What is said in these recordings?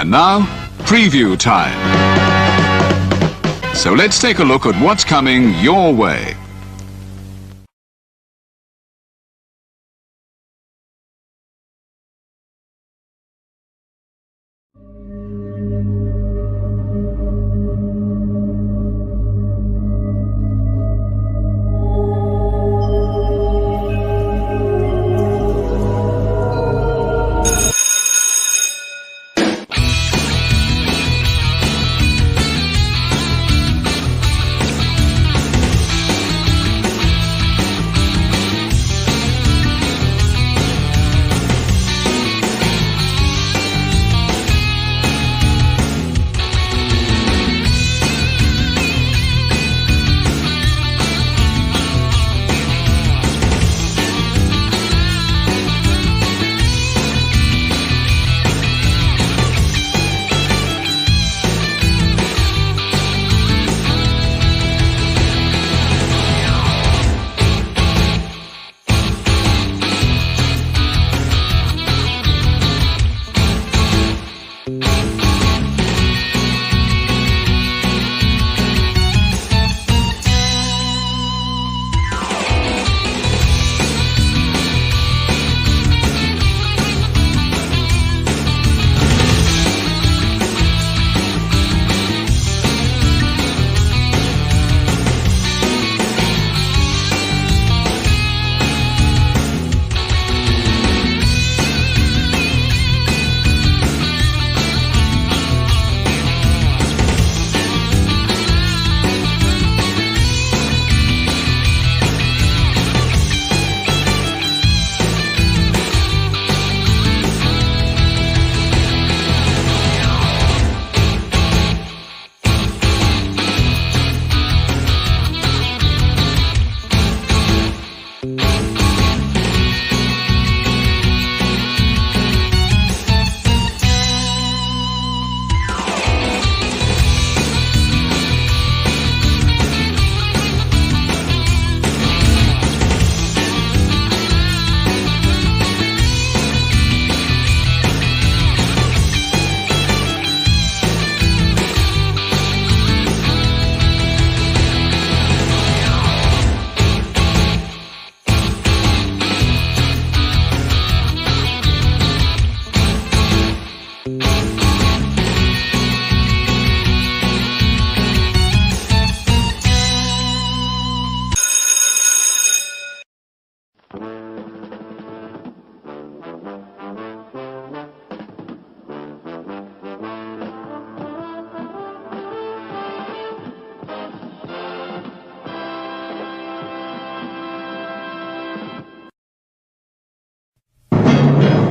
And now, preview time. So let's take a look at what's coming your way.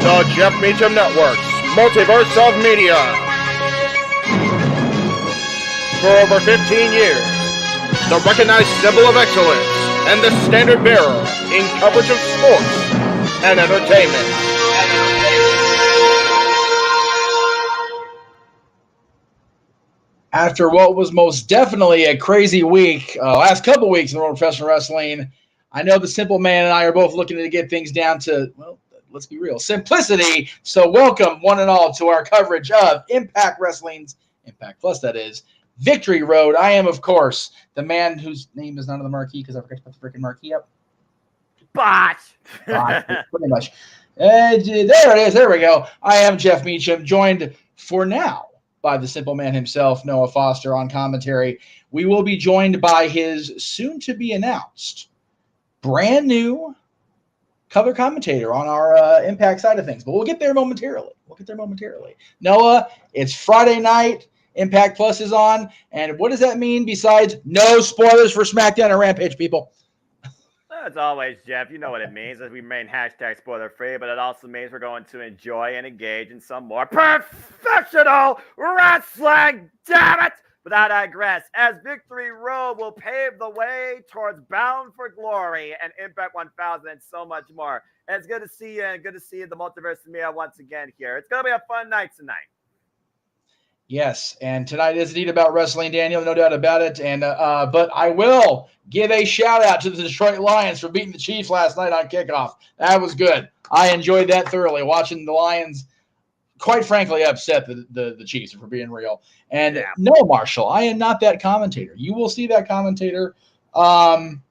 The Jeff Meacham Network's Multiverse of Media. For over 15 years, the recognized symbol of excellence and the standard bearer in coverage of sports and entertainment. After what was most definitely a crazy week, last couple weeks in the world of professional wrestling, I know the Simple Man and I are both looking to get things down to, well, let's be real, simplicity. So welcome, one and all, to our coverage of Impact Wrestling's, Impact Plus, that is, Victory Road. I am, of course, the man whose name is not on the marquee because I forgot to put the freaking marquee up. Botch! Pretty much. There it is. There we go. I am Jeff Meacham, joined for now by the Simple Man himself, Noah Foster, on commentary. We will be joined by his soon-to-be-announced brand new color commentator on our Impact side of things. But we'll get there momentarily. Noah, it's Friday night. Impact Plus is on. And what does that mean besides no spoilers for SmackDown and Rampage, people? As always, Jeff, you know what it means as we remain hashtag spoiler free, but it also means we're going to enjoy and engage in some more professional wrestling, damn it! But I digress, as Victory Road will pave the way towards Bound for Glory and Impact 1000 and so much more. And it's good to see you and good to see you, the Multiverse of Media, once again here. It's going to be a fun night tonight. Yes, and tonight is indeed about wrestling, Daniel, no doubt about it. And but I will give a shout-out to the Detroit Lions for beating the Chiefs last night on kickoff. That was good. I enjoyed that thoroughly, watching the Lions quite frankly upset the Chiefs, if we're being real. And Yeah. no, Marshall, I am not that commentator. You will see that commentator in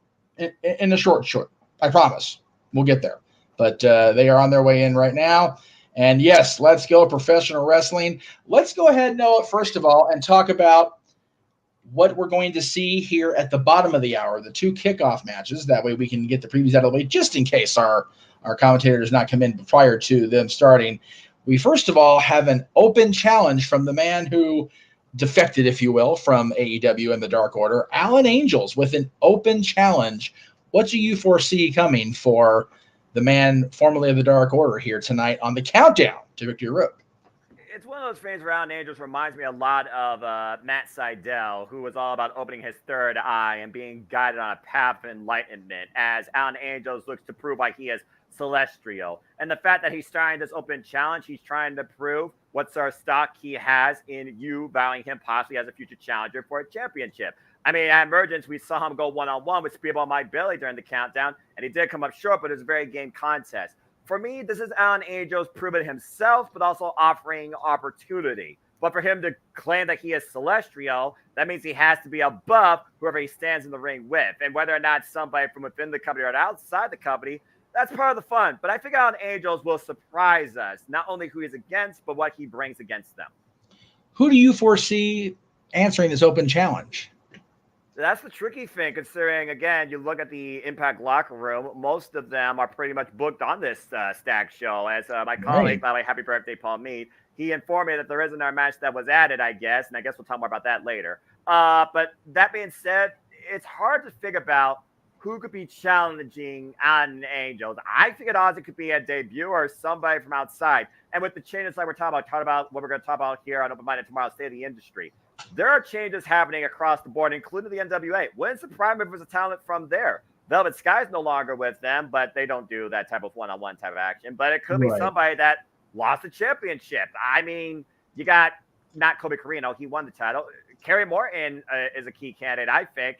the short. I promise. We'll get there. But they are on their way in right now. And yes, let's go professional wrestling. Let's go ahead, Noah, first of all, and talk about what we're going to see here at the bottom of the hour, the 2 kickoff matches. That way we can get the previews out of the way, just in case our commentator does not come in prior to them starting. We first of all have an open challenge from the man who defected, if you will, from AEW and the Dark Order, Alan Angels, with an open challenge. What do you foresee coming for the man formerly of the Dark Order here tonight on the countdown to Victory Road? It's one of those things where Alan Angels reminds me a lot of Matt Sydal, who was all about opening his third eye and being guided on a path of enlightenment, as Alan Angels looks to prove why he is celestial. And the fact that he's starting this open challenge, he's trying to prove what sort of stock he has in you valuing him possibly as a future challenger for a championship. I mean, at Emergence, we saw him go one-on-one with Speedball Mike Bailey during the countdown, and he did come up short, but it was a very game contest. For me, this is Alan Angels proving himself, but also offering opportunity. But for him to claim that he is celestial, that means he has to be above whoever he stands in the ring with. And whether or not somebody from within the company or outside the company, that's part of the fun. But I think Alan Angels will surprise us, not only who he's against, but what he brings against them. Who do you foresee answering this open challenge? That's the tricky thing, considering, again, you look at the Impact locker room, most of them are pretty much booked on this stag show. As my colleague, by the way, happy birthday, Paul Mead, he informed me that there is another match that was added, I guess, and I guess we'll talk more about that later. But that being said, it's hard to figure out who could be challenging Alan Angels. I think at odds it could be a debut or somebody from outside. And with the changes like we're talking about what we're going to talk about here on Open Minded Tomorrow's State of the Industry, there are changes happening across the board, including the NWA. Wouldn't surprise me if it was a talent from there. Velvet Sky's no longer with them, but they don't do that type of one-on-one type of action. But it could be somebody that lost the championship. I mean, you got not Kobe Carino. He won the title. Kerry Morton is a key candidate, I think.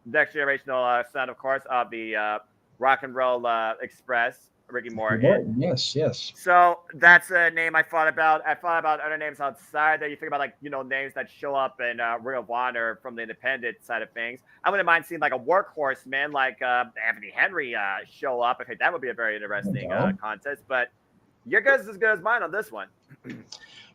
Next generational son, of course, of the Rock and Roll Express. Ricky Morton. Yes. So that's a name I thought about. I thought about other names outside there. You think about, like, names that show up in Ring of Honor from the independent side of things. I wouldn't mind seeing like a workhorse man like Anthony Henry show up. I think that would be a very interesting contest. But your guess is as good as mine on this one.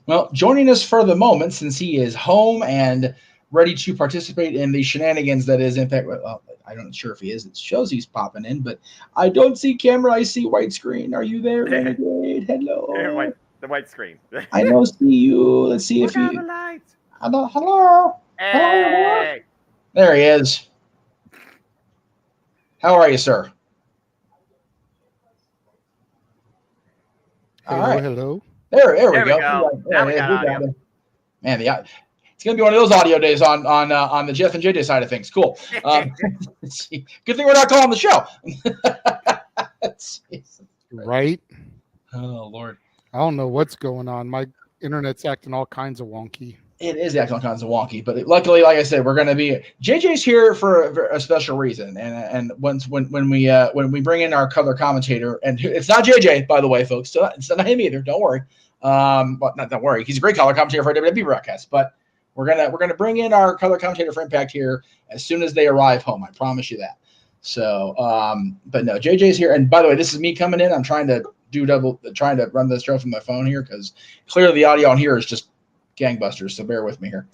Well, joining us for the moment, since he is home and ready to participate in the shenanigans that is Impact. Well, I'm not sure if he is. It shows he's popping in, but I don't see camera. I see white screen. Are you there, Renegade? Hello. The white screen. I don't see you. Let's see if you. The lights. Hello. Hey. Hello. There he is. How are you, sir? Hello, all right. Hello. There we go. Now we got audio. Man, it's going to be one of those audio days on the Jeff and JJ side of things. Cool. Let's see. Good thing we're not calling the show. Right? Oh, Lord. I don't know what's going on. My internet's acting all kinds of wonky. It is acting all kinds of wonky, but luckily, like I said, we're going to be JJ's here for a special reason. And when we bring in our color commentator, and it's not JJ, by the way, folks. So it's not him either. Don't worry. Don't worry. He's a great color commentator for WWE broadcast, but we're gonna bring in our color commentator for Impact here as soon as they arrive home. I promise you that. So, but no, JJ's here. And by the way, this is me coming in. I'm trying to run this show from my phone here because clearly the audio on here is just gangbusters. So bear with me here.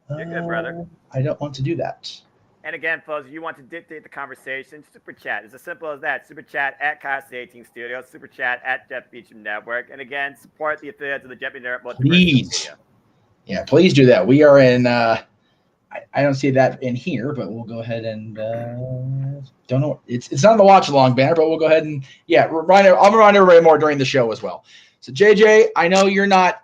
You're good, brother. I don't want to do that. And again, folks, if you want to dictate the conversation, super chat. It's as simple as that. Super chat at Costa 18 Studios. Super chat at Jeff Beecham Network. And again, support the affiliates of the Jeff Beecham Network. Please. Yeah, please do that. We are in. I don't see that in here, but we'll go ahead and don't know. It's not on the watch along banner, but we'll go ahead and I'll remind everybody more during the show as well. So JJ, I know you're not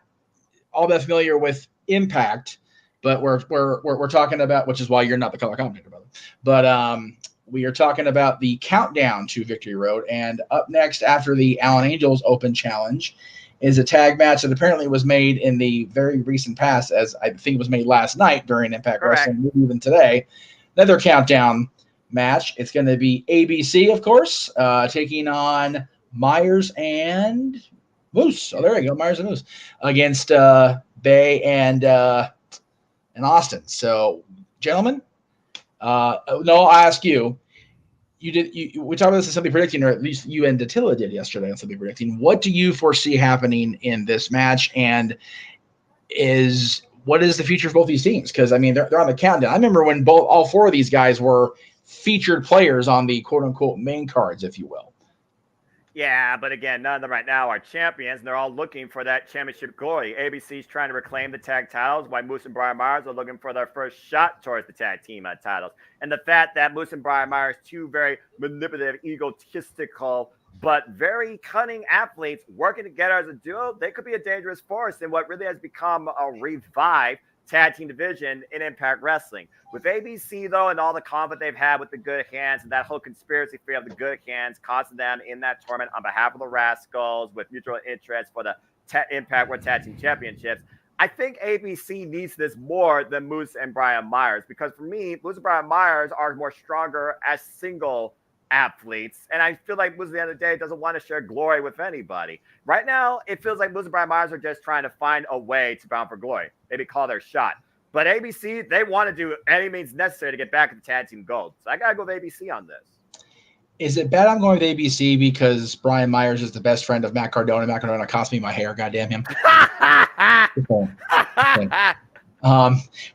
all that familiar with Impact, but we're talking about, which is why you're not the color commentator, brother. But we are talking about the countdown to Victory Road, and up next after the Alan Angels Open Challenge is a tag match that apparently was made in the very recent past, as I think it was made last night during Impact Wrestling, maybe even today. Another countdown match. It's going to be ABC, of course, taking on Myers and Moose. Oh, there you go. Myers and Moose against Bay and Austin. So, gentlemen, no, I'll ask you. We talked about this in Something Predicting, or at least you and Dattila did yesterday on Something Predicting. What do you foresee happening in this match, and what is the future of both these teams? Because I mean, they're on the countdown. I remember when all four of these guys were featured players on the quote unquote main cards, if you will. Yeah, but again, none of them right now are champions, and they're all looking for that championship glory. ABC's trying to reclaim the tag titles, while Moose and Brian Myers are looking for their first shot towards the tag team titles. And the fact that Moose and Brian Myers, two very manipulative, egotistical, but very cunning athletes working together as a duo, they could be a dangerous force in what really has become a revived tag team division in Impact Wrestling. With ABC, though, and all the conflict they've had with the Good Hands and that whole conspiracy theory of the Good Hands costing them in that tournament on behalf of the Rascals with mutual interest for the Impact World Tag Team Championships, I think ABC needs this more than Moose and Brian Myers, because for me, Moose and Brian Myers are more stronger as single athletes, and I feel like Moose at the end of the day doesn't want to share glory with anybody. Right now, it feels like Moose and Brian Myers are just trying to find a way to bound for glory, maybe call their shot. But ABC, they want to do any means necessary to get back at the tag team gold. So I gotta go with ABC on this. Is it bad I'm going with ABC because Brian Myers is the best friend of Matt Cardona? Matt Cardona cost me my hair, goddamn him.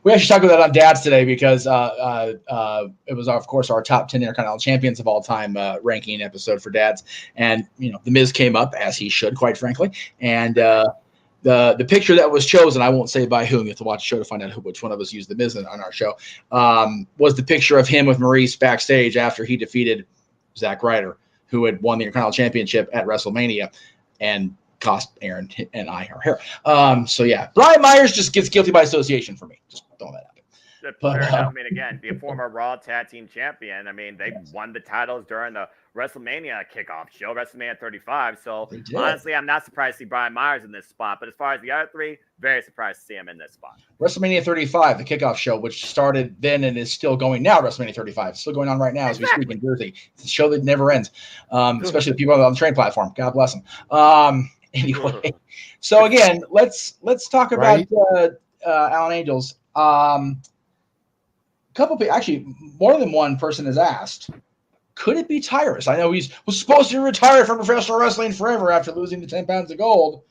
We actually talked about that on Dad's today because it was, of course, our top 10 Intercontinental Champions of all time ranking episode for Dad's. And, The Miz came up, as he should, quite frankly. And the picture that was chosen, I won't say by whom, you have to watch the show to find out which one of us used The Miz on our show, was the picture of him with Maurice backstage after he defeated Zack Ryder, who had won the Intercontinental Championship at WrestleMania and cost Aaron and I our hair. So yeah, Brian Myers just gets guilty by association for me. Just throwing that out there. But I mean, again, the former Raw Tag Team Champion. I mean, they won the titles during the WrestleMania kickoff show, WrestleMania 35. So honestly, I'm not surprised to see Brian Myers in this spot. But as far as the other three, very surprised to see him in this spot. WrestleMania 35, the kickoff show, which started then and is still going now. WrestleMania 35, it's still going on right now as we speak in Jersey. It's a show that never ends, especially the people on the train platform. God bless them. Anyway, so again, let's talk about Alan Angels. Couple people, actually, more than one person has asked, could it be Tyrus? I know he was supposed to retire from professional wrestling forever after losing the 10 pounds of gold.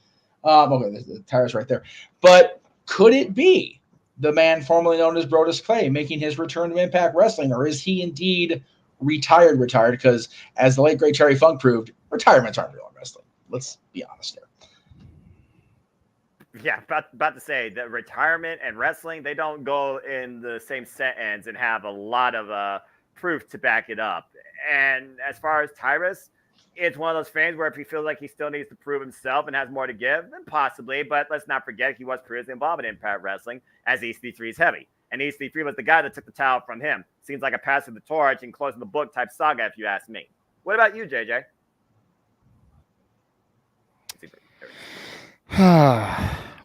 Okay, there's Tyrus right there. But could it be the man formerly known as Brodus Clay making his return to Impact Wrestling, or is he indeed retired? Because as the late great Terry Funk proved, retirements aren't real in wrestling. Let's be honest there. Yeah, about to say that retirement and wrestling, they don't go in the same sentence and have a lot of proof to back it up. And as far as Tyrus, it's one of those things where if he feels like he still needs to prove himself and has more to give, then possibly. But let's not forget he was previously involved in Impact Wrestling as EC3's heavy. And EC3 was the guy that took the title from him. Seems like a passing the torch and closing the book type saga, if you ask me. What about you, JJ?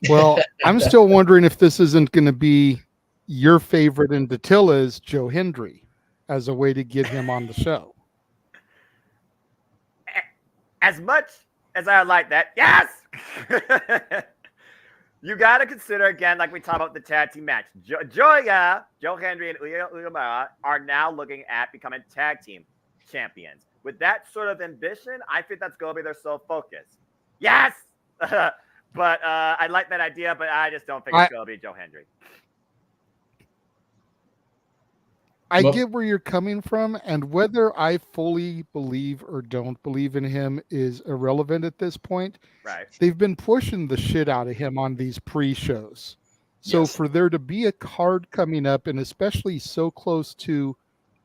Well, I'm still wondering if this isn't going to be your favorite and Dattila's Joe Hendry as a way to get him on the show. As much as I like that, yes! You got to consider, again, like we talked about the tag team match. Joe Hendry and Uemura are now looking at becoming tag team champions. With that sort of ambition, I think that's going to be their sole focus. Yes! But I like that idea, but I just don't think it's going to be Joe Hendry. I get where you're coming from, and whether I fully believe or don't believe in him is irrelevant at this point. Right. They've been pushing the shit out of him on these pre-shows. So for there to be a card coming up, and especially so close to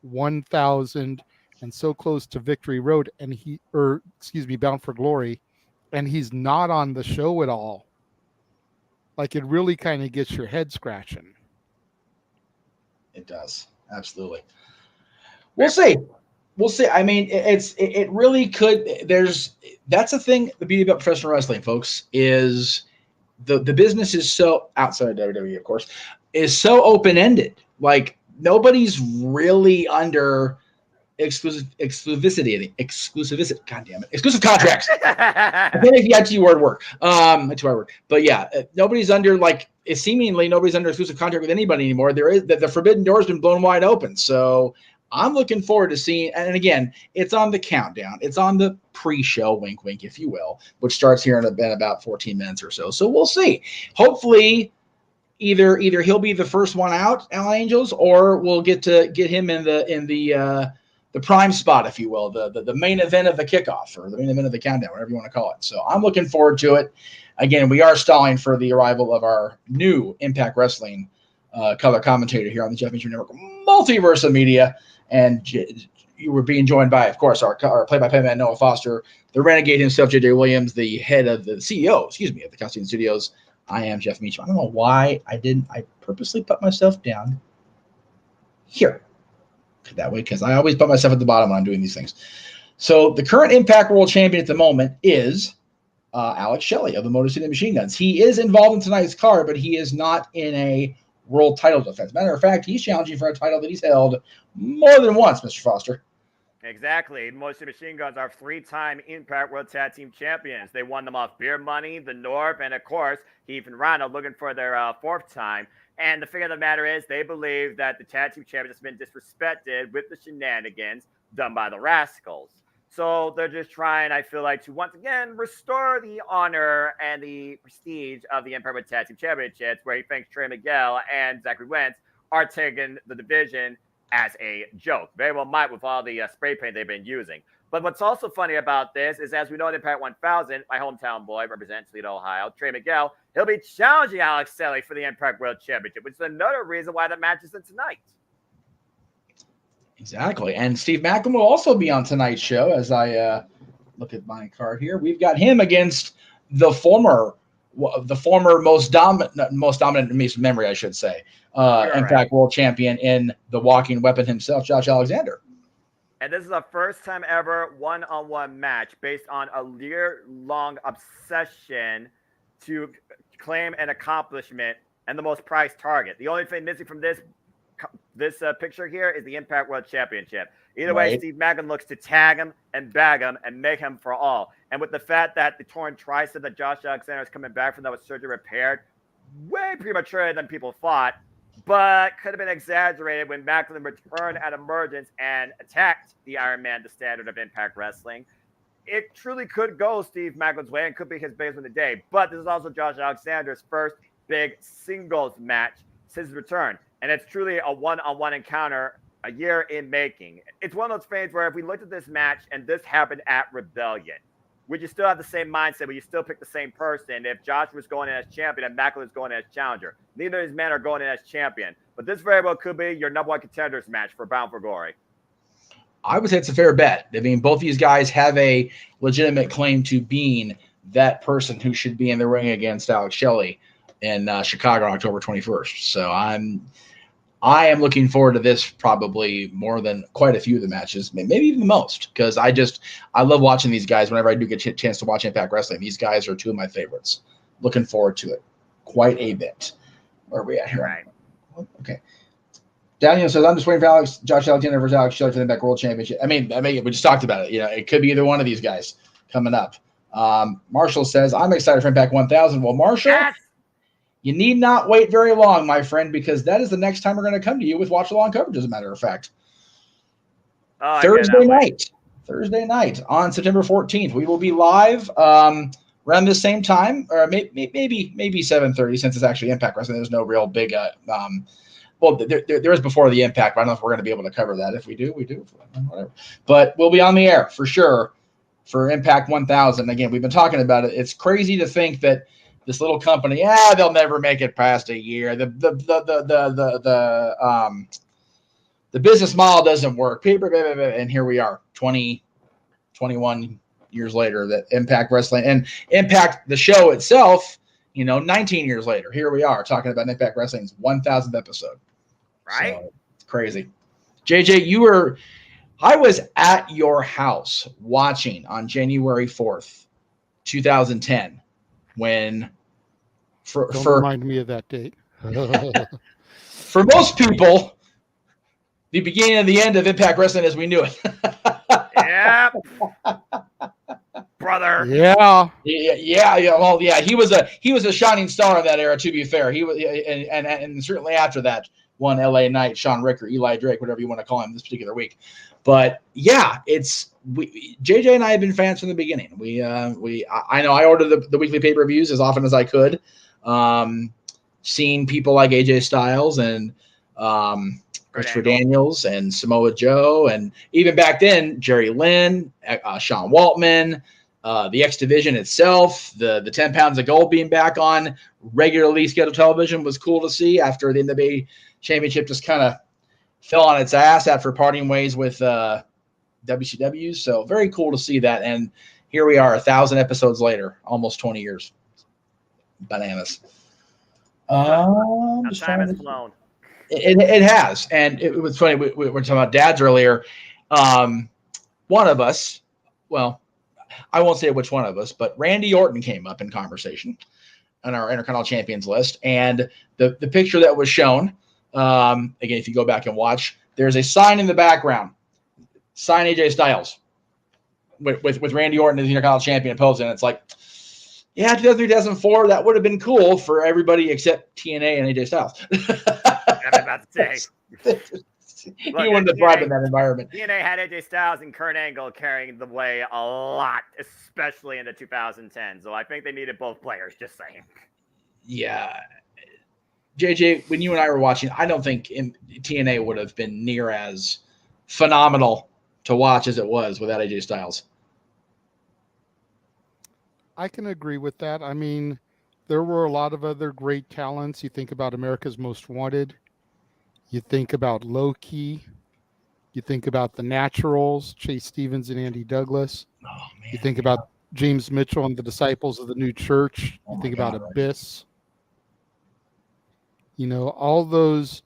1,000 and so close to Victory Road, and Bound for Glory, and he's not on the show at all, like it really kind of gets your head scratching. It does. Absolutely. We'll see. I mean, it really could. That's the thing. The beauty about professional wrestling, folks, is the business is so outside of WWE, of course, is so open ended. Like nobody's really under exclusivity. God damn it, exclusive contracts. I can't make the IT word work. But yeah, nobody's under seemingly nobody's under exclusive contract with anybody anymore. There is the forbidden door's been blown wide open. So I'm looking forward to seeing. And again, it's on the countdown. It's on the pre-show, wink, wink, if you will, which starts here in about 14 minutes or so. So we'll see. Hopefully, either he'll be the first one out, Alan Angels, or we'll get him in the prime spot, if you will, the main event of the kickoff or the main event of the countdown, whatever you want to call it. So I'm looking forward to it. Again, we are stalling for the arrival of our new Impact Wrestling color commentator here on the Jeff Meacham Network Multiverse of Media. And you were being joined by, of course, our play-by-play man, Noah Foster, the renegade himself, J.J. Williams, the head of the CEO, of the Constantine Studios. I am Jeff Meacham. I don't know why I purposely put myself down here that way, because I always put myself at the bottom when I'm doing these things. So the current Impact World Champion at the moment is Alex Shelley of the Motor City Machine Guns. He is involved in tonight's card, but he is not in a world title defense. Matter of fact, he's challenging for a title that he's held more than once, Mr. Foster. Exactly. Motor City Machine Guns are 3-time Impact World Tag Team Champions. They won them off Beer Money, the North, and of course, Heath and Rhino looking for their 4th time. And the thing of the matter is, they believe that the Tag Team Champions has been disrespected with the shenanigans done by the Rascals. So they're just trying, I feel like, to once again restore the honor and the prestige of the Impact World Tag Team Championships, where he thinks Trey Miguel and Zachary Wentz are taking the division as a joke. Very well might with all the spray paint they've been using. But what's also funny about this is, as we know in Impact 1000, my hometown boy represents Toledo, Ohio, Trey Miguel, he'll be challenging Alex Shelley for the Impact World Championship, which is another reason why the match isn't tonight. Exactly. And Steve Macklin will also be on tonight's show. As I look at my card here, we've got him against the former most dominant in memory, I should say, Impact World Champion in the walking weapon himself, Josh Alexander. And this is the first time ever one-on-one match based on a year-long obsession to claim an accomplishment and the most prized target. The only thing missing from this picture here is the Impact World Championship. Either way, Steve Macklin looks to tag him and bag him and make him for all. And with the fact that the torn tricep that Josh Alexander is coming back from that was surgery repaired way premature than people thought, but could have been exaggerated when Macklin returned at Emergence and attacked the Iron Man, the standard of Impact Wrestling. It truly could go Steve Macklin's way and could be his biggest win of the day. But this is also Josh Alexander's first big singles match since his return. And it's truly a one-on-one encounter, a year in making. It's one of those things where if we looked at this match and this happened at Rebellion, would you still have the same mindset? Would you still pick the same person if Josh was going in as champion and Macklin was going in as challenger? Neither of these men are going in as champion. But this very well could be your number one contenders match for Bound for Glory. I would say it's a fair bet. I mean, both these guys have a legitimate claim to being that person who should be in the ring against Alex Shelley in Chicago on October 21st. So I am looking forward to this probably more than quite a few of the matches, maybe even the most, because I love watching these guys whenever I do get a chance to watch Impact Wrestling. These guys are two of my favorites. Looking forward to it quite a bit. Where are we at here? Right. Okay. Daniel says, I'm just waiting for Josh Alexander versus Alex Shelley for the Impact World Championship. I mean, we just talked about it. You know, it could be either one of these guys coming up. Marshall says, I'm excited for Impact 1000. Well, Marshall, yes! You need not wait very long, my friend, because that is the next time we're going to come to you with watch-along coverage, as a matter of fact. Oh, Thursday night on September 14th. We will be live around the same time, or maybe 7:30, since it's actually Impact Wrestling. There's no real big well, there is before the Impact, but I don't know if we're going to be able to cover that. If we do, whatever. But we'll be on the air for sure for Impact 1000. Again, we've been talking about it. It's crazy to think that this little company, they'll never make it past a year. The business model doesn't work. And here we are, 21 years later, that Impact Wrestling and Impact, the show itself, 19 years later, here we are talking about Impact Wrestling's 1000th episode. Right? So, it's crazy. JJ, I was at your house watching on January 4th, 2010, when Don't remind me of that date. For most people, the beginning and the end of Impact Wrestling as we knew it. Yep. Brother. Yeah. Yeah. Well, yeah, he was a shining star in that era. To be fair, he was, and certainly after that one LA Knight, Sean Rick or Eli Drake, whatever you want to call him this particular week. But yeah, JJ and I have been fans from the beginning. I know I ordered the weekly pay-per-views as often as I could. Seeing people like AJ Styles and Christopher Daniels and Samoa Joe, and even back then Jerry Lynn, Sean Waltman, the X Division itself, the 10 pounds of gold being back on regularly scheduled television was cool to see after the NWA Championship just kind of fell on its ass after parting ways with WCW. So very cool to see that. And here we are 1,000 episodes later, almost 20 years. Bananas. Time has flown. It has. And it was funny. We were talking about dads earlier. One of us, well, I won't say which one of us, but Randy Orton came up in conversation on our Intercontinental Champions list. And the picture that was shown, again, if you go back and watch, there's a sign in the background. Sign AJ Styles with Randy Orton as the Intercontinental Champion posing. It's like, yeah, 2003, 2004, that would have been cool for everybody except TNA and AJ Styles. I'm about to say. You wouldn't have thrived in that environment. TNA had AJ Styles and Kurt Angle carrying the way a lot, especially in the 2010s. So I think they needed both players, just saying. Yeah. JJ, when you and I were watching, I don't think TNA would have been near as phenomenal to watch as it was without AJ Styles. I can agree with that. I mean, there were a lot of other great talents. You think about America's Most Wanted. You think about Low-Key. You think about The Naturals, Chase Stevens and Andy Douglas. Oh, man. You think about James Mitchell and the Disciples of the New Church. You think about Abyss. You know, all those,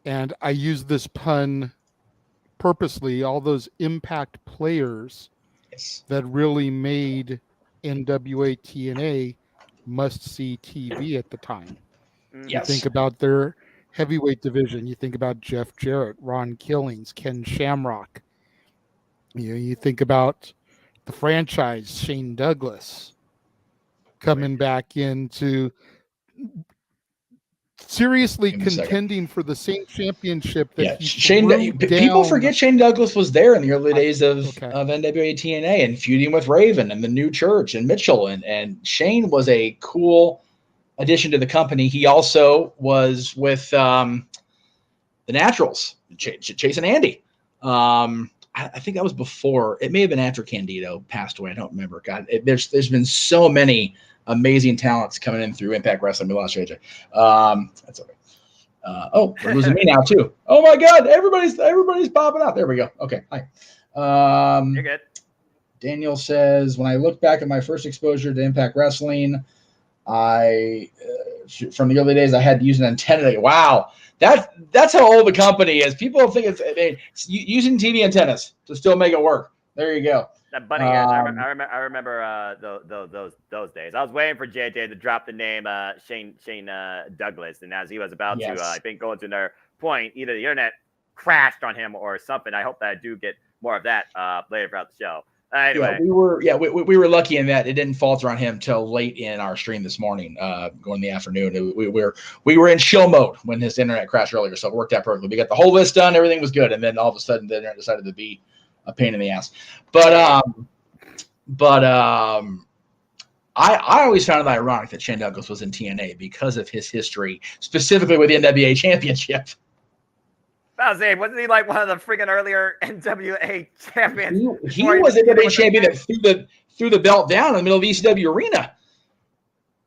and I use this pun purposely, all those impact players that really made NWA TNA must-see TV at the time. Yes. You think about their heavyweight division. You think about Jeff Jarrett, Ron Killings, Ken Shamrock. You think about the franchise, Shane Douglas coming back into seriously contending for the same championship that people forget Shane Douglas was there in the early days of NWA TNA and feuding with Raven and the New Church and Mitchell, and Shane was a cool addition to the company. He also was with the Naturals, Chase and Andy. I think that was before. It may have been after Candido passed away. I don't remember. God, there's been so many amazing talents coming in through Impact Wrestling. We lost JJ. That's okay. We're losing me now too. Oh my God! Everybody's popping out. There we go. Okay, hi. You're good. Daniel says, when I look back at my first exposure to Impact Wrestling, from the early days, I had to use an antenna. Wow, that's how old the company is. People think it's using TV antennas to still make it work. There you go. That bunny ears. I remember those days. I was waiting for JJ to drop the name Shane Douglas, and as he was about to, I think, go into another point, either the internet crashed on him or something. I hope that I do get more of that later throughout the show. Anyway, we were lucky in that it didn't falter on him till late in our stream this morning, going in the afternoon. We were in show mode when his internet crashed earlier, so it worked out perfectly. We got the whole list done, everything was good, and then all of a sudden the internet decided to be a pain in the ass. But I always found it ironic that Shane Douglas was in TNA because of his history, specifically with the NWA Championship. I was saying, wasn't he like one of the freaking earlier NWA champions? He was an NWA champion that threw the belt down in the middle of the ECW arena.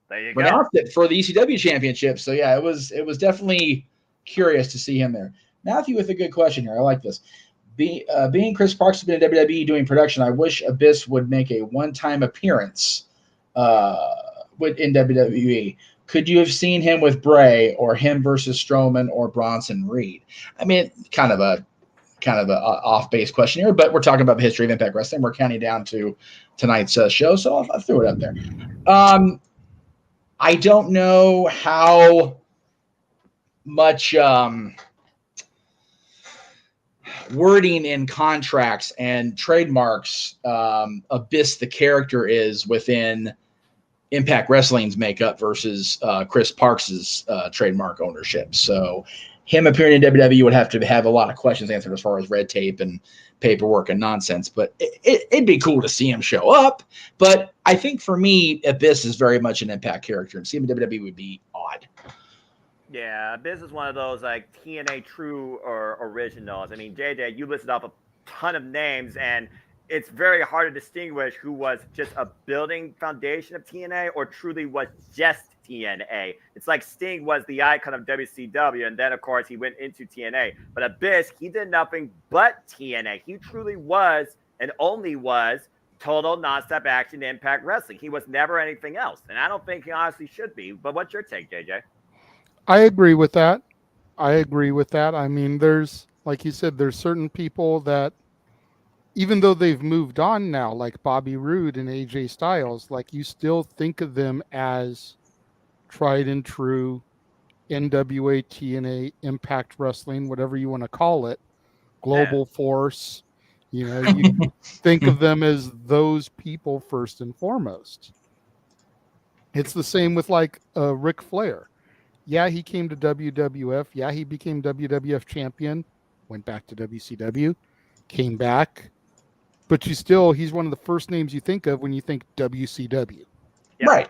There you go. Announced it for the ECW championship. So yeah, it was definitely curious to see him there. Matthew with a good question here. I like this. Being Chris Parks has been in WWE doing production, I wish Abyss would make a one-time appearance in WWE. Could you have seen him with Bray or him versus Strowman or Bronson Reed? I mean, kind of a off-base question here, but we're talking about the history of Impact Wrestling. We're counting down to tonight's show, so I threw it up there. I don't know how much wording in contracts and trademarks Abyss the character is within Impact Wrestling's makeup versus Chris Parks's trademark ownership. So him appearing in WWE would have to have a lot of questions answered as far as red tape and paperwork and nonsense. But it'd be cool to see him show up. But I think for me, Abyss is very much an Impact character, and seeing him in WWE would be odd. Yeah, Abyss is one of those like TNA true or originals. I mean, JJ, you listed off a ton of names, and it's very hard to distinguish who was just a building foundation of TNA or truly was just TNA. It's like Sting was the icon of WCW, and then, of course, he went into TNA. But Abyss, he did nothing but TNA. He truly was and only was total nonstop action Impact Wrestling. He was never anything else, and I don't think he honestly should be. But what's your take, JJ? I agree with that. I mean, there's, like you said, there's certain people that, even though they've moved on now, like Bobby Roode and AJ Styles, like you still think of them as tried and true NWA, TNA, Impact Wrestling, whatever you want to call it, Global Force. You know, you think of them as those people first and foremost. It's the same with like Ric Flair. Yeah, he came to WWF. Yeah, he became WWF champion, went back to WCW, came back. But he's one of the first names you think of when you think WCW. Yeah. Right.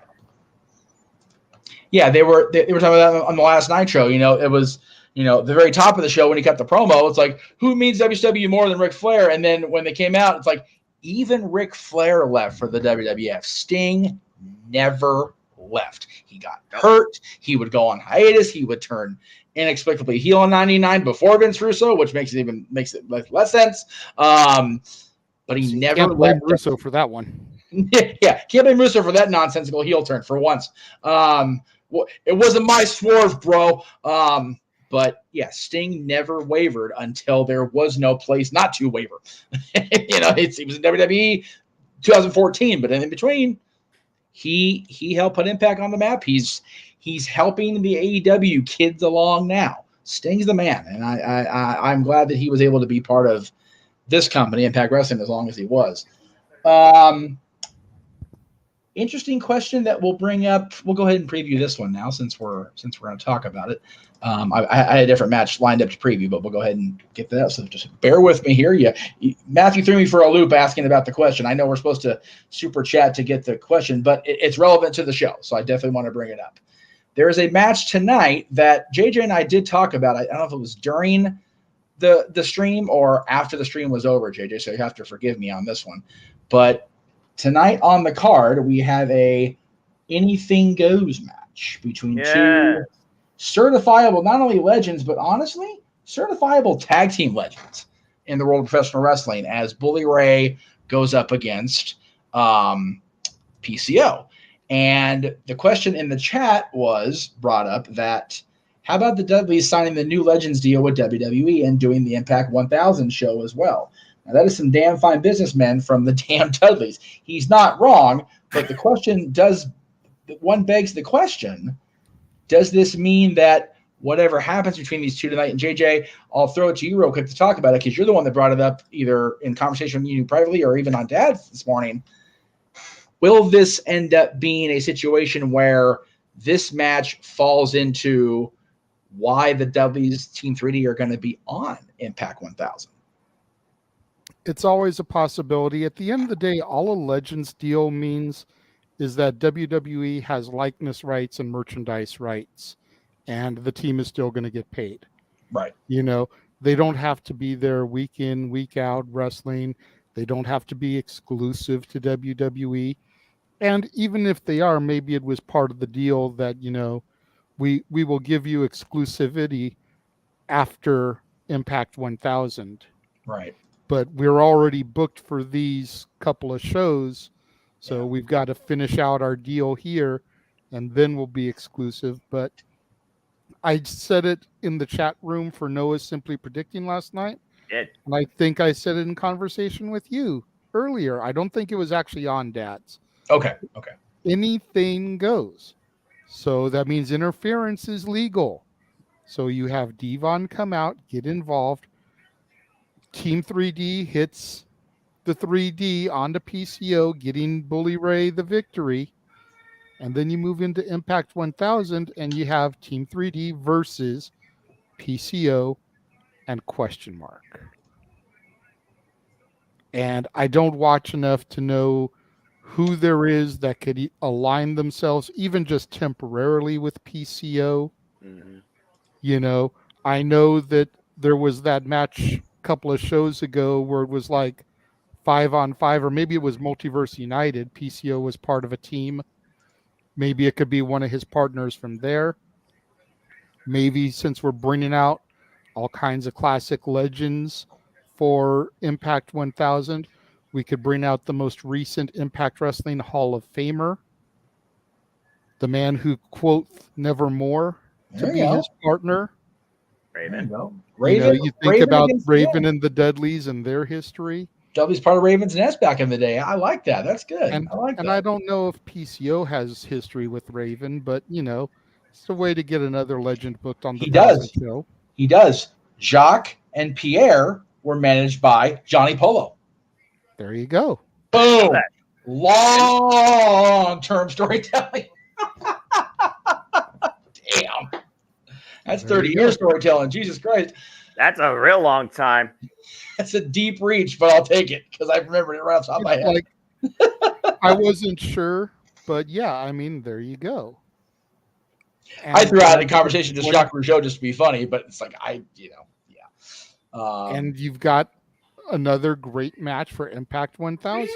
Yeah, they were talking about that on the last Nitro. You know, it was, you know, the very top of the show when he kept the promo. It's like, who means WCW more than Ric Flair? And then when they came out, it's like, even Ric Flair left for the WWF. Sting never left. He got hurt. He would go on hiatus. He would turn inexplicably heel in '99 before Vince Russo, which makes it less sense. But he never can't blame left Russo for that one. Yeah, can't blame Russo for that nonsensical heel turn for once. It wasn't my swerve, bro. But yeah, Sting never wavered until there was no place not to waver. You know, he was in WWE 2014, but in between, he helped put Impact on the map. He's helping the AEW kids along now. Sting's the man, and I'm glad that he was able to be part of this company, Impact Wrestling, as long as he was. Interesting question that we'll bring up. We'll go ahead and preview this one now since we're going to talk about it. I had a different match lined up to preview, but we'll go ahead and get that. So just bear with me here. Matthew threw me for a loop asking about the question. I know we're supposed to super chat to get the question, but it's relevant to the show, so I definitely want to bring it up. There is a match tonight that JJ and I did talk about. I don't know if it was during the stream or after the stream was over, JJ, so you have to forgive me on this one. But tonight on the card, we have a anything goes match between two certifiable, not only legends, but honestly, certifiable tag team legends in the world of professional wrestling, as Bully Ray goes up against PCO. And the question in the chat was brought up that, how about the Dudleys signing the new Legends deal with WWE and doing the Impact 1000 show as well? Now, that is some damn fine businessmen from the damn Dudleys. He's not wrong, but the question begs the question, does this mean that whatever happens between these two tonight, and JJ, I'll throw it to you real quick to talk about it, because you're the one that brought it up either in conversation with you privately or even on Dad's this morning. Will this end up being a situation where this match falls into why the Dudleys Team 3D are going to be on Impact 1000? It's always a possibility. At the end of the day, all a Legends deal means is that WWE has likeness rights and merchandise rights, and the team is still going to get paid. Right. You know, they don't have to be there week in, week out wrestling. They don't have to be exclusive to WWE. And even if they are, maybe it was part of the deal that, you know, we will give you exclusivity after Impact 1000. Right. But we're already booked for these couple of shows, so we've got to finish out our deal here, and then we'll be exclusive. But I said it in the chat room for Noah's Simply Predicting last night, and I think I said it in conversation with you earlier. I don't think it was actually on Dad's. Okay. Anything goes. So that means interference is legal. So you have Devon come out, get involved. Team 3D hits the 3D onto PCO, getting Bully Ray the victory. And then you move into Impact 1000 and you have Team 3D versus PCO and question mark. And I don't watch enough to know who there is that could align themselves, even just temporarily, with PCO. Mm-hmm. You know, I know that there was that match a couple of shows ago where it was like 5-on-5, or maybe it was Multiverse United. PCO was part of a team. Maybe it could be one of his partners from there. Maybe since we're bringing out all kinds of classic legends for Impact 1000, we could bring out the most recent Impact Wrestling Hall of Famer, the man who quote Nevermore to be his partner. Raven. Raven. You think about Raven and the Dudleys and their history. Dudley's part of Raven's Nest back in the day. I like that. That's good. And I like that. I don't know if PCO has history with Raven, but it's a way to get another legend booked on the 1000 show. He does. Jacques and Pierre were managed by Johnny Polo. There you go. Boom. Long-term storytelling. Damn. That's 30 years storytelling. Jesus Christ. That's a real long time. That's a deep reach, but I'll take it because I remembered it right off the top of my head. I wasn't sure, but yeah, I mean, there you go. And I threw out in the conversation just Jacques Rougeau just to be funny, but it's like and you've got another great match for Impact 1000.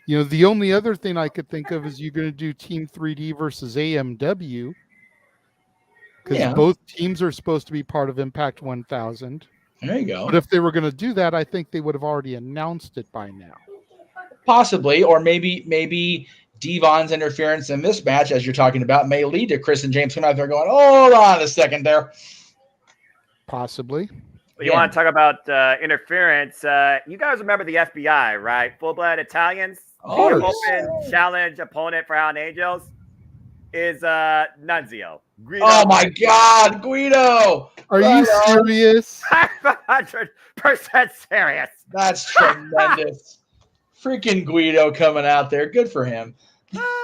The only other thing I could think of is you're going to do Team 3D versus AMW, because both teams are supposed to be part of Impact 1000. There you go. But if they were going to do that, I think they would have already announced it by now. Possibly, or maybe Devon's interference in this match, as you're talking about, may lead to Chris and James coming out there going, hold on a second there. Possibly. You want to talk about interference. You guys remember the FBI, right? Full-blood Italians. Oh, the open challenge opponent for Howling Angels is Nunzio. Guido. Oh, my God, Guido. Are you serious? 100% serious. That's tremendous. Freaking Guido coming out there. Good for him.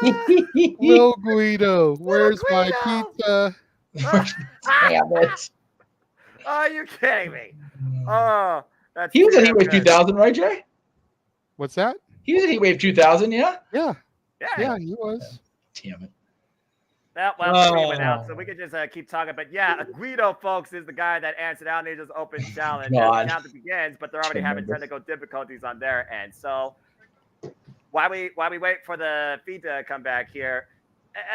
Little Guido, where's my pizza? Damn it. Are you kidding me? Oh, that's he was at Heatwave 2000, right, Jay? What's that? He was at Heatwave 2000, yeah? Yeah, he was. Damn it. Well, we went out, so we could just keep talking. But yeah, Guido, folks, is the guy that answered Howling Angels open challenge. The count begins, but they're already having technical difficulties on their end. So while we wait for the feed to come back here,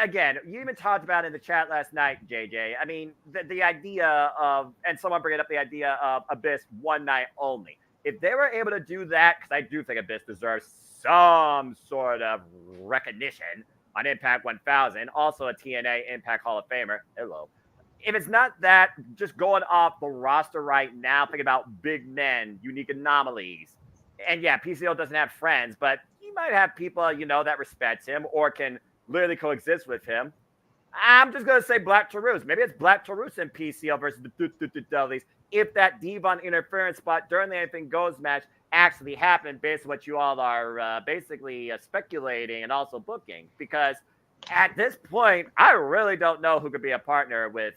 again, you even talked about in the chat last night, JJ. I mean, the idea of, and someone bringing up the idea of Abyss one night only. If they were able to do that, because I do think Abyss deserves some sort of recognition on Impact 1000, also a TNA Impact Hall of Famer. Hello. If it's not that, just going off the roster right now, thinking about big men, unique anomalies. And yeah, PCO doesn't have friends, but he might have people, that respect him or can literally coexist with him. I'm just going to say Black Taurus. Maybe it's Black Taurus and PCO versus the Dudleys. If that Devon interference spot during the Anything Goes match actually happened based on what you all are basically speculating and also booking. Because at this point, I really don't know who could be a partner with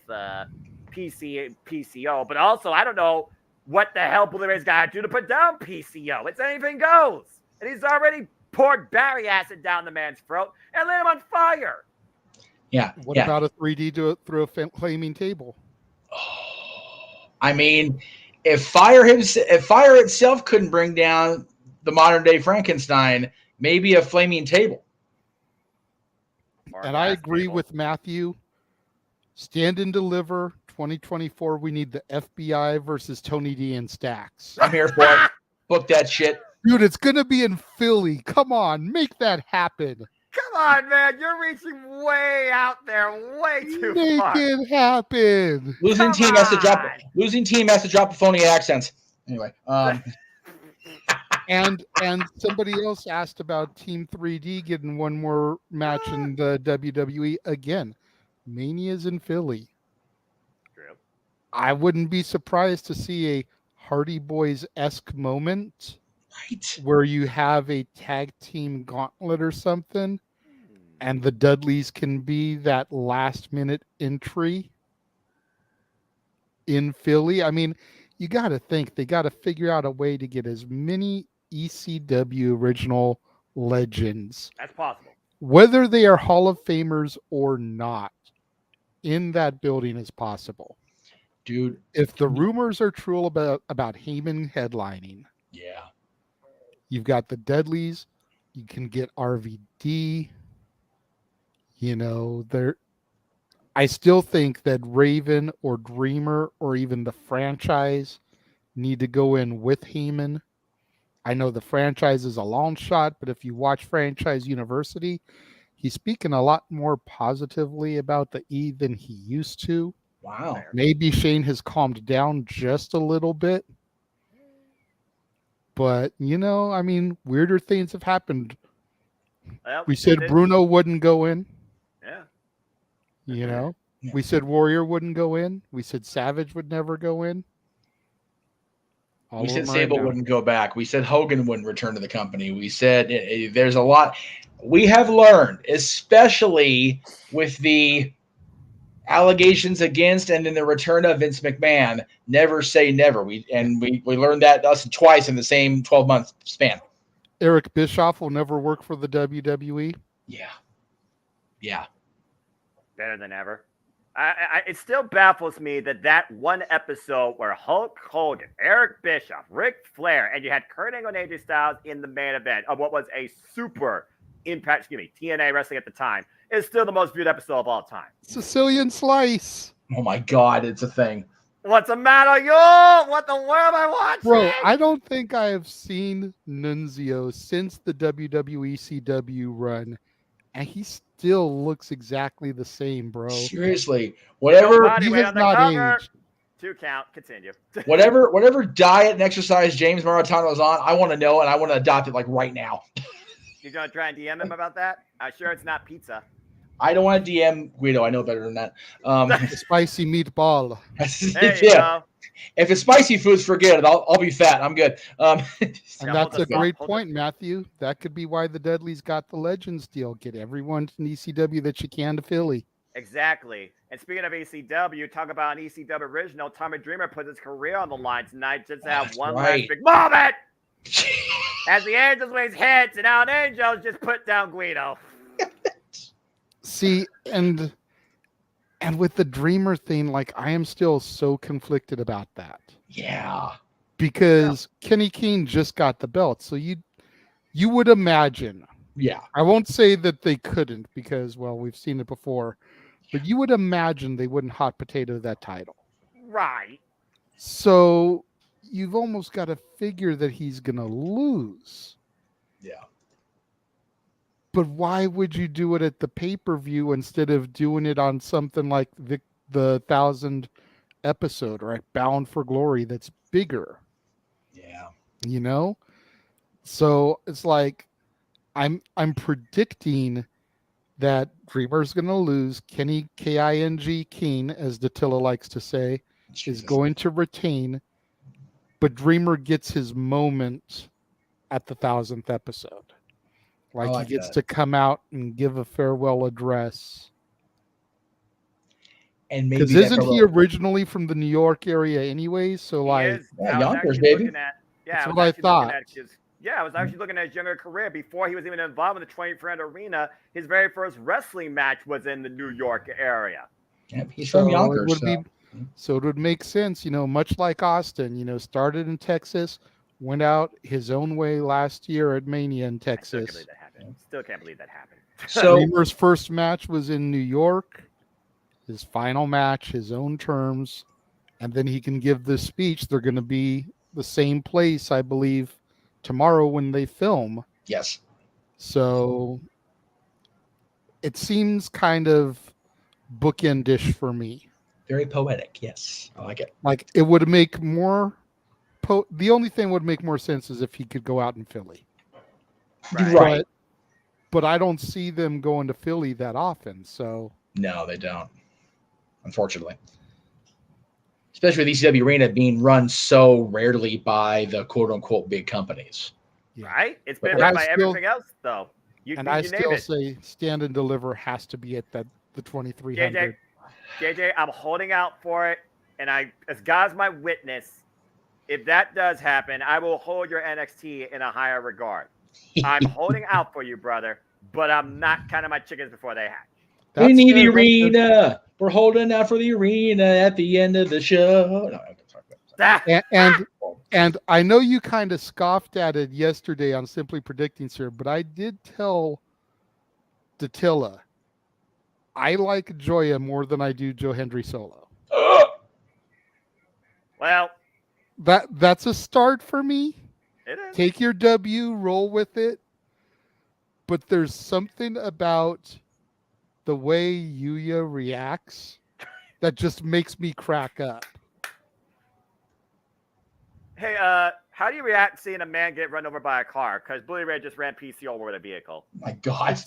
PCO. But also, I don't know what the hell Bully Ray's got to do to put down PCO. It's Anything Goes. And he's already poured Barry acid down the man's throat and lit him on fire. Yeah. What about a 3D through a flaming table? I mean, if fire itself couldn't bring down the modern day Frankenstein, maybe a flaming table. And I agree with Matthew. Stand and Deliver 2024. We need the FBI versus Tony D and Stacks. I'm here for it. Book that shit. Dude, it's going to be in Philly. Come on, make that happen. Come on, man. You're reaching way out there, way too far. Make it happen. Losing team has to drop the phony accents. Anyway. And somebody else asked about Team 3D getting one more match in the WWE. Again, Mania's in Philly. True. I wouldn't be surprised to see a Hardy Boys-esque moment Right. where you have a tag team gauntlet or something, and the Dudleys can be that last-minute entry in Philly. I mean, you got to think they got to figure out a way to get as many ECW original legends, That's possible. whether they are Hall of Famers or not, in that building as possible. Dude. If the rumors are true about Heyman headlining, Yeah. you've got the Dudleys, you can get RVD, I still think that Raven or Dreamer or even the franchise need to go in with Heyman. I know the franchise is a long shot, but if you watch Franchise University, he's speaking a lot more positively about the E than he used to. Wow. Maybe Shane has calmed down just a little bit. But, weirder things have happened. Well, We said Bruno wouldn't go in. Yeah. We said Warrior wouldn't go in. We said Savage would never go in. We said Sable wouldn't go back. We said Hogan wouldn't return to the company. We said there's a lot. We have learned, especially with the allegations against and then the return of Vince McMahon, never say never. We learned that twice in the same 12-month span. Eric Bischoff will never work for the WWE. Yeah. Better than ever. It still baffles me that one episode where Hulk Hogan, Eric Bischoff, Ric Flair, and you had Kurt Angle and AJ Styles in the main event of what was a super TNA wrestling at the time, is still the most viewed episode of all time. Sicilian Slice. Oh my God, it's a thing. What's the matter, yo? What the world am I watching? Bro, I don't think I have seen Nunzio since the WWE CW run, and he still looks exactly the same, bro. Seriously, whatever. He has not aged. 2 count. Continue. whatever diet and exercise James Maritano is on, I want to know, and I want to adopt it like right now. You gonna try and DM him about that? I'm sure it's not pizza. I don't want to DM Guido. I know better than that. Spicy meatball. Yeah. If it's spicy foods, forget it. I'll be fat. I'm good. And that's a great point, Matthew. That could be why the Dudleys got the Legends deal. Get everyone in ECW that you can to Philly. Exactly. And speaking of ECW, talk about an ECW original. Tommy Dreamer put his career on the line tonight just to have one last big moment. As the Angels Wings hits, and now an Angels just put down Guido. See, and with the Dreamer thing, like, I am still so conflicted about that. Yeah. Because Kenny King just got the belt. So you would imagine. Yeah. I won't say that they couldn't because, well, we've seen it before. But you would imagine they wouldn't hot potato that title. Right. So you've almost got to figure that he's going to lose. Yeah. But why would you do it at the pay-per-view instead of doing it on something like the 1000 episode or at Bound for Glory that's bigger? Yeah. So it's like I'm predicting that Dreamer's going to lose. Kenny King, Keen, as Dattila likes to say, is going to retain, but Dreamer gets his moment at the 1000th episode. Like he gets to come out and give a farewell address. And maybe because isn't he originally from the New York area anyway? So Yonkers, baby. That's what I thought. I was actually looking at his younger career before he was even involved in the 20-friend arena. His very first wrestling match was in the New York area. Yeah, he's from Yonkers. So it would make sense, much like Austin, started in Texas, went out his own way last year at Mania in Texas. Still can't believe that happened. So Dreamer's first match was in New York. His final match, his own terms, and then he can give this speech. They're going to be the same place, I believe, tomorrow when they film. Yes. So it seems kind of bookend-ish for me. Very poetic, yes. I like it. Like, it would make more... the only thing would make more sense is if he could go out in Philly. Right. But I don't see them going to Philly that often, so... No, they don't. Unfortunately. especially with ECW Arena being run so rarely by the quote unquote big companies. Right? It's But been run by everything else, though. You I name still it. say Stand and Deliver has to be at the 2300. JJ, I'm holding out for it, and as God's my witness, if that does happen, I will hold your NXT in a higher regard. I'm holding out for you, brother, but I'm not counting my chickens before they hatch. We need the arena. We're holding out for the arena at the end of the show. And I know you kind of scoffed at it yesterday on Simply Predicting, sir, but I did tell Datilla I like Joya more than I do Joe Hendry Solo. Well, that's a start for me. It is. Take your W, roll with it. But there's something about the way Yuya reacts that just makes me crack up. Hey, how do you react seeing a man get run over by a car? Because Bully Ray just ran PC over with a vehicle. My God. I've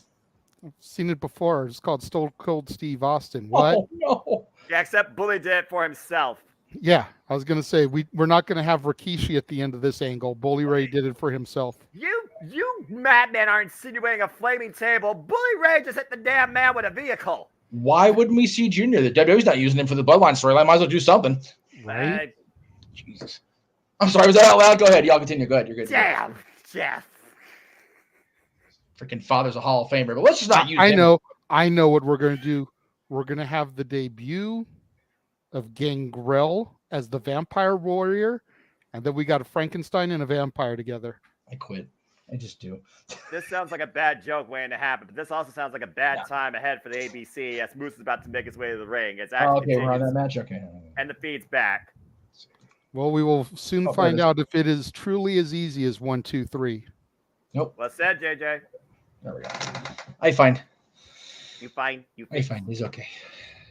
seen it before. It's called Stone Cold Steve Austin. What? Oh, no. Yeah, except Bully did it for himself. Yeah, I was going to say, we're not going to have Rikishi at the end of this angle. Bully Ray did it for himself. You madmen are insinuating a flaming table. Bully Ray just hit the damn man with a vehicle. Why wouldn't we see Junior? The WWE's not using him for the Bloodline storyline. Might as well do something. Right? Jesus. I'm sorry, was that out loud? Go ahead. Y'all continue. Go ahead. You're good. Damn, Jeff. Freaking father's a Hall of Famer, but let's just not use him. I know what we're going to do. We're going to have the debut of Gangrel as the Vampire Warrior, and then we got a Frankenstein and a vampire together. I quit. I just do. This sounds like a bad joke waiting to happen, but this also sounds like a bad time ahead for the ABC as Moose is about to make his way to the ring. It's actually we're on that match. Okay. And the feed's back. Well, we will soon find out if it is truly as easy as 1, 2, 3. Nope. Well said, JJ. There we go. I find. You fine. I find. He's okay.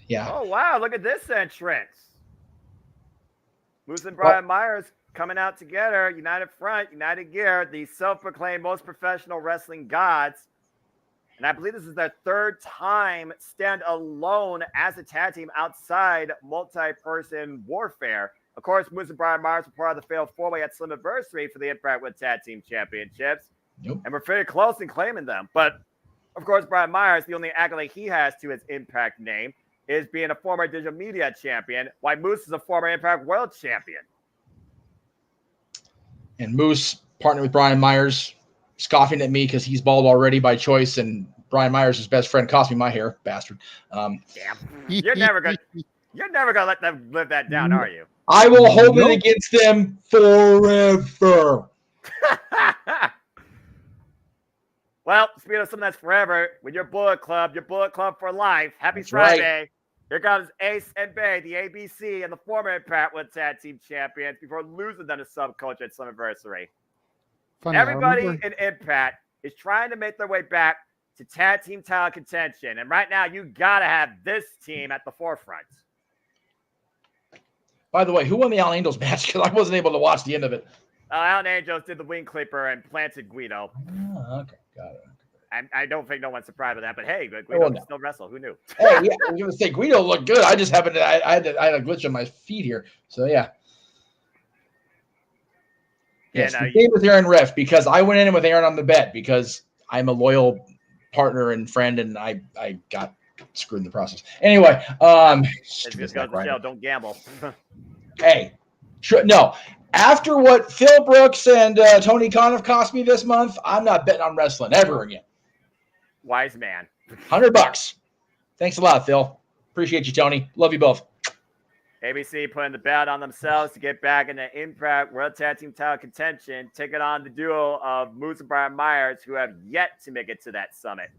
Yeah. Oh, wow. Look at this entrance. Moose and Brian Myers coming out together. United Front, United Gear, the self-proclaimed most professional wrestling gods. And I believe this is their third time stand alone as a tag team outside multi-person warfare. Of course, Moose and Brian Myers were part of the failed four-way at Slammiversary for the Impact World Tag Team Championships. Nope. And we're very close in claiming them. But, of course, Brian Myers, the only accolade he has to his Impact name is being a former digital media champion, while Moose is a former Impact World Champion. And Moose partnered with Brian Myers, scoffing at me because he's bald already by choice, and Brian Myers' his best friend cost me my hair, bastard. Damn. You're never gonna let them live that down, are you? I will hold it against them forever. Well, speaking of something that's forever, with your Bullet Club for life. Happy Friday. Right. Here comes Ace and Bay, the ABC and the former Impact World Tag Team Champions, before losing them to Subculture at Slammiversary. Everybody in Impact is trying to make their way back to tag team title contention. And right now, you got to have this team at the forefront. By the way, who won the Allen Angels match? Because I wasn't able to watch the end of it. Allen Angels did the wing clipper and planted Guido. Oh, okay. Got it. I don't think no one's surprised by that, but hey, Guido can still wrestle. Who knew? Hey, yeah, I was going to say Guido looked good. I just happened to, I had a glitch on my feet here. So, yeah. Yes, the game with Aaron Ref, because I went in with Aaron on the bet because I'm a loyal partner and friend, and I got screwed in the process. Anyway, just goes to show, don't gamble. Hey, no. After what Phil Brooks and Tony Khan have cost me this month, I'm not betting on wrestling ever again. Wise man. $100. Thanks a lot, Phil. Appreciate you, Tony. Love you both. ABC putting the bet on themselves to get back in the Impact World Tag Team title contention, taking on the duo of Moose and Brian Myers, who have yet to make it to that summit.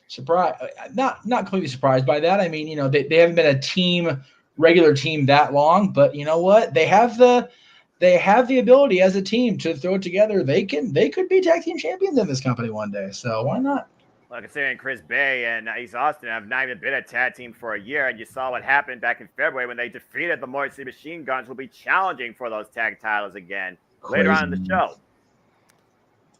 Surprise! Not completely surprised by that. I mean, they haven't been a regular team that long, but you know what? They have the ability as a team to throw it together. They could be tag team champions in this company one day. So why not? Well, considering Chris Bay and East Austin have not even been a tag team for a year, and you saw what happened back in February when they defeated the Motor City Machine Guns, will be challenging for those tag titles again later on in the show.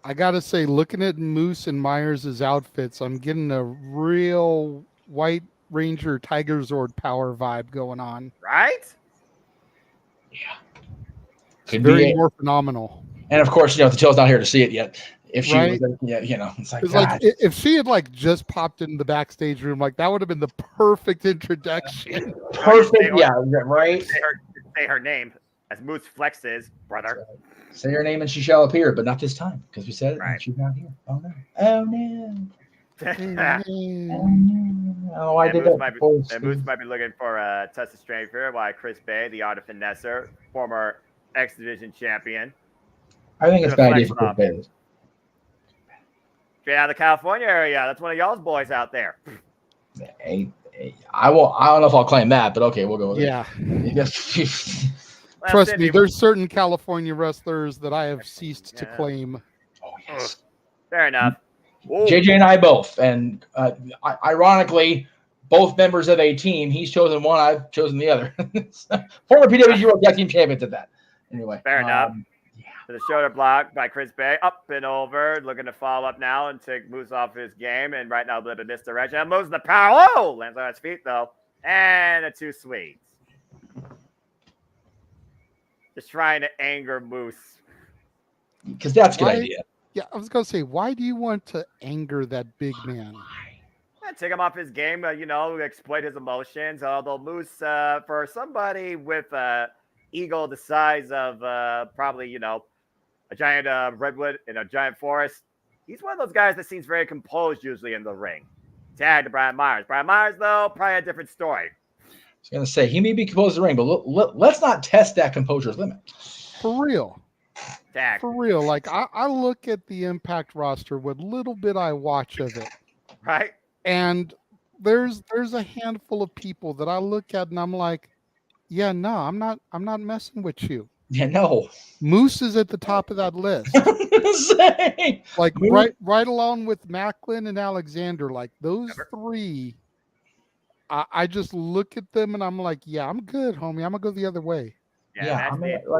I gotta say, looking at Moose and Myers' outfits, I'm getting a real white Ranger Tiger Zord power vibe going on. Right? Yeah. It's Could very be more phenomenal. And of course, the Till's not here to see it yet. If she Right. was, it's like, It's God. like if she had like just popped in the backstage room, like that would have been the perfect introduction. Perfect. Yeah. Right. Say her name as Moose flexes, brother. Say her name and she shall appear, but not this time because we said it Right. and she's not here. Oh no. Oh no. Oh, I did Moose that might before. Moose might be looking for a test of strength here. While Chris Bay, the art of finesser, former X Division champion. I think it's a bad idea for Chris off. Bay. Straight out of the California area. That's one of y'all's boys out there. I don't know if I'll claim that, but okay, we'll go with Yeah. it. Trust me, there's certain California wrestlers that I have ceased to Yeah. claim. Oh yes. Fair enough. JJ and I both, and ironically, both members of a team. He's chosen one, I've chosen the other. Former PWG World Tag Team Champions at that. Anyway, Fair enough. Yeah. The shoulder block by Chris Bay, up and over, looking to follow up now and take Moose off his game. And right now, a bit of this direction. And Moose the power. Oh, lands on his feet though, and a 2 sweets. Just trying to anger Moose. Because that's a good idea. Yeah, I was gonna say, why do you want to anger that big man? Take him off his game, exploit his emotions. Although Moose, for somebody with ego the size of probably, a giant redwood in a giant forest, he's one of those guys that seems very composed usually in the ring. Tag to Brian Myers. Brian Myers, though, probably a different story. I was going to say, he may be composed in the ring, but let's not test that composure's limit. For real. Tag. For real. Like, I look at the Impact roster, what little bit I watch of it. Right? And there's a handful of people that I look at and I'm like, yeah, no, I'm not messing with you. Yeah, no. Moose is at the top of that list. Like right along with Macklin and Alexander, like those three. I just look at them and I'm like, yeah, I'm good, homie. I'm gonna go the other way. Yeah,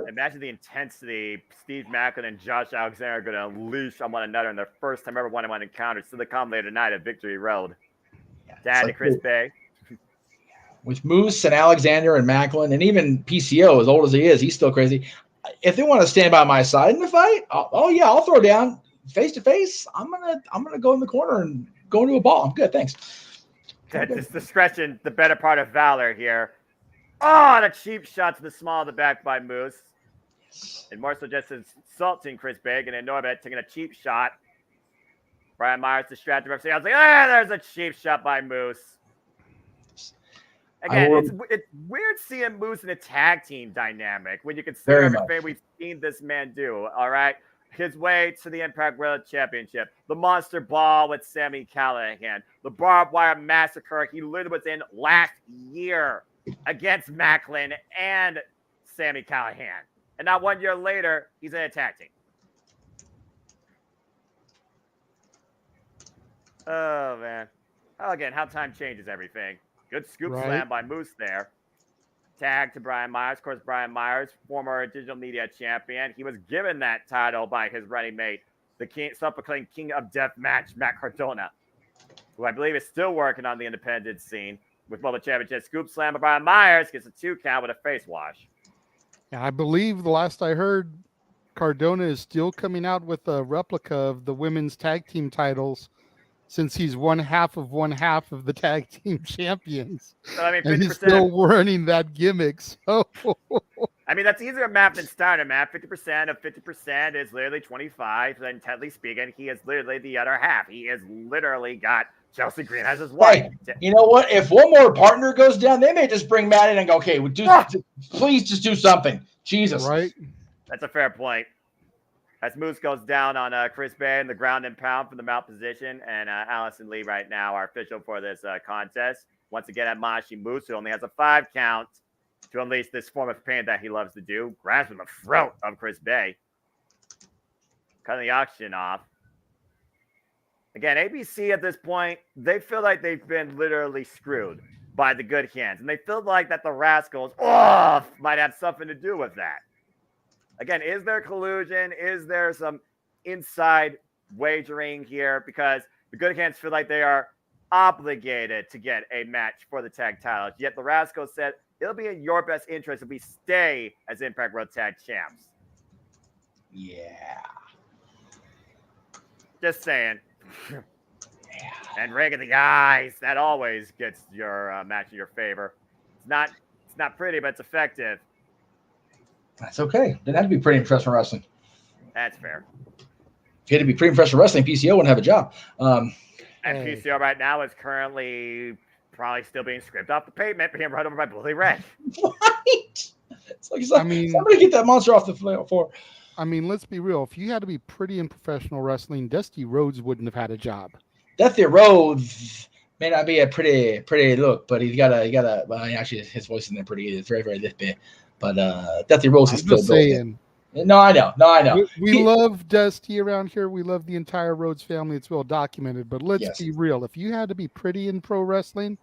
imagine the intensity Steve Macklin and Josh Alexander are going to unleash on one another in their first time ever one-on-one encounters to the come later tonight at Victory Road. Dad to Chris Bay. With Moose and Alexander and Macklin and even PCO, as old as he is, he's still crazy. If they want to stand by my side in the fight, I'll throw down face to face. I'm gonna go in the corner and go into a ball. I'm good, thanks. This discretion, the better part of valor here. Oh, and a cheap shot to the small of the back by Moose. And more so just insulting Chris Bay and Norbert taking a cheap shot. Brian Myers distracted referee. I was like, there's a cheap shot by Moose. Again, it's weird seeing Moose in a tag team dynamic when you consider everything we've seen this man do. All right. His way to the Impact World Championship, the Monster Ball with Sami Callihan, the Barbed Wire Massacre he literally was in last year against Macklin and Sami Callihan. And now 1 year later, he's in a tag team. Oh, man. Oh, again, how time changes everything. Good scoop slam by Moose there. Tag to Brian Myers. Of course, Brian Myers, former digital media champion. He was given that title by his running mate, the self-proclaimed King of Deathmatch, Matt Cardona, who I believe is still working on the independent scene with Mobile Championship. Scoop slam by Brian Myers gets a 2 count with a face wash. I believe the last I heard, Cardona is still coming out with a replica of the women's tag team titles since he's one half of the tag team champions. So, and he's still running that gimmick. So that's easier math than Steiner math. 50% of 50% is literally 25. And technically speaking, he is literally the other half. He has literally got Chelsea Green as his wife. Hey, you know what? If one more partner goes down, they may just bring Matt in and go, okay, please just do something. Jesus. Right. That's a fair point. As Moose goes down on Chris Bay in the ground and pound from the mount position, and Allison Lee right now, our official for this contest, once again admonishing Moose, who only has a 5 count to unleash this form of pain that he loves to do. Grabs from the throat of Chris Bay. Cutting the auction off. Again, ABC at this point, they feel like they've been literally screwed by the good hands. And they feel like that the Rascals might have something to do with that. Again, is there collusion? Is there some inside wagering here? Because the good hands feel like they are obligated to get a match for the tag titles. Yet the Rascals said it'll be in your best interest if we stay as Impact World Tag Champs. Yeah. Just saying. And Ring of the Eyes, that always gets your match in your favor. It's not pretty, but it's effective. That's okay. Didn't have to be pretty in professional wrestling. That's fair. If you had to be pretty in professional wrestling, PCO wouldn't have a job. And PCO right now is currently probably still being scraped off the pavement, being run over by Bully Ray. Right. It's like somebody get that monster off the floor. I mean, let's be real. If you had to be pretty in professional wrestling, Dusty Rhodes wouldn't have had a job. Dusty Rhodes may not be a pretty look, but he's got a. Well, actually, his voice isn't pretty. It's very, very this big. But Dusty Rhodes is still saying. No, I know. We love Dusty around here. We love the entire Rhodes family. It's well documented. But let's be real. If you had to be pretty in pro wrestling,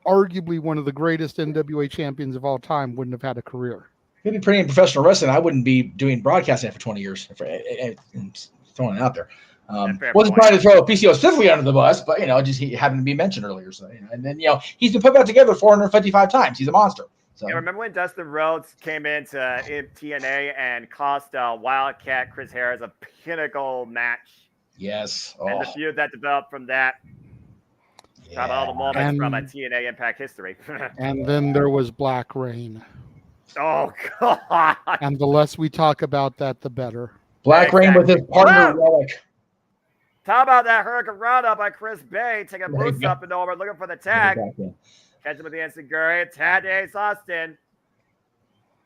arguably one of the greatest NWA champions of all time wouldn't have had a career. If you'd be pretty in professional wrestling, I wouldn't be doing broadcasting for 20 years. Throwing it out there. Wasn't trying to throw PCO specifically under the bus, but just he happened to be mentioned earlier. So and then he's been put back together 455 times. He's a monster. So. Yeah, remember when Dustin Rhodes came into TNA and cost Wildcat Chris Harris a pinnacle match? Yes. And the feud that developed from that. Yeah. Talk about all the moments from TNA Impact history. And then there was Black Rain. Oh, God. And the less we talk about that, the better. Black Rain with his partner, Relic. Talk about that Hurricane Roundup by Chris Bay, taking Moose up and over, looking for the tag. Catch him with the Enziguri, tag to Ace Austin.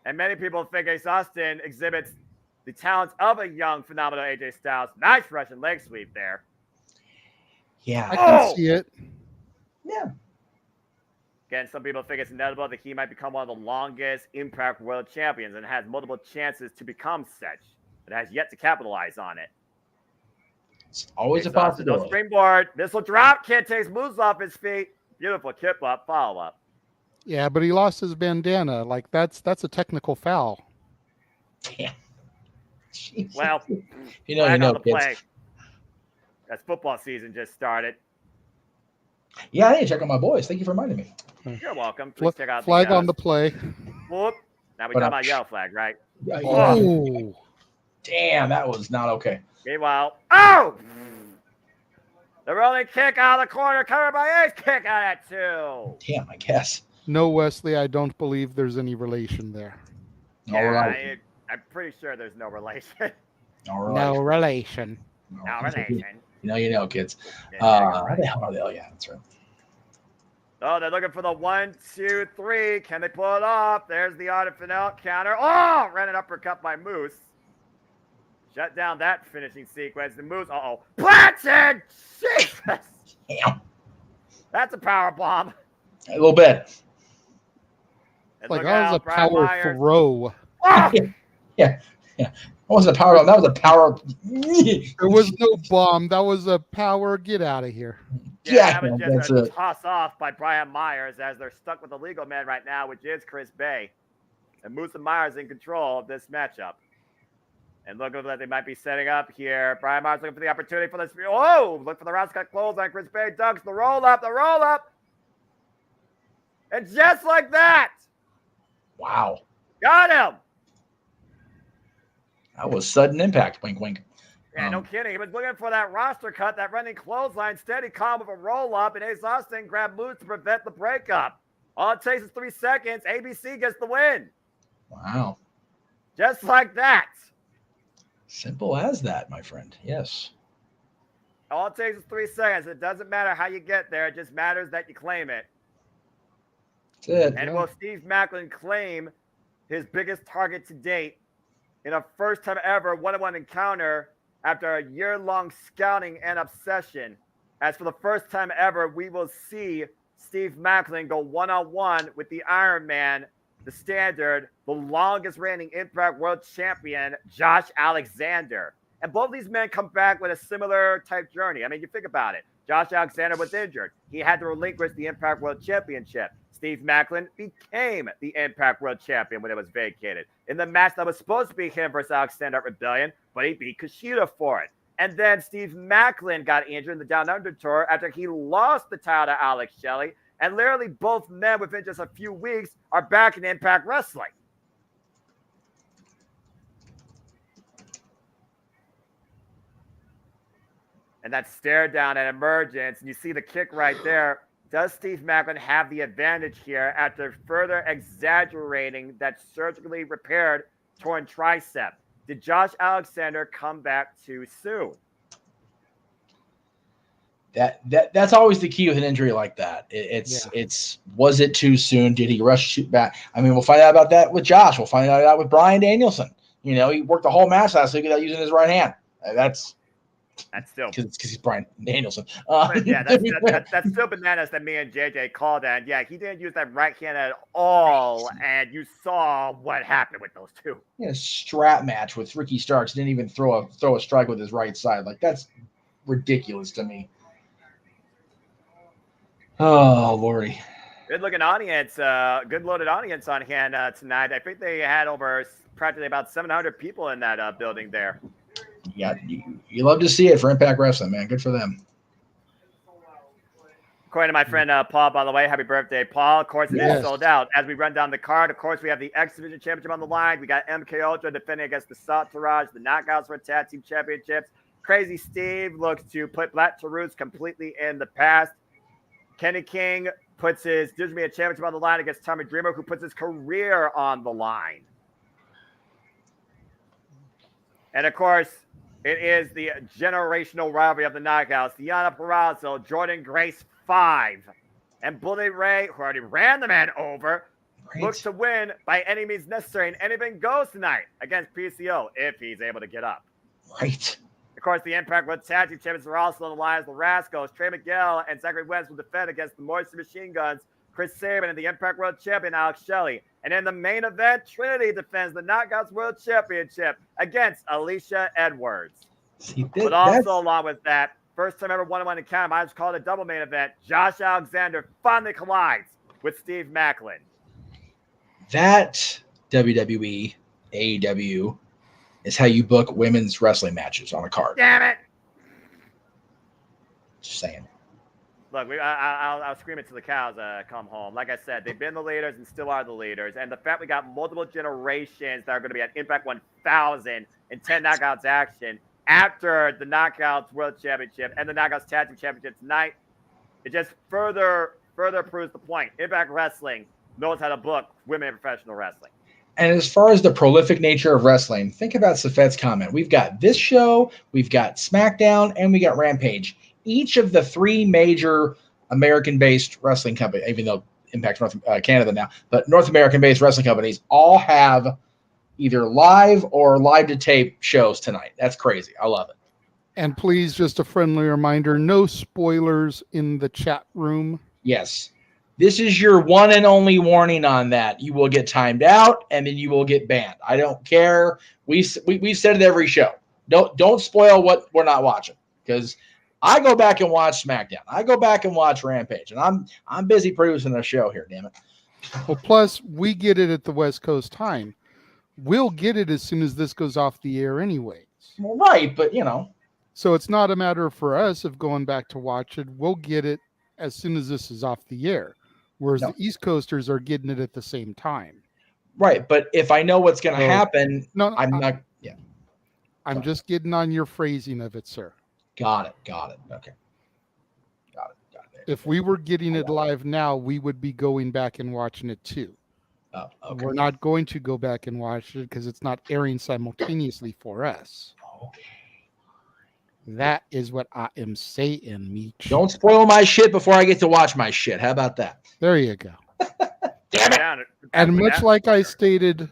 And many people think Ace Austin exhibits the talents of a young, phenomenal AJ Styles. Nice Russian leg sweep there. Yeah. I can see it. Yeah. Again, some people think it's inevitable that he might become one of the longest Impact World Champions and has multiple chances to become such, but has yet to capitalize on it. It's always a possibility. No springboard. Missile drop. Kid takes moves off his feet. Beautiful kip up, follow up. Yeah, but he lost his bandana. Like that's a technical foul. Damn. Jesus. Well, you know, play. That's football season just started. Yeah, I need to check on my boys. Thank you for reminding me. You're welcome. Please check out flag on the play. Whoop. Now we talk about yellow flag, right? Oh. Damn, that was not okay. Meanwhile, the rolling kick out of the corner, covered by Ace. Kick out at 2. Damn, I guess. No, Wesley, I don't believe there's any relation there. No relation. I'm pretty sure there's no relation. No relation. No relation. You know, kids. How the hell are they? Oh, yeah, that's right. Oh, they're looking for the 1, 2, 3. Can they pull it off? There's the Art of Finale counter. Oh, ran an uppercut by Moose. Shut down that finishing sequence. The Moose, planted! Jesus! Damn. That's a power bomb. A little bit. And like that was a power throw. Oh! Yeah. That wasn't a power bomb. That was a power. There was no bomb. That was a power get out of here. Yeah, that was just a toss off by Brian Myers as they're stuck with the legal man right now, which is Chris Bay. And Moose and Myers in control of this matchup. And look like they might be setting up here. Brian Myers looking for the opportunity for this. Oh, look for the round cut close on Chris Bay. Dunks the roll up. And just like that. Wow. Got him. That was sudden impact. Wink, wink. Yeah, no kidding. He was looking for that roster cut, that running clothesline, steady calm with a roll up, and Ace Austin grabbed Moose to prevent the breakup. All it takes is 3 seconds. ABC gets the win. Wow. Just like that. Simple as that, my friend. Yes. All it takes is 3 seconds. It doesn't matter how you get there. It just matters that you claim it. That's it. And will Steve Maclin claim his biggest target to date in a first-time ever one-on-one encounter after a year-long scouting and obsession? As for the first time ever, we will see Steve Maclin go one-on-one with the Iron Man, the Standard, the longest-reigning Impact World Champion, Josh Alexander. And both of these men come back with a similar type journey. I mean, you think about it. Josh Alexander was injured. He had to relinquish the Impact World Championship. Steve Maclin became the Impact World Champion when it was vacated in the match that was supposed to be him versus Alexander at Rebellion, but he beat Kushida for it. And then Steve Macklin got injured in the Down Under tour after he lost the title to Alex Shelley. And literally both men within just a few weeks are back in Impact Wrestling. And that stare down at Emergence, and you see the kick right there. Does Steve Macklin have the advantage here after further exaggerating that surgically repaired torn tricep? Did Josh Alexander come back too soon? That's always the key with an injury like that. It's was it too soon? Did he rush back? I mean, we'll find out about that with Josh. We'll find out with Bryan Danielson. You know, he worked the whole match last week without using his right hand. That's still because he's Bryan Danielson. That's still bananas that me and JJ called that. Yeah, he didn't use that right hand at all, and you saw what happened with those two. Yeah, strap match with Ricky Starks, didn't even throw a strike with his right side. Like, that's ridiculous to me. Oh, Lordy. Good looking audience, good loaded audience on hand tonight. I think they had over practically about 700 people in that building there. Yeah, you love to see it for Impact Wrestling, man. Good for them. According to my friend Paul, by the way, happy birthday, Paul. Of course, it is sold out. As we run down the card, of course, we have the X Division Championship on the line. We got MK Ultra defending against the Entourage, the Knockouts for Tag Team Championships. Crazy Steve looks to put Black Taurus completely in the past. Kenny King puts his Division Media Championship on the line against Tommy Dreamer, who puts his career on the line. And, of course, it is the generational rivalry of the Knockouts. Deonna Purrazzo, Jordan Grace 5, and Bully Ray, who already ran the man over, looks to win by any means necessary. And anything goes tonight against PCO if he's able to get up. Right. Of course, the Impact World Tag Team Champions are also on the line as the Rascals. Trey Miguel and Zachary Wentz will defend against the Moisture Machine Guns, Chris Sabin, and the Impact World Champion, Alex Shelley. And in the main event, Trinity defends the Knockouts World Championship against Alicia Edwards. But also, along with that, first time ever one-on-one encounter, I just called it a double main event. Josh Alexander finally collides with Steve Macklin. That WWE, AEW, is how you book women's wrestling matches on a card. Damn it! Just saying. Look, I'll scream it till the cows come home. Like I said, they've been the leaders and still are the leaders. And the fact we got multiple generations that are going to be at Impact 1000 in 10 Knockouts action after the Knockouts World Championship and the Knockouts Tag Team Championship tonight, it just further proves the point. Impact Wrestling knows how to book women in professional wrestling. And as far as the prolific nature of wrestling, think about Safet's comment. We've got this show, we've got SmackDown, and we got Rampage. Each of the three major American-based wrestling companies, even though Impact's Canada now, but North American-based wrestling companies all have either live or live-to-tape shows tonight. That's crazy. I love it. And please, just a friendly reminder, no spoilers in the chat room. Yes. This is your one and only warning on that. You will get timed out, and then you will get banned. I don't care. We've said it every show. Don't spoil what we're not watching, because I go back and watch SmackDown. I go back and watch Rampage, and I'm busy producing a show here. Damn it. Well, plus we get it at the West Coast time. We'll get it as soon as this goes off the air, anyways. Well, right, but So it's not a matter for us of going back to watch it. We'll get it as soon as this is off the air. Whereas the East Coasters are getting it at the same time. Right, but if I know what's going to happen, I'm not. Yeah, I'm just getting on your phrasing of it, sir. Got it. Okay. Got it. If we were getting it live now, we would be going back and watching it too. Oh, okay. We're not going to go back and watch it because it's not airing simultaneously for us. Okay. That is what I am saying, Meech. Don't spoil my shit before I get to watch my shit. How about that? There you go. Damn it. And much like I stated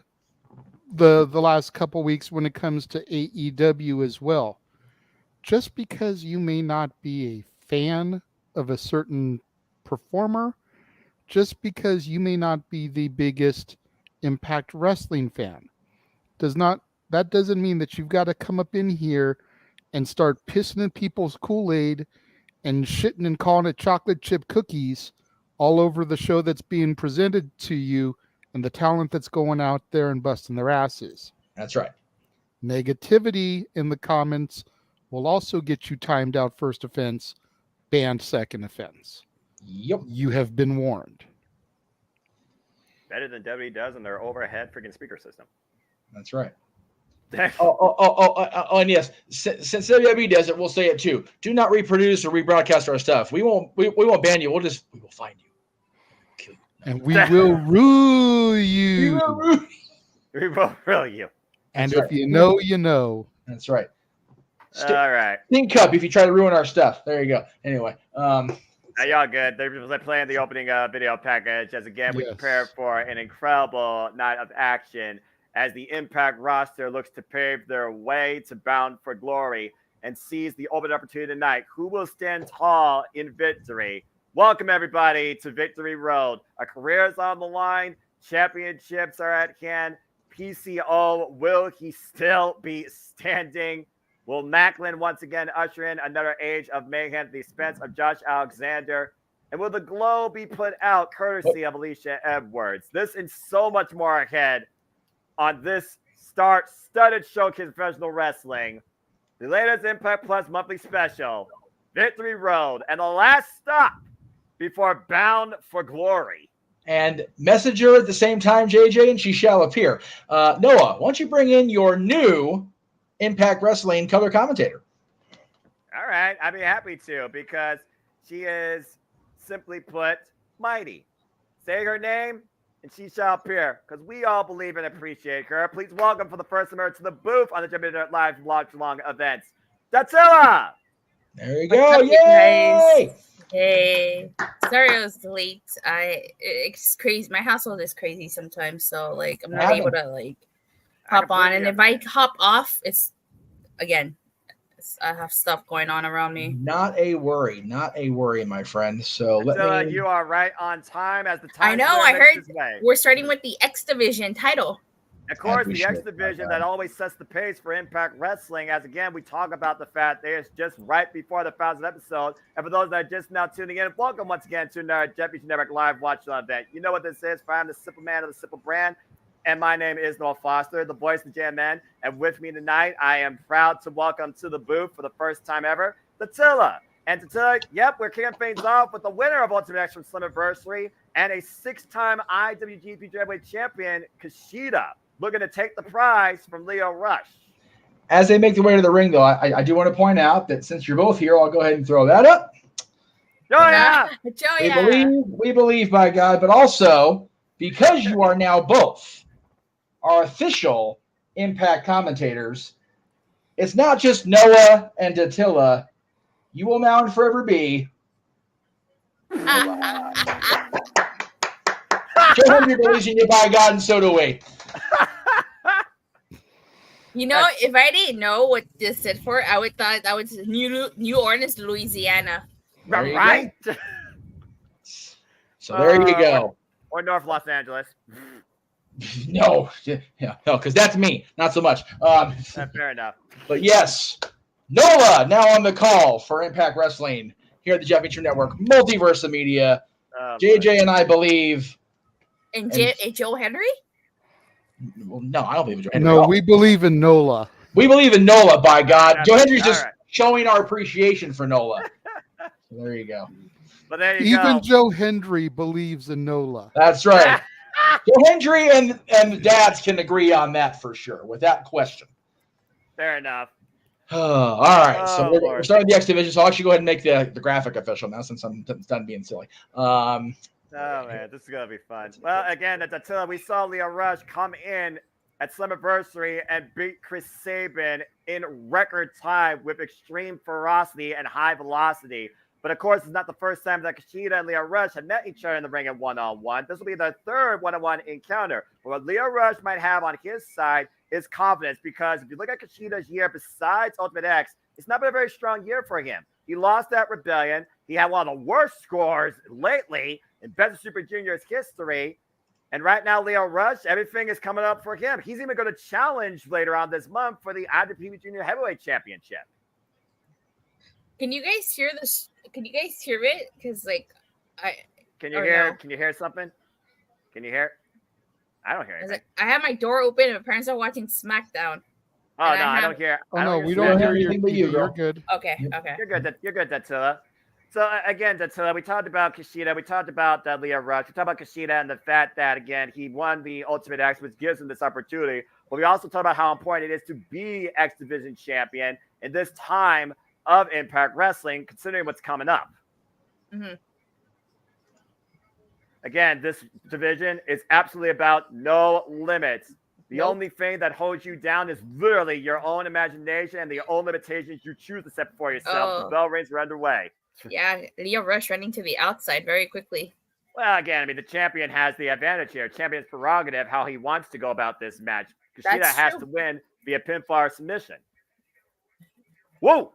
the last couple weeks when it comes to AEW as well, just because you may not be a fan of a certain performer, just because you may not be the biggest Impact Wrestling fan, that doesn't mean that you've got to come up in here and start pissing in people's Kool-Aid and shitting and calling it chocolate chip cookies all over the show that's being presented to you and the talent that's going out there and busting their asses. That's right. Negativity in the comments will also get you timed out first offense, banned second offense. Yep. You have been warned. Better than WWE does in their overhead freaking speaker system. That's right. And yes, since WWE does it, we'll say it too. Do not reproduce or rebroadcast our stuff. We won't ban you. We will find you. Kill you. And we will rule you. We will rule you. And That's if right. you know, you know. That's right. All right. Stink cup if you try to ruin our stuff. There you go. Anyway. Y'all good. They're playing the opening video package as again we prepare for an incredible night of action as the Impact roster looks to pave their way to Bound for Glory and seize the open opportunity tonight. Who will stand tall in victory? Welcome everybody to Victory Road. Our careers on the line. Championships are at hand. PCO, will he still be standing? Will Macklin once again usher in another age of mayhem at the expense of Josh Alexander? And will the glow be put out courtesy of Alicia Edwards? This and so much more ahead on this star-studded showcase of professional wrestling. The latest Impact Plus monthly special, Victory Road, and the last stop before Bound for Glory. And message her at the same time, JJ, and she shall appear. Noah, why don't you bring in your new Impact Wrestling color commentator? All right, I'd be happy to because she is, simply put, mighty. Say her name, and she shall appear because we all believe and appreciate her. Please welcome for the first time to the booth on the JMN Live watch-along events, Dattila! There you go. Yay! Hey, sorry I was late. It's crazy. My household is crazy sometimes, so like I'm not able to like hop on. And if I hop off, it's again, I have stuff going on around me. Not a worry, my friend. So you are right on time as the time. I know. I heard we're starting with the X Division title. Of course, the X Division that always sets the pace for Impact Wrestling. As again, we talk about the fact that it's just right before the 1000th episode. And for those that are just now tuning in, welcome once again to our Championship Network Live Watch event. You know what this is. I'm the Simple Man of the Simple Brand. And my name is Noah Foster, the voice of JMN. And with me tonight, I am proud to welcome to the booth for the first time ever, Dattila. And Dattila, yep, we're kicking things off with the winner of Ultimate X from Slammiversary and a 6-time IWGP Heavyweight Champion, Kushida, looking to take the prize from Leo Rush. As they make their way to the ring, though, I do want to point out that since you're both here, I'll go ahead and throw that up. We believe, by God, but also because you are now both our official Impact commentators, it's not just Noah and Dattila. You will now and forever be Joe Hendry believes in you, by God, and so do we. You know, if I didn't know what this stood for, I would thought that was New Orleans, Louisiana. Right. So there you go. Or North Los Angeles. No, because that's me, not so much. Fair enough. But yes, Nola now on the call for Impact Wrestling here at the Championship Network, Multiverse of Media. JJ and I believe. And Joe Henry? Well, no, I don't believe in Joe Henry. No, we believe in Nola. We believe in Nola, by God. Joe Henry's just showing our appreciation for Nola. So there you go. But there you go. Even Joe Hendry believes in Nola. That's right. Joe Hendry and the dads can agree on that for sure, without question. Fair enough. All right, so we're starting the X Division. So I'll actually go ahead and make the graphic official now, since I'm done being silly. Oh man, this is gonna be fun. Well, again, at Dattila, we saw Leo Rush come in at Slammiversary and beat Chris Sabin in record time with extreme ferocity and high velocity. But of course, it's not the first time that Kushida and Leo Rush have met each other in the ring in one-on-one. This will be their third one-on-one encounter. But what Leo Rush might have on his side is confidence, because if you look at Kushida's year besides Ultimate X, it's not been a very strong year for him. He lost at Rebellion. He had one of the worst scores lately in Best of Super Juniors history. And right now, Leo Rush, everything is coming up for him. He's even going to challenge later on this month for the IWGP Junior Heavyweight Championship. Can you guys hear this? Can you guys hear it? Because Can you hear? No? Can you hear something? Can you hear? I don't hear anything. I have my door open and my parents are watching SmackDown. Oh, no, I don't hear. Oh, I no, hear we Smash. don't hear you. anything but you, You're girl. good. Okay. You're good. You're good, Datsula. So again, Datsula, we talked about Kushida. We talked about Leo Rush. We talked about Kushida and the fact that again he won the Ultimate X, which gives him this opportunity. But we also talked about how important it is to be X Division champion in this time of Impact Wrestling, considering what's coming up. Mm-hmm. Again, this division is absolutely about no limits. The only thing that holds you down is literally your own imagination and the own limitations you choose to set before yourself. The bell rings are underway. Yeah, Leo Rush running to the outside very quickly. Well, again, I mean, the champion has the advantage here. Champion's prerogative, how he wants to go about this match. Kushida has to win via pinfall or submission. Whoa!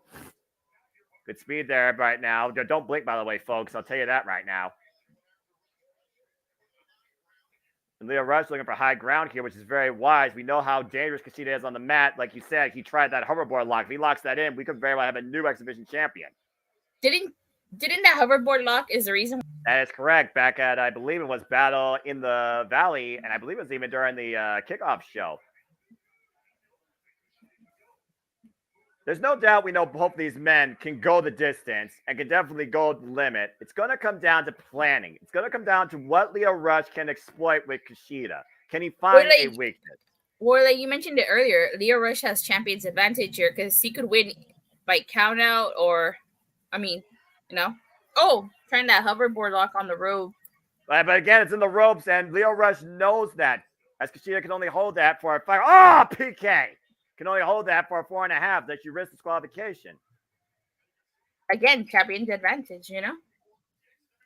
Good speed there right now. Don't blink, by the way, folks. I'll tell you that right now. And Leo Rush looking for high ground here, which is very wise. We know how dangerous Kushida is on the mat. Like you said, he tried that hoverboard lock. If he locks that in, we could very well have a new exhibition champion. Didn't that hoverboard lock is the reason? That is correct. Back at, I believe it was Battle in the Valley, and I believe it was even during the kickoff show. There's no doubt we know both these men can go the distance and can definitely go the limit. It's going to come down to planning. It's going to come down to what Leo Rush can exploit with Kushida. Can he find a weakness? Well, like you mentioned it earlier, Leo Rush has champion's advantage here because he could win by count out or, I mean, you know. Oh, trying that hoverboard lock on the rope. But again, it's in the ropes, and Leo Rush knows that. As Kushida can only hold that for a 5. Oh, PK! Can only hold that for a 4.5. That you risk disqualification. Again, champion's advantage, you know?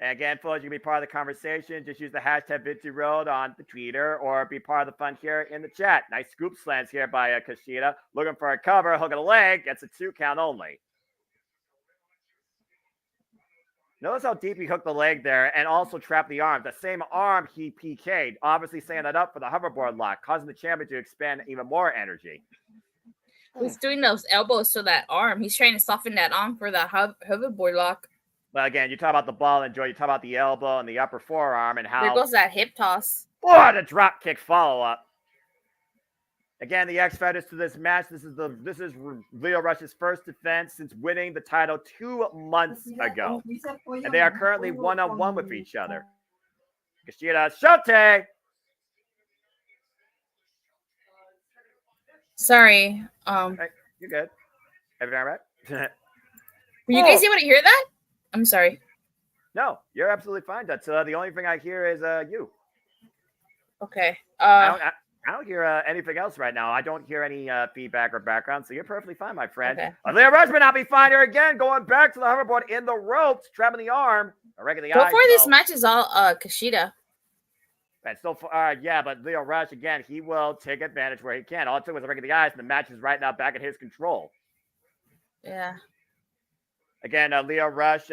And again, folks, you can be part of the conversation. Just use the hashtag VictoryRoad on the Twitter or be part of the fun here in the chat. Nice scoop slants here by Kushida. Looking for a cover, hook of the leg. Gets a 2 count only. Notice how deep he hooked the leg there and also trapped the arm. The same arm he PK'd, obviously setting that up for the hoverboard lock, causing the champion to expend even more energy. He's doing those elbows to that arm. He's trying to soften that arm for the hoverboard lock. But again, you talk about the ball and joy. You talk about the elbow and the upper forearm and how. There goes that hip toss. What a drop kick follow up. Again, the X Factors to this match. This is Leo Rush's first defense since winning the title 2 months ago, and they are currently 1-on-1 with each other. Kushida Shote. Sorry. Hey, you're good. Everything all right? Were you guys able to hear that? I'm sorry. No, you're absolutely fine. That's the only thing I hear is you. Okay. I don't hear anything else right now. I don't hear any feedback or background, so you're perfectly fine, my friend. Okay. Leo Rush may not be fine here again, going back to the hoverboard in the ropes, trapping the arm. So far, this match is all Kushida. And so yeah, but Leo Rush, again, he will take advantage where he can. All it took was a ring of the eyes, and the match is right now back in his control. Yeah. Again, Leo Rush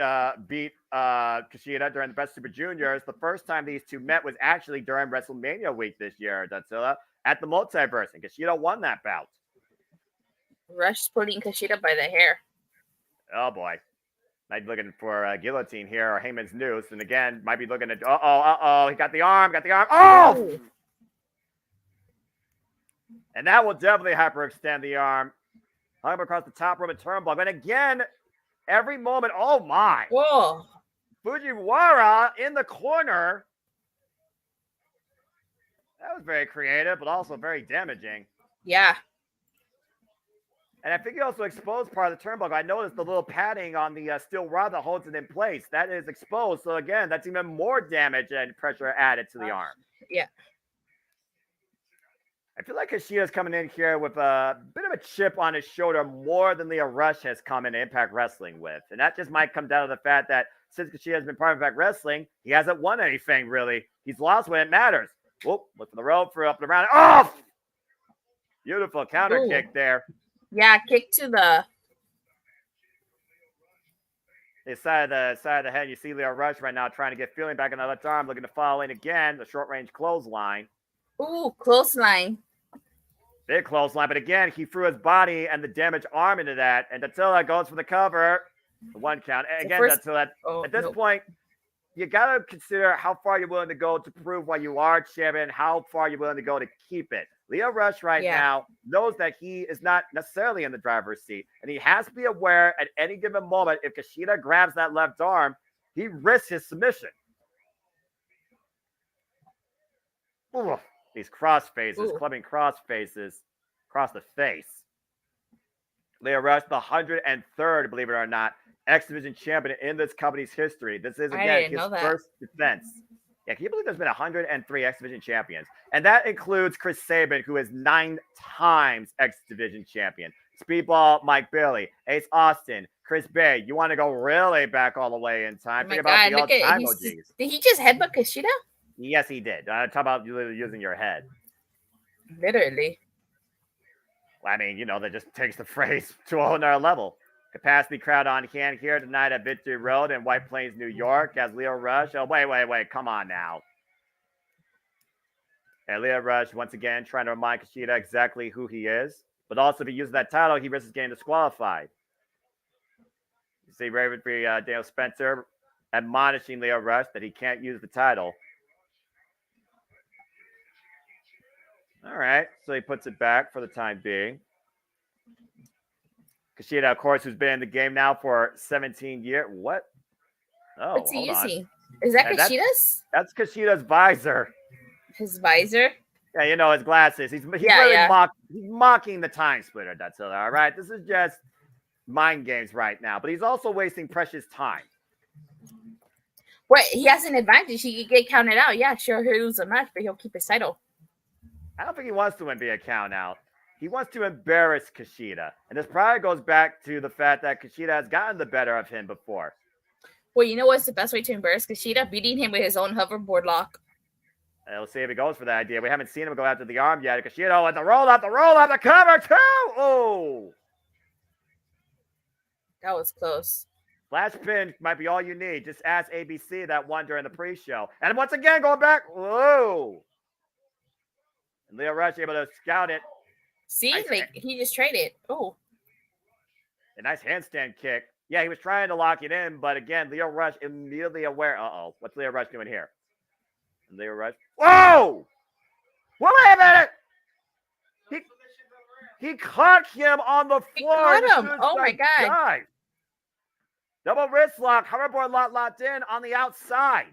beat Kushida during the Best Super Juniors. The first time these two met was actually during WrestleMania week this year, Datsula, at the Multiverse, and Kushida won that bout. Rush pulling Kushida by the hair. Oh, boy. Might be looking for a guillotine here or Heyman's noose. And again, might be looking at, uh-oh. He got the arm. Oh! And that will definitely hyperextend the arm. Hung across the top rope and turnbuckle. And again, every moment, oh my. Whoa. Fujiwara in the corner. That was very creative, but also very damaging. Yeah. And I think he also exposed part of the turnbuckle. I noticed the little padding on the steel rod that holds it in place. That is exposed. So again, that's even more damage and pressure added to the arm. Yeah. I feel like Kushida's coming in here with a bit of a chip on his shoulder more than Leo Rush has come in Impact Wrestling with. And that just might come down to the fact that since Kushida has been part of Impact Wrestling, he hasn't won anything, really. He's lost when it matters. Whoop, look for the rope for up and around. Oh! Beautiful counter kick there. Yeah, kick to the side of the head. You see Leo Rush right now trying to get feeling back in the left arm, looking to follow in again. The short range clothesline. Ooh, clothesline. Big clothesline, but again, he threw his body and the damaged arm into that. And Datsula goes for the cover. The 1 count. And again, Datsula, at this point, you got to consider how far you're willing to go to prove why you are champion, how far you're willing to go to keep it. Lio Rush right now knows that he is not necessarily in the driver's seat, and he has to be aware at any given moment if Kushida grabs that left arm, he risks his submission. Ooh, these cross faces, clubbing cross faces across the face. Lio Rush, the 103rd, believe it or not, X Division champion in this company's history. This is, again, his first defense. Yeah, can you believe there's been 103 X Division champions? And that includes Chris Sabin, who is 9 times X Division champion. Speedball Mike Bailey, Ace Austin, Chris Bay. You want to go really back all the way in time? Think about the all-time OGs. Did he just headbutt Kushida? Yes, he did. Talk about using your head. Literally. I mean, that just takes the phrase to a whole nother level. Capacity crowd on hand here tonight at Victory Road in White Plains, New York, as Lio Rush. Oh, wait. Come on now. And Lio Rush, once again, trying to remind Kushida exactly who he is. But also, if he uses that title, he risks getting disqualified. You see referee Daniel Spencer admonishing Lio Rush that he can't use the title. All right, so he puts it back for the time being. Kushida, of course, who's been in the game now for 17 years. What? Oh, what's he using? Is that Kushida's? That's Kushida's visor. His visor? Yeah, his glasses. He's mocking the time splitter. That's all right. This is just mind games right now, but he's also wasting precious time. What? He has an advantage. He could get counted out. Yeah, sure, he'll lose a match, but he'll keep his title. I don't think he wants to be a count out. He wants to embarrass Kushida. And this probably goes back to the fact that Kushida has gotten the better of him before. Well, you know what's the best way to embarrass Kushida? Beating him with his own hoverboard lock. We'll see if he goes for that idea. We haven't seen him go after the arm yet. Kushida with the roll up, the cover too. Oh! That was close. Flash pin might be all you need. Just ask ABC that one during the pre-show. And once again, going back. Whoa! And Lio Rush able to scout it. See, he just traded. Oh. A nice handstand kick. Yeah, he was trying to lock it in, but again, Lio Rush immediately aware. Uh-oh. What's Lio Rush doing here? And Lio Rush. Whoa! Wait a minute! He caught him on the floor. He caught him. Oh, my God. Dive. Double wrist lock. Hoverboard locked in on the outside.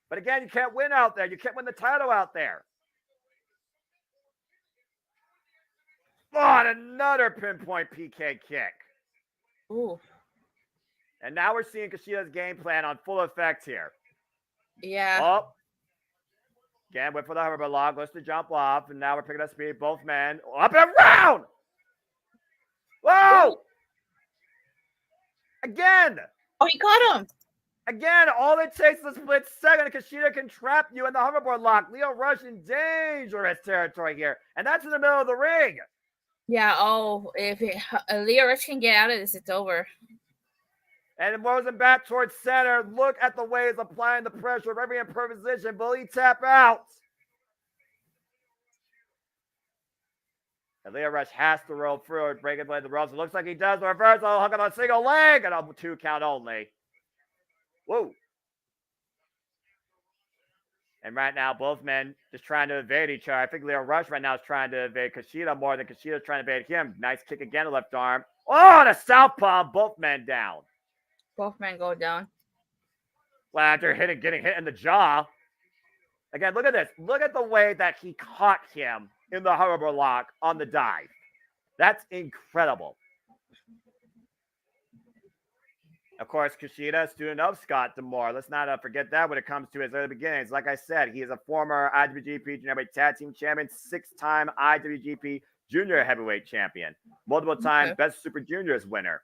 But again, you can't win out there. You can't win the title out there. Oh, and another pinpoint PK kick. Ooh. And now we're seeing Kushida's game plan on full effect here. Yeah. Oh. Again, went for the hoverboard lock. Goes to jump off. And now we're picking up speed. Both men. Up and around! Whoa! Ooh. Again! Oh, he caught him. Again, all it takes is a split second. Kushida can trap you in the hoverboard lock. Lio Rush in dangerous territory here. And that's in the middle of the ring. Yeah, if Lio Rush can get out of this, it's over. And moves him back towards center. Look at the way he's applying the pressure of every improvisation. Will he tap out? And Lio Rush has to roll through, breaking by the ropes. It looks like he does the reversal, hook on a single leg, and a 2 count only. Whoa. And right now, both men just trying to evade each other. I think Lio Rush right now is trying to evade Kushida more than Kushida's trying to evade him. Nice kick again, the left arm. Oh, the southpaw, both men down. Both men go down. Well, after getting hit in the jaw. Again, look at this. Look at the way that he caught him in the hoverboard lock on the dive. That's incredible. Of course, Kushida, student of Scott D'Amore. Let's not forget that when it comes to his early beginnings. Like I said, he is a former IWGP Junior Heavyweight Tag Team Champion, 6-time IWGP Junior Heavyweight Champion, multiple-time Best Super Juniors winner.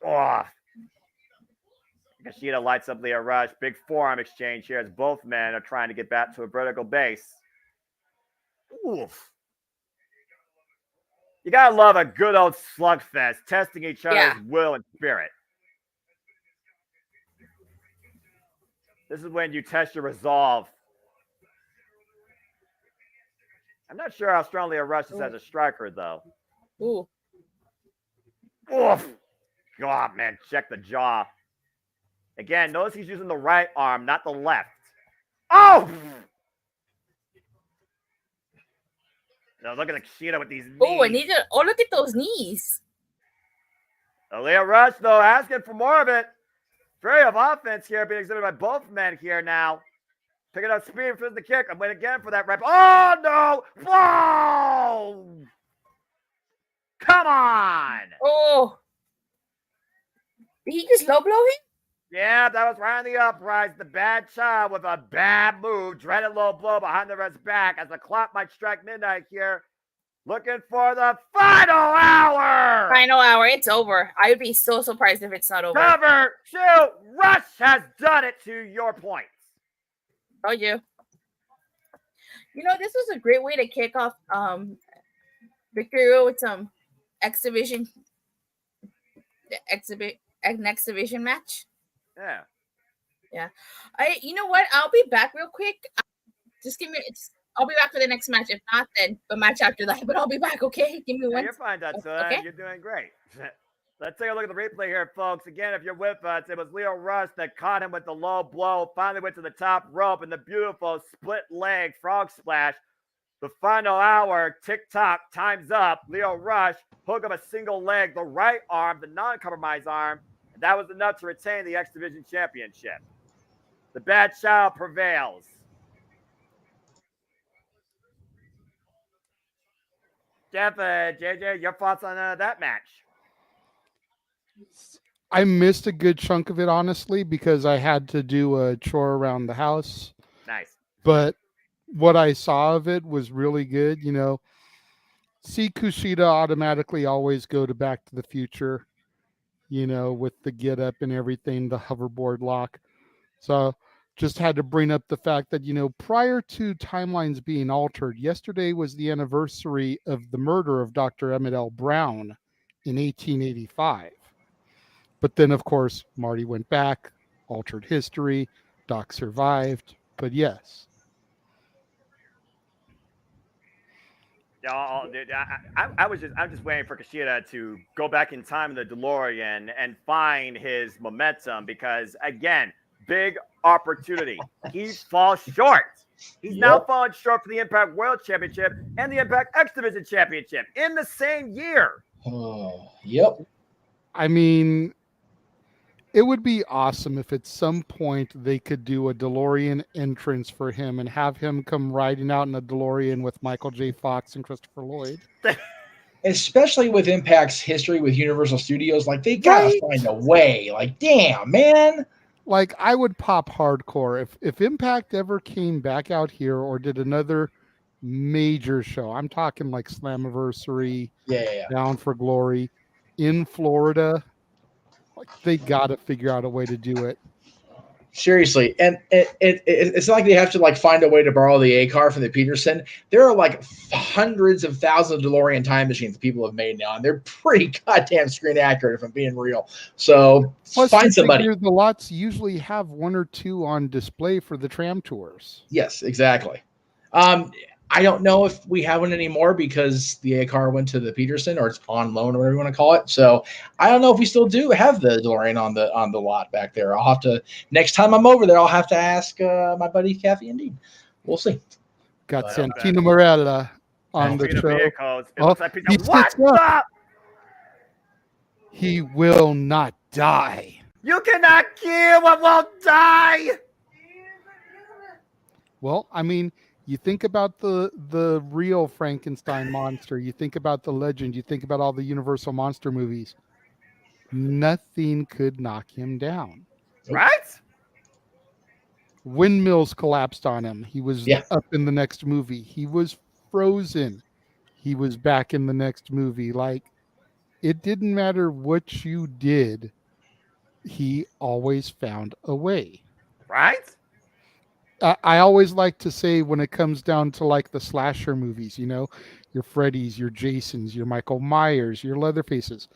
Oh. Kushida lights up Lio Rush. Big forearm exchange here as both men are trying to get back to a vertical base. Oof. You gotta love a good old slugfest, testing each other's will and spirit. This is when you test your resolve. I'm not sure how strong Lio Rush is as a striker, though. Ooh. Oof. God, man, check the jaw. Again, notice he's using the right arm, not the left. Oh! No, look at the Kushida with these knees. Oh, look at those knees. Leo Rush, though, asking for more of it. Flurry of offense here being exhibited by both men here now. Picking up speed for the kick. I'm waiting again for that rep. Oh, no! Whoa! Come on! Oh. Did he just low blow him? Yeah, that was right on the uprise. The bad child with a bad move. Dreaded low blow behind the ref's back as the clock might strike midnight here. Looking for the final hour. Final hour. It's over. I would be so surprised if it's not over. Cover 2. Rush has done it to your points. Oh, you. You know, this was a great way to kick off Victory Road with some exhibition match. Yeah. Yeah. You know what? I'll be back real quick. Just give me. I'll be back for the next match. If not, then the match after that. But I'll be back. Okay. Give me one. You're fine, Datsun. Okay. You're doing great. Let's take a look at the replay here, folks. Again, if you're with us, it was Leo Rush that caught him with the low blow. Finally went to the top rope and the beautiful split leg frog splash. The final hour, tick-tock, time's up. Leo Rush, hook of a single leg, the right arm, the non-compromise arm. And that was enough to retain the X Division Championship. The bad child prevails. Jeff, JJ, your thoughts on that match? I missed a good chunk of it, honestly, because I had to do a chore around the house. Nice. But what I saw of it was really good. You know, see Kushida automatically always go to Back to the Future, you know, with the get up and everything, the hoverboard lock. So just had to bring up the fact that, you know, prior to timelines being altered, yesterday was the anniversary of the murder of Dr. Emmett L. Brown in 1885. But then, of course, Marty went back, altered history, Doc survived. But yes. I'm just waiting for Kushida to go back in time in the DeLorean and find his momentum because, again, big opportunity. He falls short. He's now fallen short for the Impact World Championship and the Impact X Division Championship in the same year. Yep. I mean, it would be awesome if at some point they could do a DeLorean entrance for him and have him come riding out in a DeLorean with Michael J. Fox and Christopher Lloyd. Especially with Impact's history with Universal Studios, like they gotta find a way. Like, damn, man. Like, I would pop hardcore if Impact ever came back out here or did another major show. I'm talking like Slammiversary, Down for Glory in Florida. Like, they got to figure out a way to do it. Seriously, and it's not like they have to like find a way to borrow the A car from the Peterson. There are like hundreds of thousands of DeLorean time machines that people have made now, and they're pretty goddamn screen accurate if I'm being real. So plus, find somebody. The lots usually have one or two on display for the tram tours. Yes, exactly. I don't know if we have one anymore because the A car went to the Peterson or it's on loan or whatever you want to call it. So I don't know if we still do have the DeLorean on the lot back there. I'll have to next time I'm over there. I'll have to ask my buddy Kathy and Dean. We'll see. Got Santino Morella on the show. What the? He will not die. You cannot kill what won't die. Well, I mean, you think about the real Frankenstein monster. You think about the legend. You think about all the Universal monster movies. Nothing could knock him down. Right? Windmills collapsed on him. He was up in the next movie. He was frozen. He was back in the next movie. Like, it didn't matter what you did. He always found a way. Right? I always like to say when it comes down to like the slasher movies, you know, your Freddys, your Jasons, your Michael Myers, your Leatherfaces,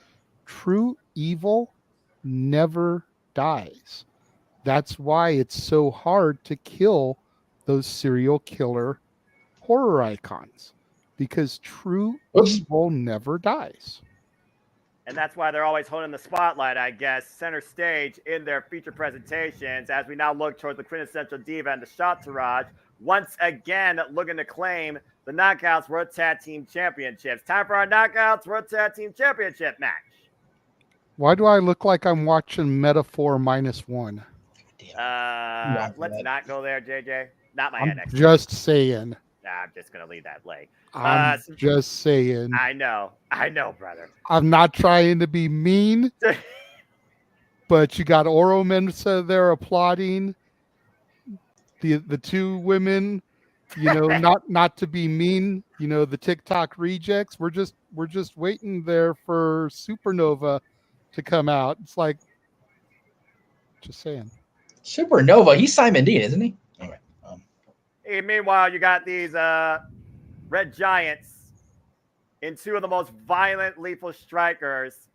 true evil never dies. That's why it's so hard to kill those serial killer horror icons because true evil never dies. And that's why they're always holding the spotlight, I guess, center stage in their feature presentations as we now look towards the quintessential diva and the Shot Tourage, once again looking to claim the Knockouts World Tag Team Championships. Time for our Knockouts World Tag Team Championship match. Why do I look like I'm watching Metaphor -1? Let's not go there, JJ. Not my I'm NXT. just saying. Nah, I'm just going to leave that lay. I'm just saying. I know, brother. I'm not trying to be mean, but you got Oro Mensa there applauding the two women. You know, not to be mean. You know, the TikTok rejects. We're just waiting there for Supernova to come out. It's like, just saying. Supernova. He's Simon Dean, isn't he? Anyway. Hey, meanwhile, you got these Red Giants in two of the most violent, lethal strikers,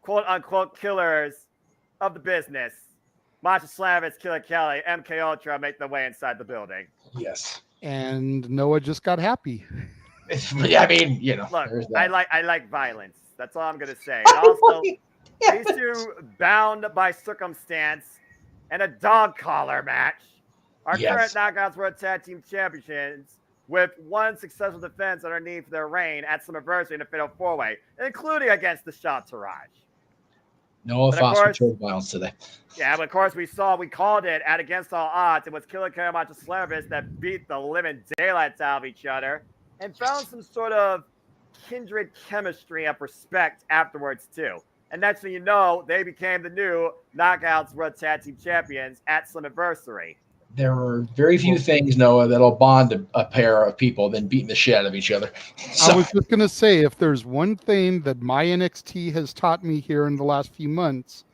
quote-unquote killers of the business. Masha Slamovich, Killer Kelly, MK Ultra make their way inside the building. Yes. And Noah just got happy. I mean, you know. Look, I like violence. That's all I'm going to say. And also, these two bound by circumstance and a dog collar match. Our current Knockouts World Tag Team Champions with one successful defense underneath their reign at Summerversary in a fatal four-way, including against the Shot Tourage. No Foster showed violence today. Yeah, but of course we called it at Against All Odds. It was Killer Kelly and Masha Slamovich that beat the living daylights out of each other and found some sort of kindred chemistry of respect afterwards too. And next thing you know, they became the new Knockouts World Tag Team Champions at Slammiversary. There are very few things, Noah, that'll bond a pair of people than beating the shit out of each other. So, I was just going to say, if there's one thing that my NXT has taught me here in the last few months,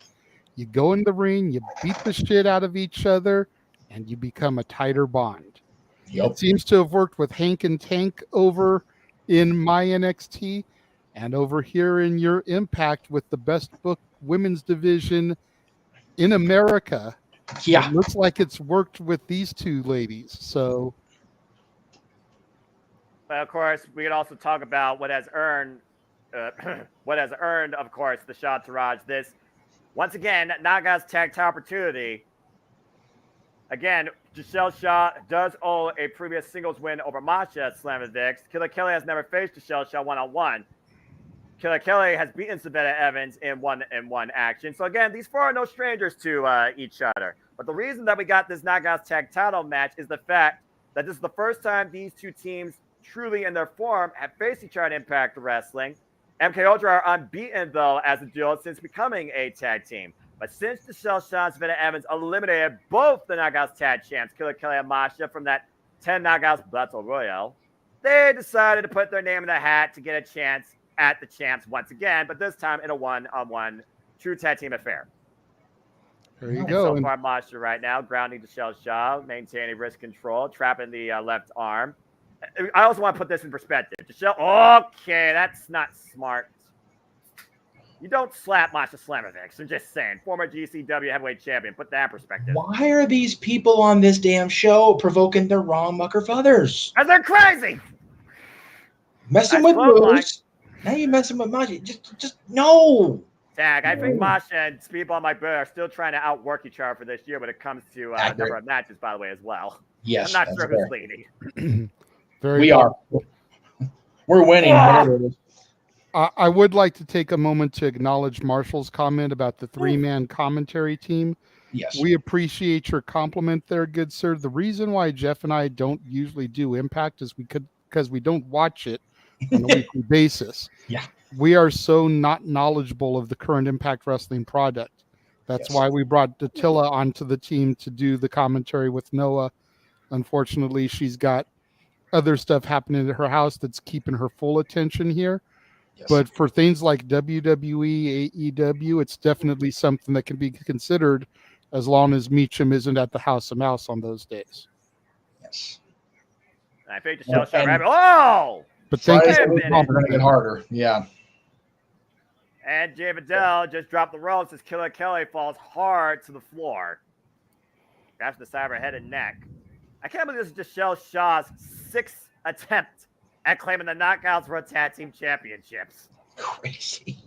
you go in the ring, you beat the shit out of each other, and you become a tighter bond. Yep. It seems to have worked with Hank and Tank over in my NXT and over here in your Impact with the best booked women's division in America. Yeah. It looks like it's worked with these two ladies. So, but of course, we could also talk about what has earned, of course, the Shot Tourage. This, once again, Naga's tag team opportunity. Again, Giselle Shaw does owe a previous singles win over Masha Slamovich. Killer Kelly has never faced Giselle Shaw one-on-one. Killer Kelly has beaten Savannah Evans in one action. So again, these four are no strangers to each other. But the reason that we got this Knockouts Tag Title match is the fact that this is the first time these two teams truly in their form have faced each other in Impact Wrestling. MK Ultra are unbeaten, though, as a duo since becoming a tag team. But since Giselle Shaw and Savannah Evans eliminated both the Knockouts Tag Champs, Killer Kelly and Masha, from that 10 Knockouts Battle Royale, they decided to put their name in the hat to get a chance at the champs once again, but this time in a one-on-one true tag team affair. There you go. So far, Masha right now grounding Giselle Shaw, maintaining wrist control, trapping the left arm. I also want to put this in perspective. Giselle, okay, that's not smart. You don't slap Masha Slamovich. I'm just saying. Former GCW heavyweight champion. Put that in perspective. Why are these people on this damn show provoking the wrong mucker feathers? Because they're crazy. Messing with Bruce. Now you're messing with Masha. Just no. Tag. I think Masha and Speedball Mike Bird are still trying to outwork each other for this year when it comes to number of matches, by the way, as well. Yes. I'm not sure who's leading. We are. We're winning. I would like to take a moment to acknowledge Marshall's comment about the three-man commentary team. Yes. We appreciate your compliment there, good sir. The reason why Jeff and I don't usually do Impact is because we don't watch it on a weekly basis. Yeah. We are so not knowledgeable of the current Impact Wrestling product. That's why we brought Dattila onto the team to do the commentary with Noah. Unfortunately, she's got other stuff happening at her house that's keeping her full attention here. Yes. But for things like WWE, AEW, it's definitely something that can be considered as long as Meacham isn't at the House of Mouse on those days. Yes. I think the show rabbit. Oh! But thank you. We're going to get harder. Yeah. And Jay Vidal just dropped the ropes as Killer Kelly falls hard to the floor. Grabs the side of her head and neck. I can't believe this is Giselle Shaw's 6th attempt at claiming the Knockouts World Tag Team Championships. Crazy.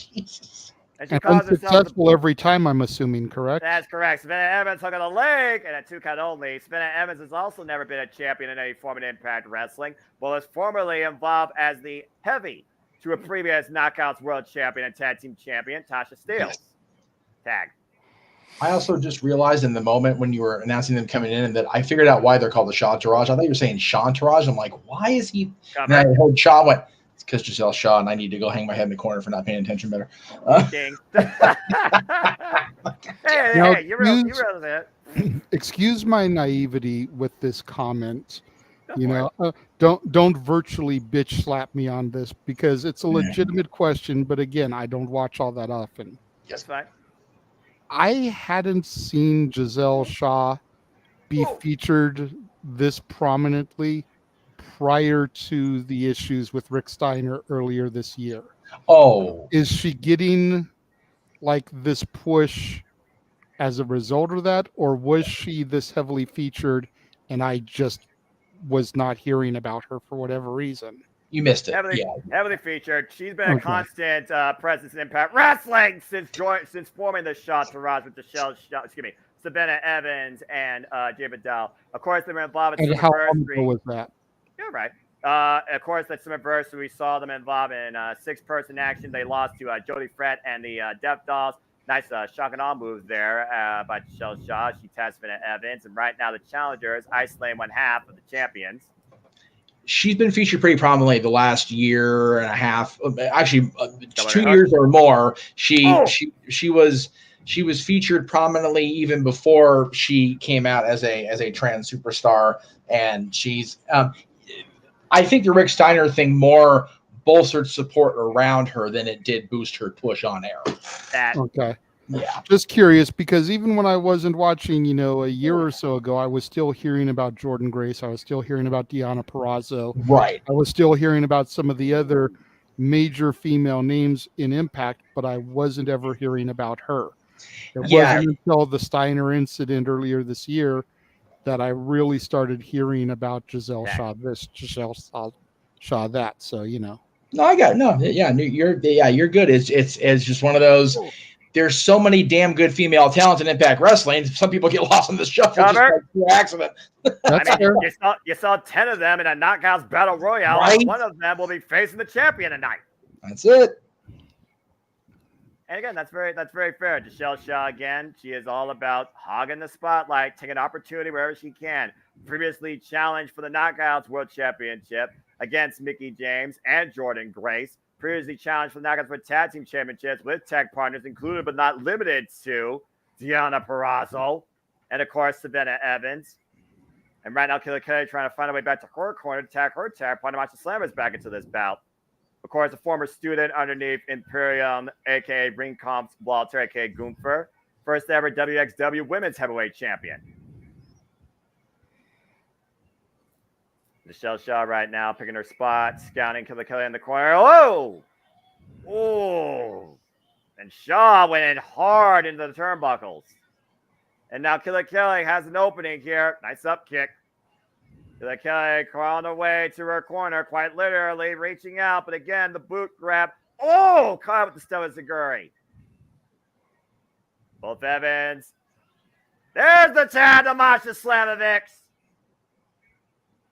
Jesus. And she And calls herself unsuccessful every time, I'm assuming, correct? That's correct. Savannah Evans hook on the leg and a 2 count only. Savannah Evans has also never been a champion in any form of Impact Wrestling, but was formerly involved as the heavy to a previous Knockouts World Champion and Tag Team Champion, Tasha Steelz. Yes. Tag. I also just realized in the moment when you were announcing them coming in that I figured out why they're called the Shawtourage. I thought you were saying Shantourage. I'm like, why is he? And then I heard Shaw went, it's because Giselle Shaw, and I need to go hang my head in the corner for not paying attention better. Ding. Now, hey, you realized it. Excuse my naivety with this comment. Don't virtually bitch slap me on this because it's a legitimate question. But again, I don't watch all that often. Yes, fine. I hadn't seen Giselle Shaw be featured this prominently prior to the issues with Rick Steiner earlier this year. Oh, Is she getting like this push as a result of that, or was she this heavily featured and I just was not hearing about her for whatever reason? you missed it. Heavily featured. She's been a constant presence in Impact Wrestling since forming the Shawtourage with Savannah Evans and Jay Vidal. Of course, they were involved in And how long ago was that? You're right. Of course, that's Summerversary. We saw them involved in 6-person action. They lost to Jody Fred and the Death Dolls. Nice shock and awe moves there by Giselle Shaw. She tasked Savannah Evans. And right now, the challengers, Ice Lane, 1/2 of the champions. She's been featured pretty prominently the last year and a half, actually 2 years or more. She was featured prominently even before she came out as a trans superstar, and she's I think the Rick Steiner thing more bolstered support around her than it did boost her push on air. Okay. Yeah. Just curious, because even when I wasn't watching, a year or so ago, I was still hearing about Jordan Grace. I was still hearing about Deonna Purrazzo. Right. I was still hearing about some of the other major female names in Impact, but I wasn't ever hearing about her. It wasn't until the Steiner incident earlier this year that I really started hearing about Giselle Shaw this, Giselle Shaw that. So, No, I got it. No, yeah, you're good. It's just one of those. There's so many damn good female talents in Impact Wrestling. Some people get lost in the shuffle just by pure accident. You saw 10 of them in a Knockouts Battle Royale. Right? And one of them will be facing the champion tonight. That's it. And again, that's very fair. Giselle Shaw, again, she is all about hogging the spotlight, taking opportunity wherever she can. Previously challenged for the Knockouts World Championship against Mickie James and Jordan Grace. Previously challenged for the Knockouts World Tag Team Championships with tag partners included but not limited to Deonna Purrazzo and, of course, Savannah Evans. And right now, Killer Kelly trying to find a way back to her corner to tag her tag partner, Masha Slammers, back into this bout. Of course, a former student underneath Imperium, a.k.a. Ringkampf Walter, a.k.a. Gunther. First ever WXW Women's Heavyweight Champion. Giselle Shaw right now picking her spot, scouting Killer Kelly in the corner. Oh! And Shaw went in hard into the turnbuckles. And now Killer Kelly has an opening here. Nice up kick. Killer Kelly crawling away to her corner, quite literally reaching out. But again, the boot grab. Oh! Caught with the stomach Zaguri. Both Evans. There's the tag to Masha Slamovic.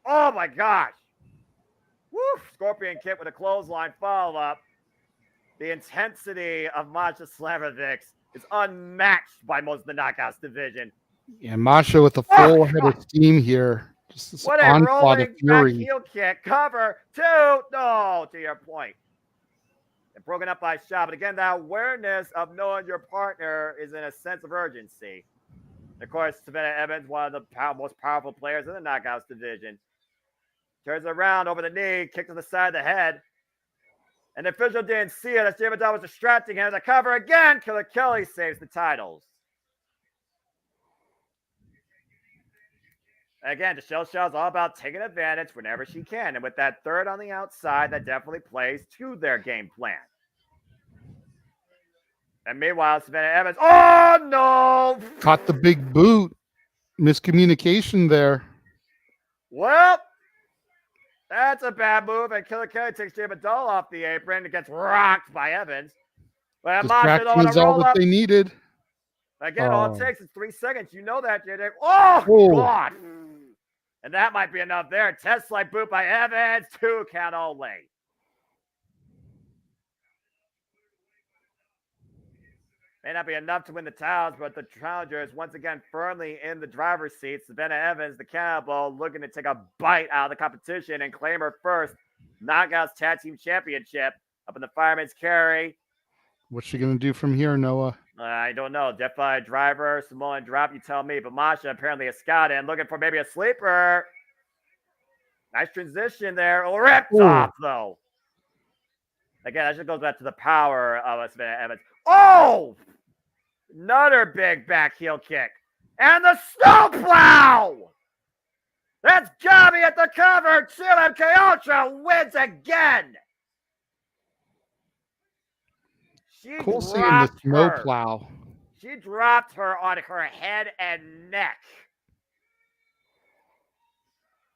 Oh my gosh. Woo! Scorpion kick with a clothesline follow-up. The intensity of Masha Slamovic is unmatched by most of the Knockouts division. Yeah, Masha with a full head of steam here. Just what a rolling back heel kick. Cover. 2. No, to your point. And broken up by Shaw. But again, that awareness of knowing your partner is in a sense of urgency. Of course, Savannah Evans, one of the most powerful players in the Knockouts division. Turns around over the knee, kick to the side of the head. And the official didn't see it as Jay Vidal was distracting him. The cover again. Killer Kelly saves the titles. Again, Giselle Shaw's all about taking advantage whenever she can. And with that third on the outside, that definitely plays to their game plan. And meanwhile, Savannah Evans. Oh, no! Caught the big boot. Miscommunication there. Well, that's a bad move. And Killer Kelly takes Jay Vidal off the apron and gets rocked by Evans. But Distraction is all that they needed. Again, all it takes is 3 seconds. You know that, JJ. Oh, God. And that might be enough there. Test slide boot by Evans. 2 count only. May not be enough to win the titles, but the challenger is once again firmly in the driver's seat. Savannah Evans, the cannibal, looking to take a bite out of the competition and claim her first Knockouts Tag Team Championship up in the Fireman's Carry. What's she going to do from here, Noah? I don't know. Death by driver, Samoan drop, you tell me. But Masha apparently is scouting, looking for maybe a sleeper. Nice transition there. Ripped off, though. Again, that just goes back to the power of Savannah Evans. Oh! Another big back heel kick. And the snowplow! That's Gabby at the cover. 2MK Ultra wins again. Cool seeing the snowplow. She dropped her on her head and neck.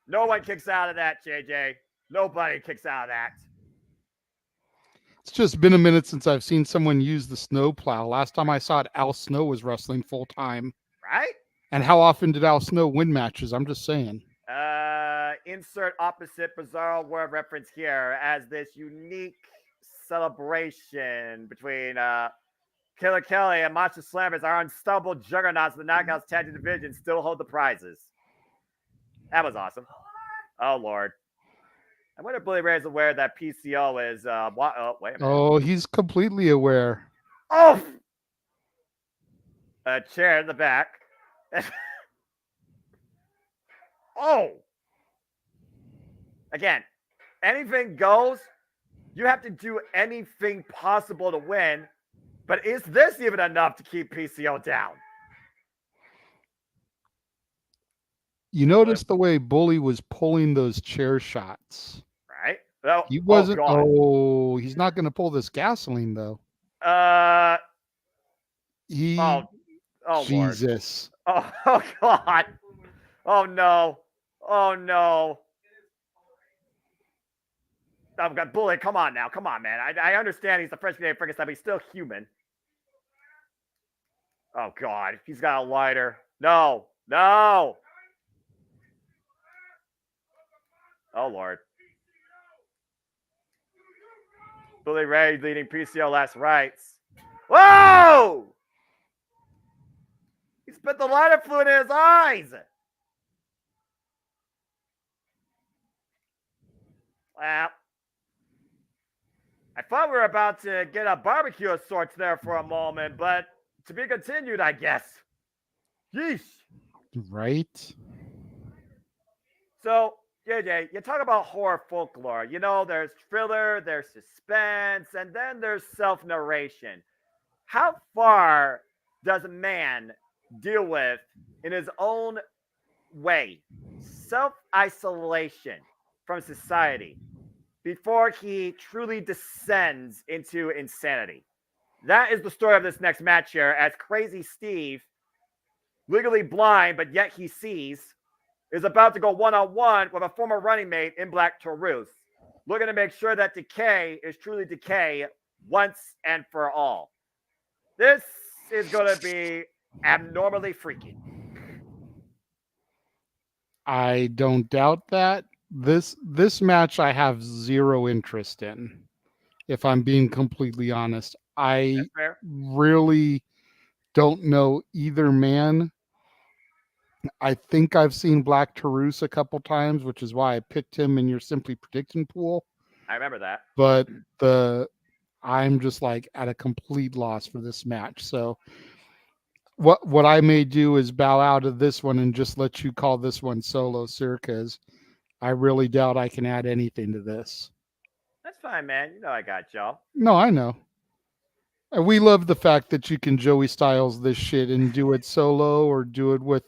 No one kicks out of that, JJ. Nobody kicks out of that. It's just been a minute since I've seen someone use the snowplow. Last time I saw it, Al Snow was wrestling full time. Right? And how often did Al Snow win matches? I'm just saying. Insert opposite bizarre word reference here as this unique celebration between Killer Kelly and Monster Slammers, our unstoppable juggernauts of the Knockouts Tag Team Division, still hold the prizes. That was awesome. Oh, Lord. I wonder if Bully Ray is aware that PCO is... oh, wait a minute. Oh, he's completely aware. Oh! A chair in the back. Oh! Again, anything goes. You have to do anything possible to win. But is this even enough to keep PCO down? You notice the way Bully was pulling those chair shots. Right? Oh, he wasn't. Oh, he's not going to pull this gasoline, though. Oh, Jesus. Lord. Oh, God. Oh, no. Oh, no. Oh, God, Bully, come on now. Come on, man. I understand he's the French Canadian Frankenstein, but he's still human. Oh, God. He's got a lighter. No. No. Oh, Lord. Bully Ray leading PCO last rights. Whoa! He spit the lighter fluid in his eyes. Well, I thought we were about to get a barbecue of sorts there for a moment, but to be continued, I guess. Yeesh. Right. So, JJ, you talk about horror folklore. You know, there's thriller, there's suspense, and then there's self-narration. How far does a man deal with, in his own way, self-isolation from society before he truly descends into insanity? That is the story of this next match here, as Crazy Steve, legally blind, but yet he sees, is about to go one-on-one with a former running mate in Black Taurus, looking to make sure that Decay is truly Decay once and for all. This is going to be abnormally freaky. I don't doubt that. This match I have zero interest in, if I'm being completely honest. I really don't know either man. I think I've seen Black Taurus a couple times, which is why I picked him in your Simply Prediction pool. I remember that. But I'm just like at a complete loss for this match. So what I may do is bow out of this one and just let you call this one solo, sir, because I really doubt I can add anything to this. That's fine, man. You know I got y'all. No, I know. We love the fact that you can Joey Styles this shit and do it solo or do it with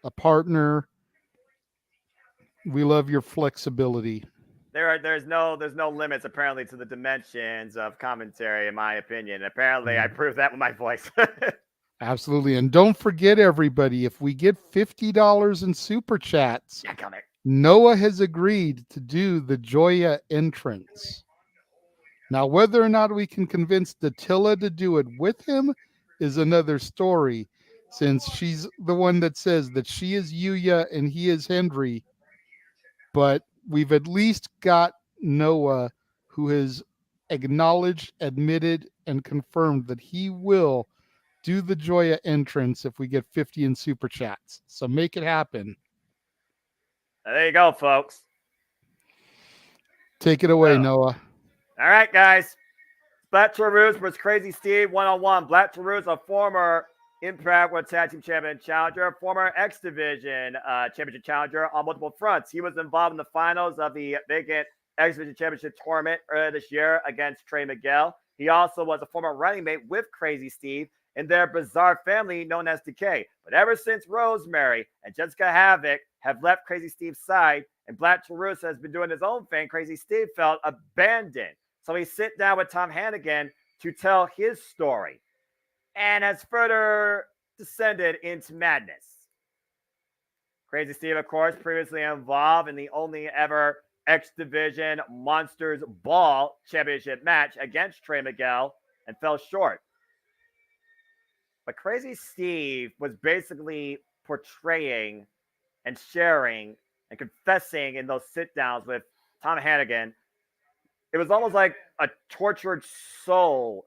a partner. We love your flexibility. There's no limits apparently to the dimensions of commentary, in my opinion. Apparently, I proved that with my voice. Absolutely, and don't forget, everybody, if we get $50 in super chats, Noah has agreed to do the Joya entrance. Now, whether or not we can convince Dattila to do it with him is another story, since she's the one that says that she is Yuya and he is Henry. But we've at least got Noah, who has acknowledged, admitted, and confirmed that he will do the Joya entrance if we get 50 in super chats. So make it happen. There you go, folks. Take it away, Noah. All right, guys. Black Taurus versus Crazy Steve one-on-one. Black Taurus, a former Impact World Tag Team Champion Challenger, former X Division Championship Challenger on multiple fronts. He was involved in the finals of the vacant X Division Championship tournament earlier this year against Trey Miguel. He also was a former running mate with Crazy Steve in their bizarre family known as Decay. But ever since Rosemary and Jessica Havoc have left Crazy Steve's side and Black Taurus has been doing his own thing, Crazy Steve felt abandoned. So he sit down with Tom Hannigan to tell his story and has further descended into madness. Crazy Steve, of course, previously involved in the only ever X Division Monsters Ball Championship match against Trey Miguel and fell short. But Crazy Steve was basically portraying and sharing and confessing in those sit-downs with Tom Hannigan. It was almost like a tortured soul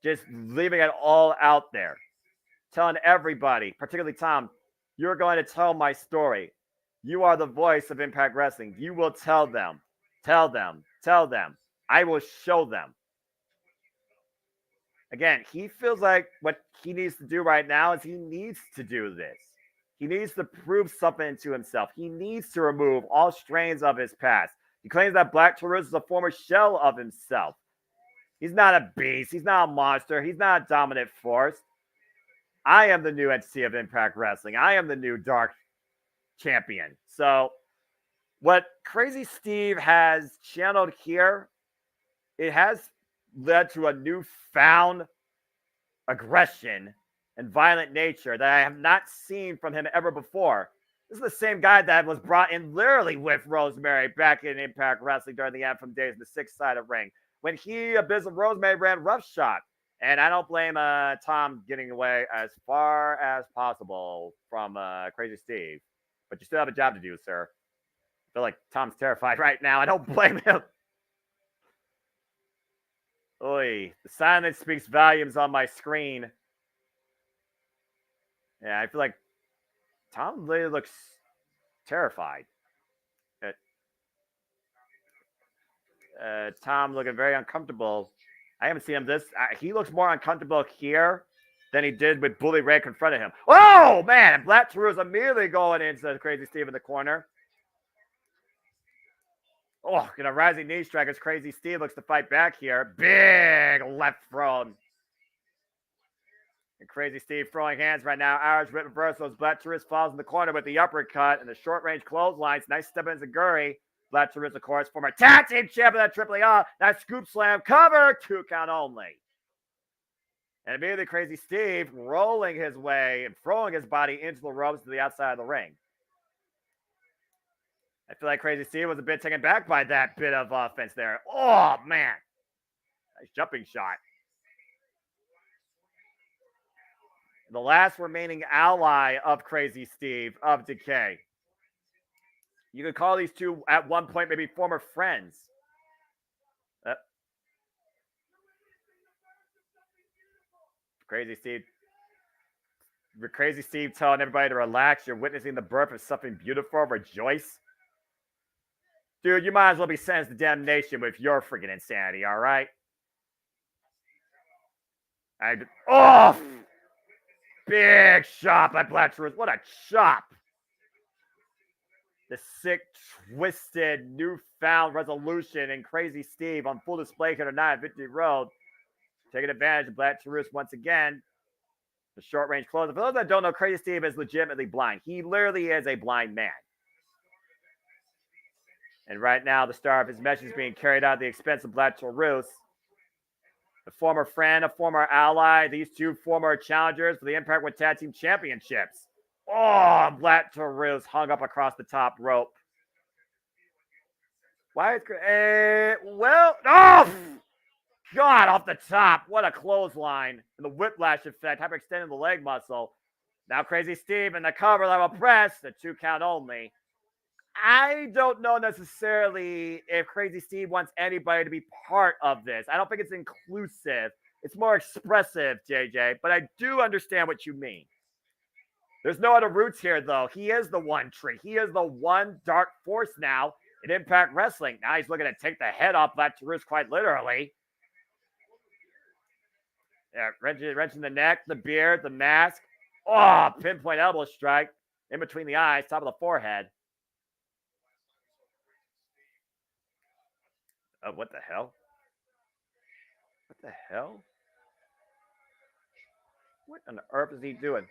just leaving it all out there, telling everybody, particularly Tom, you're going to tell my story. You are the voice of Impact Wrestling. You will tell them, tell them, tell them. I will show them. Again, he feels like what he needs to do right now is he needs to do this. He needs to prove something to himself. He needs to remove all strains of his past. He claims that Black Taurus is a former shell of himself. He's not a beast. He's not a monster. He's not a dominant force. I am the new entity of Impact Wrestling. I am the new Dark Champion. So what Crazy Steve has channeled here, it has led to a newfound aggression and violent nature that I have not seen from him ever before. This is the same guy that was brought in literally with Rosemary back in Impact Wrestling during the Anthem days in the six-sided ring, when he, Abyss of Rosemary, ran roughshod. And I don't blame Tom getting away as far as possible from Crazy Steve. But you still have a job to do, sir. I feel like Tom's terrified right now. I don't blame him. Oy, the silence speaks volumes on my screen. Yeah, I feel like Tom really looks terrified. Tom looking very uncomfortable. I haven't seen him this. He looks more uncomfortable here than he did with Bully Ray confronting him. Oh, man. And Black Taurus immediately going into Crazy Steve in the corner. Oh, get a rising knee strike as Crazy Steve looks to fight back here. Big left thrown. And Crazy Steve throwing hands right now. Irish whip reversal as Black Taurus falls in the corner with the uppercut and the short range clotheslines. Nice step into Guri. Black Taurus, of course, former tag team champion at AAA. That scoop slam cover, 2 count only. And immediately Crazy Steve rolling his way and throwing his body into the ropes to the outside of the ring. I feel like Crazy Steve was a bit taken back by that bit of offense there. Oh, man. Nice jumping shot. The last remaining ally of Crazy Steve, of Decay. You could call these two at one point maybe former friends. Crazy Steve telling everybody to relax. You're witnessing the birth of something beautiful. Rejoice. Dude, you might as well be sentenced to damnation with your freaking insanity, all right? Big shot by Black Taurus. What a chop. The sick, twisted, newfound resolution in Crazy Steve on full display here tonight at Victory Road. Taking advantage of Black Taurus once again. The short range closer. For those that don't know, Crazy Steve is legitimately blind. He literally is a blind man. And right now, the star of his message is being carried out at the expense of Black Taurus. A former friend, a former ally. These two former challengers for the Impact World Tag Team Championships. Oh, Black Taurus hung up across the top rope. Why is God, off the top. What a clothesline. And the whiplash effect, hyperextending the leg muscle. Now Crazy Steve in the cover level press, the 2 count only. I don't know necessarily if Crazy Steve wants anybody to be part of this. I don't think it's inclusive. It's more expressive, JJ, but I do understand what you mean. There's no other roots here, though. He is the one tree. He is the one dark force now in Impact Wrestling. Now he's looking to take the head off that Taurus quite literally. Yeah, wrenching the neck, the beard, the mask. Oh, pinpoint elbow strike in between the eyes, top of the forehead. Oh, what the hell? What the hell? What on earth is he doing?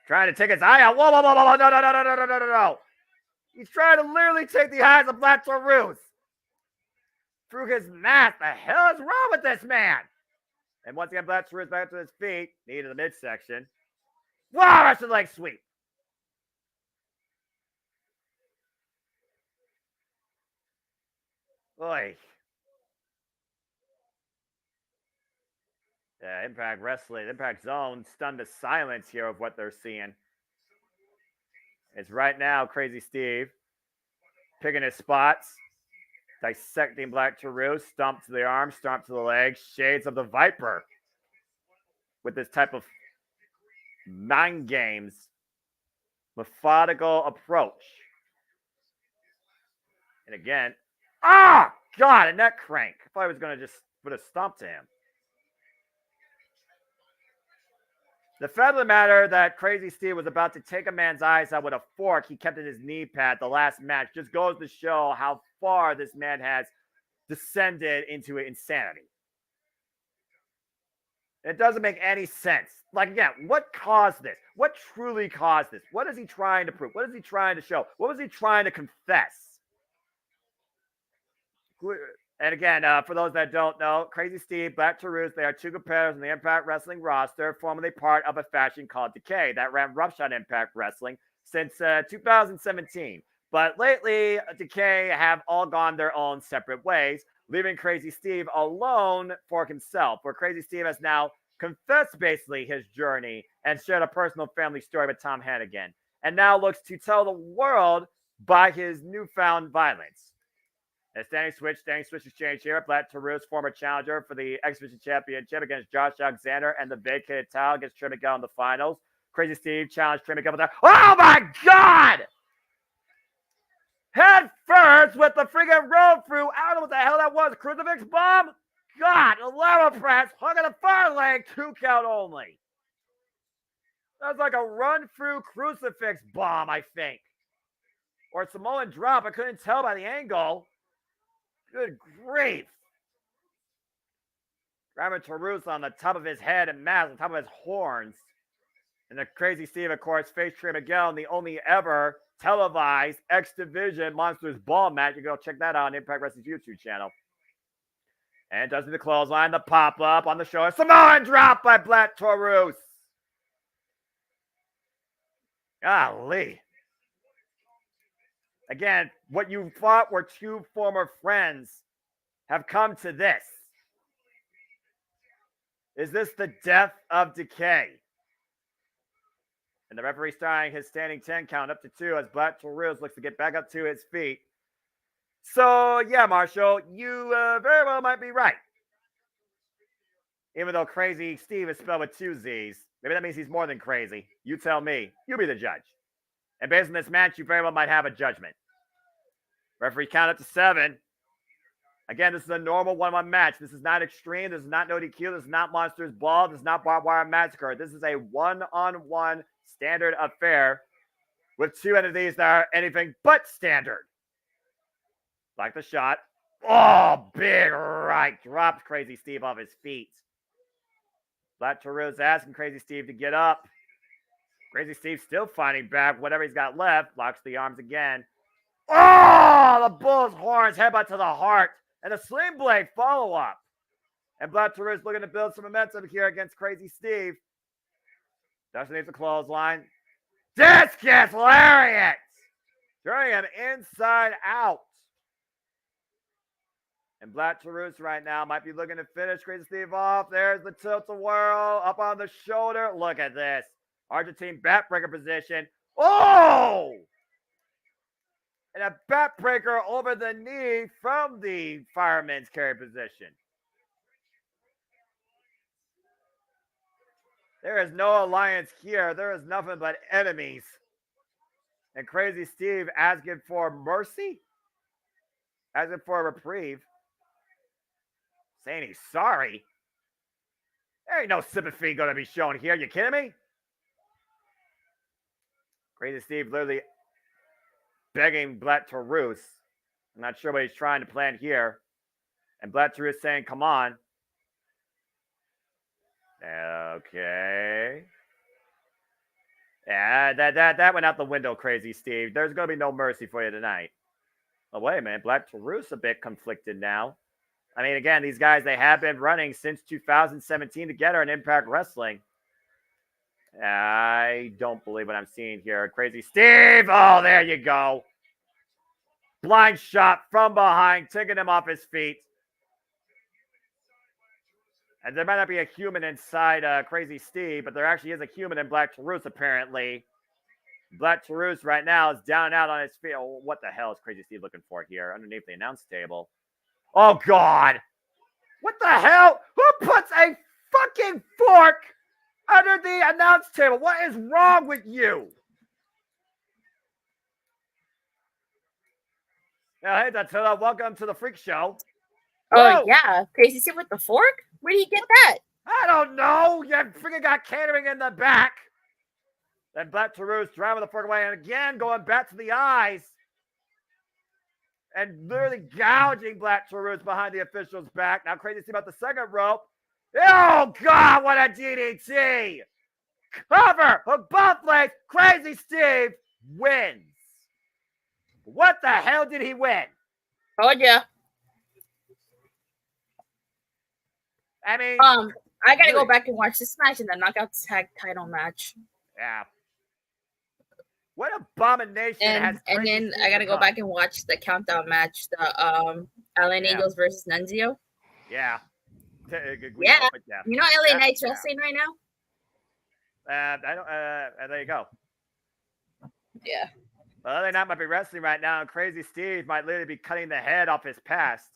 Trying to take his eye out. Whoa, whoa, whoa, whoa, no. He's trying to literally take the eyes of Black Taurus through his mask. The hell is wrong with this man? And once again, Black Taurus back to his feet, knee to the midsection. Wow, Russian leg sweep. Boy. Yeah, Impact Wrestling, Impact Zone, stunned to silence here of what they're seeing. It's right now Crazy Steve picking his spots, dissecting Black Taurus, stomp to the arm, stomp to the leg, shades of the Viper with this type of mind games, methodical approach. And again, God, a neck crank. I thought I was going to just put a stomp to him. The fact of the matter that Crazy Steve was about to take a man's eyes out with a fork he kept in his knee pad the last match just goes to show how far this man has descended into insanity. It doesn't make any sense. Like, again, what caused this? What truly caused this? What is he trying to prove? What is he trying to show? What was he trying to confess? And again, for those that don't know, Crazy Steve, Black Taurus, they are 2 competitors in the Impact Wrestling roster, formerly part of a faction called Decay that ran roughshod Impact Wrestling since 2017. But lately, Decay have all gone their own separate ways, leaving Crazy Steve alone for himself, where Crazy Steve has now confessed basically his journey and shared a personal family story with Tom Hannigan, and now looks to tell the world by his newfound violence. And standing switch exchange here. Black Taurus, former challenger for the Exhibition Championship against Josh Alexander and the vacated title against Trey Miguel in the finals. Crazy Steve challenged Trey Miguel. Oh my God! Head first with the freaking roll through. I don't know what the hell that was. Crucifix bomb? God, a level press. Hung on the far leg. 2 count only. That was like a run through crucifix bomb, I think. Or Samoan drop. I couldn't tell by the angle. Good grief. Grabbing Taurus on the top of his head and mask, on top of his horns. And the Crazy Steve, of course, faced Trey Miguel in the only ever televised X Division Monsters Ball match. You can go check that out on Impact Wrestling's YouTube channel. And does the clothesline, the pop-up on the shoulder. Samoan drop by Black Taurus. Golly. Again, what you thought were 2 former friends have come to this. Is this the death of Decay? And the referee starting his standing 10 count up to 2 as Black Taurus looks to get back up to his feet. So, yeah, Marshall, you very well might be right. Even though Crazy Steve is spelled with 2 Z's. Maybe that means he's more than crazy. You tell me. You be the judge. And based on this match, you very well might have a judgment. Referee count up to 7. Again, this is a normal 1-1 match. This is not extreme. This is not no DQ. This is not Monsters Ball. This is not Barbed Wire Massacre. This is a 1-on-1 standard affair with 2 entities that are anything but standard. Like the shot. Oh, big right. Drops Crazy Steve off his feet. Black Taurus asking Crazy Steve to get up. Crazy Steve still fighting back. Whatever he's got left. Locks the arms again. Oh, the bull's horns, headbutt to the heart, and a sling blade follow-up. And Black Taurus looking to build some momentum here against Crazy Steve. Dustin needs a clothesline. Discus lariat! Turning him inside out. And Black Taurus right now might be looking to finish Crazy Steve off. There's the tilt-a-whirl up on the shoulder. Look at this. Argentine backbreaker position. Oh! And a backbreaker over the knee from the fireman's carry position. There is no alliance here. There is nothing but enemies. And Crazy Steve asking for mercy? Asking for a reprieve? Saying he's sorry? There ain't no sympathy going to be shown here. You kidding me? Crazy Steve literally begging Black Taurus. I'm not sure what he's trying to plan here. And Black Taurus saying, come on. Okay. Yeah, that went out the window, Crazy Steve. There's going to be no mercy for you tonight. Oh, wait a minute. Black Taurus a bit conflicted now. I mean, again, these guys, they have been running since 2017 together in Impact Wrestling. I don't believe what I'm seeing here. Crazy Steve. Oh, there you go. Blind shot from behind, taking him off his feet. And there might not be a human inside Crazy Steve, but there actually is a human in Black Taurus, apparently. Black Taurus right now is down and out on his feet. Oh, what the hell is Crazy Steve looking for here underneath the announce table? Oh, God. What the hell? Who puts a fucking fork under the announce table? What is wrong with you? Now, hey, Dattila, welcome to the Freak Show. Oh, yeah. Crazy Steve with the fork? Where did he get that? I don't know. You freaking got catering in the back. Then Black Taurus driving the fork away, and again going back to the eyes. And literally gouging Black Taurus behind the official's back. Now Crazy Steve about the second rope. Oh, God, what a DDT. Cover of both legs. Crazy Steve wins. What the hell did he win? Oh, yeah. I mean, I gotta go back and watch this match and the knockout tag title match. Yeah. What abomination has and then I gotta go back and watch the countdown match, the LA Angels versus Nunzio. Yeah. Yeah. You know LA Knight's wrestling right now? I don't there you go. Yeah. Well, LA Knight might be wrestling right now, and Crazy Steve might literally be cutting the head off his past.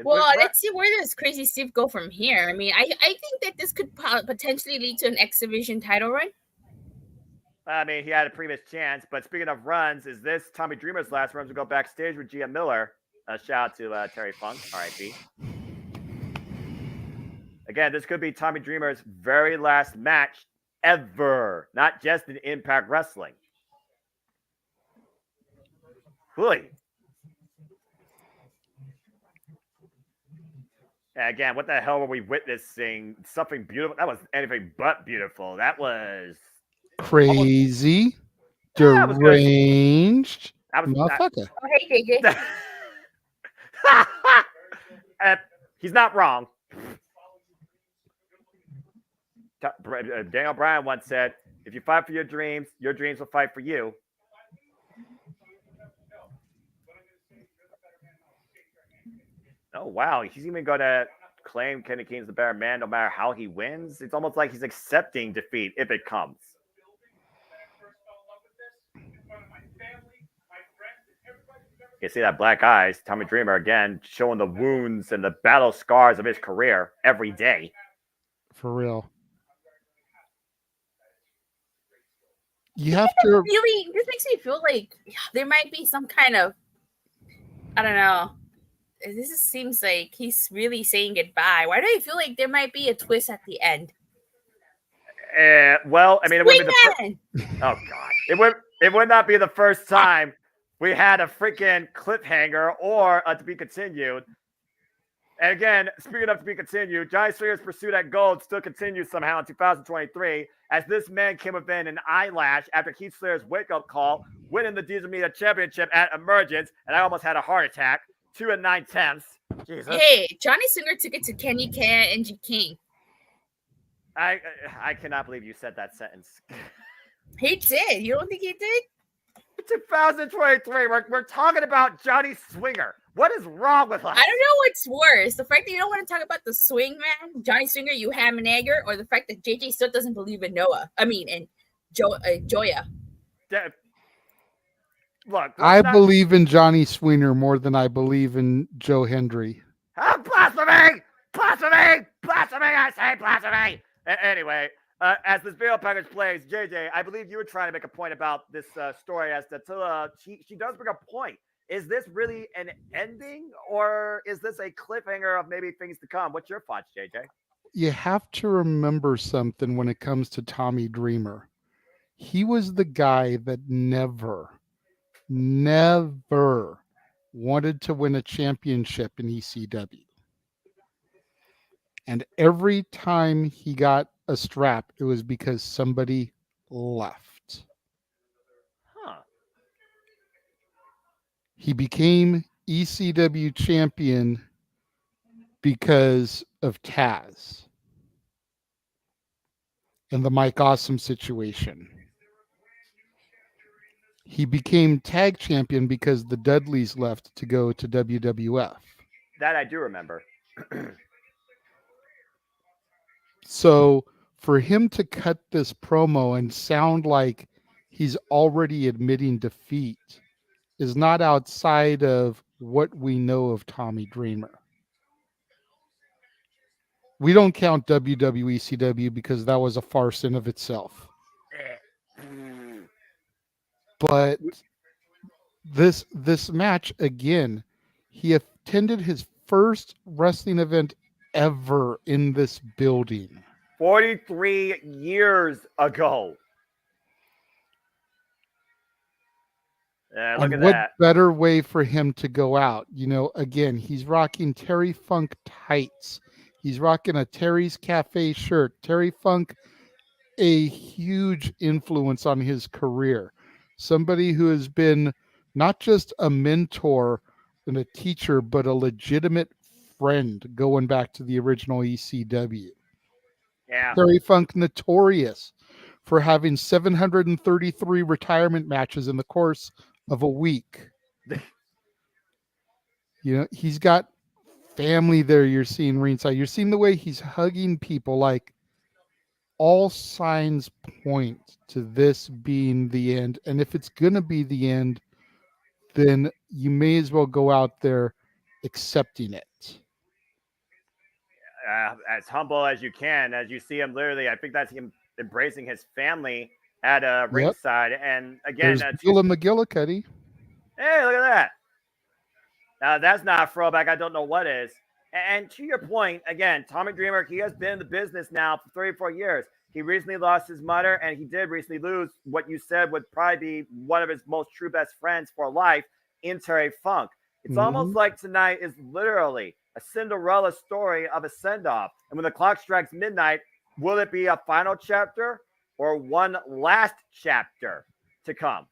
Well, let's see where does Crazy Steve go from here. I mean, I think that this could potentially lead to an X Division title run. I mean, he had a previous chance, but speaking of runs, is this Tommy Dreamer's last run to go backstage with Gia Miller? Shout out to Terry Funk, RIP. Again, this could be Tommy Dreamer's very last match ever, not just in Impact Wrestling. Really? Again, what the hell were we witnessing? Something beautiful. That was anything but beautiful. That was crazy, deranged motherfucker. Oh, hey, JJ. He's not wrong. Daniel Bryan once said, if you fight for your dreams will fight for you. Oh, wow. He's even going to claim Kenny King's the better man no matter how he wins. It's almost like he's accepting defeat if it comes. You see that black eyes, Tommy Dreamer again, showing the wounds and the battle scars of his career every day. For real. You have to really. This makes me feel like there might be some kind of, I don't know. This seems like he's really saying goodbye. Why do I feel like there might be a twist at the end? Well, I mean, it would be the oh God, it would not be the first time we had a freaking cliffhanger or a to be continued. And again, speaking of to be continued, Johnny Swinger's pursuit at gold still continues somehow in 2023 as this man came within an eyelash after Keith Slayer's wake-up call, winning the Diesel Media Championship at Emergence, and I almost had a heart attack. 2 9/10. Jesus. Hey, Johnny Swinger took it to Kenny K and G King. I cannot believe you said that sentence. He did. You don't think he did? 2023. We're talking about Johnny Swinger. What is wrong with us? I don't know what's worse. The fact that you don't want to talk about the swing man, Johnny Swinger, you ham and egger, or the fact that JJ still doesn't believe in Noah. I mean, and Joya. Look, I believe in Johnny Swinger more than I believe in Joe Hendry. Blasphemy! Blasphemy! Blasphemy! I say blasphemy! Anyway, as this video package plays, JJ, I believe you were trying to make a point about this story as to she does bring a point. Is this really an ending, or is this a cliffhanger of maybe things to come? What's your thoughts, JJ? You have to remember something when it comes to Tommy Dreamer. He was the guy that never wanted to win a championship in ECW. And every time he got a strap, it was because somebody left. Huh. He became ECW champion because of Taz and the Mike Awesome situation. He became tag champion because the Dudleys left to go to WWF. That I do remember. So for him to cut this promo and sound like he's already admitting defeat is not outside of what we know of Tommy Dreamer. We don't count WWECW because that was a farce in of itself. But this match, again, he attended his first wrestling event ever in this building. 43 years ago. Look at what that. better way for him to go out? You know, again, he's rocking Terry Funk tights. He's rocking a Terry's Cafe shirt. Terry Funk, a huge influence on his career. Somebody who has been not just a mentor and a teacher, but a legitimate friend going back to the original ECW. Yeah. Terry Funk, notorious for having 733 retirement matches in the course of a week. You know, he's got family there. You're seeing ringside. You're seeing the way he's hugging people. Like, all signs point to this being the end. And if it's going to be the end, then you may as well go out there accepting it. As humble as you can, as you see him literally, I think that's him embracing his family at ringside. And again, there's Bill McGillicuddy. Hey, look at that. Now, that's not a throwback. I don't know what is. And to your point, again, Tommy Dreamer, he has been in the business now for 34 years. He recently lost his mother, and he did recently lose what you said would probably be one of his most true best friends for life in Terry Funk. It's almost like tonight is literally a Cinderella story of a send-off. And when the clock strikes midnight, will it be a final chapter or one last chapter to come?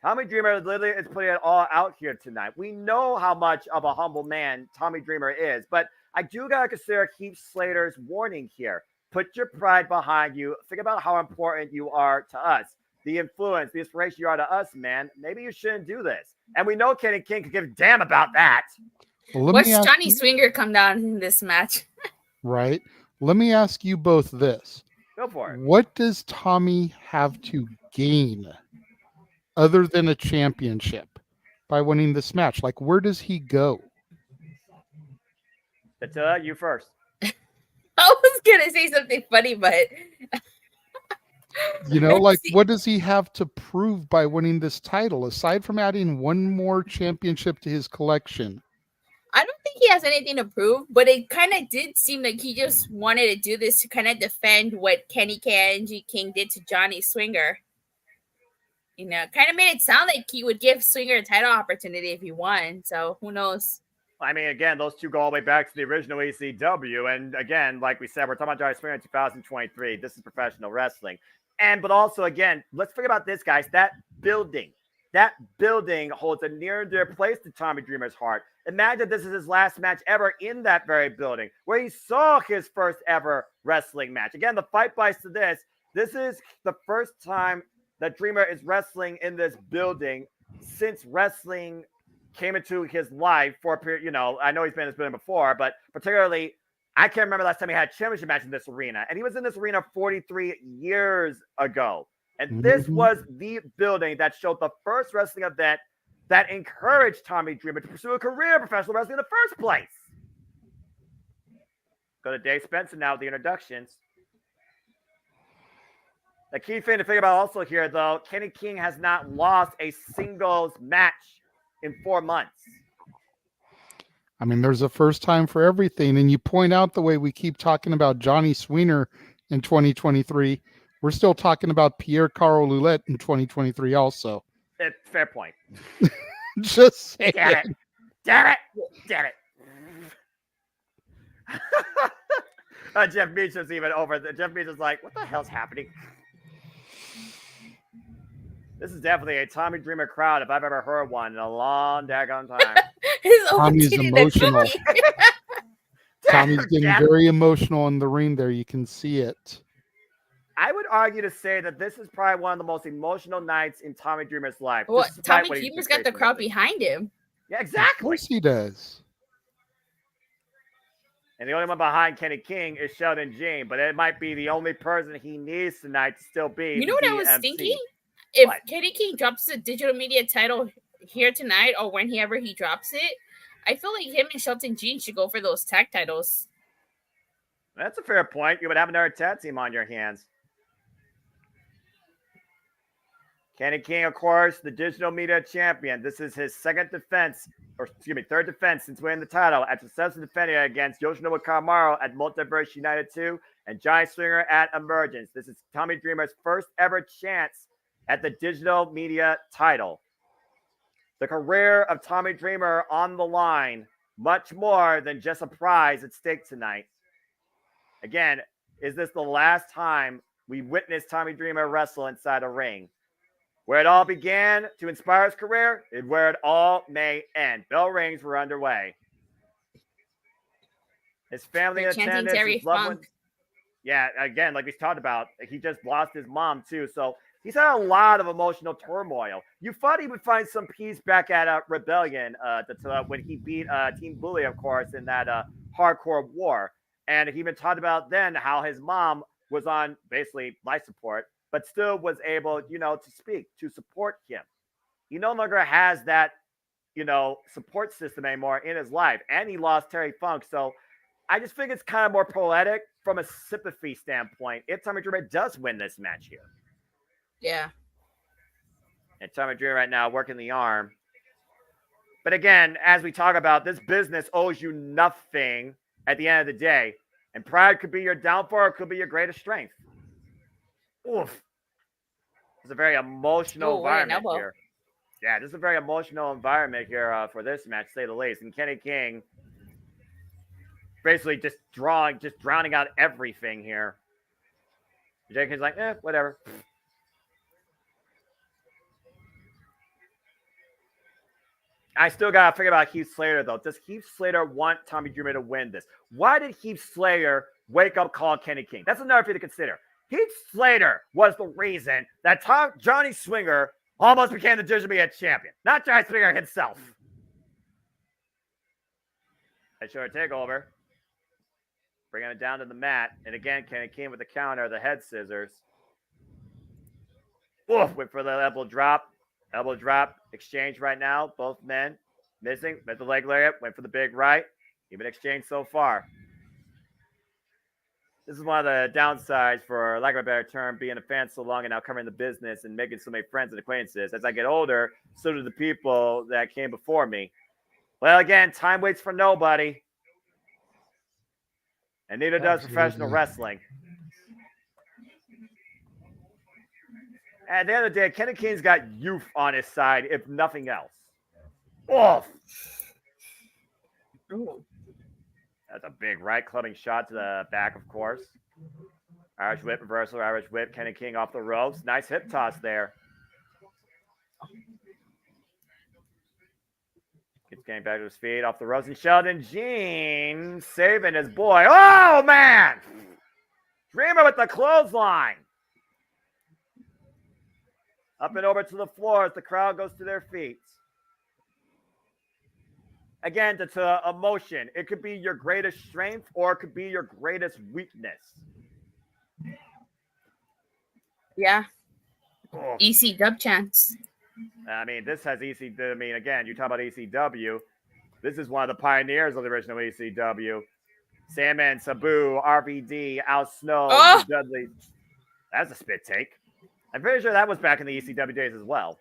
Tommy Dreamer literally is putting it all out here tonight. We know how much of a humble man Tommy Dreamer is, but I do got to consider Keith Slater's warning here. Put your pride behind you. Think about how important you are to us. The influence, the inspiration you are to us, man. Maybe you shouldn't do this. And we know Kenny King could give a damn about that. Well, Watch Johnny Swinger come down in this match. Right. Let me ask you both this. Go for it. What does Tommy have to gain other than a championship by winning this match? Like, where does he go? That's you first. I was going to say something funny, but... You know, like, what does he have to prove by winning this title, aside from adding one more championship to his collection? I don't think he has anything to prove, but it kind of did seem like he just wanted to do this to kind of defend what Kenny K.I.N.G. King did to Johnny Swinger. You know, kind of made it sound like he would give Swinger a title opportunity if he won. So who knows? I mean, again, those two go all the way back to the original ECW. And again, like we said, we're talking about Johnny Swinger in 2023. This is professional wrestling. But also, again, let's think about this, guys. That building holds a near and dear place to Tommy Dreamer's heart. Imagine this is his last match ever in that very building, where he saw his first ever wrestling match. Again, the fight bites to this. This is the first time that Dreamer is wrestling in this building since wrestling came into his life for a period, I know he's been in this building before, but particularly, I can't remember last time he had a championship match in this arena. And he was in this arena 43 years ago. And this was the building that showed the first wrestling event that encouraged Tommy Dreamer to pursue a career in professional wrestling in the first place. Go to Dave Spencer now with the introductions. The key thing to think about also here, though, Kenny King has not lost a singles match in 4 months. I mean, there's a first time for everything. And you point out the way we keep talking about Johnny Sweener in 2023. We're still talking about Pierre Carl Ouellette in 2023 also. Fair point. Just saying. Damn it. Jeff Meacham's even over. Jeff Meacham's like, what the hell's happening? This is definitely a Tommy Dreamer crowd if I've ever heard one in a long daggone time. Tommy's emotional. Tommy's getting very emotional in the ring there. You can see it. I would argue to say that this is probably one of the most emotional nights in Tommy Dreamer's life. Well, Tommy Dreamer's got the crowd behind him. Yeah, exactly. Of course he does. And the only one behind Kenny King is Sheldon Jean, but it might be the only person he needs tonight to still be. You know what I was thinking? If Kenny King drops the digital media title here tonight or whenever he drops it, I feel like him and Sheldon Jean should go for those tag titles. That's a fair point. You would have another tag team on your hands. Kenny King, of course, the digital media champion. This is his third defense since winning the title after successfully defending against Yoshinobu Kamaru at Multiverse United 2 and Johnny Swinger at Emergence. This is Tommy Dreamer's first ever chance at the digital media title. The career of Tommy Dreamer on the line, much more than just a prize at stake tonight. Again, is this the last time we witnessed Tommy Dreamer wrestle inside a ring? Where it all began to inspire his career is where it all may end. Bell rings were underway. His family in attendance, his loved ones. Yeah, again, like we talked about, he just lost his mom too. So he's had a lot of emotional turmoil. You thought he would find some peace back at Rebellion when he beat Team Bully, of course, in that hardcore war. And he even talked about then how his mom was on basically life support, but still was able, to speak, to support him. He no longer has that, support system anymore in his life. And he lost Terry Funk. So I just think it's kind of more poetic from a sympathy standpoint if Tommy Dreamer does win this match here. Yeah. And Tommy Dreamer right now working the arm. But again, as we talk about, this business owes you nothing at the end of the day. And pride could be your downfall or it could be your greatest strength. Oof. It's a very emotional environment here. Yeah, this is a very emotional environment here for this match, to say the least. And Kenny King basically just drowning out everything here. Jenkins like, whatever. I still got to figure out Heath Slater, though. Does Heath Slater want Tommy Dreamer to win this? Why did Heath Slater wake up calling Kenny King? That's another thing to consider. Heath Slater was the reason that Johnny Swinger almost became the digital media champion, not Johnny Swinger himself. Let's show a takeover. Bringing it down to the mat. And again, Kenny King with the counter, the head scissors. Oof, went for the elbow drop. Elbow drop exchange right now. Both men missing. Met the leg lariat. Went for the big right. Even exchange so far. This is one of the downsides, for lack of a better term, being a fan so long and now covering the business and making so many friends and acquaintances. As I get older, so do the people that came before me. Well, again, time waits for nobody. And neither does professional wrestling. At the end of the day, Kenny King's got youth on his side, if nothing else. Oof. Ooh. That's a big right clubbing shot to the back, of course. Irish whip, reversal, Irish whip. Kenny King off the ropes. Nice hip toss there. Gets getting back to his feet, off the ropes. And Sheldon Jean saving his boy. Oh, man! Dreamer with the clothesline. Up and over to the floor as the crowd goes to their feet. Again, it's a emotion. It could be your greatest strength or it could be your greatest weakness. Yeah. Oh. EC dub chance. I mean, this has ECW. I mean, again, you talk about ECW. This is one of the pioneers of the original ECW. Sandman, Sabu, RVD, Al Snow, Dudley. That's a spit take. I'm pretty sure that was back in the ECW days as well.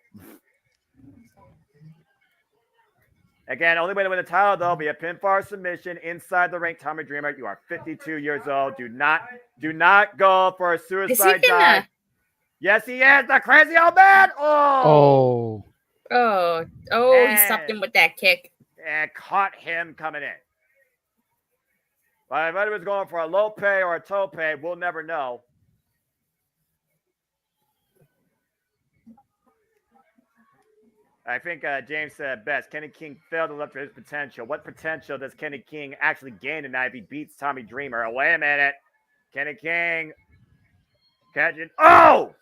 Again, only way to win the title, though, via pinfall submission inside the ring. Tommy Dreamer, you are 52 years old. Do not go for a suicide dive. Yes, he is. The crazy old man. Oh, he stopped him with that kick. And caught him coming in. But if he was going for a low pay or a toe pay, we'll never know. I think James said best. Kenny King failed to live to his potential. What potential does Kenny King actually gain tonight if he beats Tommy Dreamer? Oh, wait a minute. Kenny King catching. Oh!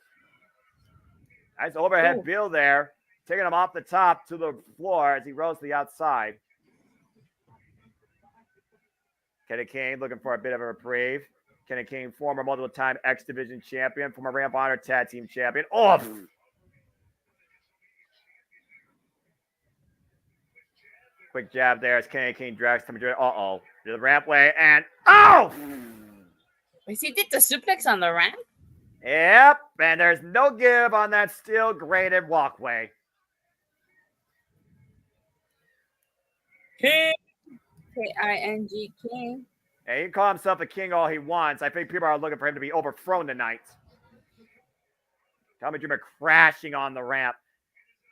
Nice overhead bill there. Taking him off the top to the floor as he rose to the outside. Kenny King looking for a bit of a reprieve. Kenny King, former multiple-time X Division champion, former Ring of Honor Tag Team champion. Oh! Quick jab there as Kenny King drags Tommy Dreamer. To the rampway and He did the suplex on the ramp? Yep, and there's no give on that steel graded walkway. King. K-I-N-G King. Hey, he can call himself a king all he wants. I think people are looking for him to be overthrown tonight. Tommy Dreamer crashing on the ramp.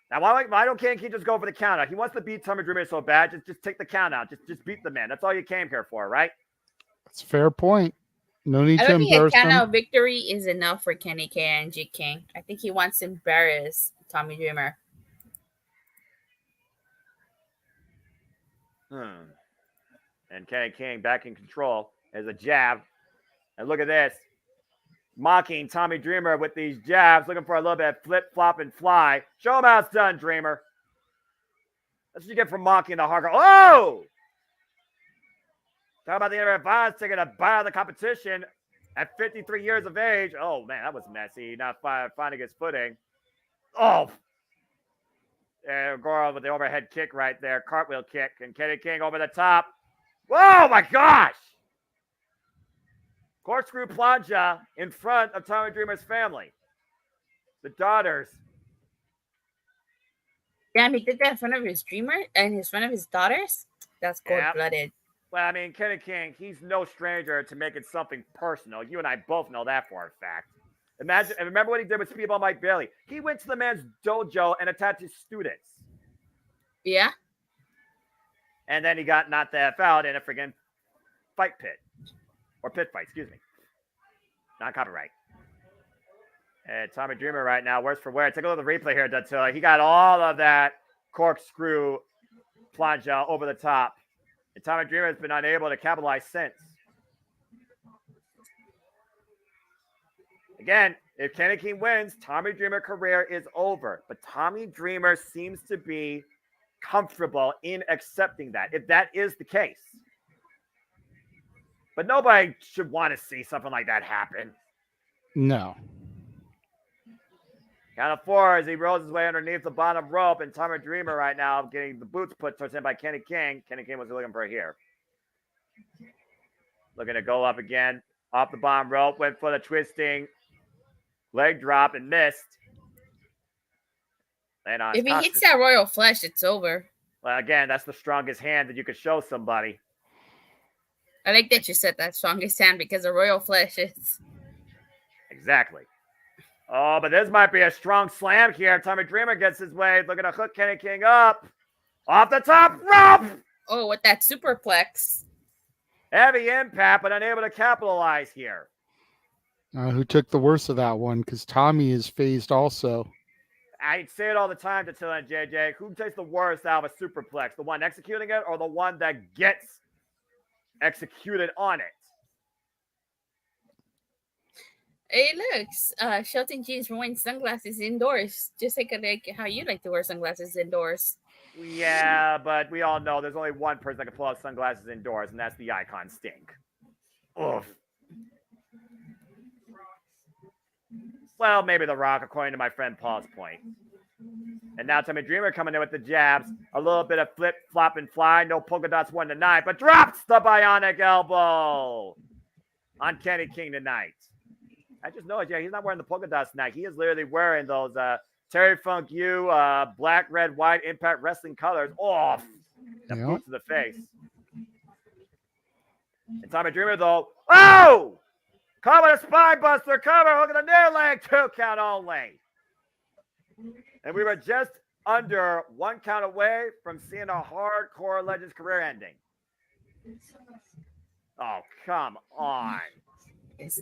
Now, why don't Kenny King just go for the count out? He wants to beat Tommy Dreamer so bad. Just take the count out. Just beat the man. That's all you came here for, right? That's a fair point. No need to I don't think a embarrass count him. out victory is enough for Kenny K&G King. I think he wants to embarrass Tommy Dreamer. And Kenny King back in control as a jab. And look at this. Mocking Tommy Dreamer with these jabs, looking for a little bit of flip, flop, and fly. Show him how it's done, Dreamer. That's what you get from mocking the hardcore. Oh! Talk about the internet violence, taking a bite of the competition at 53 years of age. Oh, man, that was messy. Not finding his footing. Oh! And Goro with the overhead kick right there. Cartwheel kick. And Kenny King over the top. Whoa, my gosh! Corkscrew plancha in front of Tommy Dreamer's family. The daughters. Damn, he did that in front of his dreamer and in front of his daughters? That's cold-blooded. Well, I mean, Kenny King, he's no stranger to making something personal. You and I both know that for a fact. Imagine, and remember what he did with Speedball Mike Bailey. He went to the man's dojo and attacked his students. Yeah. And then he got knocked the F out in a friggin' fight pit. Or pit fight, excuse me. Not copyright. And Tommy Dreamer right now, worse for wear. Take a look at the replay here, Dattila. He got all of that corkscrew plancha over the top. And Tommy Dreamer has been unable to capitalize since. Again, if Kenny King wins, Tommy Dreamer's career is over. But Tommy Dreamer seems to be comfortable in accepting that, if that is the case. But nobody should want to see something like that happen. No. Count of four as he rolls his way underneath the bottom rope, and Tommy Dreamer right now getting the boots put towards him by Kenny King. Kenny King was looking for here. Looking to go up again. Off the bottom rope, went for the twisting leg drop and missed. If he hits that Royal Flush, it's over. Well, again, that's the strongest hand that you could show somebody. I like that you said that strongest hand because the Royal Flush is. Exactly. Oh, but this might be a strong slam here. Tommy Dreamer gets his way. Looking to hook Kenny King up. Off the top rope. Oh, with that superplex. Heavy impact, but unable to capitalize here. Who took the worst of that one? Because Tommy is phased also. I say it all the time to Tilla and JJ. Who takes the worst out of a superplex? The one executing it or the one that gets executed on it? Hey, look, Shelton Jeans wearing sunglasses indoors, just like how you like to wear sunglasses indoors. Yeah, but we all know there's only one person that can pull out sunglasses indoors, and that's the icon Stink. Oof. Well, maybe The Rock, according to my friend Paul's point. And now Tommy Dreamer coming in with the jabs. A little bit of flip, flop, and fly. No polka dots 1 tonight, but drops the bionic elbow on Kenny King tonight. I just noticed, yeah, he's not wearing the polka dots tonight. He is literally wearing those Terry Funk U, black, red, white, Impact Wrestling colors off. The boot to the face. And Tommy Dreamer, though, oh! Caught with a spine buster, cover, hook of the near leg, 2 count only. And we were just under 1 count away from seeing a hardcore Legends career ending. Oh, come on. Is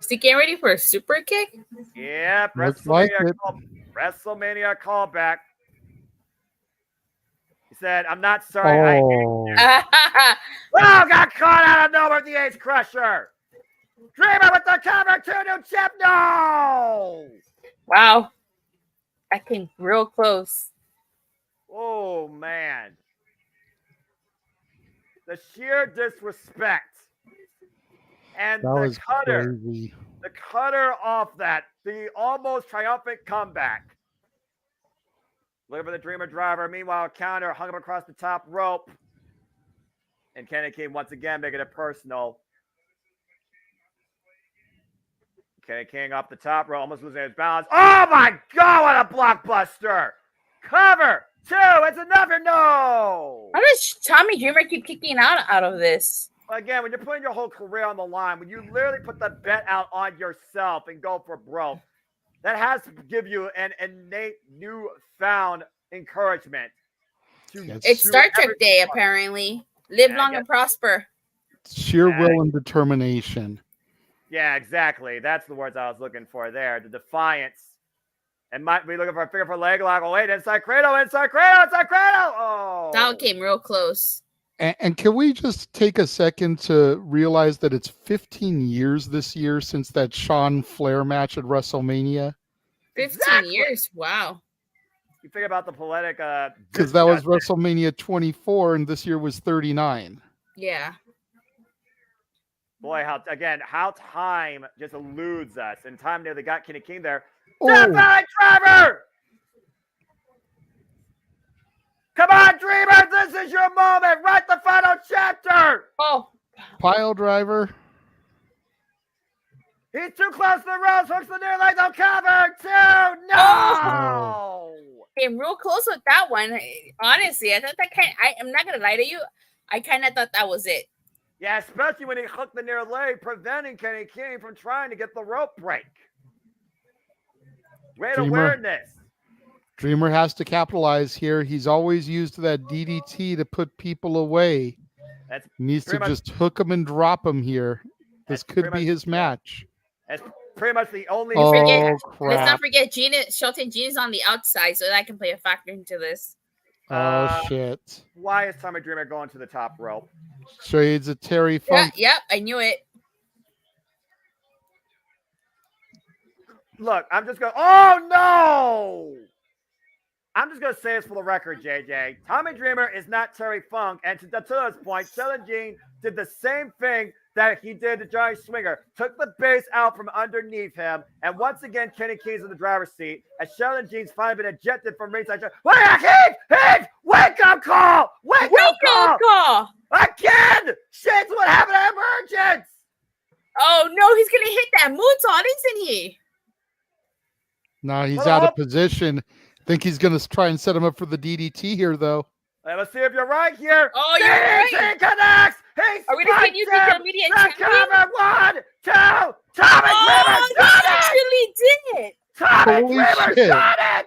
he getting ready for a super kick? Yep, WrestleMania callback. He said, I'm not sorry. Oh, Got caught out of nowhere with the Ace Crusher. Dreamer with the cover, 2 new chip. No! Wow. That came real close. Oh, man. The sheer disrespect. And that was cutter. crazy. The cutter off that. The almost triumphant comeback. Looking for the Dreamer driver. Meanwhile, counter hung up across the top rope. And Kenny King once again making it personal. Kenny King up the top rope, almost losing his balance. Oh my God, what a blockbuster! Cover 2, it's another no! How does Tommy Dreamer keep kicking out of this? Again, when you're putting your whole career on the line, when you literally put the bet out on yourself and go for broke, that has to give you an innate newfound encouragement. It's Star Trek Day, apparently. Live long and prosper. Sheer will and determination. Yeah, exactly. That's the words I was looking for there. The defiance. And might be looking for a figure for leg lock. Oh, wait, inside cradle, inside cradle, inside cradle. Oh. That one came real close. And can we just take a second to realize that it's 15 years this year since that Shawn Flair match at WrestleMania? 15 years? Wow. You think about the poetic... Because that was WrestleMania 24, and this year was 39. Yeah. Boy, how time just eludes us. And time nearly got Kenny King there. Oh. Death Driver! Come on, Dreamer! This is your moment! Write the final chapter! Oh. Pile driver. He's too close to the ropes. Hooks the near leg. They'll cover. 2. No! Oh. Came real close with that one. Honestly, I thought that I'm not going to lie to you. I kind of thought that was it. Yeah, especially when he hooked the near leg, preventing Kenny King from trying to get the rope break. Great awareness. Dreamer has to capitalize here. He's always used that DDT to put people away. He needs to just hook him and drop him here. This could be his match. That's pretty much the only... crap. Let's not forget Shelton Jean's on the outside, so that can play a factor into this. Shit. Why is Tommy Dreamer going to the top rope? Shades of Terry Funk. Yep, I knew it. Look, I'm just going... Oh, no! I'm just going to say this for the record, JJ. Tommy Dreamer is not Terry Funk. And to this point, Shelton Jean did the same thing that he did to Johnny Swinger. Took the base out from underneath him. And once again, Kenny King's in the driver's seat. As Shelton Jean's finally been ejected from ringside. Heath! Wake up call! Wake up call! Again! Shit's what happened at Emergence! Oh, no, he's going to hit that moonsault, isn't he? No, he's out of position. Think he's going to try and set him up for the DDT here, though. Let's see if you're right here. Oh, you're right. DDT connects. Are we going to use the immediate champion? 1, 2. Tommy Dreamer done it. Actually did it. Tommy Dreamer done it.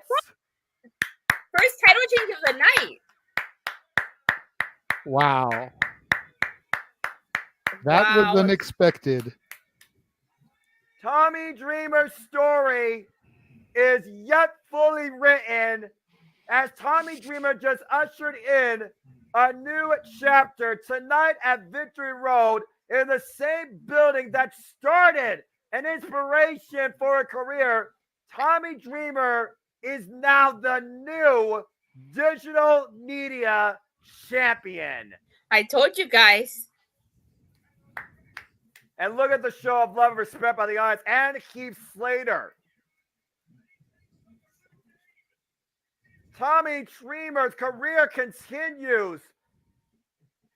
First title change of the night. Wow. That was unexpected. Tommy Dreamer's story is yet fully written as Tommy Dreamer just ushered in a new chapter tonight at Victory Road in the same building that started an inspiration for a career. Tommy Dreamer is now the new digital media champion. I told you guys. And look at the show of love and respect by the audience and Keith Slater. Tommy Dreamer's career continues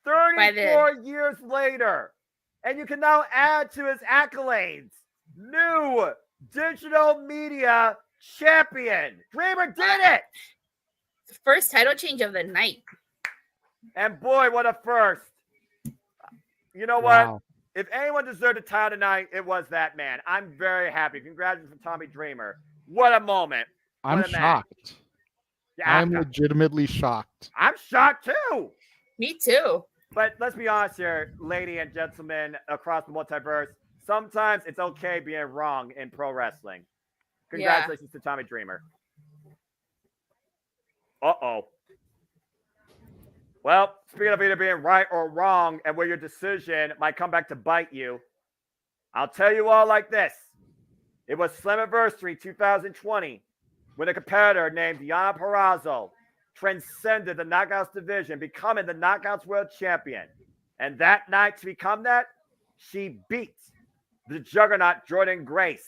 34 years later. And you can now add to his accolades, new digital media champion. Dreamer did it. The first title change of the night. And boy, what a first. You know what? If anyone deserved a title tonight, it was that man. I'm very happy. Congratulations to Tommy Dreamer. What a moment. I'm shocked. Yeah, I'm legitimately shocked. I'm shocked too. Me too. But let's be honest here, ladies and gentlemen across the multiverse. Sometimes it's okay being wrong in pro wrestling. Congratulations to Tommy Dreamer. Uh-oh. Well, speaking of either being right or wrong and where your decision might come back to bite you, I'll tell you all like this. It was Slammiversary 2020 when a competitor named Deonna Purrazzo transcended the Knockouts division, becoming the Knockouts World Champion. And that night to become that, she beat the juggernaut Jordynne Grace.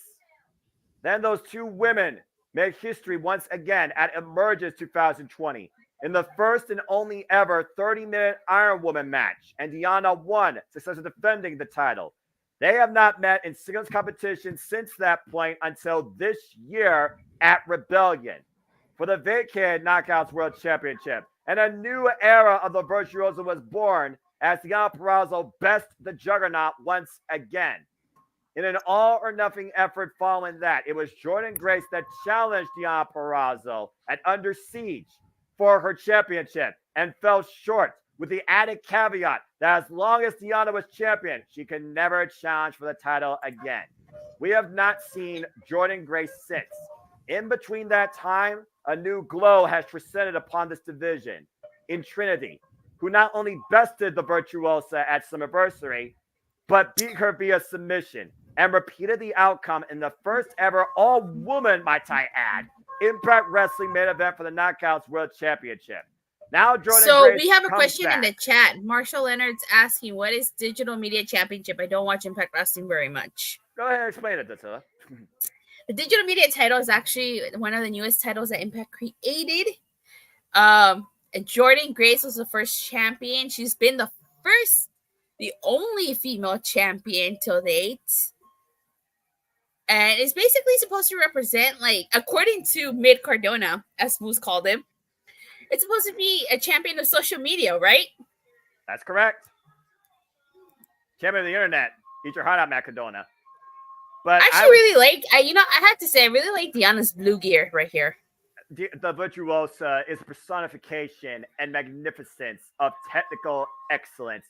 Then those two women made history once again at Emergence 2020 in the first and only ever 30-minute Iron Woman match, and Deonna won, successfully defending the title. They have not met in singles competition since that point until this year at Rebellion for the vacated Knockouts World Championship. And a new era of the Virtuoso was born as Deonna Purrazzo best the Juggernaut once again. In an all-or-nothing effort following that, it was Jordynne Grace that challenged Deonna Purrazzo at Under Siege for her championship and fell short, with the added caveat that as long as Deonna was champion, she could never challenge for the title again. We have not seen Jordynne Grace since. In between that time, a new glow has descended upon this division in Trinity, who not only bested the Virtuosa at Slammiversary, but beat her via submission and repeated the outcome in the first ever all-woman, might I add, Impact Wrestling main event for the Knockouts World Championship. Now, Jordynne Grace we have a comes question back. in the chat. Marshall Leonard's asking, what is Digital Media Championship? I don't watch Impact Wrestling very much. Go ahead and explain it, Dattila. The Digital Media title is actually one of the newest titles that Impact created. And Jordynne Grace was the first champion. She's been the only female champion till date. And it's basically supposed to represent, like, according to Mid Cardona, as Moose called him, it's supposed to be a champion of social media, right? That's correct. Champion of the internet. Eat your heart out, Matt Cardona. But I actually really like, I have to say, I really like Deanna's blue gear right here. The Virtuosa is personification and magnificence of technical excellence.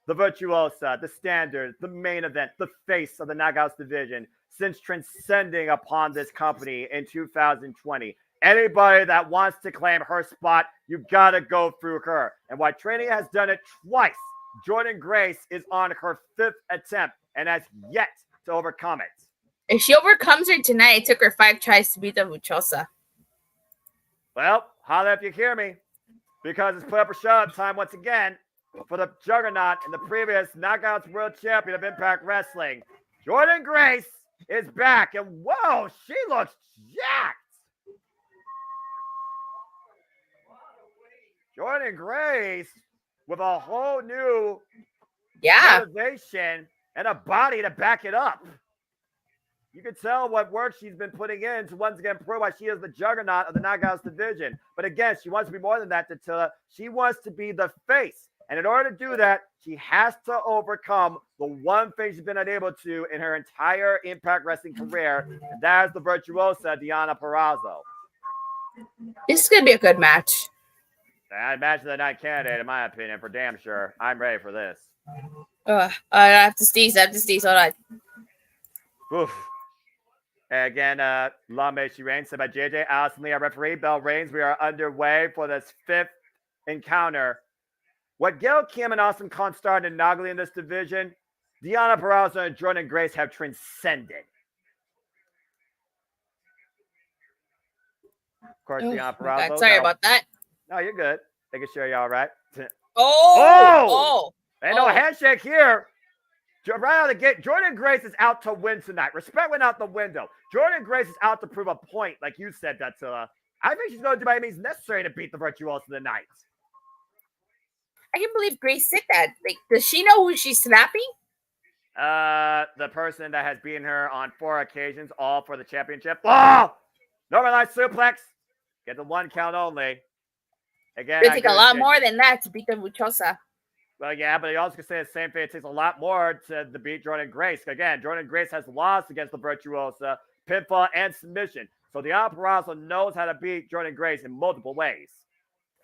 The Virtuosa, the standard, the main event, the face of the Knockouts division since transcending upon this company in 2020. Anybody that wants to claim her spot, you gotta go through her. And while Trini has done it twice, Jordynne Grace is on her 5th attempt and has yet to overcome it. If she overcomes her tonight, it took her 5 tries to beat the Virtuosa. Well, holla if you hear me, because it's put up or shut up time once again for the Juggernaut and the previous Knockouts World Champion of Impact Wrestling. Jordynne Grace is back, and whoa, she looks jacked. Jordynne Grace with a whole new motivation and a body to back it up. You can tell what work she's been putting in to once again prove why she is the juggernaut of the Knockouts division. But again, she wants to be more than that, Dattila. She wants to be the face. And in order to do that, she has to overcome the one thing she's been unable to in her entire Impact Wrestling career, and that is the Virtuosa, Deonna Purrazzo. This is going to be a good match. I match of the night candidate, in my opinion, for damn sure. I'm ready for this. I have to sneeze. Hold on. Oof. Again, long may she reign, said by JJ, Allison Lee, our referee, Bell Reigns. We are underway for this 5th encounter What Gail Kim and Awesome Khan started in Nagali in this division, Deonna Purrazzo and Jordan Grace have transcended. Of course, Deonna Purrazzo. Sorry about that. No, you're good. Making sure you're all right. Oh! Ain't no handshake here. Right out of the gate, Jordan Grace is out to win tonight. Respect went out the window. Jordan Grace is out to prove a point, like you said, Dattila. I think she's going to do by any means necessary to beat the Virtuoso tonight. I can't believe Grace said that. Like, does she know who she's slapping? The person that has beaten her on 4 occasions, all for the championship. Oh! Normalized suplex. Get the 1 count only. Again, It takes a lot more than that to beat the Virtuosa. Well, yeah, but you also can say the same thing. It takes a lot more to beat Jordan Grace. Again, Jordan Grace has lost against the Virtuosa, pinfall, and submission. So Deonna Purrazzo knows how to beat Jordan Grace in multiple ways.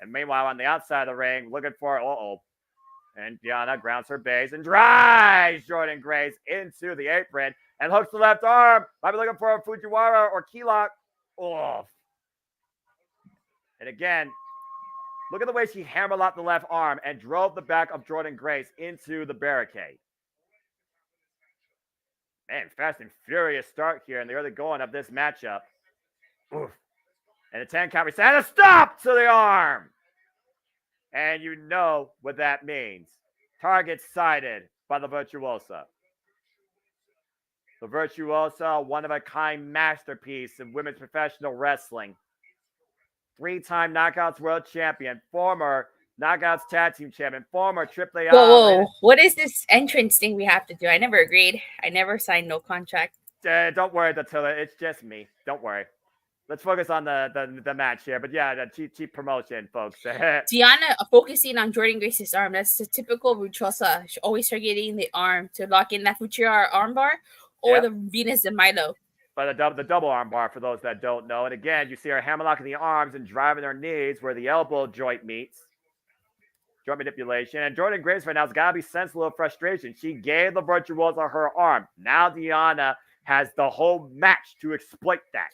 And meanwhile, on the outside of the ring, looking for, and Deonna grounds her base and drives Jordan Grace into the apron and hooks the left arm. Might be looking for a Fujiwara or key lock. Oh. And again, look at the way she hammerlocked the left arm and drove the back of Jordan Grace into the barricade. Man, fast and furious start here in the early going of this matchup. Oof. And a 10 count reset and a stop to the arm. And you know what that means. Target sighted by the Virtuosa. The Virtuosa, one-of-a-kind masterpiece in women's professional wrestling. 3-time Knockouts World Champion, former Knockouts Tag Team Champion, former AAA. Whoa, what is this entrance thing we have to do? I never agreed. I never signed no contract. Don't worry, Dattila. It's just me. Don't worry. Let's focus on the match here. But yeah, the cheap promotion, folks. Deonna focusing on Jordan Grace's arm. That's the typical Virtuosa. She's always targeting the arm to lock in that Fujiwara armbar or the Venus de Milo. But the double arm bar for those that don't know. And again, you see her hammerlocking the arms and driving her knees where the elbow joint meets. Joint manipulation. And Jordan Grace right now has got to be sensing a little frustration. She gave the Virtuosa her arm. Now Deonna has the whole match to exploit that.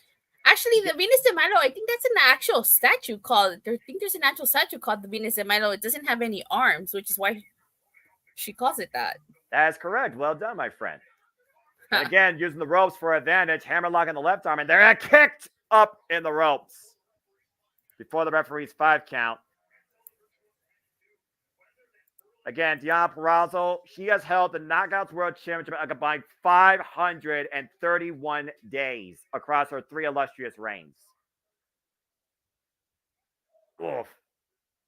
Actually, the Venus de Milo, I think that's an actual statue called. I think there's an actual statue called the Venus de Milo. It doesn't have any arms, which is why she calls it that. That is correct. Well done, my friend. And again, using the ropes for advantage, hammerlock on the left arm, and they're kicked up in the ropes before the referee's 5 count. Again, Deonna Purrazzo, she has held the Knockouts World Championship a combined 531 days across her 3 illustrious reigns. Oof.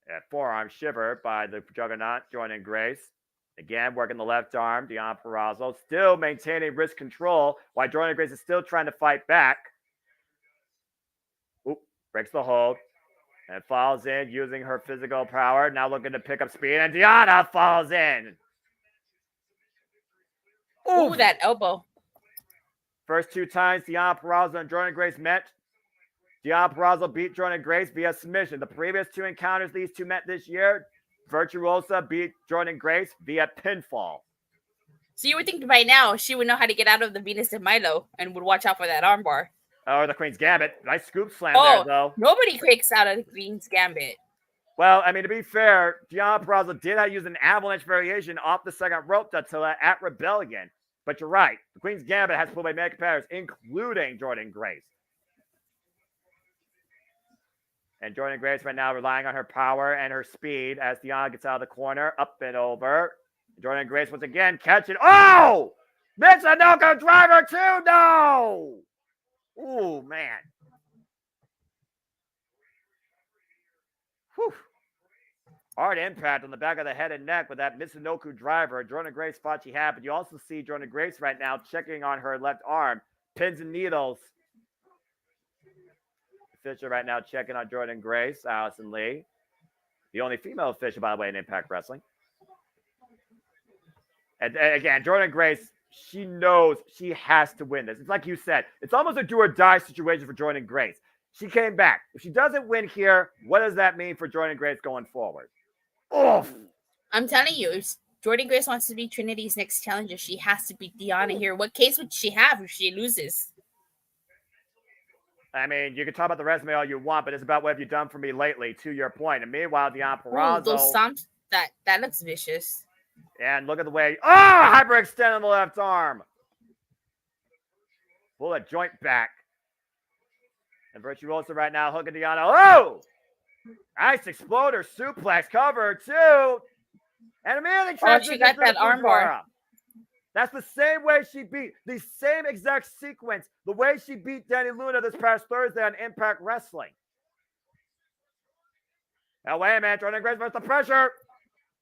A forearm shiver by the Juggernaut, joining Grace. Again, working the left arm, Deonna Purrazzo still maintaining wrist control while Jordan Grace is still trying to fight back. Oop, breaks the hold. And falls in using her physical power. Now looking to pick up speed. And Deonna falls in. Ooh, that elbow. First 2 times Deonna Purrazzo and Jordan Grace met. Deonna Purrazzo beat Jordan Grace via submission. The previous 2 encounters these two met this year, Virtuosa beat Jordan Grace via pinfall. So you would think by now she would know how to get out of the Venus de Milo and would watch out for that armbar. Or the Queen's Gambit. Nice scoop slam there, though. Nobody kicks out of the Queen's Gambit. Well, I mean, to be fair, Deonna Purrazzo did use an avalanche variation off the second rope Dattila at Rebellion. But you're right. The Queen's Gambit has pulled by many competitors, including Jordan Grace. And Jordan Grace right now relying on her power and her speed as Deonna gets out of the corner, up and over. Jordan Grace once again catching. Oh! Mitsunoka driver too! No! Ooh, man. Whew. Hard impact on the back of the head and neck with that Mitsunoku driver. Jordan Grace thought she had, but you also see Jordan Grace right now checking on her left arm. Pins and needles. Official right now checking on Jordan Grace, Allison Lee. The only female official, by the way, in Impact Wrestling. And again, Jordan Grace, she knows she has to win this. It's like you said, it's almost a do or die situation for Jordan Grace. She came back. If she doesn't win here, what does that mean for Jordan Grace going forward? Oof. I'm telling you, if Jordan Grace wants to be Trinity's next challenger, she has to beat Deonna here. What case would she have if she loses? I mean, you can talk about the resume all you want, but it's about what have you done for me lately, to your point. And meanwhile, Deonna Purrazzo. Those stomps. That looks vicious. And look at the way. Oh, hyperextend on the left arm. Pull a joint back. And Virtuosa right now hooking Deanna. Oh! Nice exploder suplex cover too. And immediately she got that armbar. That's the same way she beat, the same exact sequence, the way she beat Danny Luna this past Thursday on Impact Wrestling. Now, wait a minute, Jordan Grace versus the pressure.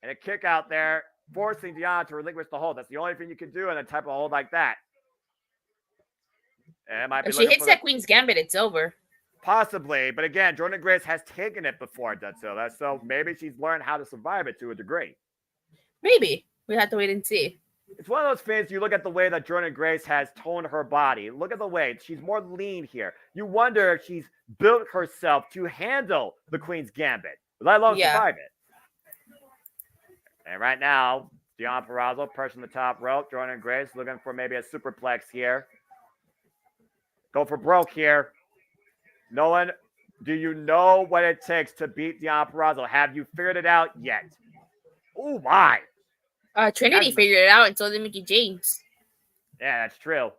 And a kick out there, forcing Deanna to relinquish the hold. That's the only thing you can do in a type of hold like that. And if she hits that Queen's Gambit, it's over. Possibly, but again, Jordan Grace has taken it before, Dudzilla, so maybe she's learned how to survive it to a degree. Maybe. We have to wait and see. It's one of those things, you look at the way that Jordan Grace has toned her body. Look at the way. She's more lean here. You wonder if she's built herself to handle the Queen's Gambit, let alone survive it. And right now, Deanna Purrazzo perching the top rope. Jordan Grace looking for maybe a superplex here. Go for broke here. Nolan, do you know what it takes to beat Deanna Purrazzo? Have you figured it out yet? Oh, my. Trinity figured it out and so did Mickey James. Yeah, that's true.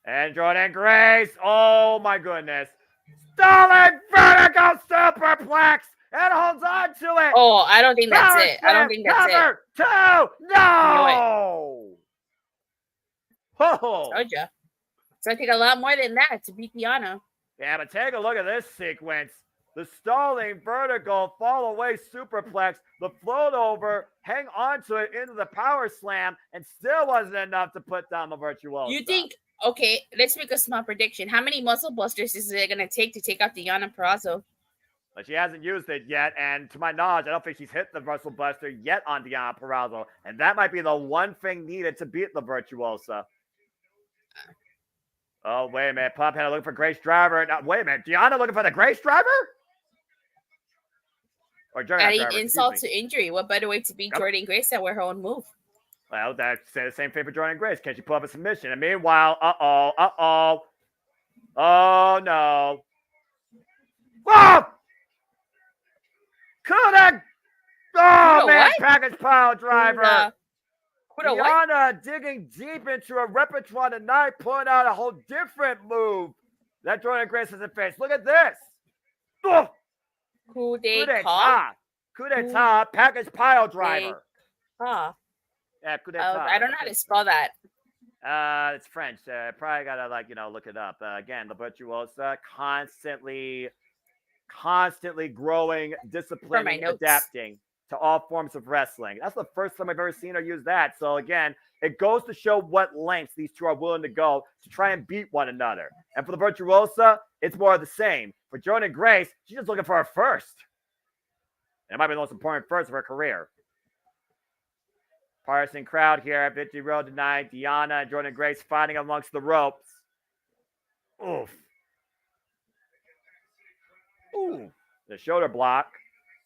And Jordan Grace. Oh, my goodness. Stalling vertical superplex and holds on to it. Oh, I don't think that's it. I don't think that's it. 2. No. Oh. Told ya. It's going to take a lot more than that to beat Deanna. Yeah, but take a look at this sequence. The stalling vertical fall away superplex, the float over, hang onto it into the power slam, and still wasn't enough to put down the Virtuoso. You think, okay, let's make a small prediction. How many muscle busters is it going to take out Deanna Purrazzo? But she hasn't used it yet, and to my knowledge, I don't think she's hit the muscle buster yet on Deanna Purrazzo, and that might be the one thing needed to beat the Virtuosa. Oh, wait a minute. Pop had looking for Grace Driver. Now, wait a minute. Deanna looking for the Grace Driver? Or adding insult to injury. What better way to beat Jordan Grace than with her own move? Well, that's the same thing for Jordan Grace. Can she pull up a submission? And meanwhile, oh, no. Whoa! Couldn't! Oh, man, package pile driver. Deanna digging deep into a repertoire tonight, pulling out a whole different move that Jordan Grace hasn't faced. Look at this. Oh! Coup d'etat. Coup d'etat, package pile driver. Yeah, coup d'etat. I don't know how to spell that. It's French. Probably gotta look it up. Again, the Virtuosa constantly growing, disciplining, adapting to all forms of wrestling. That's the first time I've ever seen her use that. So again, it goes to show what lengths these two are willing to go to try and beat one another. And for the Virtuosa, it's more of the same. For Jordan Grace, she's just looking for her first. And it might be the most important first of her career. Partisan crowd here at Victory Road tonight. Deanna and Jordan Grace fighting amongst the ropes. Oof. Ooh. The shoulder block.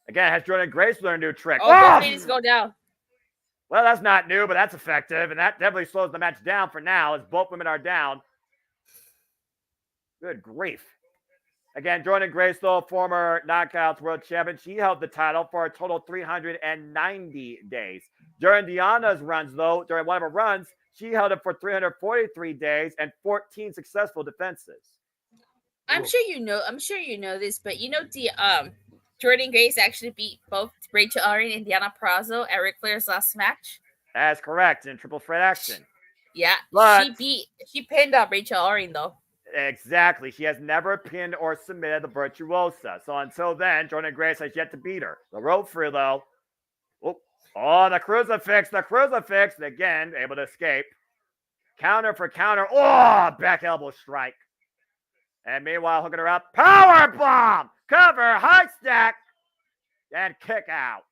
Again, has Jordan Grace learned a new trick? Both ladies go down. Well, that's not new, but that's effective. And that definitely slows the match down for now as both women are down. Good grief. Again, Jordan Grace, though, former Knockouts World Champion. She held the title for a total 390 days. During Deanna's runs, though, during one of her runs, she held it for 343 days and 14 successful defenses. I'm sure you know this, but Jordan Grace actually beat both Rachel Ellering and Deanna Purrazzo at Ric Flair's last match. That's correct, in triple threat action. Yeah, but she pinned up Rachel Ellering, though. Exactly. She has never pinned or submitted the Virtuosa. So until then, Jordan Grace has yet to beat her. The rope free, though. Oh, the crucifix. Again, able to escape. Counter for counter. Oh, back elbow strike. And meanwhile, hooking her up. Power bomb. Cover, high stack, and kick out.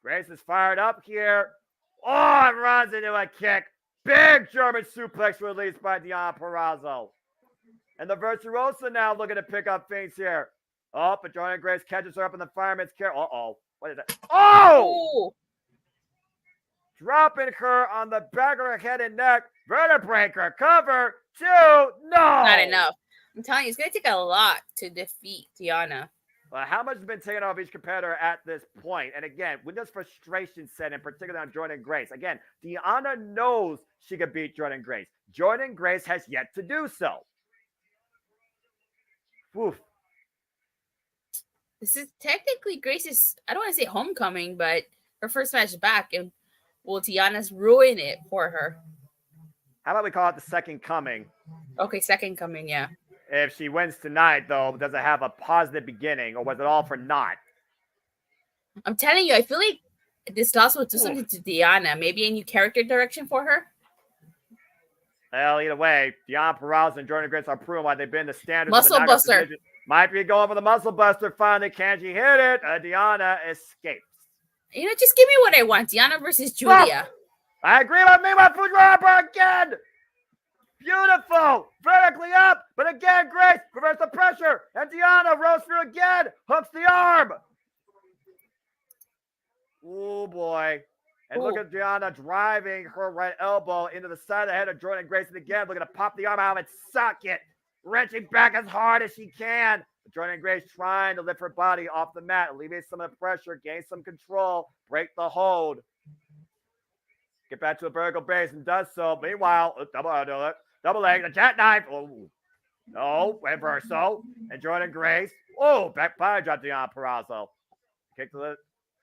Grace is fired up here. Oh, it runs into a kick. Big German suplex released by Deanna Purrazzo. And the Virtuosa now looking to pick up things here. Oh, but Jordan Grace catches her up in the fireman's carry. Uh-oh. What is that? Oh! Dropping her on the back of her head and neck. Vertebreaker. Cover. 2. No. Not enough. I'm telling you, it's going to take a lot to defeat Deanna. How much has been taken off each competitor at this point? And again, when does frustration set in, particularly on Jordan Grace? Again, Deanna knows she could beat Jordan Grace. Jordan Grace has yet to do so. Oof. This is technically Grace's, I don't want to say homecoming, but her first match back. And will Tiana's ruin it for her? How about we call it the second coming? Okay, second coming, yeah. If she wins tonight, though, does it have a positive beginning, or was it all for naught? I'm telling you, I feel like this loss will do something to Deanna. Maybe a new character direction for her. Well, either way, Deanna Peraza and Jordan Grace are proving why they've been the standards. Muscle Buster. Might be going for the Muscle Buster. Finally, can she hit it? Deanna escapes. You know, just give me what I want. Deanna versus Julia. I agree with me, my Fujiwara again. Beautiful. Vertically up. But again, Grace reverses the pressure. And Deanna rose through again. Hooks the arm. Oh, boy. And look at Deanna driving her right elbow into the side of the head of Jordan Grace. And again, looking to pop the arm out of its socket. Wrenching back as hard as she can. But Jordan Grace trying to lift her body off the mat. Alleviate some of the pressure. Gain some control. Break the hold. Get back to the vertical base and does so. Meanwhile, double leg, the jackknife. Oh, no, reverso. And Jordan Grace. Oh, back body drop Deanna Peraza. Kick to the.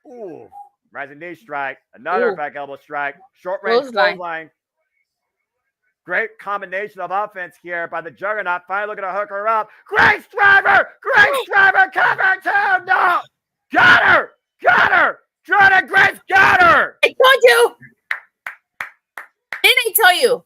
Ooh. Rising knee strike. Another back elbow strike. Short range clothesline. Great combination of offense here by the Juggernaut. Finally looking to hook her up. Grace Driver! Grace Driver! Cover two! No! Got her! Got her! Jordan Grace got her! I told you! Didn't I tell you?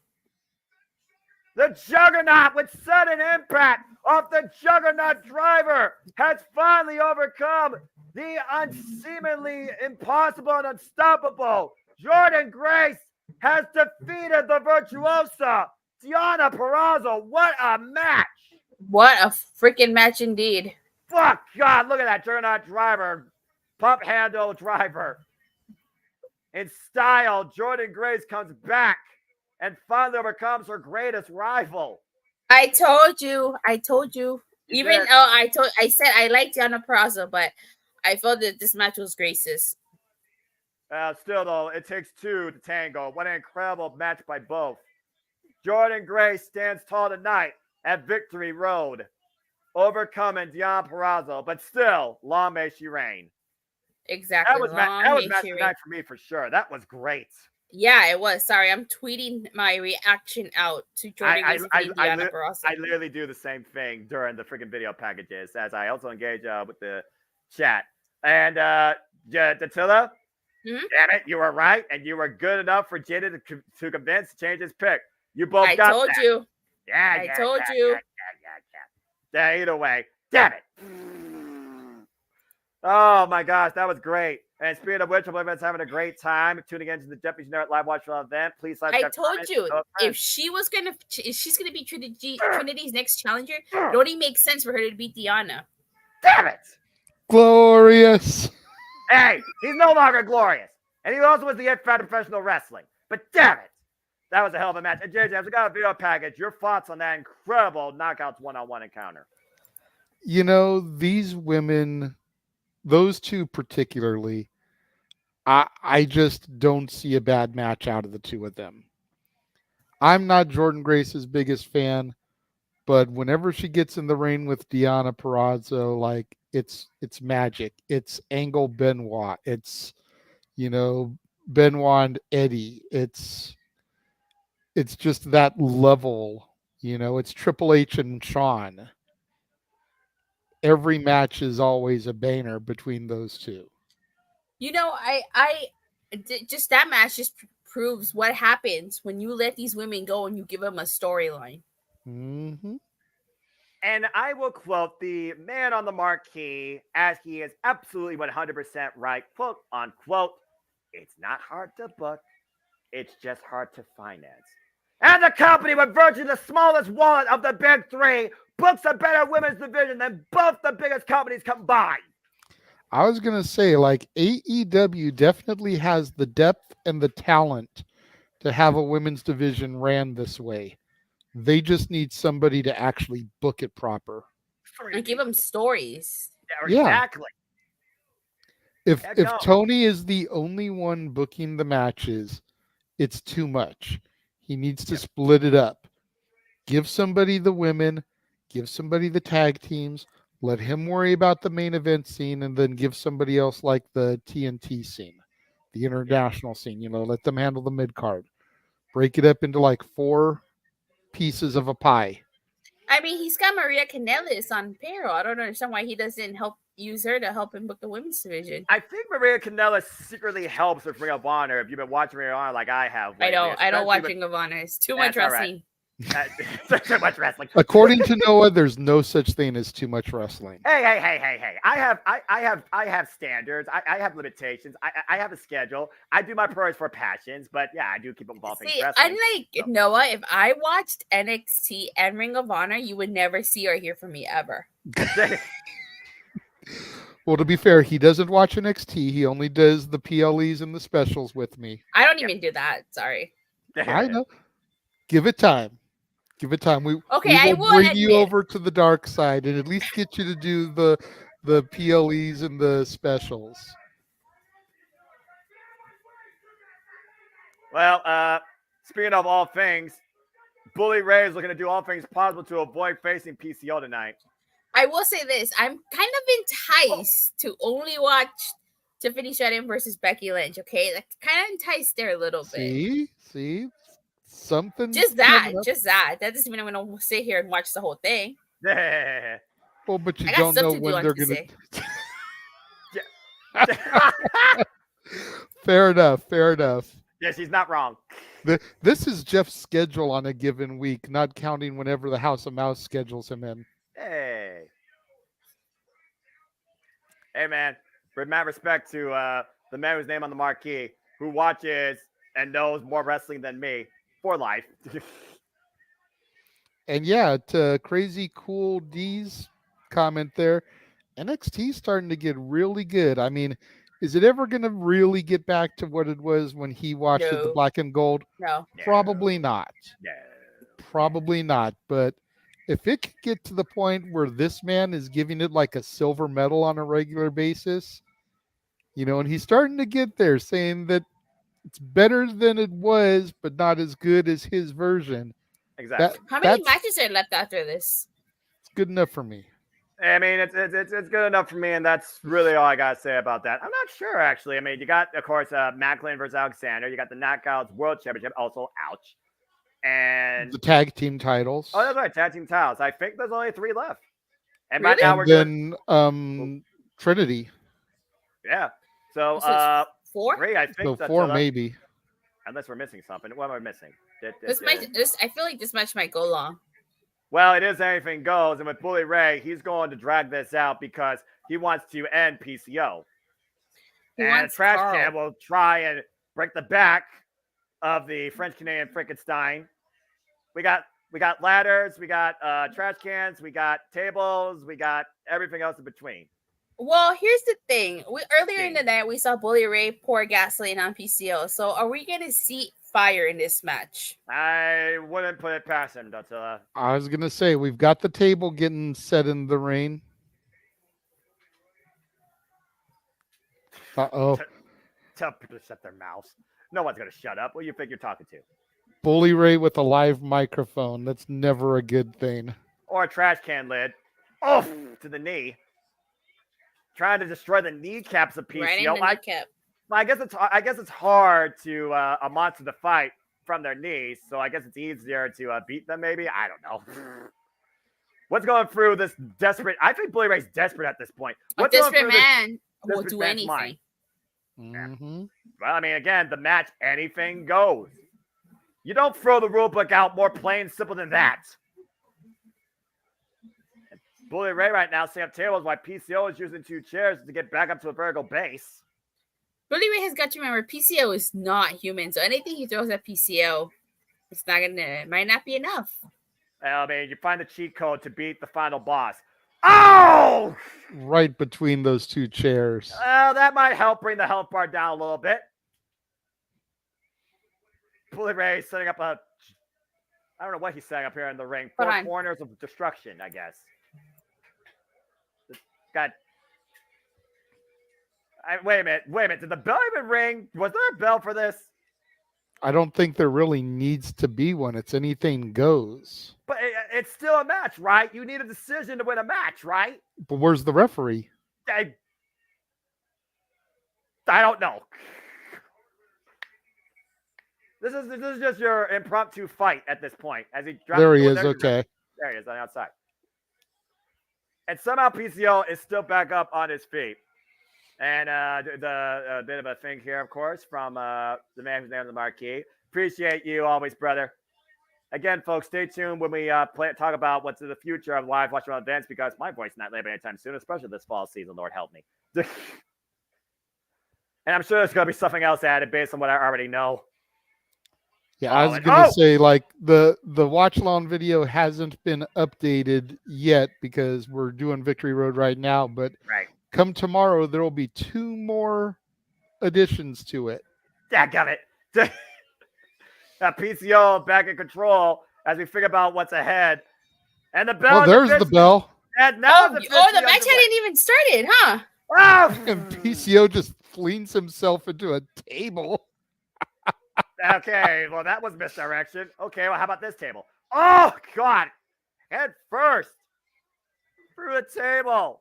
The Juggernaut with sudden impact off the Juggernaut Driver has finally overcome the unseemingly impossible and unstoppable. Jordan Grace has defeated the virtuosa Deanna Peraza. What a match! What a freaking match indeed. Fuck God, look at that Juggernaut Driver. Pump handle driver. In style, Jordan Grace comes back and finally overcomes her greatest rival. I told you. Even though I said I liked Deanna Peraza, but I felt that this match was Grace's. Still, though, it takes two to tango. What an incredible match by both. Jordan Grace stands tall tonight at Victory Road, overcoming Deanna Peraza, but still, long may she reign. Exactly. That was match tonight for me for sure. That was great. Yeah, it was. Sorry, I'm tweeting my reaction out to Jordan Grace and Deanna Peraza. I literally do the same thing during the freaking video packages, as I also engage with the chat. And Datilla, damn it, you were right, and you were good enough for Jada to convince to change his pick. You both got that. I told you. Yeah, I told you. Yeah, either way. Damn it. Oh, my gosh, that was great. And speaking of which, I believe everyone's having a great time tuning into the Deputy Generic Live Watch event. Please like. I told you, if she's gonna be Trinity's next challenger, it only makes sense for her to beat Deanna. Damn it! Glorious. Hey, he's no longer glorious, and he also was the It Fat Professional Wrestling. But damn it, that was a hell of a match. And JJ, I got a video package. Your thoughts on that incredible Knockouts one-on-one encounter? You know, these women, those two particularly, I just don't see a bad match out of the two of them. I'm not Jordan Grace's biggest fan, but whenever she gets in the ring with Deanna Peraza, like it's magic. It's Angle Benoit. It's, Benoit and Eddie. It's just that level. It's Triple H and Shawn. Every match is always a banger between those two. I just that match just proves what happens when you let these women go and you give them a storyline. Mm-hmm. And I will quote the man on the marquee, as he is absolutely 100% right, quote unquote, "It's not hard to book, it's just hard to finance." And the company with virtually the smallest wallet of the big three books a better women's division than both the biggest companies combined. I was going to say, AEW definitely has the depth and the talent to have a women's division ran this way. They just need somebody to actually book it proper. And give them stories. Yeah. Exactly. If no. Tony is the only one booking the matches, it's too much. He needs to split it up. Give somebody the women, give somebody the tag teams, let him worry about the main event scene, and then give somebody else like the TNT scene, the international scene. Let them handle the mid card. Break it up into like 4 pieces of a pie. I mean, he's got Maria Kanellis on payroll. I don't understand why he doesn't use her to help him book the women's division. I think Maria Kanellis secretly helps with Ring of Honor. If you've been watching Ring of Honor like I have. Lately, I don't watch Ring of Honor. It's too much wrestling. Too much wrestling. According to Noah, there's no such thing as too much wrestling. Hey. I have standards. I have limitations. I have a schedule. I do my priorities for passions, but yeah, I do keep involving wrestling. Unlike Noah, if I watched NXT and Ring of Honor, you would never see or hear from me ever. Well, to be fair, he doesn't watch NXT. He only does the PLEs and the specials with me. I don't even do that. Sorry. I know. Give it time. Give it time. We will bring you over to the dark side and at least get you to do the PLEs and the specials. Well, speaking of all things, Bully Ray is looking to do all things possible to avoid facing PCO tonight. I will say this. I'm kind of enticed to only watch Tiffany Stratton versus Becky Lynch, okay? Like, kind of enticed there a little bit. See? Something. Just that. That doesn't mean I'm going to sit here and watch the whole thing. Well, but you don't know when they're going to. Fair enough. Yes, he's not wrong. This is Jeff's schedule on a given week, not counting whenever the House of Mouse schedules him in. Hey, man. With mad respect to the man whose name on the marquee, who watches and knows more wrestling than me for life. And yeah, to Crazy Cool D's comment there, NXT's starting to get really good. I mean, is it ever going to really get back to what it was when he watched it, the black and gold? No. Probably not. No. Probably not. But if it could get to the point where this man is giving it like a silver medal on a regular basis, and he's starting to get there, saying that it's better than it was, but not as good as his version. Exactly. How many matches are left after this? It's good enough for me. I mean, it's good enough for me, and that's really all I gotta say about that. I'm not sure, actually. I mean, you got, of course, Macklin versus Alexander. You got the Knockouts World Championship, also, ouch. And the tag team titles. Oh, that's right, tag team titles. I think there's only 3 left. And really? right now we're Trinity. Yeah. So 4? 3, I think. So 4 maybe. Unless we're missing something. What am I missing? I feel like this match might go long. Well, it is anything goes, and with Bully Ray, he's going to drag this out because he wants to end PCO. And Trash Can will try and break the back of the French Canadian Frankenstein. We got ladders, we got trash cans, we got tables, we got everything else in between. Well, here's the thing. Earlier in the night, we saw Bully Ray pour gasoline on PCO. So are we going to see fire in this match? I wouldn't put it past him, Dotilla. I was going to say, we've got the table getting set in the rain. Uh-oh. Tell people to shut their mouths. No one's going to shut up. What do you think you're talking to? Bully Ray with a live microphone. That's never a good thing. Or a trash can lid. Oh, to the knee. Trying to destroy the kneecaps of PCO. Right in the kneecap. I guess it's hard to a monster to fight from their knees, so I guess it's easier to beat them. Maybe, I don't know. What's going through this desperate? I think Bully Ray's desperate at this point. A desperate man will do anything. Mm-hmm. Well, I mean, again, the match, anything goes. You don't throw the rule book out more plain and simple than that. Bully Ray right now setting up tables while PCO is using 2 chairs to get back up to a vertical base. Bully Ray has got to remember PCO is not human, so anything he throws at PCO, might not be enough. Well, I mean, you find the cheat code to beat the final boss. Oh! Right between those 2 chairs. That might help bring the health bar down a little bit. Bully Ray setting up I don't know what he's setting up here in the ring. 4 corners of destruction, I guess. Got Wait a minute. Did the bell even ring? Was there a bell for this? I don't think there really needs to be one. It's anything goes. But it's still a match, right? You need a decision to win a match, right? But where's the referee? I don't know. This is just your impromptu fight at this point. As he drops. There he is. Okay. There he is on the outside. And somehow PCO is still back up on his feet. And the bit of a thing here, of course, from the man who's named the marquee. Appreciate you always, brother. Again, folks, stay tuned when we talk about what's in the future of live watching events, because my voice is not leaving anytime soon, especially this fall season. Lord help me. And I'm sure there's going to be something else added based on what I already know. Yeah, I was going to say, like, the watch along video hasn't been updated yet because we're doing Victory Road right now, but come tomorrow, there will be 2 more additions to it. Yeah, got it. PCO back in control as we figure out what's ahead. And the bell. Oh, there's the bell. And now the match hadn't even started, huh? Oh! And PCO just flings himself into a table. Okay, well, that was misdirection. Okay, well, how about this table? Oh, God. Head first. Through the table.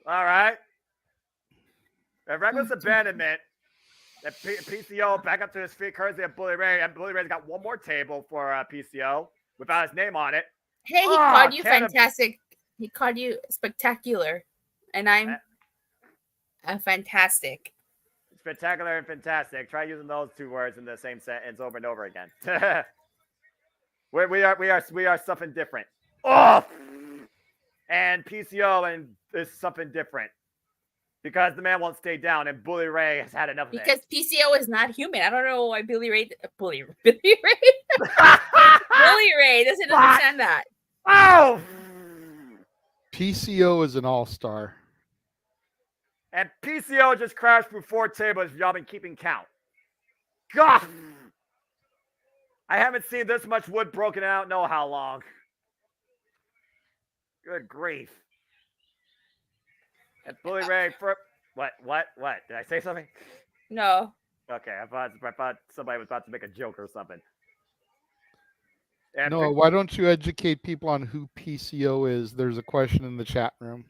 All right. A reckless abandonment. The PCO back up to his feet, courtesy of Bully Ray. And Bully Ray's got one more table for PCO without his name on it. Hey, he called you fantastic. He called you spectacular. And I'm fantastic. Spectacular and fantastic. Try using those 2 words in the same sentence over and over again. we are something different. Oh! And PCO is something different. Because the man won't stay down, and Bully Ray has had enough of it. Because PCO is not human. I don't know why Bully Ray Bully Ray doesn't understand that. Oh! PCO is an all-star. And PCO just crashed through 4 tables if y'all been keeping count. God! I haven't seen this much wood broken out know how long. Good grief. And Bully Ray for what? Did I say something? No. Okay, I thought somebody was about to make a joke or something. And No, why don't you educate people on who PCO is? There's a question in the chat room.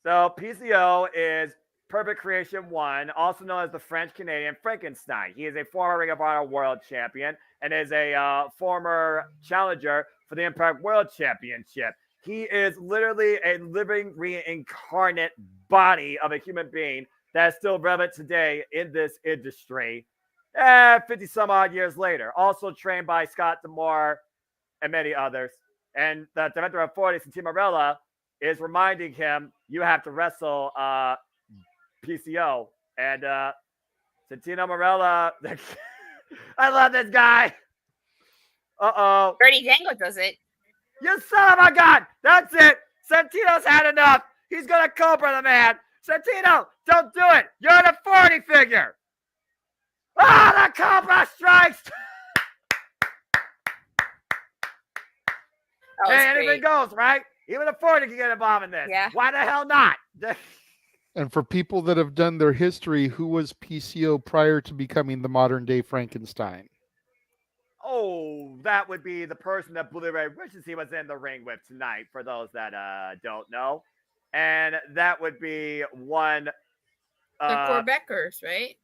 So PCO is Perfect Creation 1, also known as the French-Canadian Frankenstein. He is a former Ring of Honor World Champion and is a former challenger for the Impact World Championship. He is literally a living, reincarnate body of a human being that is still relevant today in this industry 50-some-odd years later. Also trained by Scott D'Amore and many others. And the director of 40, Santino Marella, is reminding him, you have to wrestle PCO. And Santino Marella, I love this guy. Uh-oh. Bertie Dangle does it. You son of a gun! That's it! Santino's had enough! He's gonna cobra the man! Santino, don't do it! You're in a 40 figure! Ah, the cobra strikes! Hey, anything goes, right? Even a 40 can get involved in this. Yeah. Why the hell not? And for people that have done their history, who was PCO prior to becoming the modern day Frankenstein? Oh, that would be the person that Bully Ray wishes he was in the ring with tonight, for those that don't know. And that would be one... the Quebecers, right?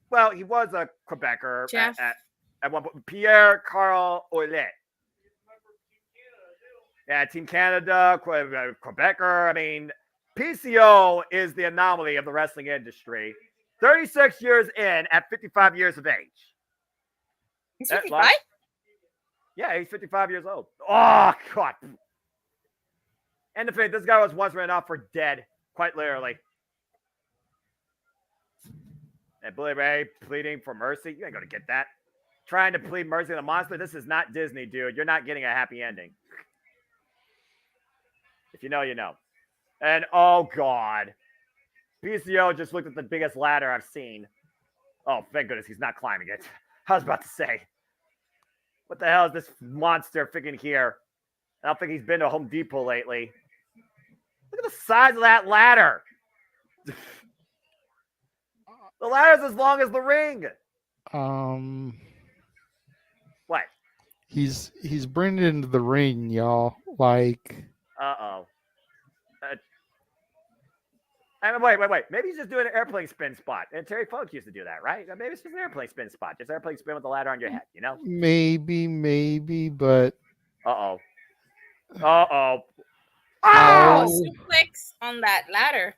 Well, he was a Quebecer Jeff. at one point. Pierre-Carl Ouellet. Yeah, Team Canada, Quebecer. I mean, PCO is the anomaly of the wrestling industry. 36 years in at 55 years of age. He's 55? Yeah, he's 55 years old. Oh, God. And the thing, this guy was once written off for dead, quite literally. And Bully Ray pleading for mercy. You ain't going to get that. Trying to plead mercy to the monster. This is not Disney, dude. You're not getting a happy ending. If you know, you know. And, oh, God. PCO just looked at the biggest ladder I've seen. Oh, thank goodness he's not climbing it. I was about to say. What the hell is this monster freaking here? I don't think he's been to Home Depot lately. Look at the size of that ladder. The ladder's as long as the ring. What? He's bringing it into the ring, y'all. Like, Uh-oh. Wait. Maybe he's just doing an airplane spin spot. And Terry Funk used to do that, right? Maybe it's just an airplane spin spot. Just airplane spin with the ladder on your head, you know? maybe, but Uh-oh. Oh, Oh! suplex on that ladder.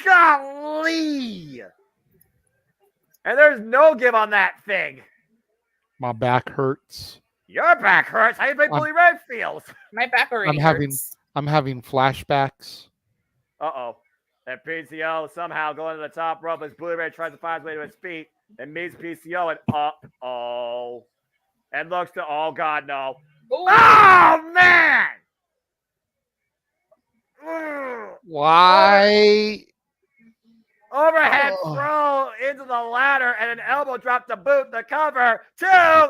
Golly! And there's no give on that thing. my back hurts. Your back hurts. How do you think Bully Ray feels? My back already hurts. I'm having flashbacks. Uh-oh. And PCO somehow going to the top rope as Bully Ray tries to find his way to his feet and meets PCO and uh-oh. And looks to, oh God, no. Ooh. Oh, man! Why? Overhead throw into the ladder and an elbow drop to boot the cover. 2,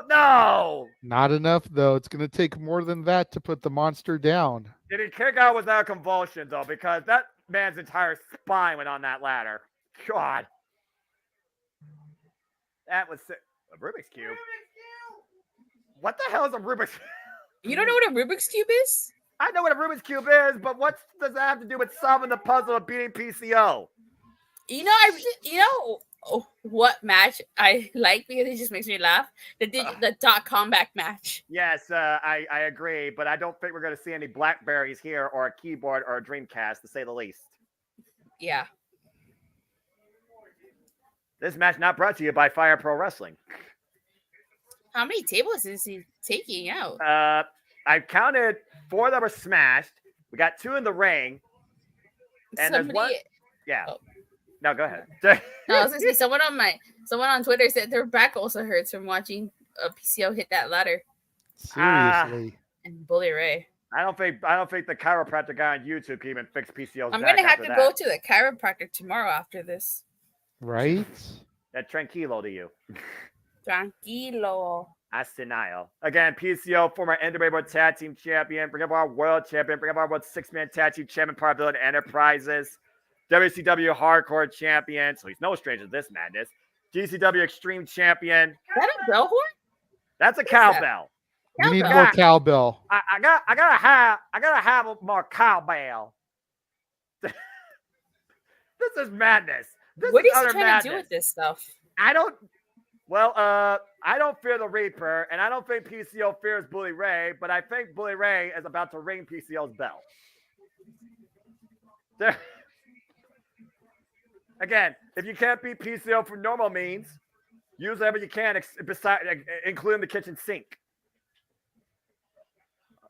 no! Not enough, though. It's going to take more than that to put the monster down. Did he kick out without convulsion, though? Because that man's entire spine went on that ladder. God. That was a Rubik's Cube. What the hell is a Rubik's Cube? You don't know what a Rubik's Cube is? I know what a Rubik's Cube is, but what does that have to do with solving the puzzle of beating PCO? What match I like because it just makes me laugh? The .combat match. Yes, I agree, but I don't think we're going to see any Blackberries here or a keyboard or a Dreamcast, to say the least. Yeah. This match not brought to you by Fire Pro Wrestling. How many tables is he taking out? I counted 4 that were smashed. We got 2 in the ring. And there's one. Yeah. Oh. No, go ahead. No, I was gonna say someone on Twitter said their back also hurts from watching PCO hit that ladder. Seriously. And Bully Ray. I don't think the chiropractor guy on YouTube can even fix PCO's I'm back. gonna have to go to the chiropractor tomorrow after this. Right? That tranquilo to you. Tranquilo. Asinayo. Again, PCO, former NWA World Tag Team Champion, Ring of Honor World Champion, Ring of Honor World 6-Man Tag Team Champion, part of Villain Enterprises, WCW Hardcore Champion, so he's no stranger to this madness. GCW Extreme Champion. Is that a bell horn? That's a cowbell. You need more cowbell. I gotta have more cowbell. This is madness. What is he trying to do with this stuff? I don't fear the Reaper, and I don't think PCO fears Bully Ray, but I think Bully Ray is about to ring PCO's bell. Again, if you can't beat PCO for normal means, use whatever you can, including the kitchen sink.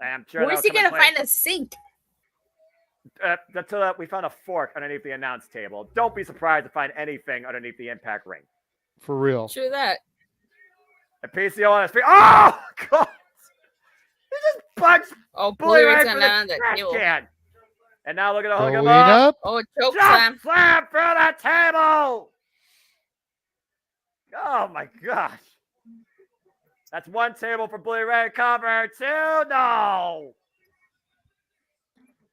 I'm sure. Where's he gonna find a sink? Until we found a fork underneath the announce table. Don't be surprised to find anything underneath the Impact ring. For real. True that. A PCO on his feet. Oh God! He just punched. Oh, Bully Ray's on the table. And now look at the hook Going him up. Oh, choke slam through the table. Oh my gosh. That's 1 table for Bully Ray cover. 2, no.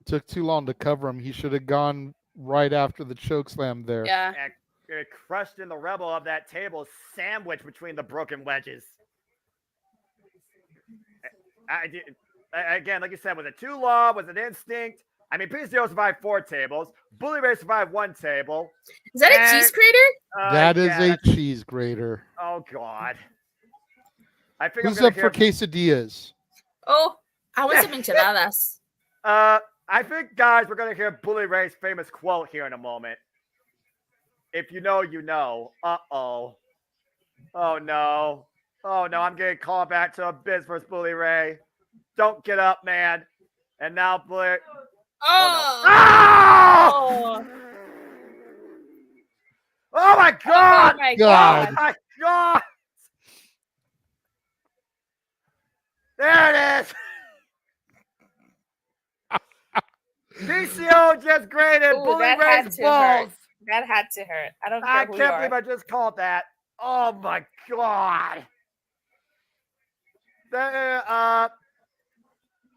Took too long to cover him. He should have gone right after the choke slam there. Yeah. It crushed in the rebel of that table, sandwiched between the broken wedges. Again, like you said, was it too long? Was it instinct? I mean, PCO survived 4 tables. Bully Ray survived 1 table. Is that a cheese grater? That is a cheese grater. Oh God! I think who's up for quesadillas? Oh, I want some enchiladas. I think, guys, we're gonna hear Bully Ray's famous quote here in a moment. If you know, you know. Uh-oh. Oh no. Oh no, I'm getting called back to Abyss versus Bully Ray. Don't get up, man. And now Bully. Oh! Oh, no. Oh my God! Oh my God! Oh my God! There it is! PCO just graded Bully Ray's balls. That had to hurt. I can't believe I just called that. Oh my God!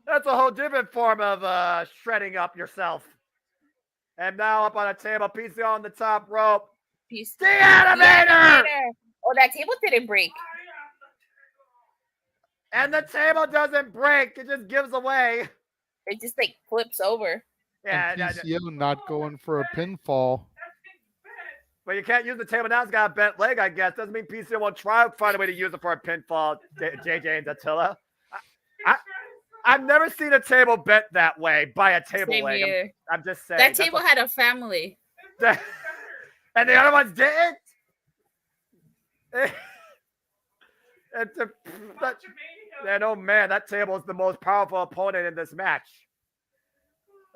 That's a whole different form of shredding up yourself. And now up on a table, PCO on the top rope. Peace. The Animator! Oh, that table didn't break. And the table doesn't break. It just gives away. It just like flips over. Yeah, and PCO not going for a pinfall. But you can't use the table now. It's got a bent leg, I guess. Doesn't mean PCO won't try to find a way to use it for a pinfall, JJ and Attila. I've never seen a table bent that way by a table Same leg. here. I'm just saying. That table had a family. And the other ones didn't? And oh man, that table is the most powerful opponent in this match.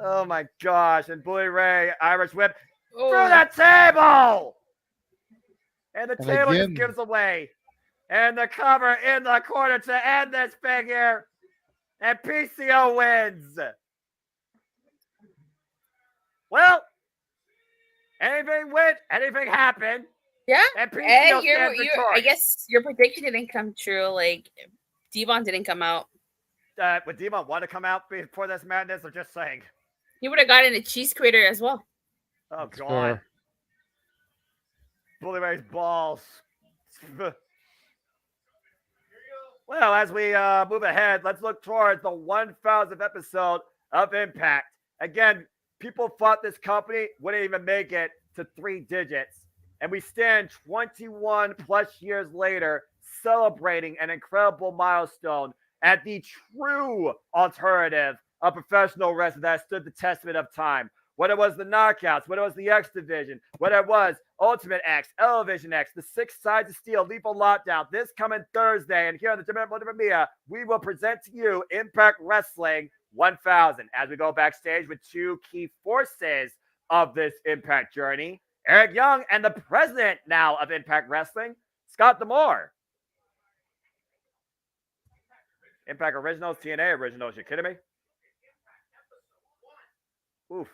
Oh my gosh. And Bully Ray, Irish whip through the table. And the table again, just gives away. And the cover in the corner to end this figure. And PCO wins. Well, anything went, anything happened. Yeah. And PCO stands I victorious. guess your prediction didn't come true. Like, Devon didn't come out. Would Devon want to come out before this madness, or just saying? He would have gotten a cheese crater as well. Oh, That's God. fair. Bully Ray's balls. Well, as we move ahead, let's look towards the 1,000th episode of Impact. Again, people thought this company wouldn't even make it to 3 digits. And we stand 21 plus years later celebrating an incredible milestone at the true alternative of professional wrestling that stood the testament of time. Whether it was the Knockouts, whether it was the X Division, whether it was Ultimate X, Elevation X, the 6 Sides of Steel, Lethal Lockdown, this coming Thursday. And here on the JMN Multiverse of Media, we will present to you Impact Wrestling 1000 as we go backstage with 2 key forces of this Impact journey. Eric Young and the president now of Impact Wrestling, Scott D'Amore. Impact Originals, TNA Originals, you kidding me? Oof.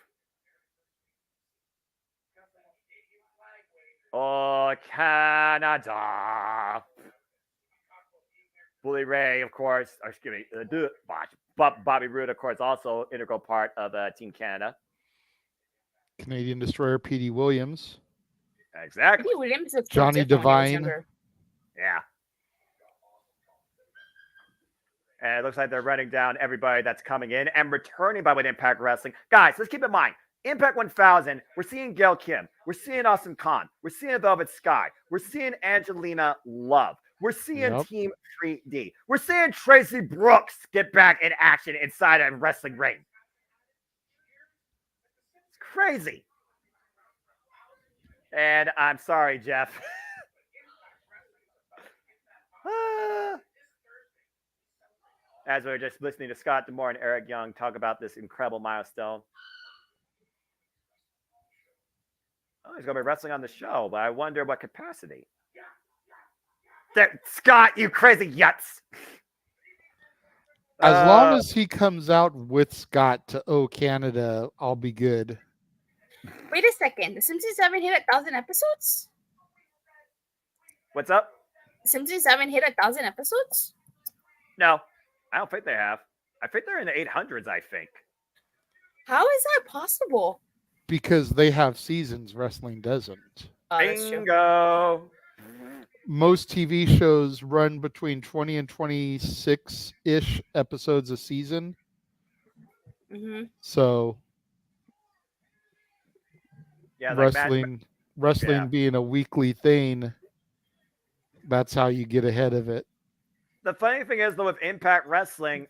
Oh, Canada. Bully Ray, of course, or excuse me, Bobby Roode, of course, also integral part of Team Canada. Canadian Destroyer P.D. Williams. Exactly. P.D. Williams is Johnny different when he was Devine. younger. Yeah. And it looks like they're running down everybody that's coming in and returning by way of Impact Wrestling. Guys, let's keep in mind, Impact 1000, we're seeing Gail Kim. We're seeing Awesome Khan. We're seeing Velvet Sky. We're seeing Angelina Love. We're seeing Team 3D. We're seeing Tracy Brooks get back in action inside a wrestling ring. It's crazy. And I'm sorry, Jeff. As we were just listening to Scott D'Amore and Eric Young talk about this incredible milestone. Oh, he's going to be wrestling on the show, but I wonder what capacity. Scott, you crazy yuts. As long as he comes out with Scott to O Canada, I'll be good. Wait a second. The Simpsons haven't hit 1,000 episodes? What's up? The Simpsons haven't hit 1,000 episodes? No, I don't think they have. I think they're in the 800s, I think. How is that possible? Because they have seasons, wrestling doesn't. Oh, that's true. Bingo. Most TV shows run between 20 and 26-ish episodes a season. Mm-hmm. So Yeah, like wrestling being a weekly thing, that's how you get ahead of it. The funny thing is, though, with Impact Wrestling,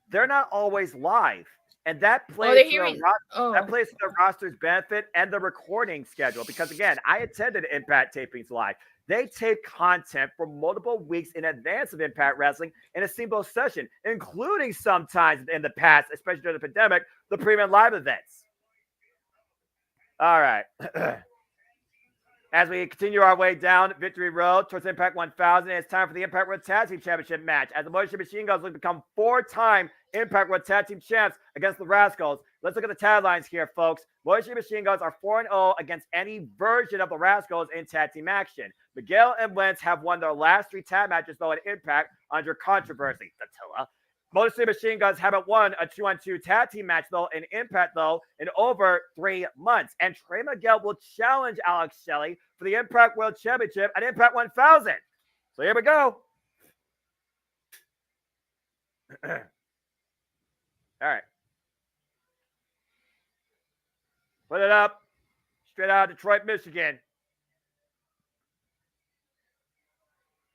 they're not always live. And that plays to the roster's benefit and the recording schedule. Because, again, I attended Impact tapings live. They tape content for multiple weeks in advance of Impact Wrestling in a single session, including sometimes in the past, especially during the pandemic, the premium live events. All right. As we continue our way down Victory Road towards Impact 1000, it's time for the Impact World Tag Team Championship match. As the Motor City Machine Guns look to become 4-time Impact World Tag Team champs against the Rascals. Let's look at the taglines here, folks. Motor City Machine Guns are 4-0 against any version of the Rascals in tag team action. Miguel and Wentz have won their last 3 tag matches, though, at Impact under controversy. Attila. Motor City Machine Guns haven't won a 2-on-2 tag team match, though, in Impact, though, in over 3 months. And Trey Miguel will challenge Alex Shelley for the Impact World Championship at Impact 1000. So here we go. All right. Put it up. Straight out of Detroit, Michigan.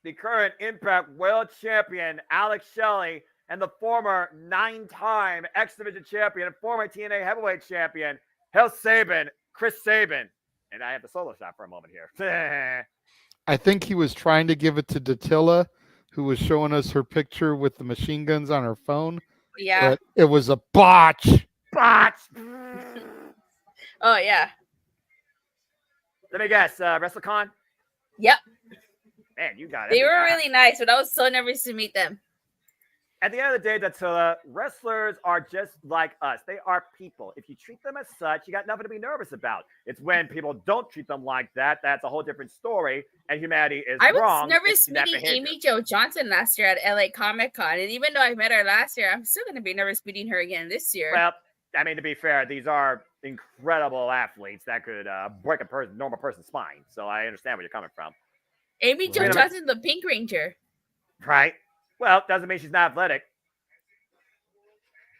The current Impact World Champion, Alex Shelley, and the former 9-time X Division champion and former TNA Heavyweight champion, Chris Sabin. And I have the solo shot for a moment here. I think he was trying to give it to Dattila, who was showing us her picture with the machine guns on her phone. Yeah. But it was a botch. Botch! Oh, yeah. Let me guess, WrestleCon? Yep. Man, you got it. They were really nice, but I was so nervous to meet them. At the end of the day, Dattila, wrestlers are just like us. They are people. If you treat them as such, you got nothing to be nervous about. It's when people don't treat them like that, that's a whole different story, and humanity is wrong. I was nervous meeting Amy Jo Johnson last year at LA Comic-Con, and even though I met her last year, I'm still going to be nervous meeting her again this year. Well, I mean, to be fair, these are incredible athletes that could break a normal person's spine, so I understand where you're coming from. Amy Jo Johnson, the Pink Ranger. Right. Well, doesn't mean she's not athletic.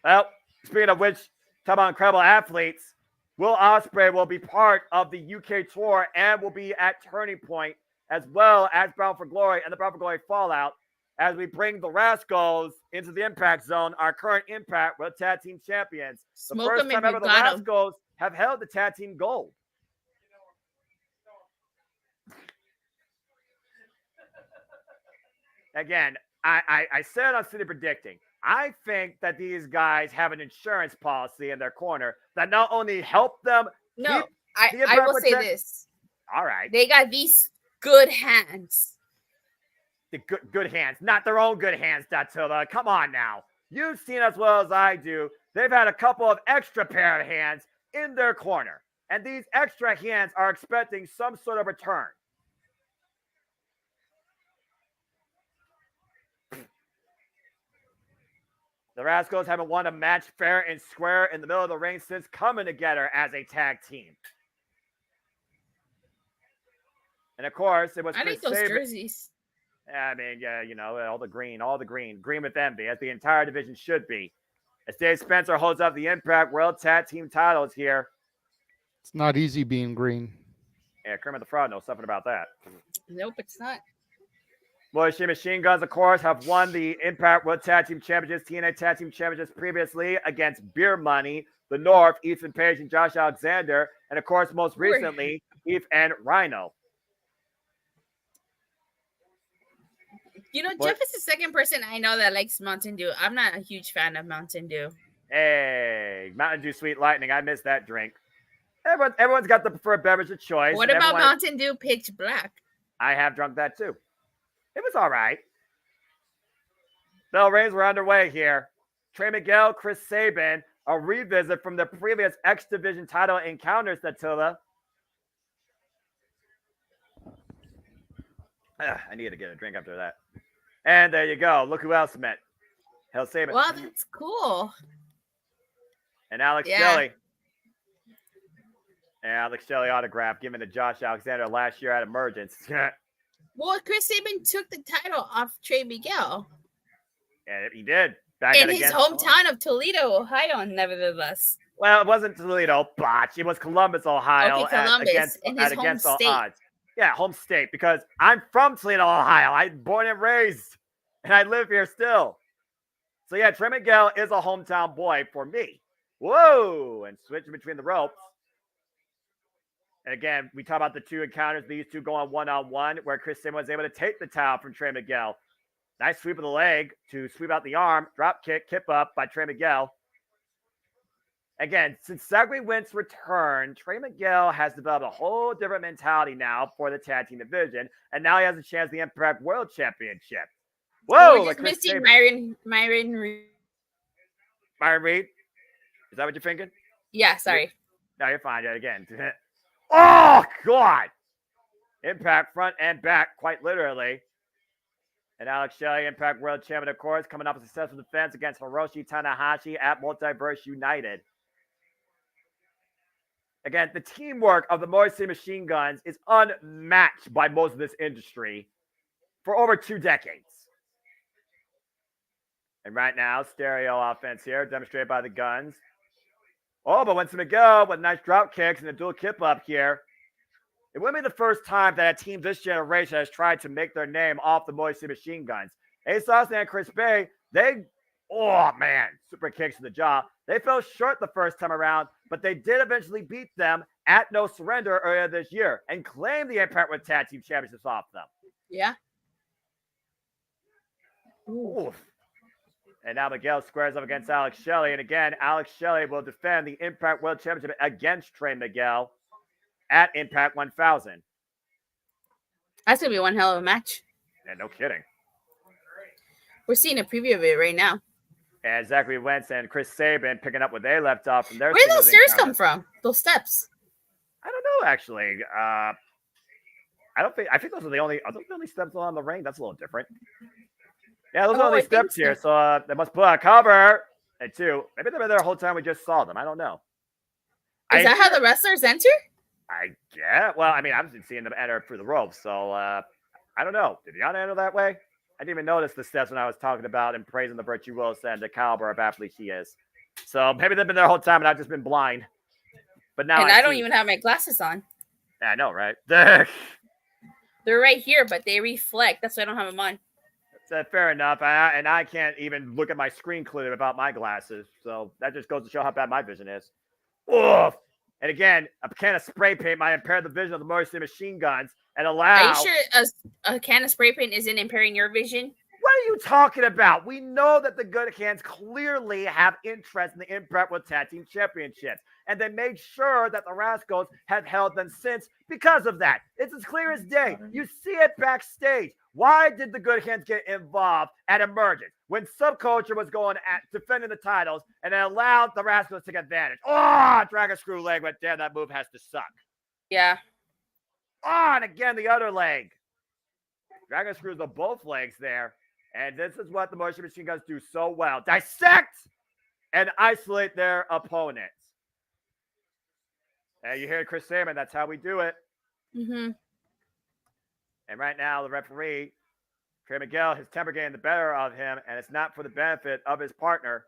Well, speaking of which, talk about incredible athletes. Will Ospreay will be part of the UK tour and will be at Turning Point, as well as Bound for Glory and the Bound for Glory Fallout, as we bring the Rascals into the Impact Zone, our current Impact World Tag Team Champions. The first time ever the Rascals have held the Tag Team Gold. Again, I said on City Predicting, I think that these guys have an insurance policy in their corner that not only help them. No, I will say this. All right. They got these good hands. The good hands, not their own good hands, Dattila. Come on now. You've seen as well as I do. They've had a couple of extra pair of hands in their corner. And these extra hands are expecting some sort of return. The Rascals haven't won a match fair and square in the middle of the ring since coming together as a tag team. And of course, it was I like those jerseys. I mean, yeah, you know, all the green with envy, as the entire division should be. As Dave Spencer holds up the Impact World Tag Team titles here. It's not easy being green. Yeah, Kermit the Frog knows something about that. Nope, it's not. Motor City Machine Guns, of course, have won the Impact World Tag Team Championships, TNA Tag Team Championships previously against Beer Money, The North, Ethan Page and Josh Alexander, and of course, most recently, Heath and Rhino. You know, Jeff is the second person I know that likes Mountain Dew. I'm not a huge fan of Mountain Dew. Hey, Mountain Dew Sweet Lightning. I miss that drink. Everyone's got the preferred beverage of choice. What about Mountain Dew Pitch Black? I have drunk that too. It was all right. Bell Rings were underway here. Trey Miguel, Chris Sabin, a revisit from the previous X Division title encounters, Dattila. I need to get a drink after that. And there you go. Look who else met. Hell Sabin. Well, that's cool. And Alex Shelley. And Alex Shelley autograph given to Josh Alexander last year at Emergence. Well, Chris Sabin took the title off Trey Miguel. And he did. In his hometown of Toledo, Ohio, nevertheless. Well, it wasn't Toledo, botch. It was Columbus, Ohio. Okay, Columbus. In his home all state. Odds. Yeah, home state, because I'm from Toledo, Ohio. I'm born and raised, and I live here still. So, yeah, Trey Miguel is a hometown boy for me. Whoa! And switching between the ropes. And again, we talk about the two encounters, these two going one-on-one, where Chris Sabin was able to take the title from Trey Miguel. Nice sweep of the leg to sweep out the arm. Drop kick, kip up by Trey Miguel. Again, since Zachary Wentz returned, Trey Miguel has developed a whole different mentality now for the tag team division, and now he has a chance at the Impact World Championship. Whoa! We're just missing Myron Reed. Myron Reed? Is that what you're thinking? Yeah, sorry. No, you're fine. Yeah, again. Oh, God! Impact front and back, quite literally. And Alex Shelley, Impact World Champion, of course, coming off a successful defense against Hiroshi Tanahashi at Multiverse United. Again, the teamwork of the Motor City Machine Guns is unmatched by most of this industry for over 2 decades. And right now, stereo offense here, demonstrated by the Guns. Oh, but Winston Miguel with nice drop kicks and a dual kip up here. It wouldn't be the first time that a team this generation has tried to make their name off the Motor City Machine Guns. Ace Austin and Chris Bay, super kicks to the jaw. They fell short the first time around, but they did eventually beat them at No Surrender earlier this year and claim the Impact World Tag Team Championships off them. Yeah. Oof. And now Miguel squares up against Alex Shelley. And again, Alex Shelley will defend the Impact World Championship against Trey Miguel at Impact 1000. That's going to be one hell of a match. Yeah, no kidding. We're seeing a preview of it right now. And Zachary Wentz and Chris Sabin picking up where they left off from their. Where did those stairs come from? Those steps? I don't know, actually. I think those are the only steps along the ring. That's a little different. Yeah, those are the only steps here. So they must put a cover. And 2, maybe they've been there the whole time we just saw them. I don't know. Is that how the wrestlers enter? Well, I mean, I've been seeing them enter through the ropes. So I don't know. Did Yana enter that way? I didn't even notice the steps when I was talking about and praising the Virtue Willis and the caliber of athlete she is. So maybe they've been there the whole time and I've just been blind. But now I don't even have my glasses on. I know, right? They're right here, but they reflect. That's why I don't have them on. Fair enough. I can't even look at my screen clearly without my glasses. So that just goes to show how bad my vision is. Oof. And again, a can of spray paint might impair the vision of the Motor City Machine Guns and allow. Are you sure a can of spray paint isn't impairing your vision? What are you talking about? We know that the Good Hands clearly have interest in the Impact World Tag Team Championships. And they made sure that the Rascals have held them since because of that. It's as clear as day. You see it backstage. Why did the Good Hands get involved at Emergence when Subculture was going at defending the titles and it allowed the Rascals to take advantage? Oh, Dragon Screw leg went down. That move has to suck. Yeah. Oh, and again, the other leg. Dragon Screws of both legs there. And this is what the Motion Machine Guns do so well. Dissect and isolate their opponents. And you hear Chris Salmon, that's how we do it. Mm-hmm. And right now, the referee, Trey Miguel, his temper getting the better of him, and it's not for the benefit of his partner.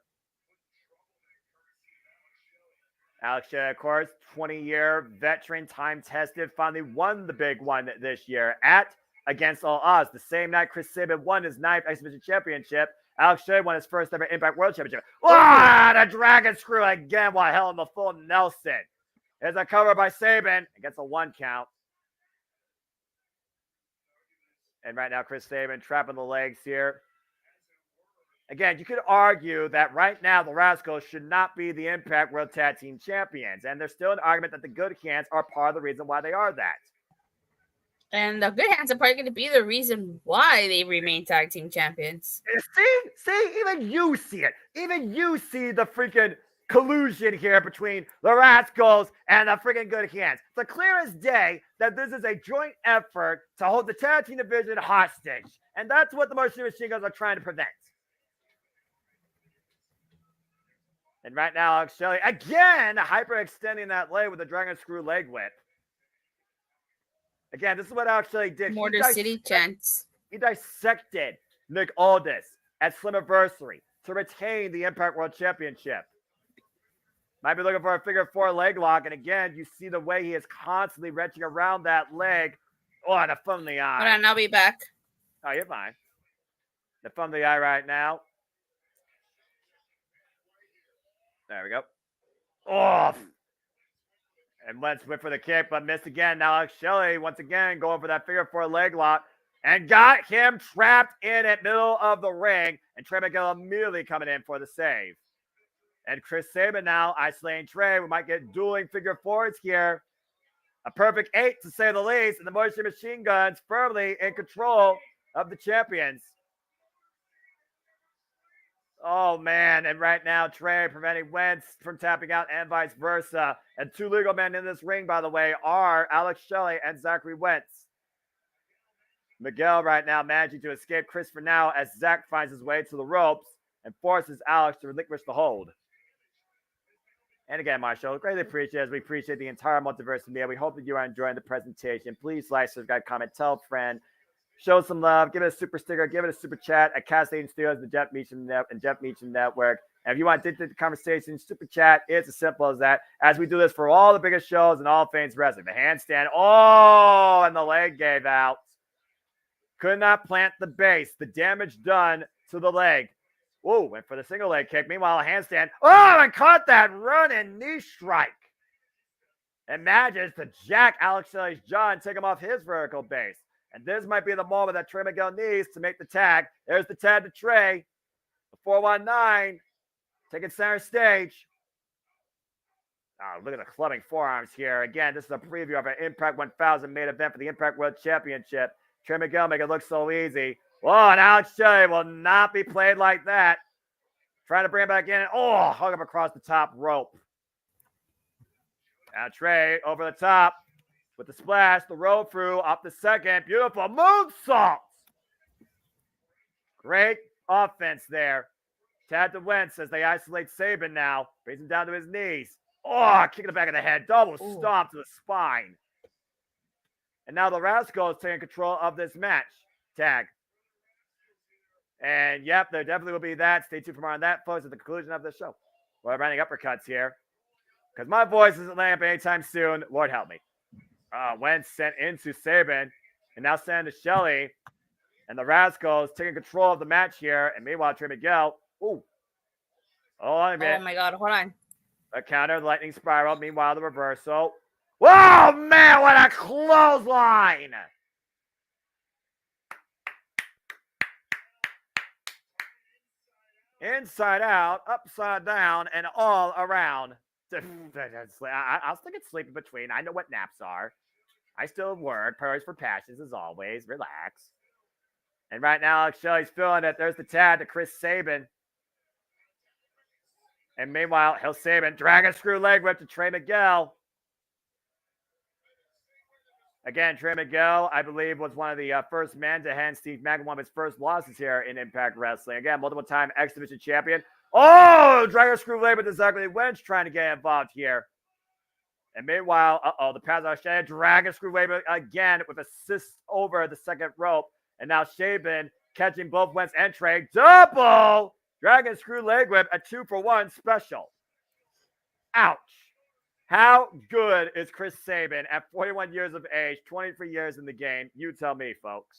Alex Shea, of course, 20-year veteran, time-tested, finally won the big one this year at Against All Odds. The same night Chris Sabin won his 9th Exhibition Championship, Alex Shea won his first ever Impact World Championship. Oh, the Dragon Screw again while held in the full Nelson. There's a cover by Sabin. It gets a 1 count. And right now, Chris Sabin trapping the legs here. Again, you could argue that right now the Rascals should not be the Impact World Tag Team Champions. And there's still an argument that the Good Hands are part of the reason why they are that. And the Good Hands are probably going to be the reason why they remain tag team champions. See, even you see it. Even you see the freaking collusion here between the Rascals and the freaking Good Hands. It's clear as day that this is a joint effort to hold the tag team division hostage. And that's what the Motion Machine Guns are trying to prevent. And right now, Alex Shelley, again, hyperextending that leg with the Dragon Screw leg whip. Again, this is what Alex Shelley did. Motor City chants. He dissected Nick Aldis at Slammiversary to retain the Impact World Championship. Might be looking for a figure 4 leg lock. And again, you see the way he is constantly wrenching around that leg. Oh, and a thumb in the eye. Hold on, I'll be back. Oh, you're fine. The thumb in the eye right now. There we go. Oh. And Lentz went for the kick, but missed again. Now Alex Shelley, once again, going for that figure 4 leg lock. And got him trapped in it, middle of the ring. And Trey Miguel immediately coming in for the save. And Chris Sabin now isolating Trey. We might get dueling figure 4s here. A perfect 8 to say the least. And the Motion Machine Guns firmly in control of the champions. Oh, man. And right now, Trey preventing Wentz from tapping out and vice versa. And 2 legal men in this ring, by the way, are Alex Shelley and Zachary Wentz. Miguel right now managing to escape Chris for now as Zach finds his way to the ropes and forces Alex to relinquish the hold. And again, Marshall, greatly appreciate as we appreciate the entire Multiverse of Media. We hope that you are enjoying the presentation. Please like, subscribe, comment, tell a friend, show some love, give it a super sticker, give it a super chat at Cascade Studios, the Jeff Meacham Network. And if you want to dictate the conversation, super chat, it's as simple as that. As we do this for all the biggest shows and all things wrestling. The handstand, and the leg gave out. Could not plant the base. The damage done to the leg. Whoa, went for the single leg kick. Meanwhile, a handstand. And caught that running knee strike. And manages to jack Alex Shelley's jaw and take him off his vertical base. And this might be the moment that Trey Miguel needs to make the tag. There's the tag to Trey. The 419. Taking center stage. Oh, look at the clubbing forearms here. Again, this is a preview of an Impact 1000 main event for the Impact World Championship. Trey Miguel make it look so easy. And Alex Shelley will not be played like that. Trying to bring it back in. Hung him across the top rope. Now Trey over the top with the splash, the roll through, up the second. Beautiful moonsault. Great offense there. Tad to Wentz as they isolate Sabin now. Brings him down to his knees. Kick in the back of the head. Double stomp to the spine. And now the Rascals taking control of this match. Tag. And yep, there definitely will be that. Stay tuned for more on that, folks, at the conclusion of the show. We're running uppercuts here. Because my voice isn't laying up anytime soon. Lord help me. Wentz sent into Sabin. And now sent to Shelley. And the Rascals taking control of the match here. And meanwhile, Trey Miguel. Oh my God, hold on. A counter, the lightning spiral. Meanwhile, the reversal. Whoa, man, what a clothesline! Inside out, upside down, and all around. I'll stick it sleep in between. I know what naps are. I still work. Priorities for passions, as always. Relax. And right now, Alex Shelley's feeling it. There's the tag to Chris Sabin. And meanwhile, Hill Sabin, dragon screw leg whip to Trey Miguel. Again, Trey Miguel, I believe, was one of the first men to hand Steve Maclin one of his first losses here in Impact Wrestling. Again, multiple-time X Division champion. Dragon screw leg with the Ugly Wench trying to get involved here. And meanwhile, the pass out Shea, dragon screw leg again with assist over the second rope. And now Sabin catching both Wentz and Trey. Double dragon screw leg whip, a 2-for-1 special. Ouch. How good is Chris Sabin at 41 years of age, 23 years in the game? You tell me, folks.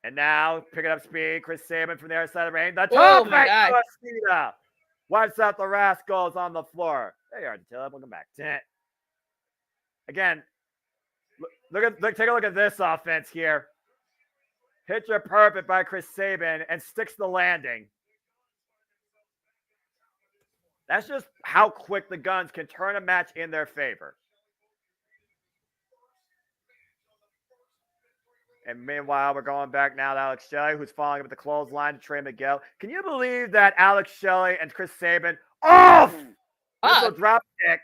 And now, picking up speed, Chris Sabin from the other side of the ring. The top back to wipes out the Rascals on the floor. There you are, Attila. Welcome back. Again, take a look at this offense here. Picture perfect by Chris Sabin and sticks the landing. That's just how quick the Guns can turn a match in their favor. And meanwhile, we're going back now to Alex Shelley, who's following up with the clothesline to Trey Miguel. Can you believe that Alex Shelley and Chris Sabin also drop kick?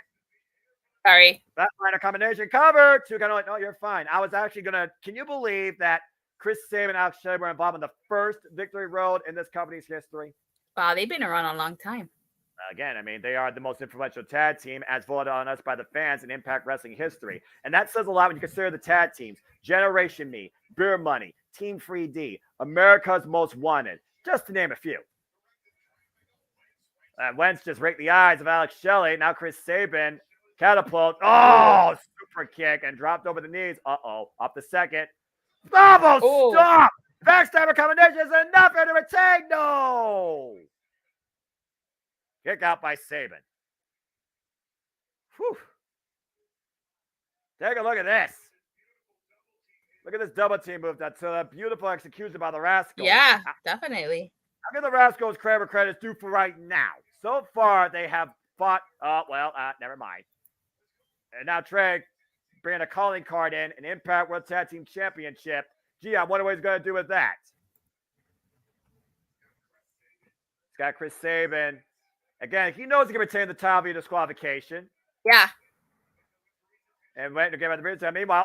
Sorry. That minor combination cover. No, you're fine. I was actually gonna. Can you believe that Chris Sabin and Alex Shelley were involved in the first victory road in this company's history? Wow, they've been around a long time. Again, I mean, they are the most influential tag team as voted on us by the fans in Impact Wrestling history. And that says a lot when you consider the tag teams. Generation Me, Beer Money, Team 3D, America's Most Wanted, just to name a few. And Wentz just raked the eyes of Alex Shelley. Now Chris Sabin, catapult. Super kick and dropped over the knees. Up the second. Stop! Backstabber combination is enough here to retain. No! Kick out by Sabin. Whew. Take a look at this. Look at this double team move. That's a beautiful execution by the Rascals. Yeah, definitely. I'll give the Rascals credit due for right now. So far, they have fought. Never mind. And now Trey bringing a calling card in, an Impact World Tag Team Championship. Gee, I wonder what he's going to do with that. He's got Chris Sabin. Again, he knows he can retain the title via disqualification. Yeah. And went to give out the bridge. Meanwhile,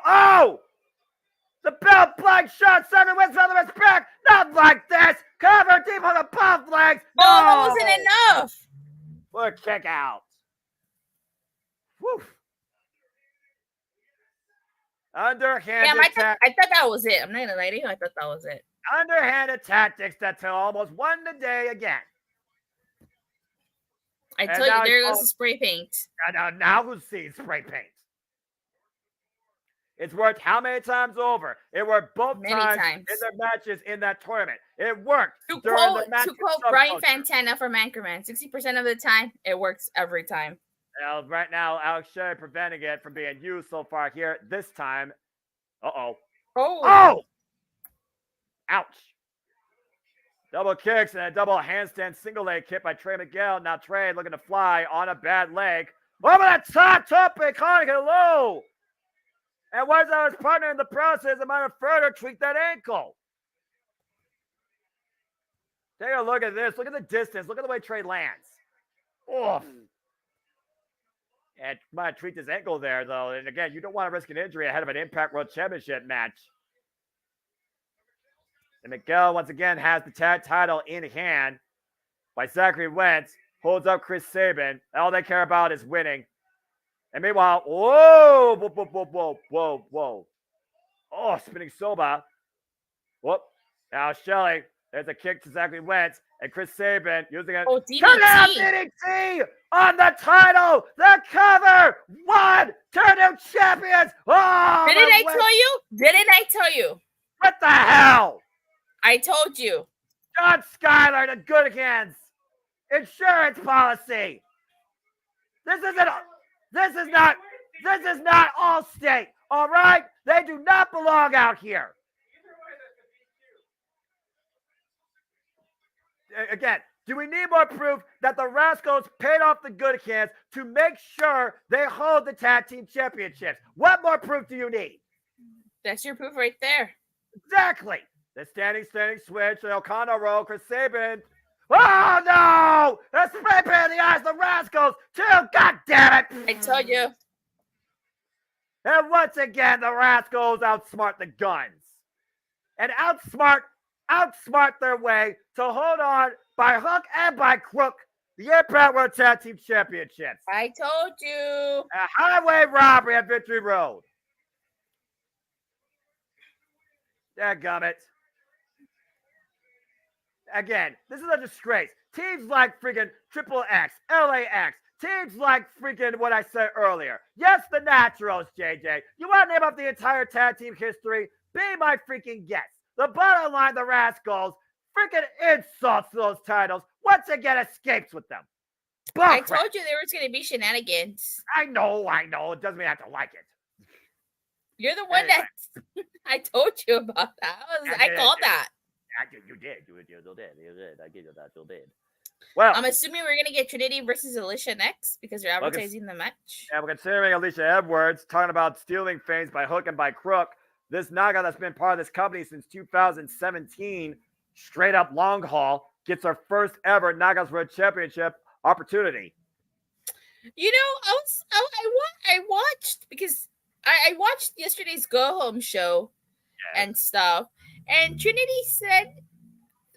The belt blank shot, Sucker wins on the respect. Not like this. Cover deep on the buff legs. No, that wasn't enough. We're kick out. Woo. Underhanded I thought that was it. I'm not gonna lie to you. I thought that was it. Underhanded tactics that almost won the day again. I told you, there goes the spray paint. Now who's seen spray paint? It's worked how many times over? It worked both times in the matches in that tournament. It worked. To quote Brian Fantana from Anchorman, 60% of the time, it works every time. Well, right now, Alex Shea preventing it from being used so far here. This time, oh! Ouch! Double kicks and a double handstand single leg kick by Trey Miguel. Now Trey looking to fly on a bad leg. Over the top, and calling it low. And was his partner in the process and might have further tweaked that ankle. Take a look at this. Look at the distance. Look at the way Trey lands. Oof. And might have tweaked his ankle there, though. And again, you don't want to risk an injury ahead of an Impact World Championship match. And Miguel, once again, has the tag title in hand by Zachary Wentz. Holds up Chris Sabin. All they care about is winning. And meanwhile, whoa. Oh, spinning Soba. Whoop. Now Shelley, there's a kick to Zachary Wentz. And Chris Sabin using a DDT on the title. The cover. Turn champions. Oh, Didn't I tell you? What the hell? I told you. John Skyler to Goodkins. Insurance policy. This is not Allstate. All right? They do not belong out here. Again, do we need more proof that the Rascals paid off the Goodkins to make sure they hold the tag team championships? What more proof do you need? That's your proof right there. Exactly. The standing switch, the O'Connor roll, Chris Sabin. Oh, no! The spray paint in the eyes of the Rascals, too! God damn it! I told you. And once again, the Rascals outsmart the Guns. And outsmart their way to hold on by hook and by crook the Impact World Tag Team Championships. I told you. A highway robbery at Victory Road. Dadgummit. Again, this is a disgrace. Teams like freaking Triple X, LAX, teams like freaking what I said earlier. Yes, the Naturals, JJ. You want to name up the entire tag team history? Be my freaking guest. The bottom line, the Rascals, freaking insults to those titles, once again escapes with them. I told you there was going to be shenanigans. I know. It doesn't mean I have to like it. You're the one that I told you about that. I called that. You did. I give you that. You did. Well, I'm assuming we're gonna get Trinity versus Alicia next because you're advertising the match. Yeah, we're considering Alicia Edwards talking about stealing fame by hook and by crook. This Naga that's been part of this company since 2017, straight up long haul, gets her first ever Nagas World Championship opportunity. You know, I watched because I watched yesterday's Go Home show and stuff. And Trinity said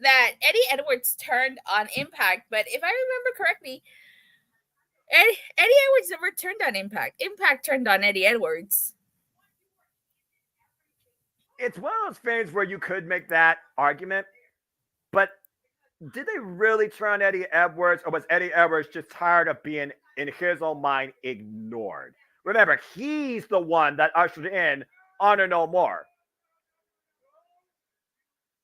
that Eddie Edwards turned on Impact, but if I remember correctly, Eddie Edwards never turned on Impact. Impact turned on Eddie Edwards. It's one of those things where you could make that argument, but did they really turn on Eddie Edwards, or was Eddie Edwards just tired of being, in his own mind, ignored? Remember, he's the one that ushered in Honor No More.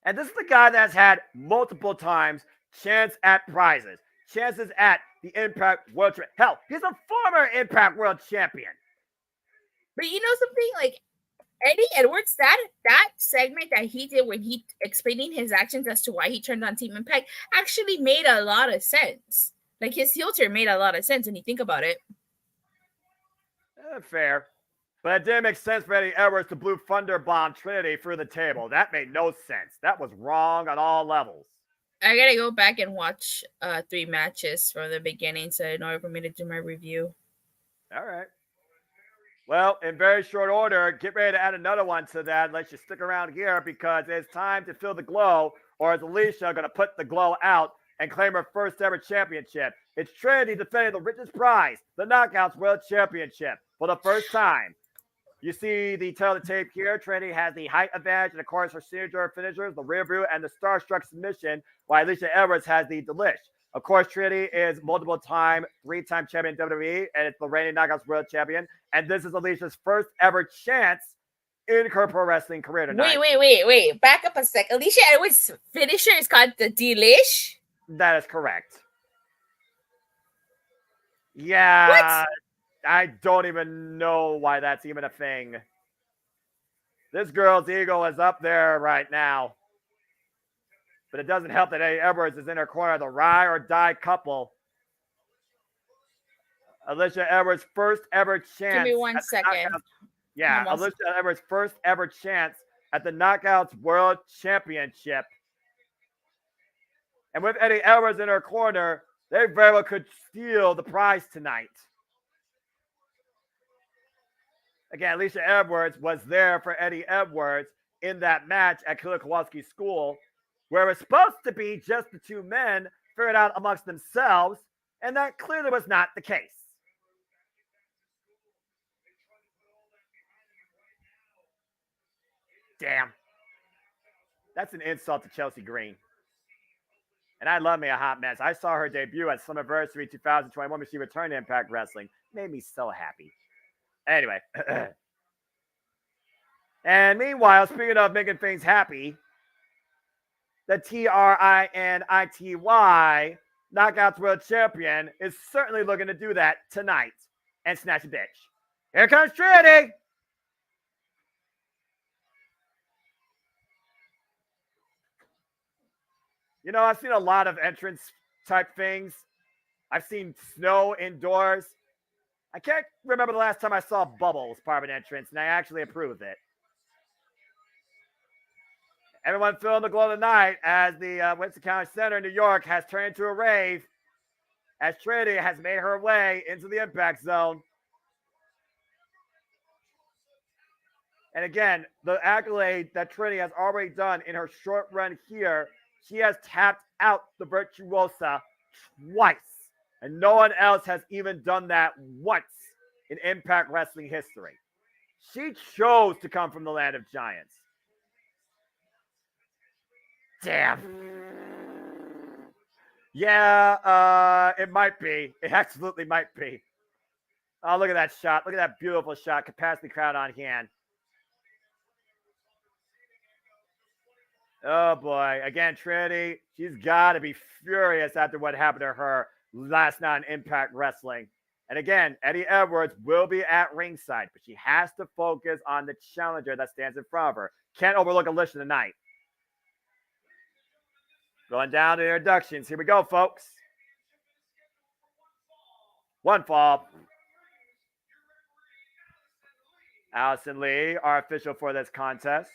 And this is the guy that's had multiple times chance at prizes, chances at the Impact World Champion. Hell, he's a former Impact World Champion. But you know something? Like, Eddie Edwards, that segment that he did when he explaining his actions as to why he turned on Team Impact actually made a lot of sense. Like, his heel turn made a lot of sense when you think about it. Fair. But it didn't make sense for Eddie Edwards to Blue Thunder bomb Trinity through the table. That made no sense. That was wrong on all levels. I gotta go back and watch 3 matches from the beginning so in order for me to do my review. All right. Well, in very short order, get ready to add another one to that. Let's just stick around here because it's time to fill the glow, or is Alicia going to put the glow out and claim her first ever championship? It's Trinity defending the richest prize, the Knockouts World Championship, for the first time. You see the tail of the tape here. Trinity has the height advantage, and of course her signature finishers, the rear view and the starstruck submission, while Alicia Edwards has the delish. Of course, Trinity is multiple-time, three-time champion in WWE, and it's the reigning Knockouts World Champion. And this is Alicia's first ever chance in her pro wrestling career tonight. Wait. Back up a sec. Alicia Edwards' finisher is called the Delish? That is correct. Yeah. What? I don't even know why that's even a thing. This girl's ego is up there right now. But it doesn't help that Eddie Edwards is in her corner, the ride or die couple. Alicia Edwards' first ever chance. Give me 1 second. Yeah, Alicia Edwards' first ever chance at the Knockouts World Championship. And with Eddie Edwards in her corner, they very well could steal the prize tonight. Again, Alicia Edwards was there for Eddie Edwards in that match at Killer Kowalski's school, where it was supposed to be just the two men figured out amongst themselves, and that clearly was not the case. Damn. That's an insult to Chelsea Green. And I love me a hot mess. I saw her debut at Summerversary 2021 when she returned to Impact Wrestling. Made me so happy. Anyway. And meanwhile, speaking of making things happy, the TRINITY Knockouts World Champion is certainly looking to do that tonight and snatch a bitch. Here comes Trinity. You know, I've seen a lot of entrance type things. I've seen snow indoors. I can't remember the last time I saw bubbles part of an entrance, and I actually approved it. Everyone feeling the glow of the night as the Winston County Center in New York has turned into a rave as Trinity has made her way into the impact zone. And again, the accolade that Trinity has already done in her short run here, she has tapped out the Virtuosa twice. And no one else has even done that once in Impact Wrestling history. She chose to come from the land of giants. Damn. Yeah, it might be. It absolutely might be. Oh, look at that shot. Look at that beautiful shot. Capacity crowd on hand. Oh, boy. Again, Trinity, she's got to be furious after what happened to her last night in Impact Wrestling. And again, Eddie Edwards will be at ringside, but she has to focus on the challenger that stands in front of her. Can't overlook Alicia tonight. Going down to the introductions. Here we go, folks. One fall. Allison Lee, our official for this contest.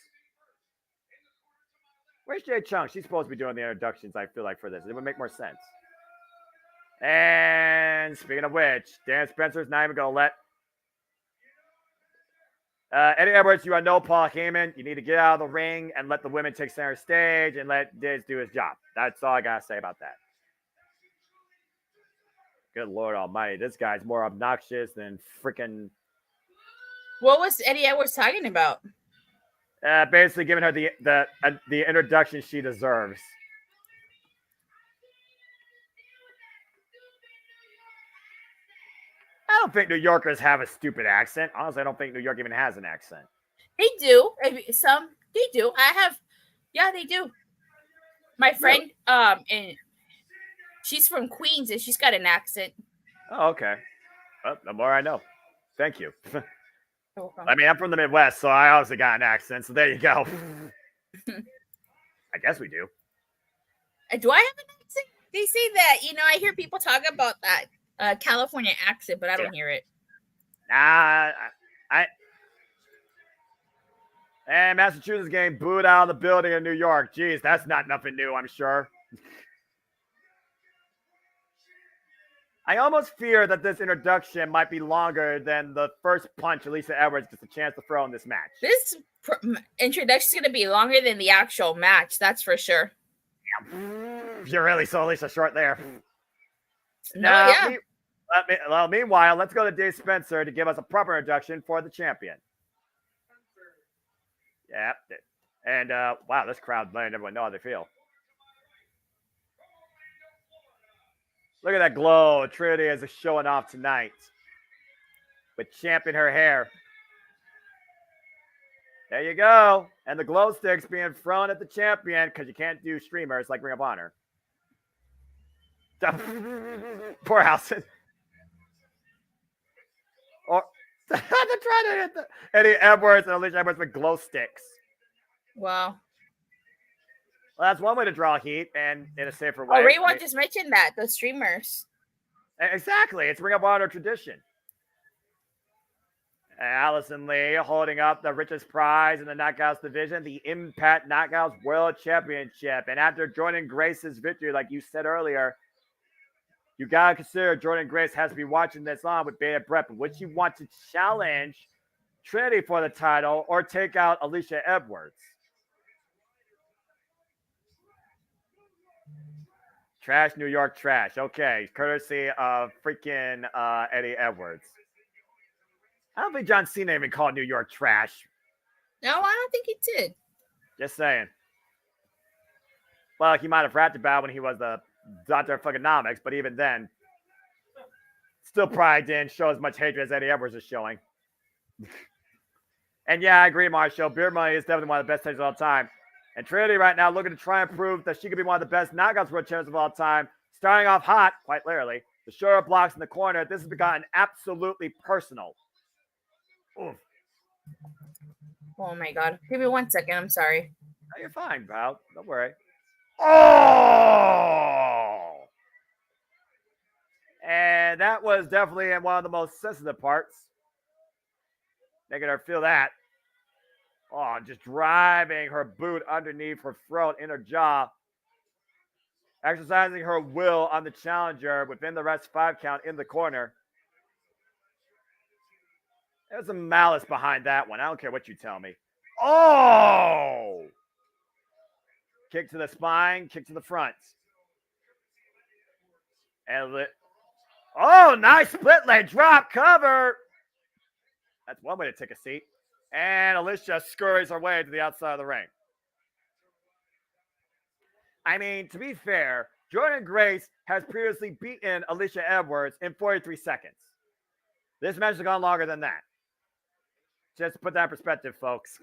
Where's Jay Chung? She's supposed to be doing the introductions, I feel like, for this. It would make more sense. And speaking of which, Dan Spencer's not even going to let Eddie Edwards, you are no Paul Heyman. You need to get out of the ring and let the women take center stage and let Diz do his job. That's all I got to say about that. Good Lord Almighty. This guy's more obnoxious than freaking. What was Eddie Edwards talking about? Basically giving her the introduction she deserves. I don't think New Yorkers have a stupid accent. Honestly, I don't think New York even has an accent. They do. Some they do. They do. My friend, and she's from Queens and she's got an accent. Oh, okay. Well, the more I know. Thank you. I mean, I'm from the Midwest, so I also got an accent. So there you go. I guess we do. Do I have an accent? They say that, I hear people talk about that California accent, but I don't hear it. And Massachusetts getting booed out of the building in New York. Jeez, that's not nothing new, I'm sure. I almost fear that this introduction might be longer than the first punch Alicia Edwards gets a chance to throw in this match. This introduction is going to be longer than the actual match, that's for sure. You're really so Alicia short there. No, yeah. Meanwhile, let's go to Dave Spencer to give us a proper introduction for the champion. Yeah. And, wow, this crowd letting everyone know how they feel. Look at that glow Trinity is showing off tonight with Champ in her hair. There you go. And the glow sticks being thrown at the champion because you can't do streamers like Ring of Honor. Poor Housen. Or they're trying to hit Eddie Edwards and Alicia Edwards with glow sticks. Wow. Well, that's one way to draw heat and in a safer way. Oh, Raywatch just mentioned that, the streamers. Exactly. It's Ring of Honor tradition. And Allison Lee holding up the richest prize in the Knockouts division, the Impact Knockouts World Championship. And after Jordan Grace's victory, like you said earlier, you got to consider Jordan Grace has to be watching this on with bated breath. But would she want to challenge Trinity for the title or take out Alicia Edwards? Trash New York trash. Okay, courtesy of freaking Eddie Edwards. I don't think John Cena even called New York trash. No, I don't think he did. Just saying. Well, he might have rapped about when he was the Dr. Fuckonomics, but even then, still probably didn't show as much hatred as Eddie Edwards is showing. And yeah, I agree, Marshall. Beer Money is definitely one of the best takes of all time. And Trinity right now looking to try and prove that she could be one of the best Knockouts World Champions of all time. Starting off hot, quite literally. The shoulder blocks in the corner. This has gotten absolutely personal. Oof. Oh my God. Give me 1 second. I'm sorry. No, you're fine, pal. Don't worry. Oh! And that was definitely one of the most sensitive parts. Making her feel that. Oh, just driving her boot underneath her throat in her jaw. Exercising her will on the challenger within the rest 5 count in the corner. There's some malice behind that one. I don't care what you tell me. Oh! Kick to the spine, kick to the front. And oh, nice split leg drop cover. That's one way to take a seat. And Alicia scurries her way to the outside of the ring. I mean, to be fair, Jordan Grace has previously beaten Alicia Edwards in 43 seconds. This match has gone longer than that. Just to put that in perspective, folks.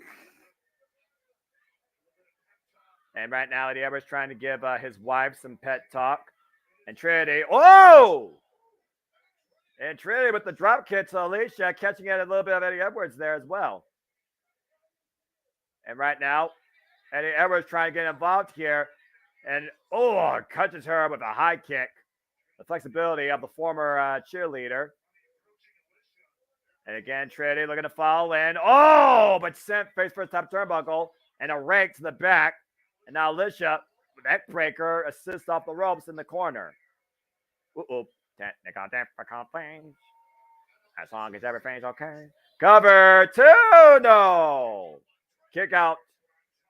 And right now, Eddie Edwards trying to give his wife some pet talk. And Trinity, oh! And Trinity with the drop kick to Alicia, catching at a little bit of Eddie Edwards there as well. And right now, Eddie Edwards trying to get involved here. And, catches her with a high kick. The flexibility of the former cheerleader. And again, Trinity looking to follow in. Oh, but sent face first top turnbuckle. And a rake to the back. And now Alicia, neck breaker, assists off the ropes in the corner. Technical difficulties. As long as everything's okay. Cover 2, no. Kick out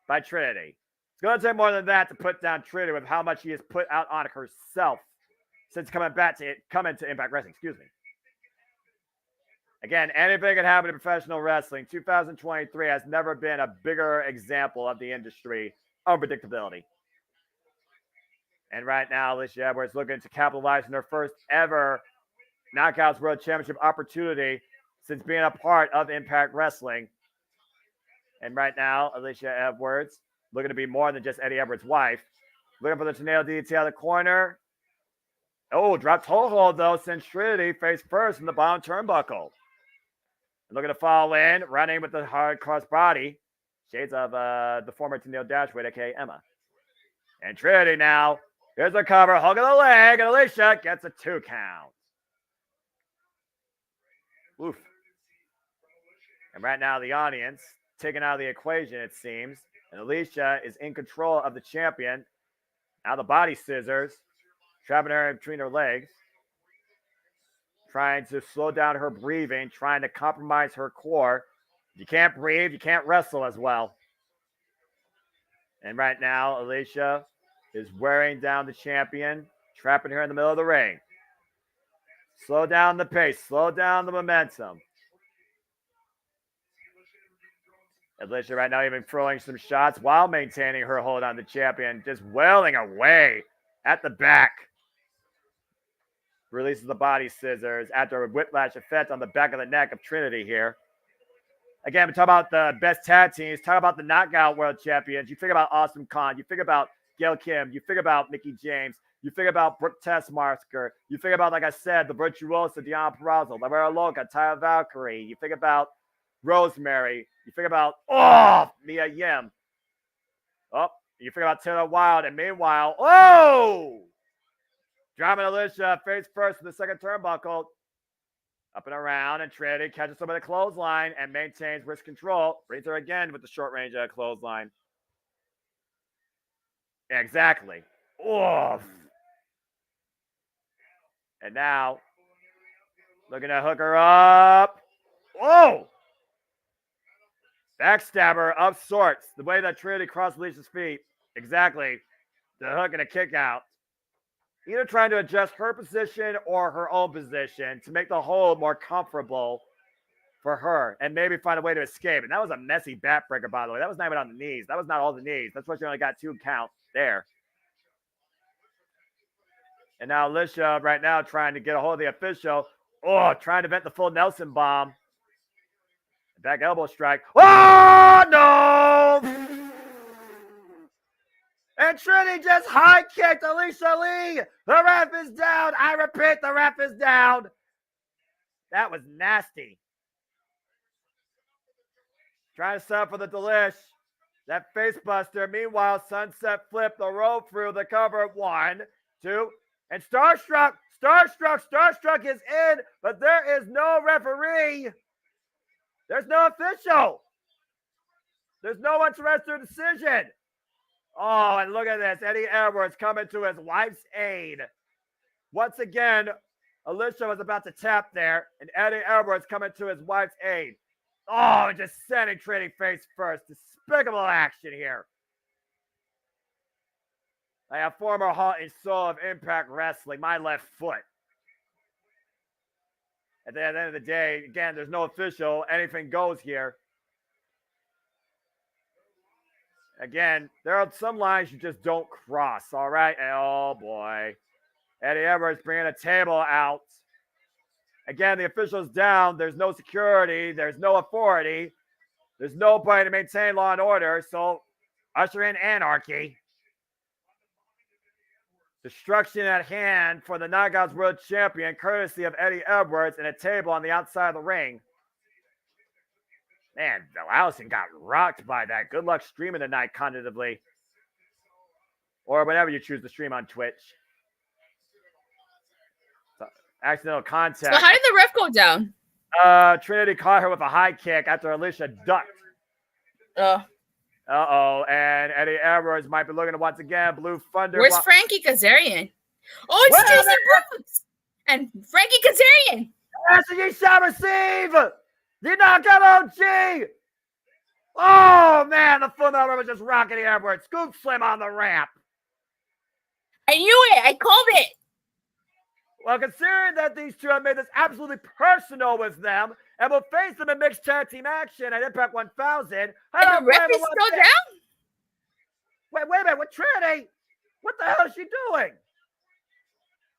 by Trinity. It's going to take more than that to put down Trinity with how much she has put out on herself since coming to Impact Wrestling. Excuse me. Again, anything can happen in professional wrestling. 2023 has never been a bigger example of the industry unpredictability. And right now, Alicia Edwards looking to capitalize on her first ever Knockouts World Championship opportunity since being a part of Impact Wrestling. And right now, Alicia Edwards looking to be more than just Eddie Edwards' wife. Looking for the tornado DDT out of the corner. Oh, drop toe hold though, sends Trinity face first in the bottom turnbuckle. And looking to fall in, running with the hard cross body. Shades of the former Tennille Dashwood, aka Emma. And Trinity now. Here's the cover, hug of the leg, and Alicia gets a 2 count. Oof. And right now, the audience taken out of the equation, it seems. And Alicia is in control of the champion. Now the body scissors, trapping her in between her legs. trying to slow down her breathing, trying to compromise her core. You can't breathe, you can't wrestle as well. And right now, Alicia is wearing down the champion, trapping her in the middle of the ring. Slow down the pace, slow down the momentum. Alicia right now even throwing some shots while maintaining her hold on the champion, just wailing away at the back. Releases the body scissors after a whiplash effect on the back of the neck of Trinity here. Again, we talk about the best tag teams, talk about the Knockout World Champions. You think about Awesome Khan, you think about Gail Kim, you think about Mickie James, you think about Brooke Tessmacher, you think about, like I said, the Virtuosa, Deonna Purrazzo, Lavera Loca, Taya Valkyrie, you think about Rosemary, you think about, Mia Yim. You think about Taylor Wilde, and meanwhile, driving Alicia face first in the second turnbuckle. Up and around, and Trinity catches some of the clothesline and maintains wrist control. Brings her again with the short range clothesline. Exactly. Oof. And now, looking to hook her up. Whoa! Backstabber of sorts. The way that Trinity crossed Alicia's feet. Exactly. The hook and a kick out. Either trying to adjust her position or her own position to make the hold more comfortable for her and maybe find a way to escape. And that was a messy backbreaker, by the way. That was not even on the knees. That was not all the knees. That's why she only got 2 count there. And now Alicia right now trying to get a hold of the official. Trying to vent the full Nelson bomb. Back elbow strike. Oh, no! And Trinity just high-kicked Alicia Lee. The ref is down. I repeat, the ref is down. That was nasty. Trying to set up for the delish. That face buster. Meanwhile, Sunset Flip, the roll through the cover. 1, 2, and Starstruck. Starstruck is in, but there is no referee. There's no official. There's no one to render a decision. And look at this. Eddie Edwards coming to his wife's aid. Once again, Alicia was about to tap there, and Eddie Edwards coming to his wife's aid. Just sending Trinity face first. Despicable action here. I have former heart and soul of Impact Wrestling, my left foot. At the end of the day, again, there's no official. Anything goes here. Again, there are some lines you just don't cross, all right? Oh, boy. Eddie Edwards bringing a table out. Again, the official's down. There's no security. There's no authority. There's nobody to maintain law and order, so usher in anarchy. Destruction at hand for the Knockouts World Champion, courtesy of Eddie Edwards, and a table on the outside of the ring. Man, Allison got rocked by that. Good luck streaming tonight cognitively. Or whenever you choose to stream on Twitch. So, accidental contact. So how did the ref go down? Trinity caught her with a high kick after Alicia ducked. And Eddie Edwards might be looking to once again. Blue Thunder. Where's Frankie Kazarian? It's Jason Brooks and Frankie Kazarian. That's what you shall receive. The knockout OG. Oh, man, the full metal was just rocking the Edwards. Scoop slam on the ramp. I knew it. I called it. Well, considering that these two have made this absolutely personal with them and will face them in mixed tag team action at Impact 1000. And the ref is still down? Wait a minute. With Trinity? What the hell is she doing?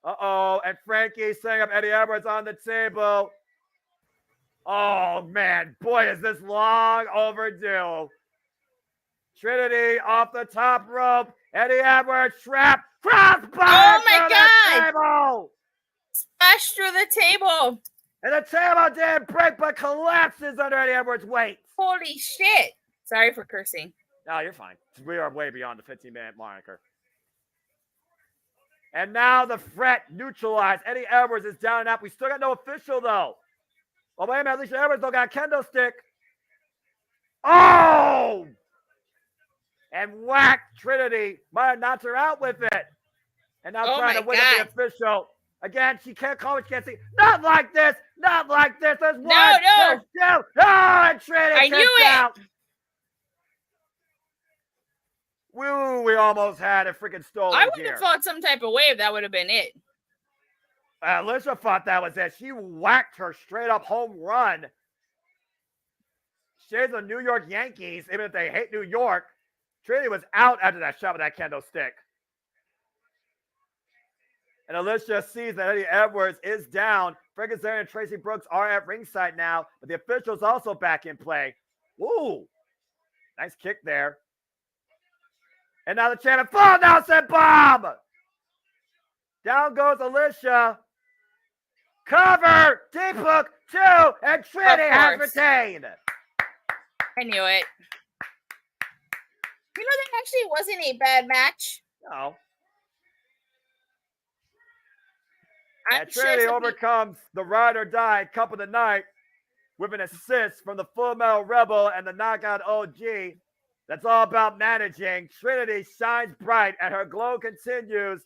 And Frankie setting up Eddie Edwards on the table. Oh, man. Boy, is this long overdue. Trinity off the top rope. Eddie Edwards trap. Crossbody. Oh, my God. Table. Smash through the table. And the table didn't break, but collapses under Eddie Edwards' weight. Holy shit. Sorry for cursing. No, you're fine. We are way beyond the 15-minute moniker. And now the threat neutralized. Eddie Edwards is down and out. We still got no official, though. Oh, wait a minute. Alicia Edwards don't got a kendo stick. Oh! And whack, Trinity might have knocked her out with it. And now trying to win the official. Again, she can't call it. She can't see. Not like this. Not like this. There's one. No. There's two. Oh, and Trinity I knew it. out. Woo, we almost had a freaking stolen I would gear. have thought some type of way if that would have been it. Alicia thought that was it. She whacked her straight up home run. Shades of New York Yankees, even if they hate New York. Trinity was out after that shot with that candlestick. And Alicia sees that Eddie Edwards is down. Frank Kazarian and Tracy Brooks are at ringside now, but the officials also back in play. Woo! Nice kick there. And now the chant of Fall Nelson Bomb! Down goes Alicia. Cover! Deep hook, 2, and Trinity has retained. I knew it. You know, that actually wasn't a bad match. No. I'm And Trinity sure overcomes the ride or die cup of the night with an assist from the Full Metal Rebel and the Knockout OG. That's all about managing. Trinity shines bright and her glow continues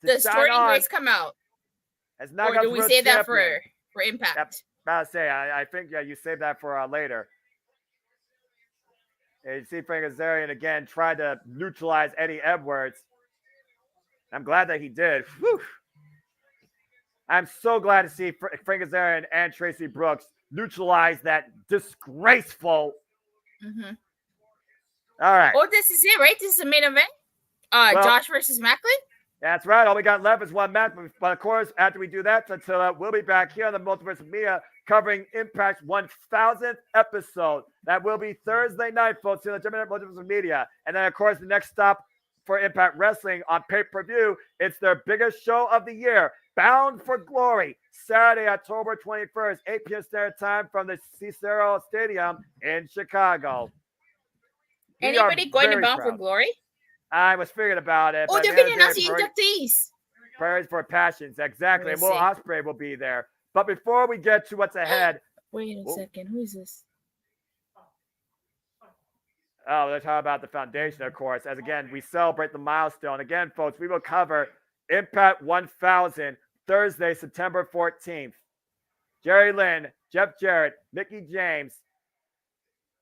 to the shine story on. grace come out. As Or Knockout do we World say that Champion. for Impact? Yep. I say, I think you save that for later. And you see Frank Kazarian again tried to neutralize Eddie Edwards. I'm glad that he did. Whew. I'm so glad to see Frank Kazarian and Tracy Brooks neutralize that disgraceful. Mm-hmm. All right. Oh, this is it, right? This is the main event? Josh versus Macklin? That's right. All we got left is one match. But of course, after we do that, we'll be back here on the Multiverse of Media covering Impact's 1000th episode. That will be Thursday night, folks, here on the JMN Multiverse of Media. And then, of course, the next stop for Impact Wrestling on pay-per-view, it's their biggest show of the year, Bound for Glory, Saturday, October 21st, 8 p.m. Standard Time from the Cicero Stadium in Chicago. Anybody going to Bound for Glory? I was figuring about it. Oh, they're going to announce the inductees. Prayers for Passions, exactly. And Will Ospreay will be there. But before we get to what's ahead. Wait a second. Who is this? Oh, they're talking about the foundation, of course. As again, we celebrate the milestone. Again, folks, we will cover Impact 1000 Thursday, September 14th. Jerry Lynn, Jeff Jarrett, Mickey James,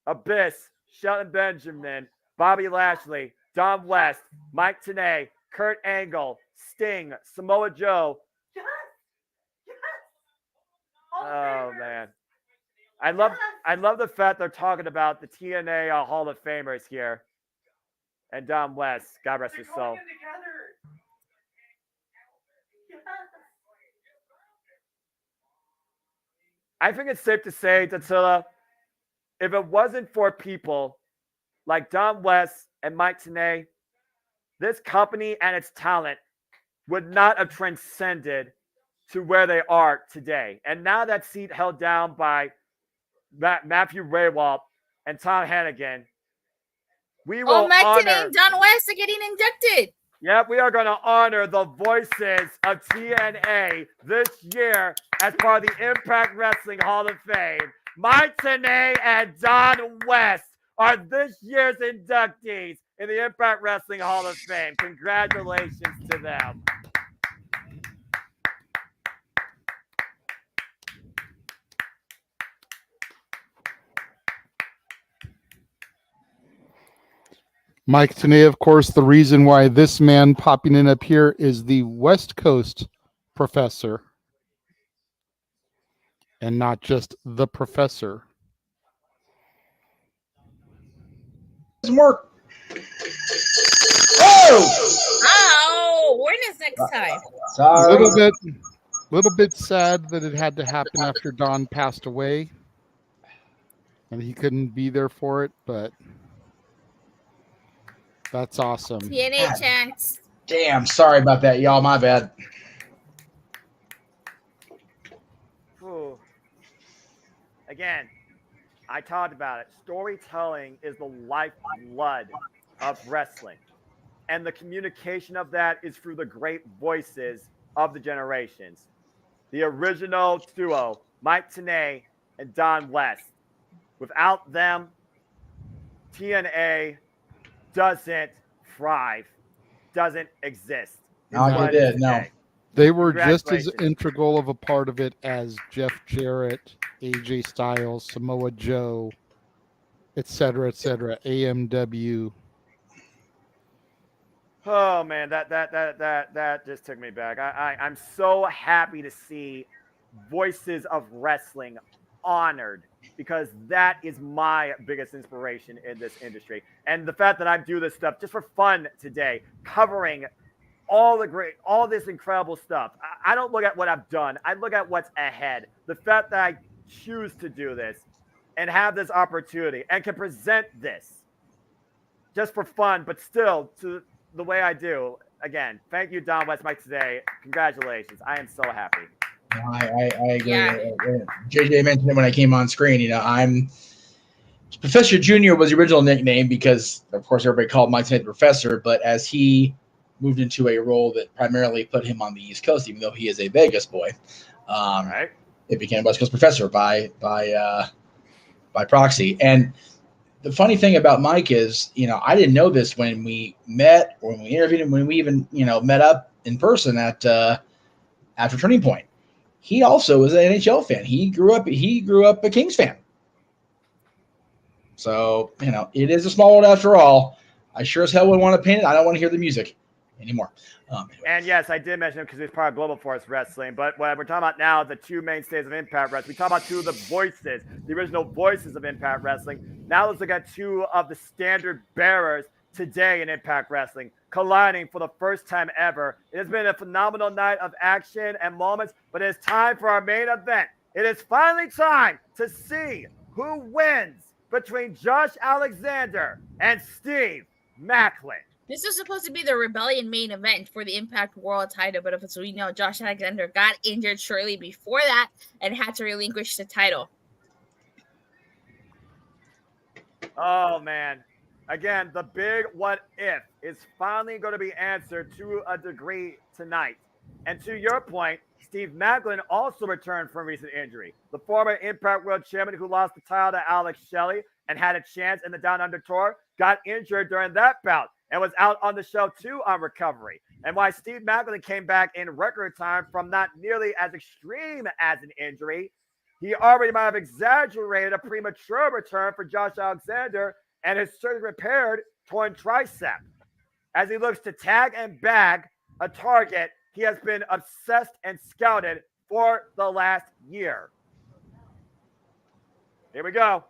Abyss, Shelton Benjamin, Bobby Lashley, Don West, Mike Tenay, Kurt Angle, Sting, Samoa Joe. Oh man, I love the fact they're talking about the TNA Hall of Famers here, and Don West. God rest his soul. I think it's safe to say, Tatsila, if it wasn't for people like Don West and Mike Tenay, this company and its talent would not have transcended to where they are today. And now that seat held down by Matthew Raywalt and Tom Hannigan, we will Mike honor... Tenay and Don West are getting inducted. Yep, we are going to honor the voices of TNA this year as part of the Impact Wrestling Hall of Fame. Mike Tenay and Don West are this year's inductees in the Impact Wrestling Hall of Fame. Congratulations to them. Mike Tenay, of course, the reason why this man popping in up here is the West Coast professor and not just the professor. Some work. Oh! Oh, when is next time? Sorry. Little bit sad that it had to happen after Don passed away and he couldn't be there for it, but that's awesome. TNA chance. Damn, sorry about that, y'all. My bad. Ooh. Again, I talked about it. Storytelling is the lifeblood of wrestling. And the communication of that is through the great voices of the generations. The original duo, Mike Tenay and Don West. Without them, TNA doesn't thrive, doesn't exist. No, you did. No. They were just as integral of a part of it as Jeff Jarrett, AJ Styles, Samoa Joe, etc., AMW. Oh man, that just took me back. I'm so happy to see voices of wrestling honored, because that is my biggest inspiration in this industry. And the fact that I do this stuff just for fun today, covering all this incredible stuff. I don't look at what I've done. I look at what's ahead. The fact that I choose to do this and have this opportunity and can present this just for fun, but still to the way I do. Again, thank you, Don West Mike, today. Congratulations. I am so happy. I agree. Yeah. JJ mentioned it when I came on screen. I'm Professor Junior was the original nickname because, of course, everybody called Mike Smith Professor. But as he moved into a role that primarily put him on the East Coast, even though he is a Vegas boy, right, it became West Coast Professor by proxy. And the funny thing about Mike is, I didn't know this when we met or when we interviewed him, when we even, met up in person after Turning Point. He also was an NHL fan. He grew up a Kings fan. So, it is a small world after all. I sure as hell would want to paint it. I don't want to hear the music anymore. Anyway. And yes, I did mention him because he's part of Global Force Wrestling. But what we're talking about now, the two mainstays of Impact Wrestling. We talk about two of the voices, the original voices of Impact Wrestling. Now let's look at two of the standard bearers today in Impact Wrestling, colliding for the first time ever. It has been a phenomenal night of action and moments, but it is time for our main event. It is finally time to see who wins between Josh Alexander and Steve Macklin. This was supposed to be the Rebellion main event for the Impact World title, but as we know, Josh Alexander got injured shortly before that and had to relinquish the title. Oh, man. Again, the big what if is finally going to be answered to a degree tonight. And to your point, Steve Macklin also returned from recent injury. The former Impact World Champion who lost the title to Alex Shelley and had a chance in the Down Under Tour got injured during that bout and was out on the show too on recovery. And why Steve Macklin came back in record time from not nearly as extreme as an injury, he already might have exaggerated a premature return for Josh Alexander and his surgery repaired torn tricep. As he looks to tag and bag a target he has been obsessed and scouted for the last year. Here we go.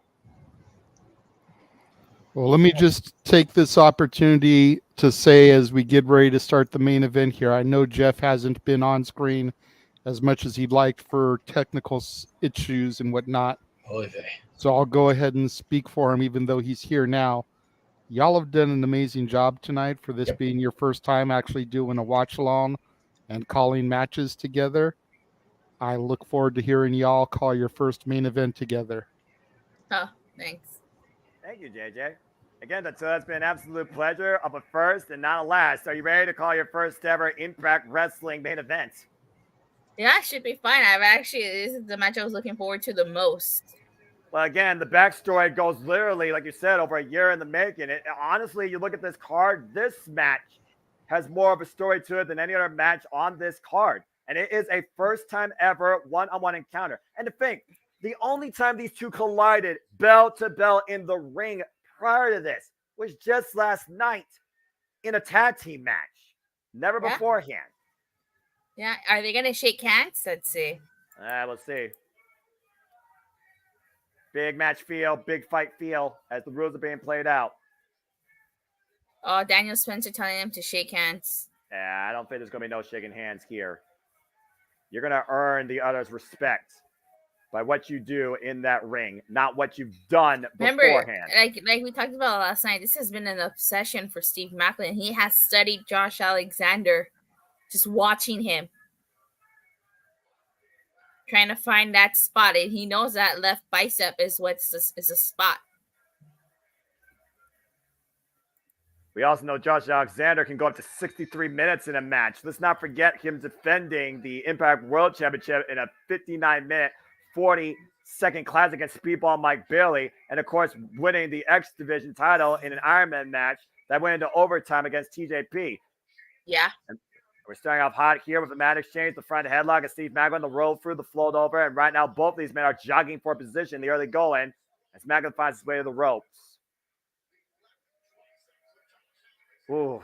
Well, let me just take this opportunity to say, as we get ready to start the main event here, I know Jeff hasn't been on screen as much as he'd like for technical issues and whatnot. So I'll go ahead and speak for him, even though he's here now. Y'all have done an amazing job tonight for this being your first time actually doing a watch along and calling matches together. I look forward to hearing y'all call your first main event together. Oh, thanks. Thank you, JJ. Again, that's been an absolute pleasure of a first and not a last. Are you ready to call your first ever Impact Wrestling main event? Yeah, it should be fine. This is the match I was looking forward to the most. Well, again, the backstory goes literally, like you said, over a year in the making. Honestly, you look at this card, this match has more of a story to it than any other match on this card. And it is a first time ever one-on-one encounter. And to think, the only time these two collided bell to bell in the ring prior to this was just last night in a tag team match. Never beforehand. Yeah, are they going to shake hands? Let's see. We'll see. Big match feel, big fight feel as the rules are being played out. Oh, Daniel Spencer telling him to shake hands. Yeah, I don't think there's going to be no shaking hands here. You're going to earn the other's respect by what you do in that ring, not what you've done beforehand. Remember, like we talked about last night, this has been an obsession for Steve Macklin. He has studied Josh Alexander, just watching him, trying to find that spot, and he knows that left bicep is a spot. We also know Josh Alexander can go up to 63 minutes in a match. Let's not forget him defending the Impact World Championship in a 59-minute, 40-second clash against Speedball Mike Bailey, and of course winning the X Division title in an Ironman match that went into overtime against TJP. Yeah. We're starting off hot here with a mat exchange, the front headlock, and Steve Macklin the roll through the float over. And right now, both of these men are jogging for position, the early going, as Macklin finds his way to the ropes. Ooh.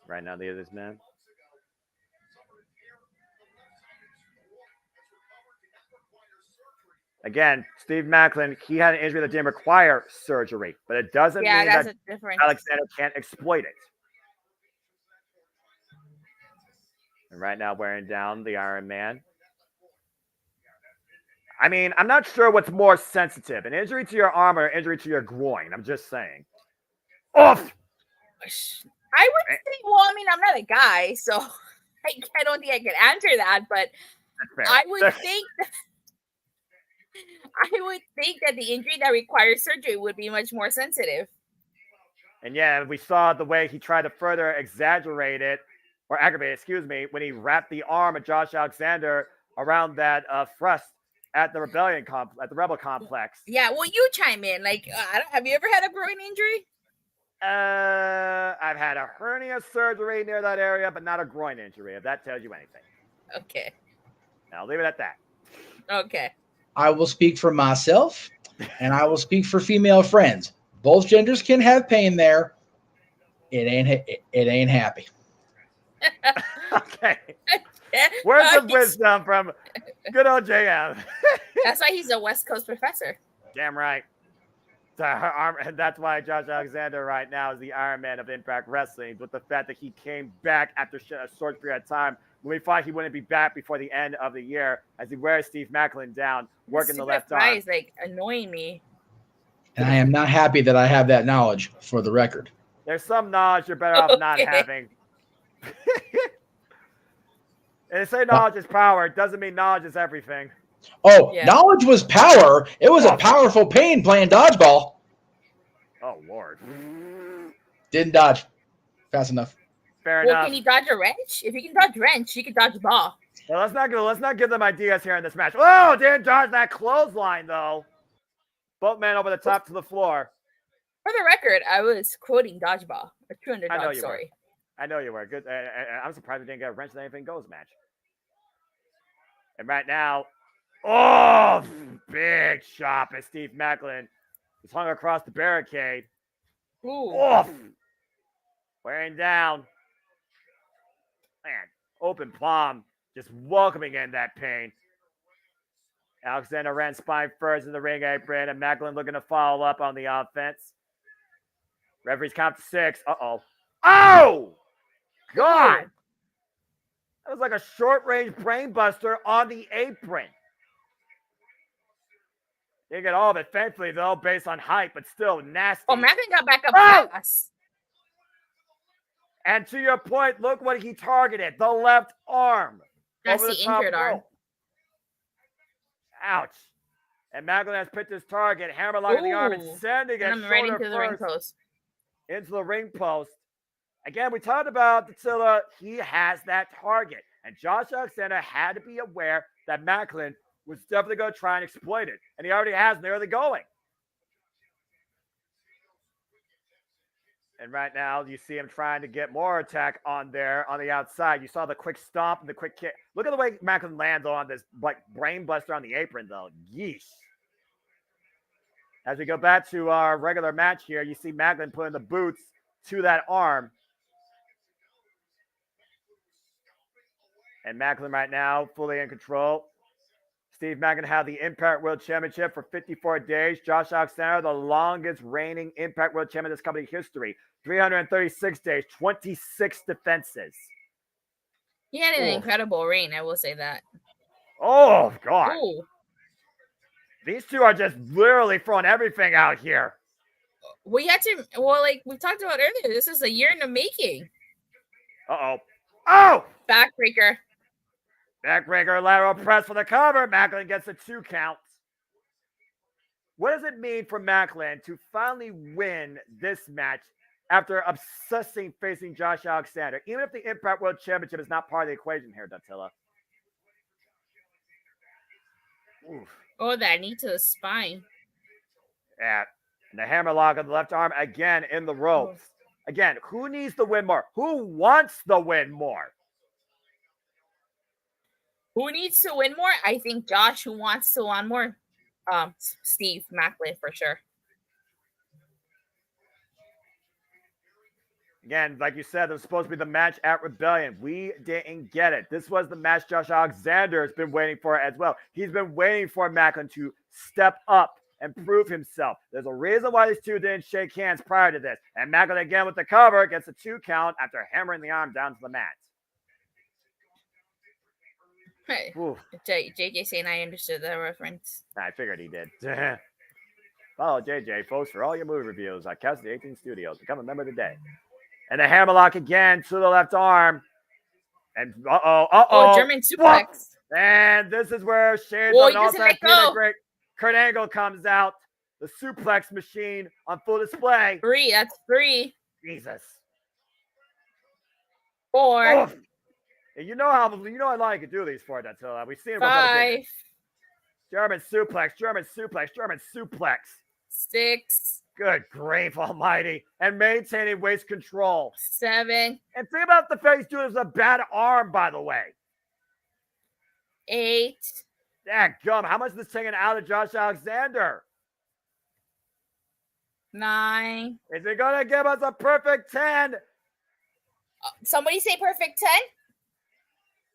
Right now, the other man. Again, Steve Macklin, he had an injury that didn't require surgery, but it doesn't mean that's that a difference. Alexander can't exploit it. And right now, wearing down the Iron Man. I mean, I'm not sure what's more sensitive, an injury to your arm or an injury to your groin. I'm just saying. Oof! I would say, well, I mean, I'm not a guy, so I don't think I can answer that, but I would think that the injury that requires surgery would be much more sensitive. And yeah, we saw the way he tried to further exaggerate it, or aggravate it, excuse me, when he wrapped the arm of Josh Alexander around that thrust at the Rebel Complex. Yeah, well, you chime in. Like, have you ever had a groin injury? I've had a hernia surgery near that area, but not a groin injury, if that tells you anything. Okay. I'll leave it at that. Okay. I will speak for myself, and I will speak for female friends. Both genders can have pain there. It ain't happy. Okay. Words of wisdom from good old JM. That's why he's a West Coast professor. Damn right. And that's why Josh Alexander right now is the Iron Man of Impact Wrestling, with the fact that he came back after a short period of time when we thought he wouldn't be back before the end of the year, as he wears Steve Macklin down, working the left arm. Is like annoying me. And I am not happy that I have that knowledge, for the record. There's some knowledge you're better off not having. And they say knowledge is power. It doesn't mean knowledge is everything. Oh, yeah. Knowledge was power. It was a powerful pain playing dodgeball. Oh, Lord. Didn't dodge fast enough. Fair enough. Can he dodge a wrench? If he can dodge wrench, he can dodge a ball. Well, let's not give them ideas here in this match. Oh, didn't dodge that clothesline, though. Both men over the top to the floor. For the record, I was quoting dodgeball. A true underdog story. I know you were. Good. I'm surprised we didn't get a wrench in anything goes match. And right now, oh, big chop as Steve Macklin is hung across the barricade. Ooh. Oh, wearing down. Man, open palm, just welcoming in that pain. Alexander ran spine first in the ring apron, and Macklin looking to follow up on the offense. Referee's count to 6. Uh-oh. Oh! God! That was like a short-range brainbuster on the apron. Didn't get all of it, thankfully, though, based on height, but still nasty. Oh, Macklin got back up fast. And to your point, look what he targeted. The left arm. That's the injured arm. Ouch. And Macklin has picked his target, hammerlocking the arm and sending it right into the ring post. Into the ring post. Again, we talked about Dattila. He has that target. And Josh Alexander had to be aware that Macklin was definitely going to try and exploit it. And he already has, and they're going. And right now, you see him trying to get more attack on the outside. You saw the quick stomp and the quick kick. Look at the way Macklin lands on this like brain buster on the apron, though. Yeesh. As we go back to our regular match here, you see Macklin putting the boots to that arm. And Macklin right now, fully in control. Steve Macklin had the Impact World Championship for 54 days. Josh Alexander, the longest reigning Impact World Champion in this company history. 336 days, 26 defenses. He had an incredible reign, I will say that. Oh, God. Ooh. These two are just literally throwing everything out here. We had to, like we talked about earlier, this is a year in the making. Uh-oh. Oh! Backbreaker. Backbreaker, lateral press for the cover. Macklin gets a 2 count. What does it mean for Macklin to finally win this match after obsessing facing Josh Alexander, even if the Impact World Championship is not part of the equation here, Dattila? Oof. Oh, that knee to the spine. Yeah. And the hammerlock on the left arm again in the ropes. Again, who needs to win more? Who wants to win more? Who needs to win more? I think Josh, who wants to win more. Steve Macklin for sure. Again, like you said, it was supposed to be the match at Rebellion. We didn't get it. This was the match Josh Alexander has been waiting for as well. He's been waiting for Macklin to step up and prove himself. There's a reason why these two didn't shake hands prior to this. And Macklin again with the cover gets a 2 count after hammering the arm down to the mat. Hey, JJ saying I understood that reference. I figured he did. Follow JJ, folks, for all your movie reviews on Cassidy 18 Studios. Become a member today. And a hammerlock again to the left arm. And German suplex. And this is where Shane's he doesn't let go. Great Kurt Angle comes out. The suplex machine on full display. 3. That's 3. Jesus. 4. Oh. You know how I like to do these for it until we've seen it. 5. German suplex. 6. Good grief almighty. And maintaining waist control. 7. And think about the face doing this with a bad arm, by the way. 8. Gum. How much is this taking out of Josh Alexander? 9. Is it going to give us a perfect 10? Somebody say perfect 10?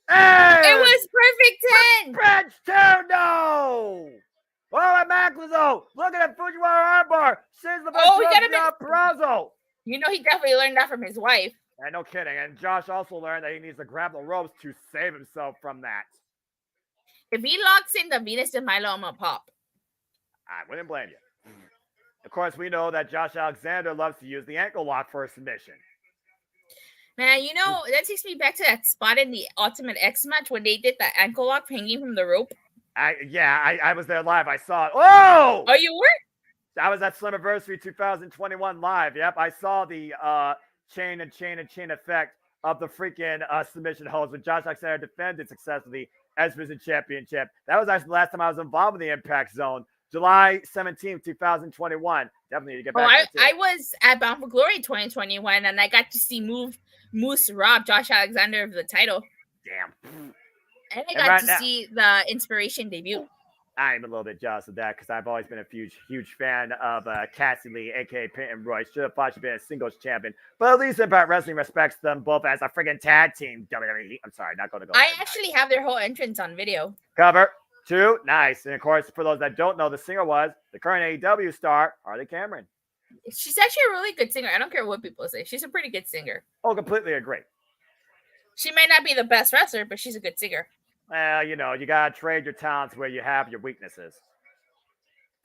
Hey! It was perfect 10. Bridge 2, no! Oh, and Macklin, look at that Fujiwara armbar. Says the Perazzo. You know he definitely learned that from his wife. And no kidding. And Josh also learned that he needs to grab the ropes to save himself from that. If he locks in the Venus de Milo, I'm gonna pop. I wouldn't blame you. Of course, we know that Josh Alexander loves to use the ankle lock for a submission. Man, you know, that takes me back to that spot in the Ultimate X match when they did that ankle lock hanging from the rope. I was there live. I saw it. Oh! Oh, you were? That was at Slammiversary 2021 live. Yep, I saw the chain effect of the freaking submission holds when Josh Alexander defended successfully as Vision Championship. That was actually the last time I was involved in the Impact Zone. July 17th, 2021. Definitely need to get back. I was at Bound for Glory 2021, and I got to see Moose rob Josh Alexander of the title. Damn. And I got to see the Inspiration debut. I'm a little bit jealous of that because I've always been a huge fan of Cassie Lee, a.k.a. Peyton Royce. Should have thought she'd been a singles champion. But at least Impact Wrestling respects them both as a friggin' tag team. WWE. I'm sorry, not going to go. I actually have their whole entrance on video. Cover 2. Nice. And, of course, for those that don't know, the singer was the current AEW star, Harley Cameron. She's actually a really good singer. I don't care what people say. She's a pretty good singer. Oh, completely agree. She may not be the best wrestler, but she's a good singer. Well, you know, you got to trade your talents where you have your weaknesses.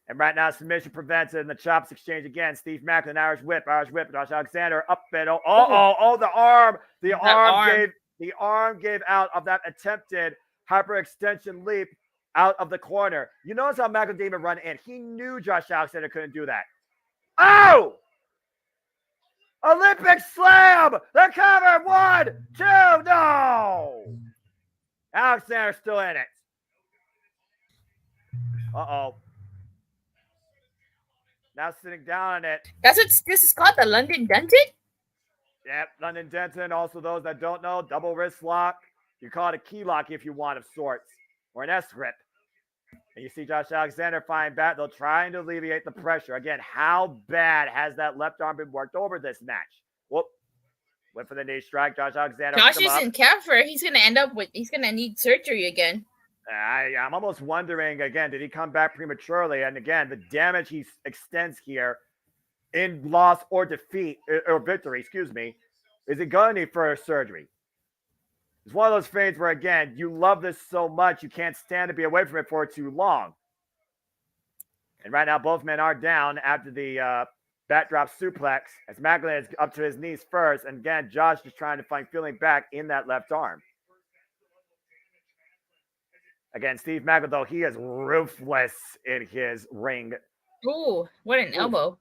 And right now, submission prevented in the chops exchange again. Steve Macklin, Irish whip, Josh Alexander up and the arm. The arm gave out of that attempted hyperextension leap out of the corner. You notice how Macklin didn't even run in. He knew Josh Alexander couldn't do that. Oh! Olympic slam! The cover! 1, 2, no! Alexander's still in it. Uh-oh. Now sitting down on it. That's what this is called, the London Denton? Yep, London Denton. Also, those that don't know, double wrist lock. You call it a key lock if you want of sorts. Or an S-grip. And you see Josh Alexander find back, though, trying to alleviate the pressure. Again, how bad has that left arm been worked over this match? Whoop. Went for the knee strike. Josh Alexander. Josh is in camphor. He's going to need surgery again. I'm almost wondering, again, did he come back prematurely? And again, the damage he extends here in loss or defeat, or victory, excuse me, is it going to need further surgery? It's one of those things where, again, you love this so much, you can't stand to be away from it for too long. And right now, both men are down after the backdrop suplex, as Macklin is up to his knees first. And again, Josh is trying to find feeling back in that left arm. Again, Steve Macklin, though, he is ruthless in his ring. Ooh, what an elbow.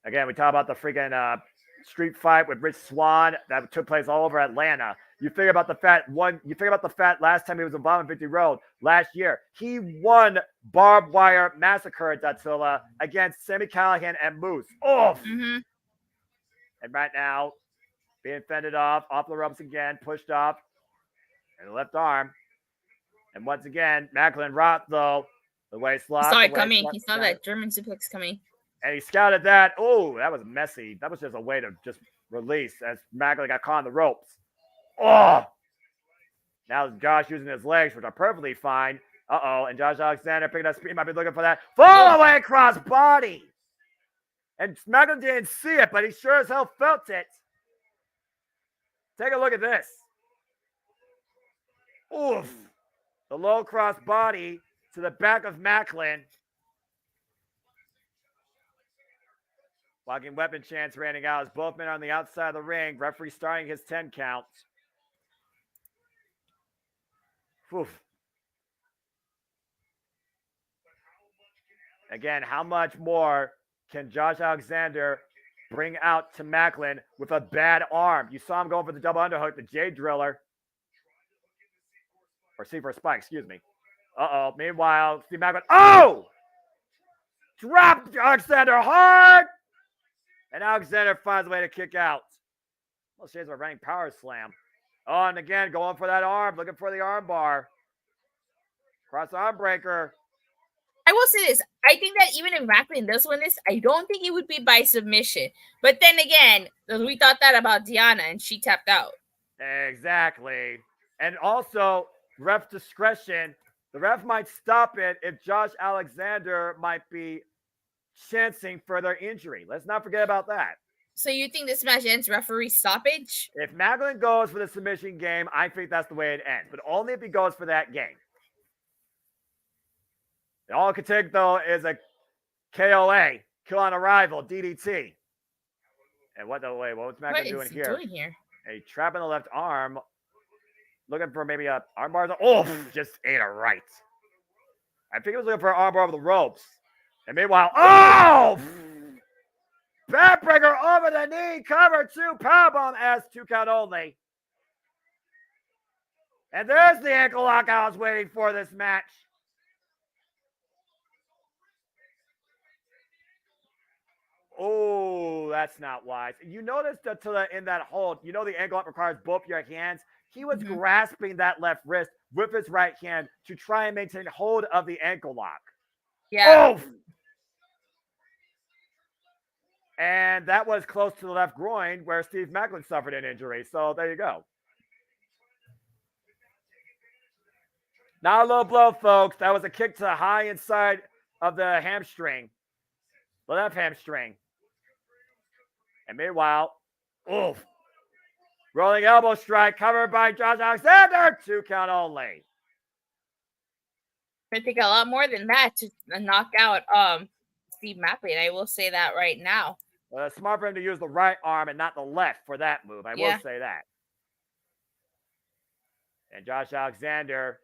Again, we talk about the freaking street fight with Rich Swann that took place all over Atlanta. You figure about the fact last time he was involved in Victory Road last year. He won Barbed Wire Massacre at Datsula against Sami Callihan and Moose. Oof! Mm-hmm. And right now, being fended off the ropes again, pushed up, and the left arm. And once again, Macklin Roth, though, the waist lock. He saw it coming. He saw that German suplex coming. And he scouted that. Oh, that was messy. That was just a way to just release as Macklin got caught in the ropes. Oh! Now Josh using his legs, which are perfectly fine. Uh-oh, and Josh Alexander picking up speed. Might be looking for that. Fall away cross body! And Macklin didn't see it, but he sure as hell felt it. Take a look at this. Oof. The low cross body to the back of Macklin. Walking weapon chants raining out as both men are on the outside of the ring. Referee starting his 10 count. Oof. Again, how much more can Josh Alexander bring out to Macklin with a bad arm? You saw him going for the double underhook, the J Driller. Or C4 Spike, excuse me. Uh-oh. Meanwhile, Steve Macklin. Oh! Dropped Alexander hard! And Alexander finds a way to kick out. Well, shades of a running power slam. Oh, and again, going for that arm, looking for the arm bar. Cross arm breaker. I will say this. I think that even if Macklin does win this, I don't think it would be by submission. But then again, we thought that about Deanna, and she tapped out. Exactly. And also, ref discretion. The ref might stop it if Josh Alexander might be chancing further injury. Let's not forget about that. So you think this match ends referee stoppage? If Macklin goes for the submission game, I think that's the way it ends. But only if he goes for that game. And all it could take, though, is a KOA, kill on arrival, DDT. And what's Macklin doing here? A trap in the left arm. Looking for maybe a armbar. Oh, just ate it right. I think he was looking for an armbar over the ropes. And meanwhile, oh! Backbreaker over the knee, cover 2, powerbomb as 2 count only. And there's the ankle lock I was waiting for this match. Oh, that's not wise. You notice that in that hold, you know the ankle lock requires both your hands. He was grasping that left wrist with his right hand to try and maintain hold of the ankle lock. Yeah. Oh! And that was close to the left groin where Steve Macklin suffered an injury. So there you go. Not a low blow, folks. That was a kick to the high inside of the hamstring. The left hamstring. And meanwhile, oof. Rolling elbow strike covered by Josh Alexander. 2 count only. I think a lot more than that to knock out Steve Macklin. I will say that right now. Well, it's smart for him to use the right arm and not the left for that move. I will say that. And Josh Alexander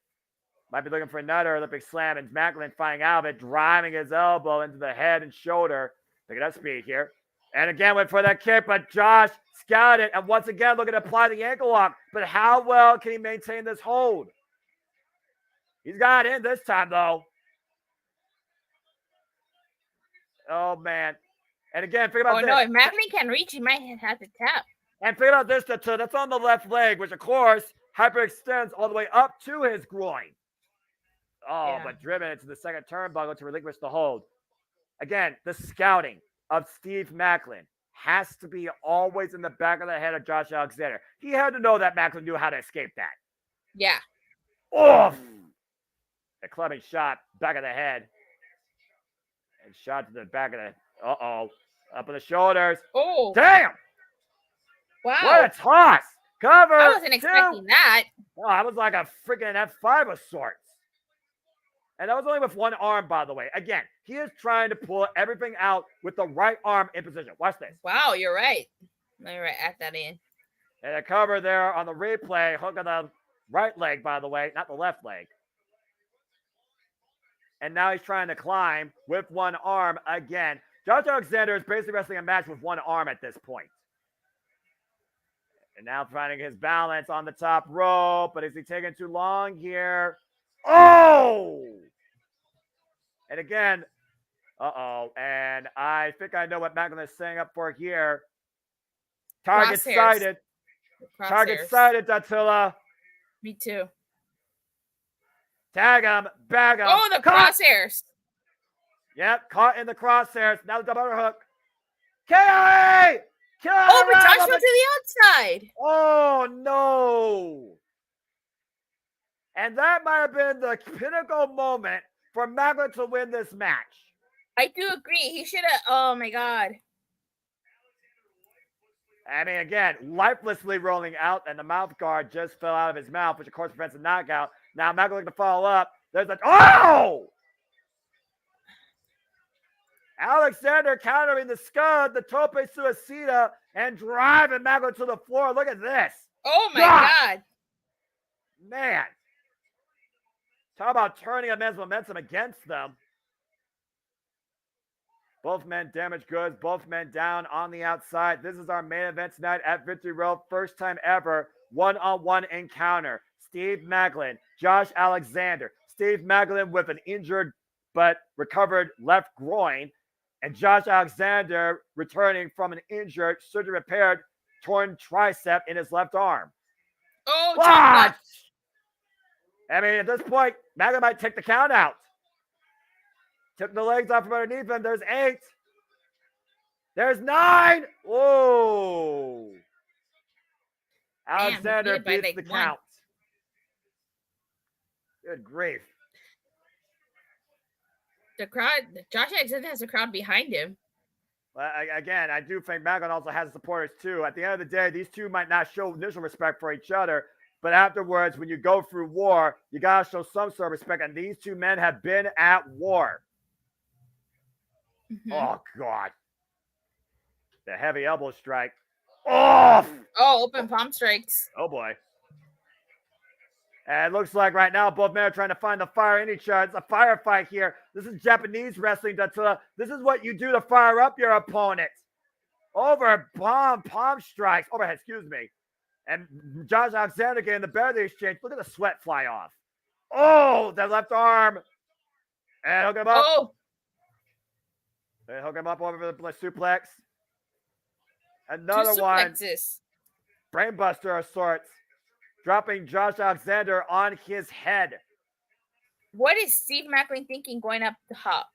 might be looking for another Olympic slam, and Macklin finding out of it, driving his elbow into the head and shoulder. Picking up speed here. And again, went for that kick, but Josh scouted it. And once again, looking to apply the ankle lock. But how well can he maintain this hold? He's got it in this time, though. Oh, man. And again, think about this. Oh, no. If Macklin can reach, he might have to tap. And think about this. That's on the left leg, which, of course, hyperextends all the way up to his groin. Oh, yeah. But driven into the second turnbuckle to relinquish the hold. Again, the scouting of Steve Macklin has to be always in the back of the head of Josh Alexander. He had to know that Macklin knew how to escape that. Yeah. Oh! A clubbing shot, back of the head. And shot to the back of the... Uh-oh. Up on the shoulders. Oh. Damn! Wow. What a toss! Cover! I wasn't expecting that. Oh, that was like a freaking F5 of sorts. And that was only with one arm, by the way. Again, he is trying to pull everything out with the right arm in position. Watch this. Wow, you're right. Let me add that in. And a cover there on the replay. Hook on the right leg, by the way, not the left leg. And now he's trying to climb with one arm again. Josh Alexander is basically wrestling a match with one arm at this point. And now finding his balance on the top rope, but is he taking too long here? Oh! And again, and I think I know what Macklin is setting up for here. Target sighted. Target sighted, Dattila. Me too. Tag him, bag him. Oh, the crosshairs. Yep, caught in the crosshairs. Now the double underhook. KOA! Oh, but Josh went to the outside. Oh, no. And that might have been the pinnacle moment for Macklin to win this match. I do agree. He should have. Oh, my God. I mean, again, lifelessly rolling out, and the mouth guard just fell out of his mouth, which, of course, prevents a knockout. Now, Macklin looking to follow up. There's a... Oh! Alexander countering the scud, the tope suicida, and driving Macklin to the floor. Look at this. Oh, my God. Man. Talk about turning a man's momentum against them. Both men damaged goods, both men down on the outside. This is our main event tonight at Victory Road. First time ever, one-on-one encounter. Steve Macklin, Josh Alexander. Steve Macklin with an injured but recovered left groin. And Josh Alexander returning from an injured, surgery repaired, torn tricep in his left arm. Oh, what? I mean, at this point, Macklin might take the count out. Took the legs off from underneath him. There's 8. There's 9. Whoa. Alexander beats the count. Good grief. The crowd, Josh Alexander has a crowd behind him. Well, again, I do think Macklin also has supporters too. At the end of the day, these two might not show initial respect for each other, but afterwards, when you go through war, you got to show some sort of respect. And these two men have been at war. Mm-hmm. Oh, God. The heavy elbow strike. Oh! Oh, open palm strikes. Oh, boy. And it looks like right now both men are trying to find the fire in each other. It's a firefight here. This is Japanese wrestling, Dattila. This is what you do to fire up your opponent. Over palm strikes. Overhead, excuse me. And Josh Alexander getting the better of the exchange. Look at the sweat fly off. Oh, that left arm. And hook him up. Oh. They hook him up over the suplex. Another one. Brainbuster of sorts. Dropping Josh Alexander on his head. What is Steve Macklin thinking going up the hop?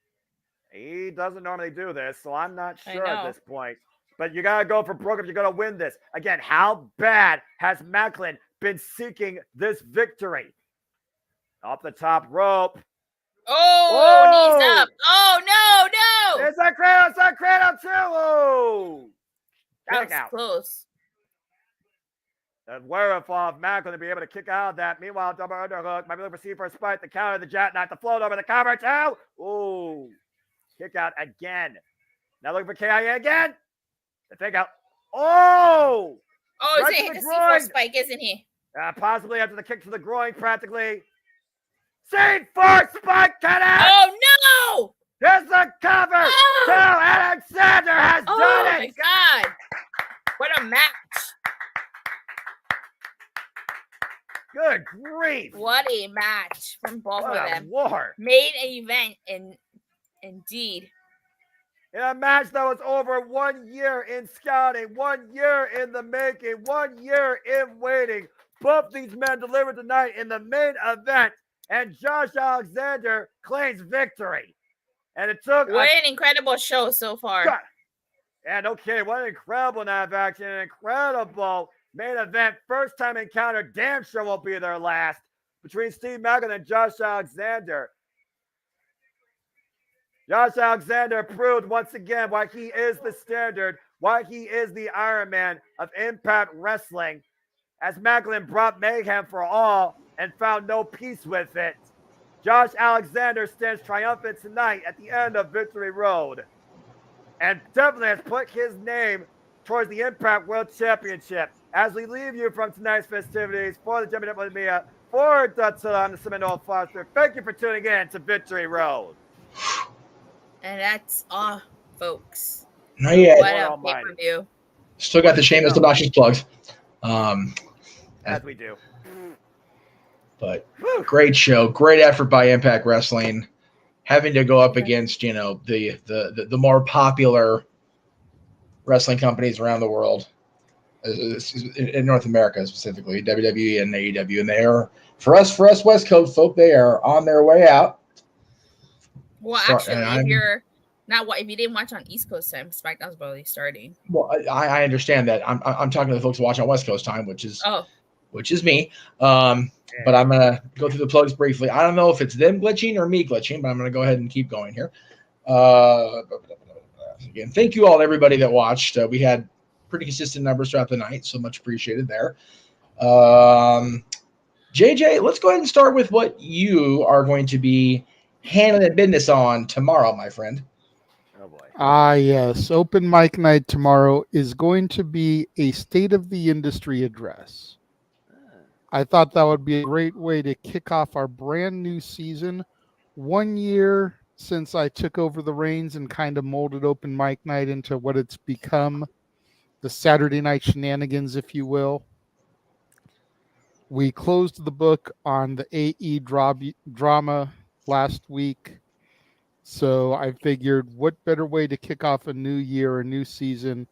He doesn't normally do this, so I'm not sure at this point. But you got to go for broke if you're going to win this. Again, how bad has Macklin been seeking this victory? Off the top rope. Oh, knees up. Oh, no. It's a cradle too. Oh. That was close. The wherewithal of Macklin to be able to kick out of that. Meanwhile, double underhook. Might be looking for Steve for a spike. The counter, the jackknife, the float over the cover too. Ooh. Kick out again. Now looking for KIA again. The fake out. Oh! Oh, he's going to hit the C4 spike, isn't he? Possibly after the kick to the groin, practically. C4 spike, cut out! Oh, no! Here's the cover! Oh! So Alexander has done it! Oh, my God. What a match. Good grief. What a match from both of them. War. Made an event, indeed. In a match that was over 1 year in scouting, 1 year in the making, 1 year in waiting. Both these men delivered tonight in the main event, and Josh Alexander claims victory. And it took... What an incredible show so far. God. And okay, what an incredible night of action, an incredible main event. First time encounter, damn sure won't be their last, between Steve Macklin and Josh Alexander. Josh Alexander proved once again why he is the standard, why he is the Iron Man of Impact Wrestling, as Macklin brought mayhem for all and found no peace with it. Josh Alexander stands triumphant tonight at the end of Victory Road, and definitely has put his name towards the Impact World Championship. As we leave you from tonight's festivities for the JMN Multiverse, for Dattila, I'm the Seminole Foster. Thank you for tuning in to Victory Road. And that's all, folks. Not yet. What a pay-per-view. Still got the shameless obnoxious plugs. As we do. But great show, great effort by Impact Wrestling, having to go up against the more popular wrestling companies around the world, in North America specifically, WWE and AEW, and they are for us West Coast folk, they are on their way out. Well, actually, if you didn't watch on East Coast time, SmackDown's probably starting. Well, I understand that. I'm talking to the folks who watch on West Coast time, which is me. But I'm gonna go through the plugs briefly. I don't know if it's them glitching or me glitching, but I'm gonna go ahead and keep going here. Again, thank you all, everybody that watched. We had pretty consistent numbers throughout the night, so much appreciated there. JJ, let's go ahead and start with what you are going to be handling business on tomorrow, my friend. Oh boy. Yes. Open mic night tomorrow is going to be a state of the industry address. I thought that would be a great way to kick off our brand new season. 1 year since I took over the reins and kind of molded open mic night into what it's become, the Saturday night shenanigans, if you will. We closed the book on the AE drama last week. So I figured what better way to kick off a new year, a new season,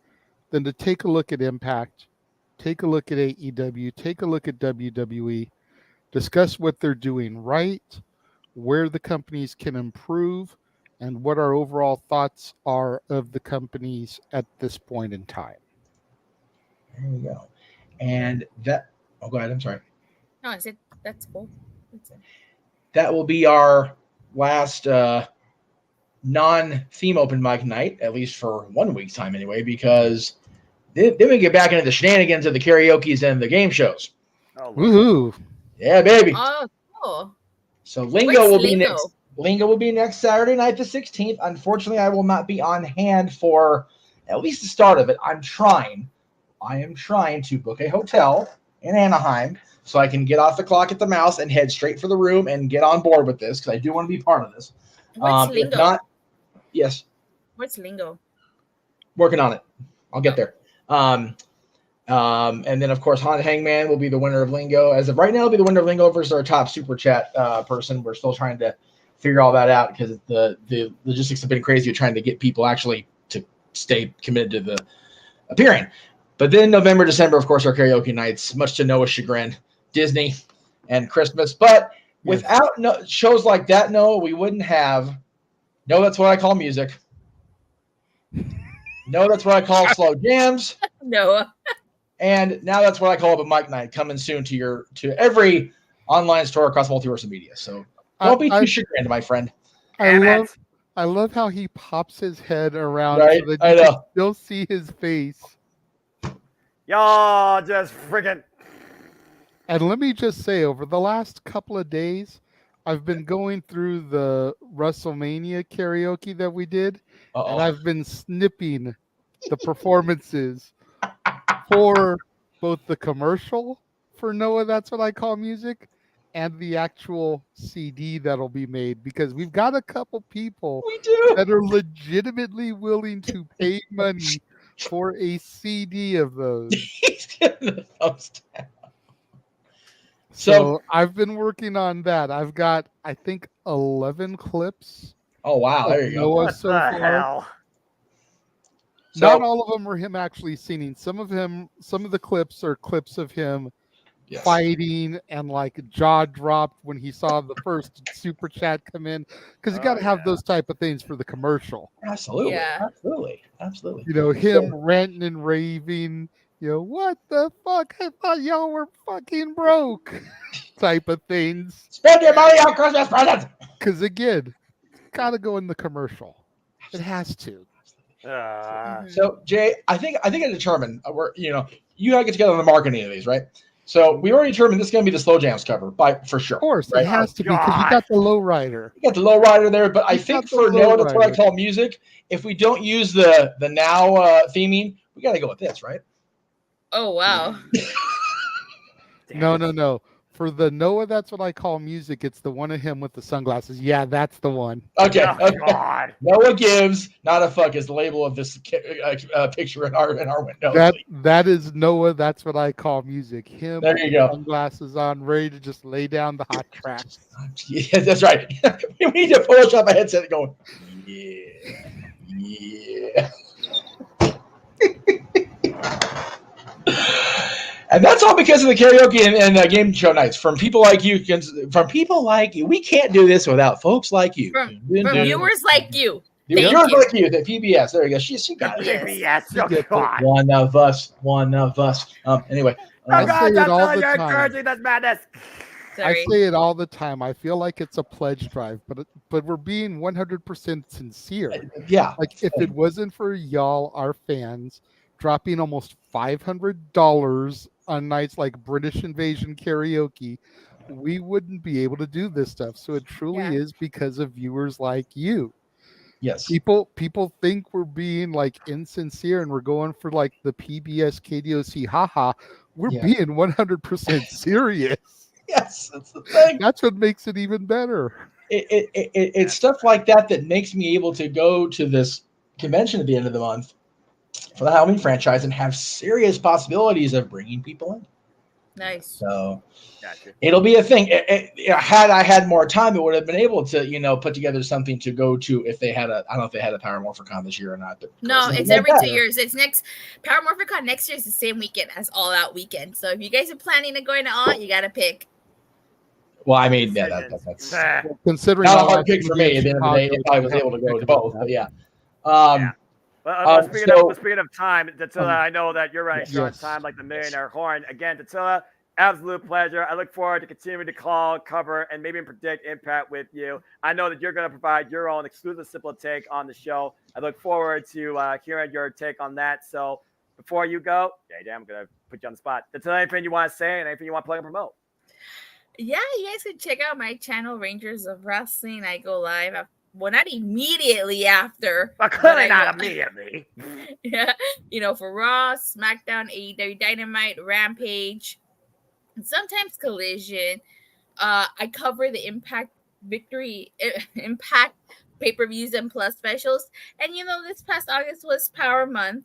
than to take a look at Impact, take a look at AEW, take a look at WWE, discuss what they're doing right, where the companies can improve, and what our overall thoughts are of the companies at this point in time. There you go. And that, go ahead. I'm sorry. No, I said that's cool. That will be our last non-theme open mic night, at least for 1 week's time anyway, because then we get back into the shenanigans of the karaoke's and the game shows. Oh, woohoo! Yeah, baby. Oh, cool. So Lingo will be next. Lingo will be next Saturday night, the 16th. Unfortunately, I will not be on hand for at least the start of it. I am trying to book a hotel in Anaheim so I can get off the clock at the mouse and head straight for the room and get on board with this because I do want to be part of this. What's Lingo? If not, yes. What's Lingo? Working on it. I'll get there. And then, of course, Haunted Hangman will be the winner of Lingo. As of right now, it'll be the winner of Lingo versus our top super chat person. We're still trying to figure all that out because the logistics have been crazy trying to get people actually to stay committed to the appearing. But then November, December, of course, our karaoke nights, much to Noah's chagrin, Disney and Christmas. But without shows like that, Noah, we wouldn't have No, That's What I Call Music. No, That's What I Call Slow Jams. No. And now that's what I call up a mic night coming soon to every online store across Multiverse of Media. So don't be too chagrined, my friend. I love how he pops his head around right? so that you can still see his face. Y'all just freaking. And let me just say, over the last couple of days, I've been going through the WrestleMania karaoke that we did, and I've been snipping the performances for both the commercial for Noah, That's What I Call Music, and the actual CD that'll be made, because we've got a couple people that are legitimately willing to pay money for a CD of those. He's getting the thumbs down. So I've been working on that. I've got, I think, 11 clips. Oh, wow. There you Noah What so the far. hell? Not all of them are him actually singing. Some of the clips are clips of him fighting and like jaw dropped when he saw the first super chat come in, because you got to have those type of things for the commercial. Absolutely. Yeah. Absolutely. You know, him ranting and raving, you know, what the fuck? I thought y'all were fucking broke type of things. Spend your money on Christmas presents. Because again, got to go in the commercial. It has to. So Jay, I think I determined you gotta get together on the marketing of these, right? So we already determined this is gonna be the Slow Jams cover for sure. Of course, right? It has to be, because you got the lowrider. You got the lowrider there, but I think for No, That's What I Call Music, if we don't use the now theming, we gotta go with this, right? Oh wow. No. For the Noah, that's what I call music. It's the one of him with the sunglasses. Yeah, that's the one. Okay. Oh, Okay. God. Noah gives not a fuck is the label of this picture in our window. That is Noah. That's what I call music. Him There with you the go. sunglasses on, ready to just lay down the hot tracks. Yeah, that's right. We need to Photoshop a headset going, yeah. And that's all because of the karaoke and game show nights. From people like you, we can't do this without folks like you. From viewers like you. Viewers like you, the PBS. There you go. She got it. Yes, oh, God. One of us. Anyway. Oh, I say God, it all that's the you're time. encouraging this madness. I say it all the time. I feel like it's a pledge drive, but we're being 100% sincere. Yeah. Like if it wasn't for y'all, our fans, dropping almost $500 on nights like British Invasion karaoke, we wouldn't be able to do this stuff. So it truly is because of viewers like you. Yes. People think we're being like insincere and we're going for like the PBS KDOC haha. We're being 100% serious. Yes, that's the thing. That's what makes it even better. It's stuff like that makes me able to go to this convention at the end of the month for the Halloween franchise and have serious possibilities of bringing people in. Nice. So Gotcha. It'll be a thing. Had I had more time, it would have been able to, put together something to go to if they had I don't know if they had a Power Morphicon this year or not. But no, it's every 2 years. It's next Power Morphicon next year is the same weekend as All Out weekend. So if you guys are planning to go to All Out, you got to pick. Well, I mean, that's considering not a hard pick for me. At the end of the day, if I was able to go to both, but yeah. Well, speaking of time, Tatilla, I know that you're running short on time like the Millionaire Horn. Again, Tatilla, absolute pleasure. I look forward to continuing to call, cover, and maybe predict Impact with you. I know that you're going to provide your own exclusive Simple Take on the show. I look forward to hearing your take on that. So before you go, I'm going to put you on the spot. Tatilla, anything you want to say and anything you want to plug and promote? Yeah, you guys can check out my channel, Rangers of Wrestling. I go live. Well, not immediately after. But clearly not immediately. Yeah, for Raw, SmackDown, AEW Dynamite, Rampage, and sometimes Collision. I cover the Impact pay-per-views and plus specials. And this past August was Power Month.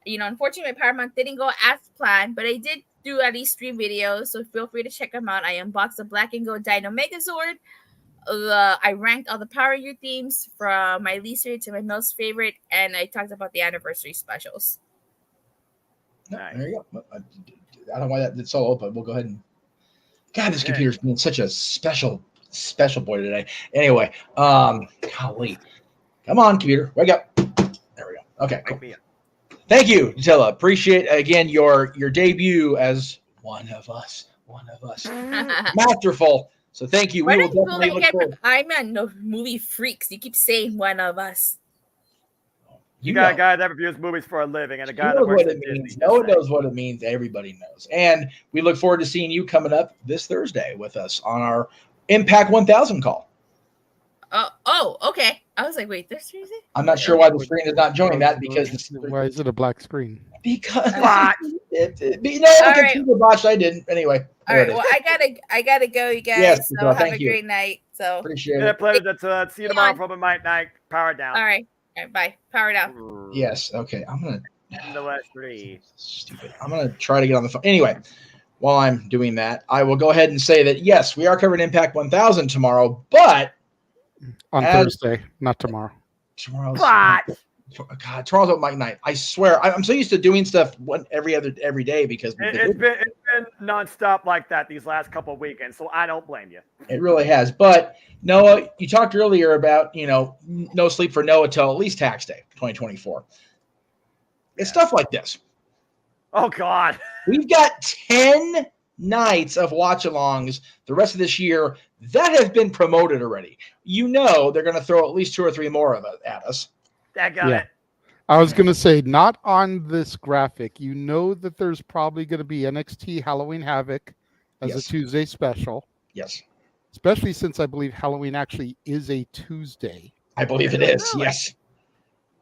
Unfortunately, Power Month didn't go as planned, but I did do at least 3 videos, so feel free to check them out. I unboxed the Black and Gold Dino Megazord. I ranked all the Power U themes from my least favorite to my most favorite, and I talked about the anniversary specials. Nice. There you go. I don't know why that's so open. We'll go ahead and. God, this computer's being such a special boy today. Anyway, golly, come on, computer, wake up. There we go. Okay, cool. Thank you, Tatilla. Appreciate again your debut as one of us. Masterful. So thank you. We will definitely look forward. I'm a movie freaks. You keep saying one of us. You got a guy that reviews movies for a living, and a guy that knows works what it means. No one knows what it means. Everybody knows. And we look forward to seeing you coming up this Thursday with us on our Impact 1000 call. Okay. I was like, wait, this Thursday? I'm not sure why the screen is not showing that because why is it a black screen? Because right. Botched. I didn't anyway. All right. Well, I gotta go, you guys. Yes, so have a great night. So appreciate it. Pleasure. See you tomorrow from a night. Power down. All right. Bye. Power down. Yes. Okay. I'm gonna. The last 3. Stupid. I'm gonna try to get on the phone. Anyway, while I'm doing that, I will go ahead and say that yes, we are covering Impact 1000 tomorrow, but on Thursday, not tomorrow. Tomorrow's Mike night. I swear, I'm so used to doing stuff every day because it's been nonstop like that these last couple of weekends. So I don't blame you. It really has. But Noah, you talked earlier about no sleep for Noah till at least tax day 2024. It's stuff like this. Oh God, we've got 10 nights of watch-alongs the rest of this year that have been promoted already. They're going to throw at least 2 or 3 more of it at us. That got it. I was going to say, not on this graphic. That there's probably going to be NXT Halloween Havoc as a Tuesday special. Yes. Especially since I believe Halloween actually is a Tuesday. I believe it is. Really? Yes.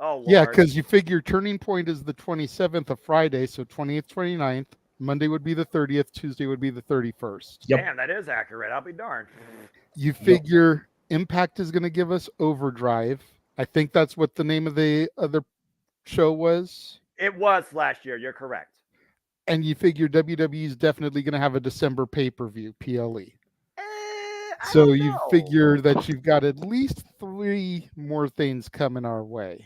Oh, Lord. Yeah, because you figure Turning Point is the 27th of Friday, so 20th, 29th. Monday would be the 30th. Tuesday would be the 31st. Yep. Damn, that is accurate. I'll be darned. You figure Impact is going to give us Overdrive. I think that's what the name of the other show was. It was last year. You're correct. And you figure WWE is definitely going to have a December pay-per-view, PLE. So you figure that you've got at least 3 more things coming our way.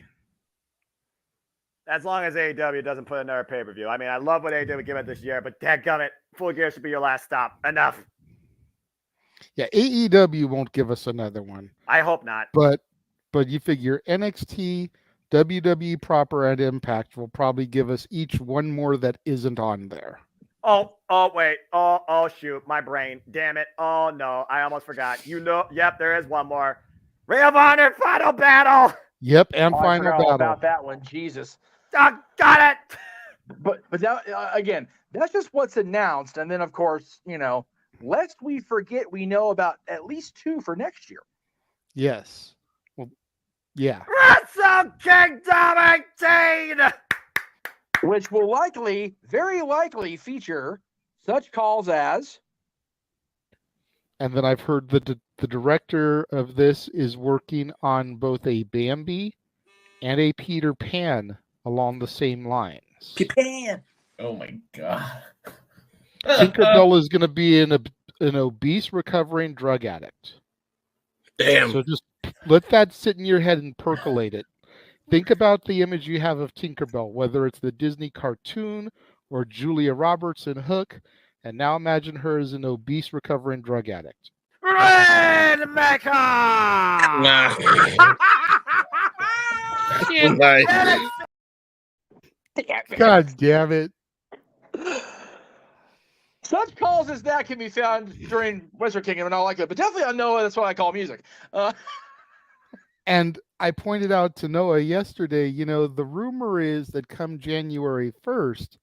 As long as AEW doesn't put another pay-per-view. I mean, I love what AEW gave it this year, but dadgummit, Full Gear should be your last stop. Enough. Yeah, AEW won't give us another one. I hope not. But you figure NXT, WWE proper, and Impact will probably give us each one more that isn't on there. Oh, wait. Oh, shoot. My brain. Damn it. Oh, no. I almost forgot. Yep, there is one more. Ring of Honor Final Battle. Yep, and I Final forgot all Battle. about that one. Jesus. Oh, got it. But that, again, that's just what's announced. And then, of course, lest we forget, we know about at least 2 for next year. Yes. Well, yeah. Wrestle Kingdom 18. Which will very likely feature such calls as. And then I've heard that the director of this is working on both a Bambi and a Peter Pan along the same lines. Japan. Oh my God. Tinkerbell is going to be an obese recovering drug addict. Damn. So just let that sit in your head and percolate it. Think about the image you have of Tinkerbell, whether it's the Disney cartoon or Julia Roberts in Hook, and now imagine her as an obese recovering drug addict. Rainmaker! Nice. God damn it. Such calls as that can be found during Wizard Kingdom and all like that, but definitely on Noah, that's what I call music. And I pointed out to Noah yesterday, the rumor is that come January 1st,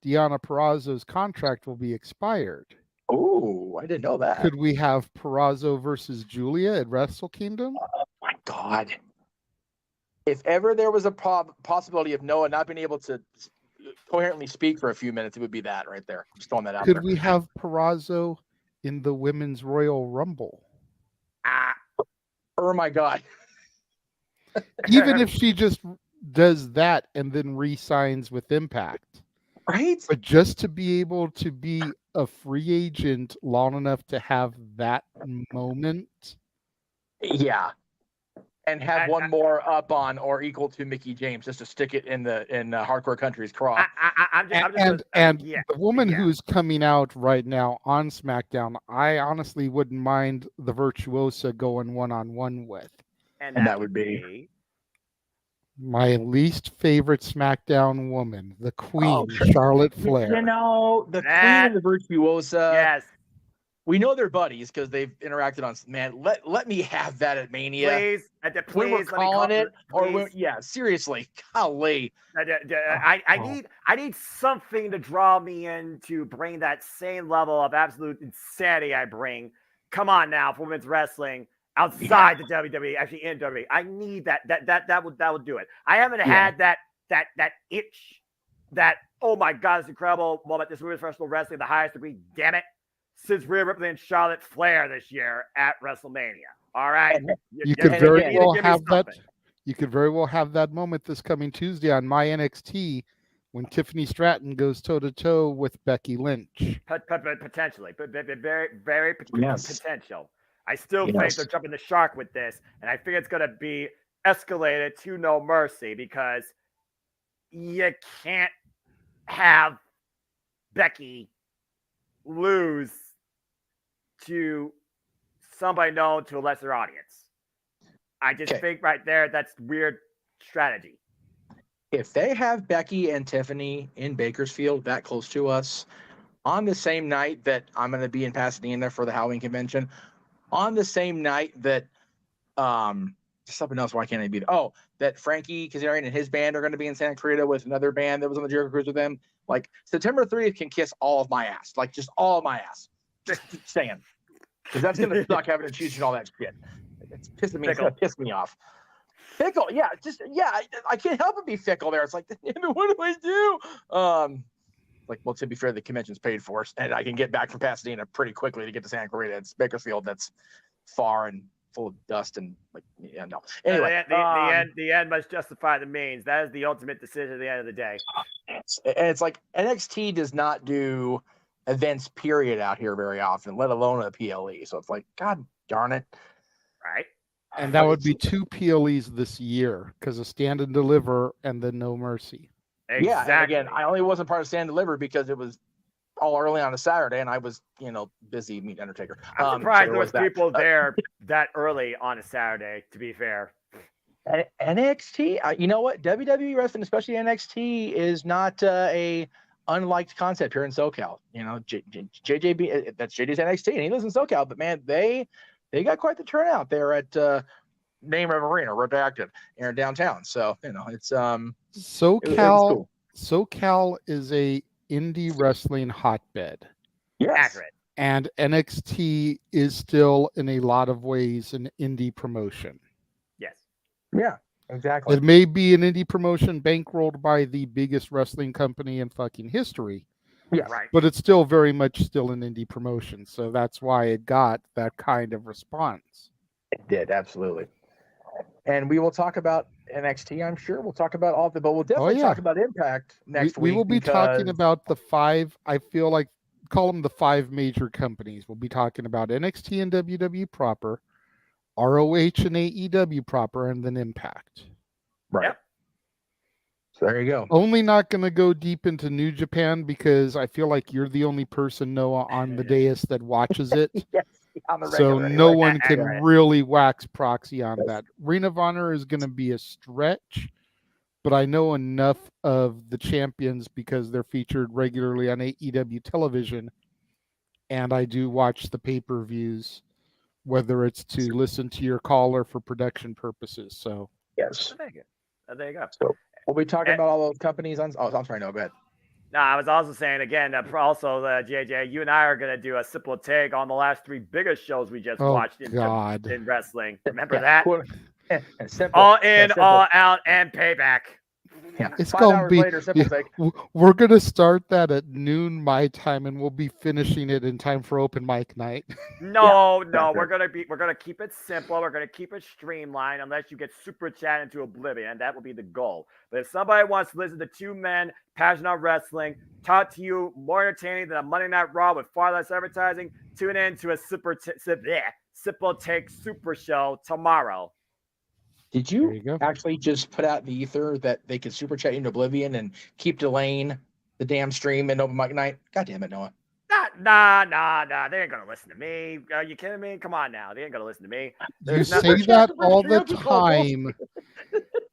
Deonna Purrazzo's contract will be expired. Oh, I didn't know that. Could we have Purrazzo versus Julia at Wrestle Kingdom? Oh my God. If ever there was a possibility of Noah not being able to coherently speak for a few minutes, it would be that right there. Just throwing that out there. Could we have Purrazzo in the Women's Royal Rumble? Oh my God. Even if she just does that and then re-signs with Impact. Right? But just to be able to be a free agent long enough to have that moment. Yeah. And have one more up on or equal to Mickie James just to stick it in Hardcore Country's craw. The woman who's coming out right now on SmackDown, I honestly wouldn't mind the Virtuosa going one-on-one with. And that would be my least favorite SmackDown woman, the Queen, Charlotte Flair. The Queen and the Virtuosa. Yes. We know they're buddies because they've interacted on. Man, let me have that at Mania. Please, when we're calling it, seriously, golly. I need something to draw me in to bring that same level of absolute insanity I bring. Come on now, for women's wrestling outside the WWE, actually in WWE. I need that. That would do it. I haven't had that itch. That oh my God, it's incredible moment. This women's professional wrestling, the highest degree. Damn it. Since Rhea Ripley and Charlotte Flair this year at WrestleMania. All right. You could very well have that. You could very well have that moment this coming Tuesday on My NXT when Tiffany Stratton goes toe-to-toe with Becky Lynch. Potentially. But very, very potential. I still think they're jumping the shark with this. And I think it's going to be escalated to no mercy because you can't have Becky lose to somebody known to a lesser audience. I just think right there, that's weird strategy. If they have Becky and Tiffany in Bakersfield that close to us on the same night that I'm going to be in Pasadena for the Halloween convention, on the same night that something else, why can't I be there? Oh, that Frankie Kazarian and his band are going to be in Santa Clarita with another band that was on the Jericho Cruise with them. Like September 30th can kiss all of my ass. Like just all of my ass. Just saying. Because that's going to suck having to choose and all that shit. It's pissing me. It's going to piss me off. Fickle, I can't help but be fickle there. It's like, what do I do? like, well, to be fair, the convention's paid for, and I can get back from Pasadena pretty quickly to get to Santa Clarita. It's Bakersfield that's far and full of dust and like, yeah, no. Anyway, the end must justify the means. That is the ultimate decision at the end of the day. It's like NXT does not do events period out here very often, let alone a PLE. So it's like, God darn it. Right. And that would be 2 PLEs this year because of Stand and Deliver and then No Mercy. Exactly. Yeah, and again, I only wasn't part of Stand and Deliver because it was all early on a Saturday, and I was, busy meeting Undertaker. I'm surprised there was people there that early on a Saturday, to be fair. NXT, you know what? WWE wrestling, especially NXT, is not a unliked concept here in SoCal. JJB, that's JJ's NXT, and he lives in SoCal. But man, they got quite the turnout there at Name of Arena, Redacted, here in downtown. So it's SoCal. It was cool. SoCal is a indie wrestling hotbed. Yes. Accurate. And NXT is still in a lot of ways an indie promotion. Yes. Yeah, exactly. It may be an indie promotion bankrolled by the biggest wrestling company in fucking history. Yeah, right. But it's still very much still an indie promotion. So that's why it got that kind of response. It did, absolutely. And we will talk about NXT, I'm sure. We'll talk about all of it, but we'll definitely talk about Impact next week. We will be talking about the 5, I feel like, call them the 5 major companies. We'll be talking about NXT and WWE proper, ROH and AEW proper, and then Impact. Right. Yep. So there you go. Only not going to go deep into New Japan because I feel like you're the only person, Noah, on the dais that watches it. Yes. So no one can really wax proxy on that. Ring of Honor is going to be a stretch, but I know enough of the champions because they're featured regularly on AEW television, and I do watch the pay-per-views, whether it's to listen to your caller for production purposes. So yes, there you go. So we'll be talking about all those companies on. Oh, I'm sorry, no, go ahead. No, I was also saying again, also, JJ, you and I are going to do a simple take on the last 3 biggest shows we just watched in wrestling. Remember that? Simple. All in, all out, and payback. Yeah. It's 5 going hours to be. later, simple take. We're going to start that at noon my time, and we'll be finishing it in time for open mic night. No, we're gonna keep it simple. We're gonna keep it streamlined, unless you get super chat into oblivion. That will be the goal. But if somebody wants to listen to 2 men passionate about wrestling, talk to you more entertaining than a Monday Night Raw with far less advertising, tune in to a simple take super show tomorrow. Did you actually just put out the ether that they could super chat into oblivion and keep delaying the damn stream and open mic night? God damn it, Noah. Nah. They ain't gonna listen to me. Are you kidding me? Come on now. They ain't gonna listen to me. You say that all the time.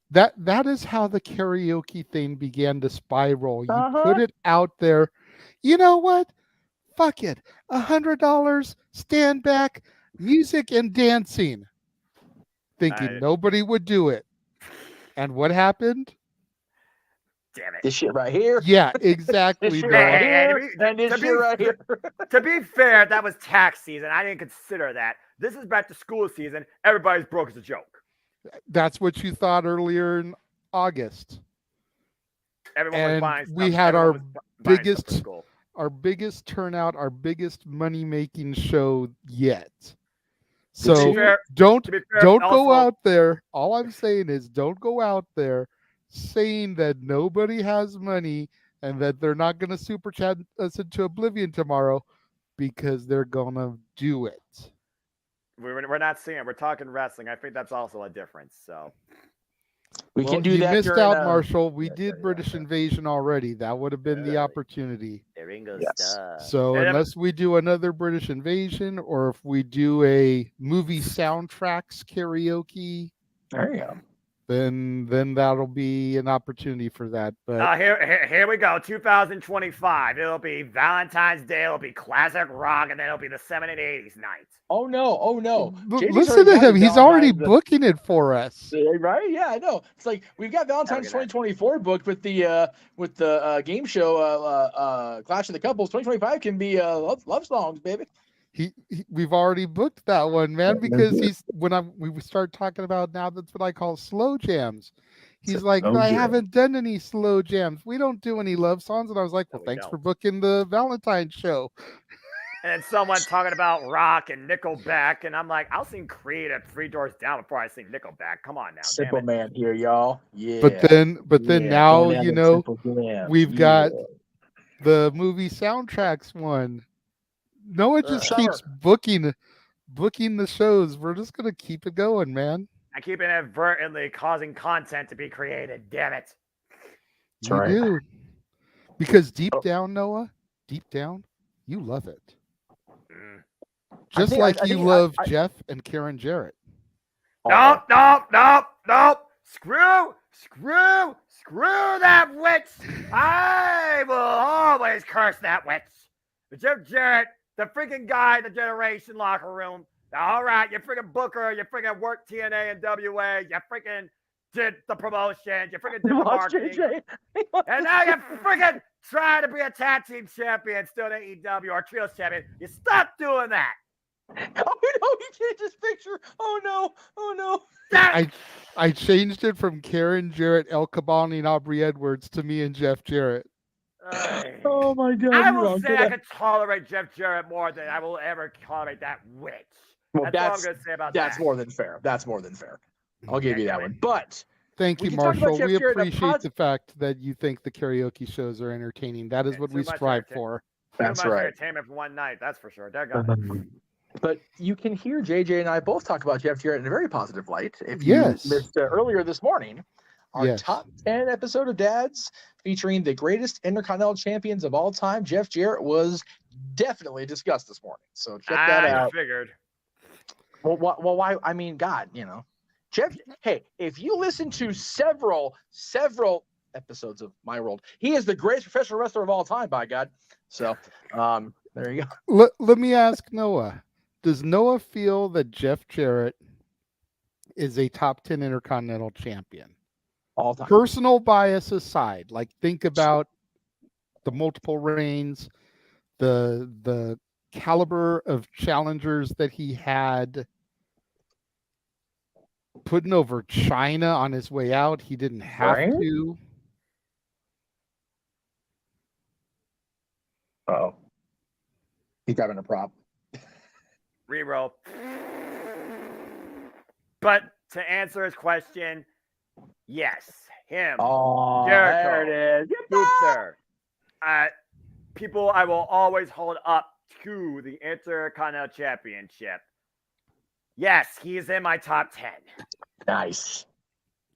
That is how the karaoke thing began to spiral. You put it out there. You know what? Fuck it. $100, stand back, music and dancing. Thinking nobody would do it. And what happened? Damn it. This shit right here. Yeah, exactly. This shit right here. And this shit right here. To be fair, that was tax season. I didn't consider that. This is back to school season. Everybody's broke as a joke. That's what you thought earlier in August. Everyone was buying stuff. We had our biggest turnout, our biggest money-making show yet. So don't go out there. All I'm saying is don't go out there saying that nobody has money and that they're not going to super chat us into oblivion tomorrow, because they're going to do it. We're not seeing it. We're talking wrestling. I think that's also a difference. So we can do that. You missed out, Marshall. We did British Invasion already. That would have been the opportunity. Stuff. So unless we do another British Invasion, or if we do a movie soundtracks karaoke, there you go. Then that'll be an opportunity for that. But here we go. 2025. It'll be Valentine's Day. It'll be classic rock, and then it'll be the 70s and 80s night. Oh no! Listen to him. He's already booking it for us. Right? Yeah, I know. It's like we've got Valentine's 2024 booked with the game show Clash of the Couples. 2025 can be love songs, baby. We've already booked that one, man, because we start talking about now, that's what I call slow jams. He's like, I haven't done any slow jams. We don't do any love songs. And I was like, well, thanks for booking the Valentine's show. And then someone talking about rock and Nickelback, and I'm like, I'll sing Creed at 3 Doors Down before I sing Nickelback. Come on now, Simple Man here, y'all. Yeah. But then now, you know, we've got the movie soundtracks one. Noah just keeps booking the shows. We're just gonna keep it going, man. I keep inadvertently causing content to be created. Damn it! You do, because deep down, Noah, deep down, you love it. Just like you love Jeff and Karen Jarrett. Nope. Screw that witch. I will always curse that witch. Jeff Jarrett, the freaking guy in the Generation locker room. All right, you freaking booker, you freaking worked TNA and WA, you freaking did the promotion, you freaking did the marketing. And now you freaking trying to be a tag team champion, still in AEW or trios champion. You stop doing that. Oh no, he changed his picture. Oh no. I changed it from Karen Jarrett, El Cabani, and Aubrey Edwards to me and Jeff Jarrett. Oh my God! I will say I could tolerate Jeff Jarrett more than I will ever tolerate that witch. Well, that's all I'm going to say about that. That's more than fair. I'll give you that one. But thank you, Marshall. We appreciate the fact that you think the karaoke shows are entertaining. That is what we strive for. That's too much right. Entertainment for one night. That's for sure. But you can hear JJ and I both talk about Jeff Jarrett in a very positive light. If you missed earlier this morning, our top 10 episode of Dads featuring the greatest Intercontinental champions of all time, Jeff Jarrett, was definitely discussed this morning. So check that out. I figured. Well, why? I mean, God, you know, Jeff. Hey, if you listen to several episodes of My World, he is the greatest professional wrestler of all time. By God. So, there you go. Let me ask Noah. Does Noah feel that Jeff Jarrett is a top 10 Intercontinental champion? All time. Personal bias aside, like think about the multiple reigns, the caliber of challengers that he had, putting over China on his way out. He didn't have to. Uh-oh. He's having a prop. Reroll. But to answer his question, yes, him. Oh, Jericho, there it is. Gunther. People I will always hold up to the Intercontinental Championship. Yes, he's in my top 10. Nice.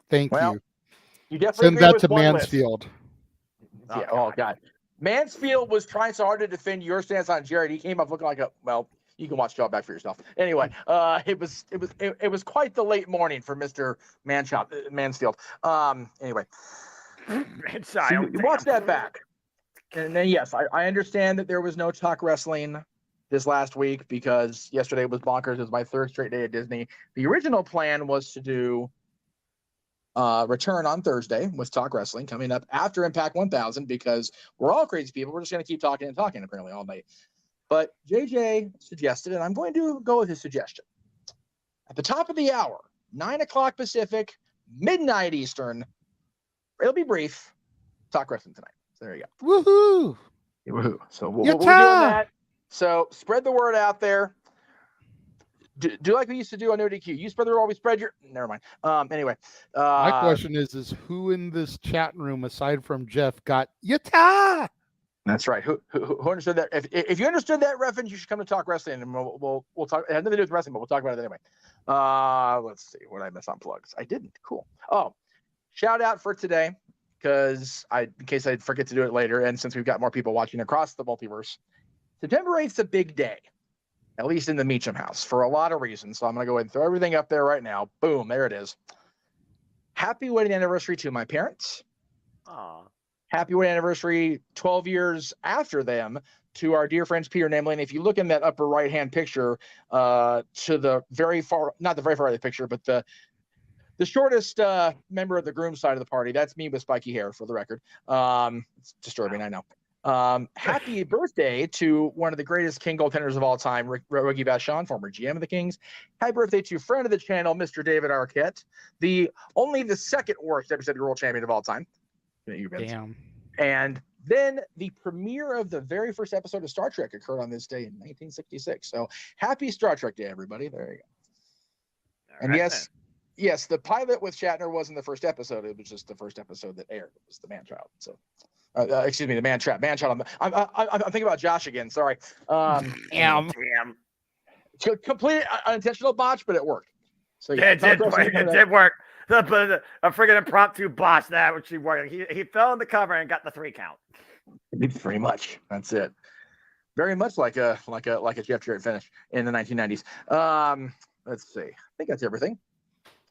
Thank you. You definitely send that to Mansfield. Yeah. Oh God. Mansfield was trying so hard to defend your stance on Jarrett. He came up looking like you can watch Job back for yourself. Anyway, it was quite the late morning for Mr. Mansfield. Anyway, so you watch that back. And then, yes, I understand that there was no Talk Wrestling this last week because yesterday was bonkers. It was my third straight day at Disney. The original plan was to do Return on Thursday with Talk Wrestling coming up after Impact 1000 because we're all crazy people. We're just going to keep talking and talking apparently all night. But JJ suggested, and I'm going to go with his suggestion. At the top of the hour, 9 o'clock Pacific, midnight Eastern, it'll be brief, Talk Wrestling tonight. So there you go. Woohoo! Woohoo. So we're doing that. So spread the word out there. Do like we used to do on ODQ. You spread the word, we spread your... Never mind. Anyway. My question is who in this chat room, aside from Jeff, got Yata? That's right. Who understood that? If you understood that reference, you should come to Talk Wrestling, and we'll talk. It has nothing to do with wrestling, but we'll talk about it anyway. Let's see. What did I miss on plugs? I didn't. Cool. Oh, shout out for today, because in case I forget to do it later, and since we've got more people watching across the multiverse, September 8th is a big day, at least in the Meacham house, for a lot of reasons. So I'm going to go ahead and throw everything up there right now. Boom, there it is. Happy wedding anniversary to my parents. Aw. Happy wedding anniversary 12 years after them to our dear friends Peter and Emily. And if you look in that upper right-hand picture to the very far, not the very far right of the picture, but the shortest member of the groom side of the party, that's me with spiky hair, for the record. It's disturbing, I know. Happy birthday to one of the greatest King goaltenders of all time, Reggie Vachon, former GM of the Kings. Happy birthday to friend of the channel, Mr. David Arquette, only the second worst WWE World Champion of all time. Damn. And then the premiere of the very first episode of Star Trek occurred on this day in 1966. So happy Star Trek Day, everybody. There you go. And yes, the pilot with Shatner wasn't the first episode. It was just the first episode that aired. It was the Man Child. So, excuse me, the Man Trap. Man Child. I'm thinking about Josh again. Sorry. Damn. Complete unintentional botch, but it worked. So yeah, it did work. A friggin' impromptu botch that which he worked. He fell in the cover and got the 3 count. Very much. That's it. Very much like a Jeff Jarrett finish in the 1990s. Let's see. I think that's everything.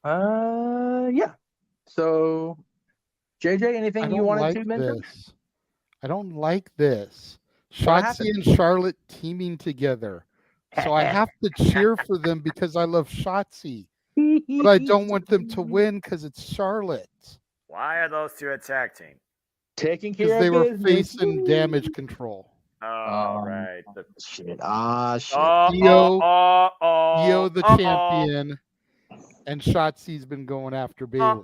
Yeah. So, JJ, anything you wanted to mention? I don't like this. Shotzi and Charlotte teaming together. So I have to cheer for them because I love Shotzi. But I don't want them to win because it's Charlotte. Why are those two a tag team? Taking care of because they were business. facing Damage Control. Oh, right. Shit. Shit. Io the champion. And Shotzi's been going after Bayley.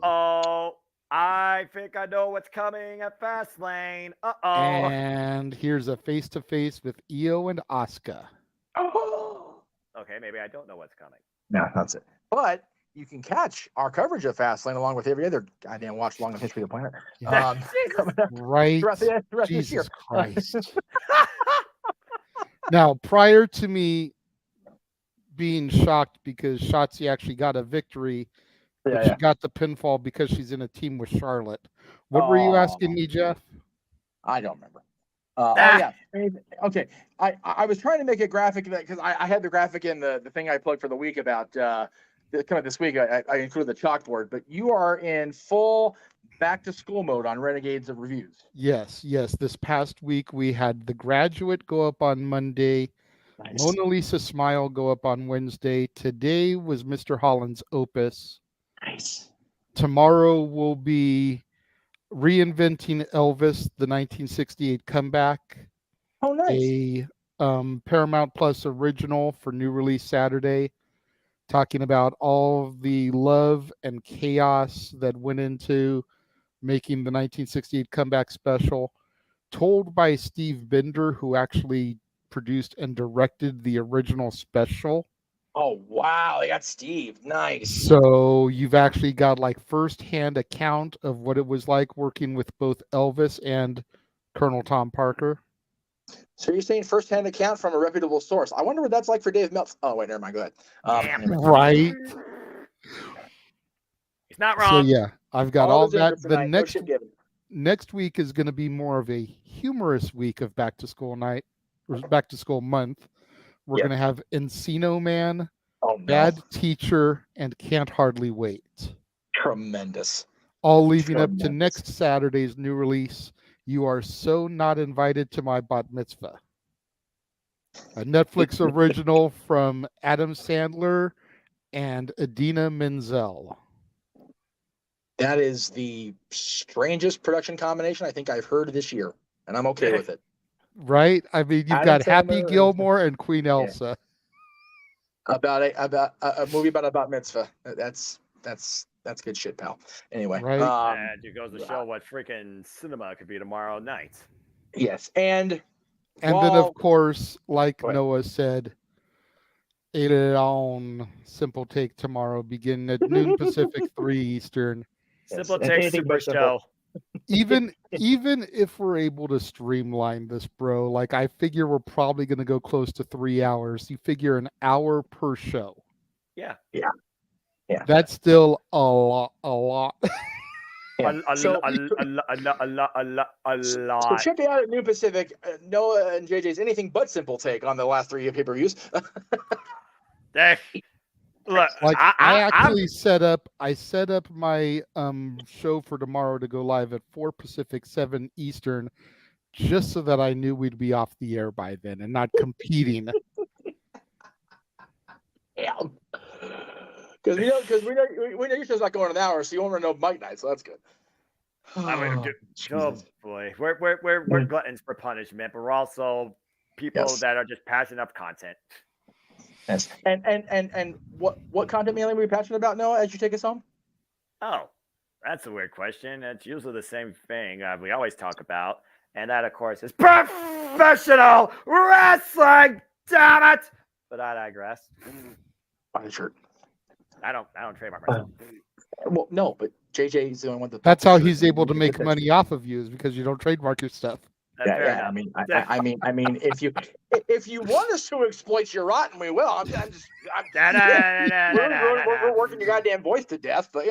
I think I know what's coming at Fastlane. And here's a face-to-face with Io and Asuka. Okay, maybe I don't know what's coming. No, that's it. But you can catch our coverage of Fastlane along with every other goddamn watch along in the history of the planet. Right. Throughout the Jesus year. Christ. Now, prior to me being shocked because Shotzi actually got a victory, but she got the pinfall because she's in a team with Charlotte. What were you asking me, Jeff? I don't remember. Oh yeah. Okay. I was trying to make a graphic because I had the graphic in the thing I plugged for the week about coming this week. I included the chalkboard, but you are in full back to school mode on Renegades of Reviews. Yes. This past week we had The Graduate go up on Monday. Nice. Mona Lisa Smile go up on Wednesday. Today was Mr. Holland's Opus. Nice. Tomorrow will be Reinventing Elvis, the 1968 comeback. Oh, nice. A Paramount Plus original for new release Saturday, talking about all the love and chaos that went into making the 1968 comeback special, told by Steve Bender, who actually produced and directed the original special. Oh, wow. They got Steve. Nice. So you've actually got like firsthand account of what it was like working with both Elvis and Colonel Tom Parker. So you're saying firsthand account from a reputable source. I wonder what that's like for Dave Meltzer. Oh, wait, never mind. Go ahead. Right. He's not wrong. So yeah, I've got all that. The next week is going to be more of a humorous week of back to school night, or back to school month. We're going to have Encino Man, Bad Teacher, and Can't Hardly Wait. Tremendous. All leading up to next Saturday's new release, You Are So Not Invited to My Bat Mitzvah. A Netflix original from Adam Sandler and Idina Menzel. That is the strangest production combination I think I've heard this year, and I'm okay with it. Right? I mean, you've got Happy Gilmore and Queen Elsa. About a movie about a bat mitzvah. That's good shit, pal. Anyway, right. And it goes to show what freaking cinema could be tomorrow night. Yes, and then of course, like Noah said, 8 on Simple Take tomorrow, beginning at noon Pacific, 3 Eastern. Simple Take Super Show. Even if we're able to streamline this, bro, like I figure we're probably going to go close to 3 hours. You figure an hour per show. Yeah. That's still a lot. A lot. So check it out at New Pacific. Noah and JJ's anything but Simple Take on the last 3 pay-per-views. Look, like I actually set up my show for tomorrow to go live at 4 Pacific, 7 Eastern, just so that I knew we'd be off the air by then and not competing. Yeah. Because we know your show's not going an hour, so you won't run no Mike night, so that's good. Oh boy, we're gluttons for punishment, but we're also people that are just passionate enough content. Yes. And what content mainly were you passionate about, Noah, as you take us home? Oh, that's a weird question. It's usually the same thing we always talk about, and that, of course, is professional wrestling. Damn it! But I digress. Buy the shirt. I don't trademark myself. Well, no, but JJ is the only one that. That's how he's able to make money off of you, is because you don't trademark your stuff. Yeah. I mean, if you want us to exploit your rotten, we will. We're working your goddamn voice to death, but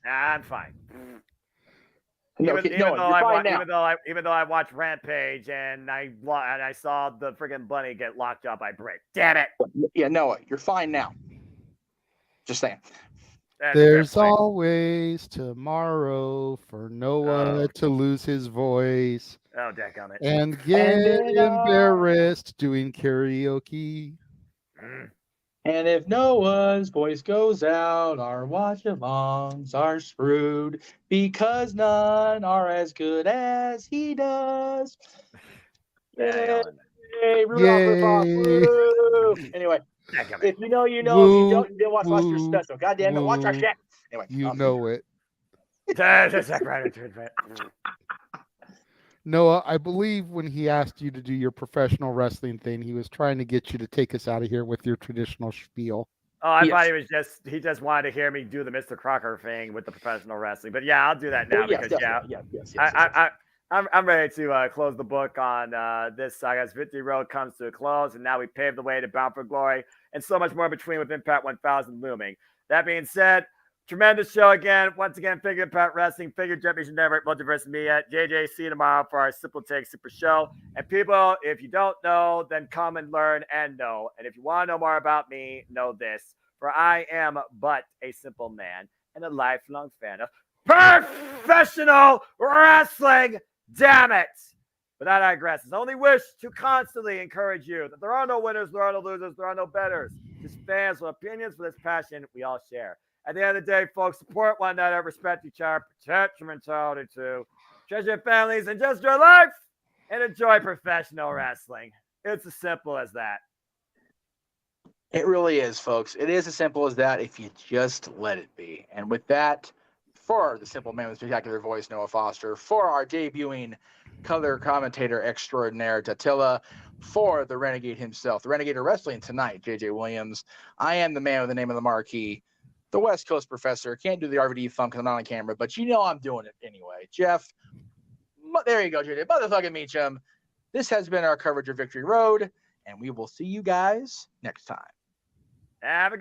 I'm fine. Even though I watched Rampage and I saw the friggin' bunny get locked up by Britt. Damn it! Yeah, Noah, you're fine now. Just saying. There's always tomorrow for Noah to lose his voice. Oh, dadgummit. And get embarrassed doing karaoke. And if Noah's voice goes out, our watch-alongs are screwed because none are as good as he does. Yay! Anyway, if you know, you know. If you don't, you didn't watch last year's special. God damn it, watch our shit. Anyway, you know it. Right. Noah, I believe when he asked you to do your professional wrestling thing, he was trying to get you to take us out of here with your traditional spiel. Oh, I thought he just wanted to hear me do the Mr. Crocker thing with the professional wrestling. But yeah, I'll do that now I'm ready to close the book on this saga's Victory Road comes to a close, and now we pave the way to Bound for Glory and so much more in between with Impact 1000 looming. That being said, tremendous show again. Once again, Figure Impact Wrestling, Figure JMN Multiverse of Media, JJ. See you tomorrow for our Simple Take Super Show. And people, if you don't know, then come and learn and know. And if you want to know more about me, know this. For I am but a simple man and a lifelong fan of professional wrestling. Damn it! But I digress. I only wish to constantly encourage you that there are no winners, there are no losers, there are no betters. Just fans with opinions for this passion we all share. At the end of the day, folks, support one another, respect each other, protect your mentality too, treasure your families, and just your life, and enjoy professional wrestling. It's as simple as that. It really is, folks. It is as simple as that if you just let it be. And with that, for the simple man with spectacular voice, Noah Foster, for our debuting color commentator extraordinaire, Tatilla, for the Renegade himself, the Renegade of Wrestling tonight, JJ Williams, I am the man with the name of the marquee, the West Coast Professor. Can't do the RVD funk because I'm not on camera, but you know I'm doing it anyway. Jeff, there you go, JJ. Motherfucking Meacham. This has been our coverage of Victory Road, and we will see you guys next time. Have a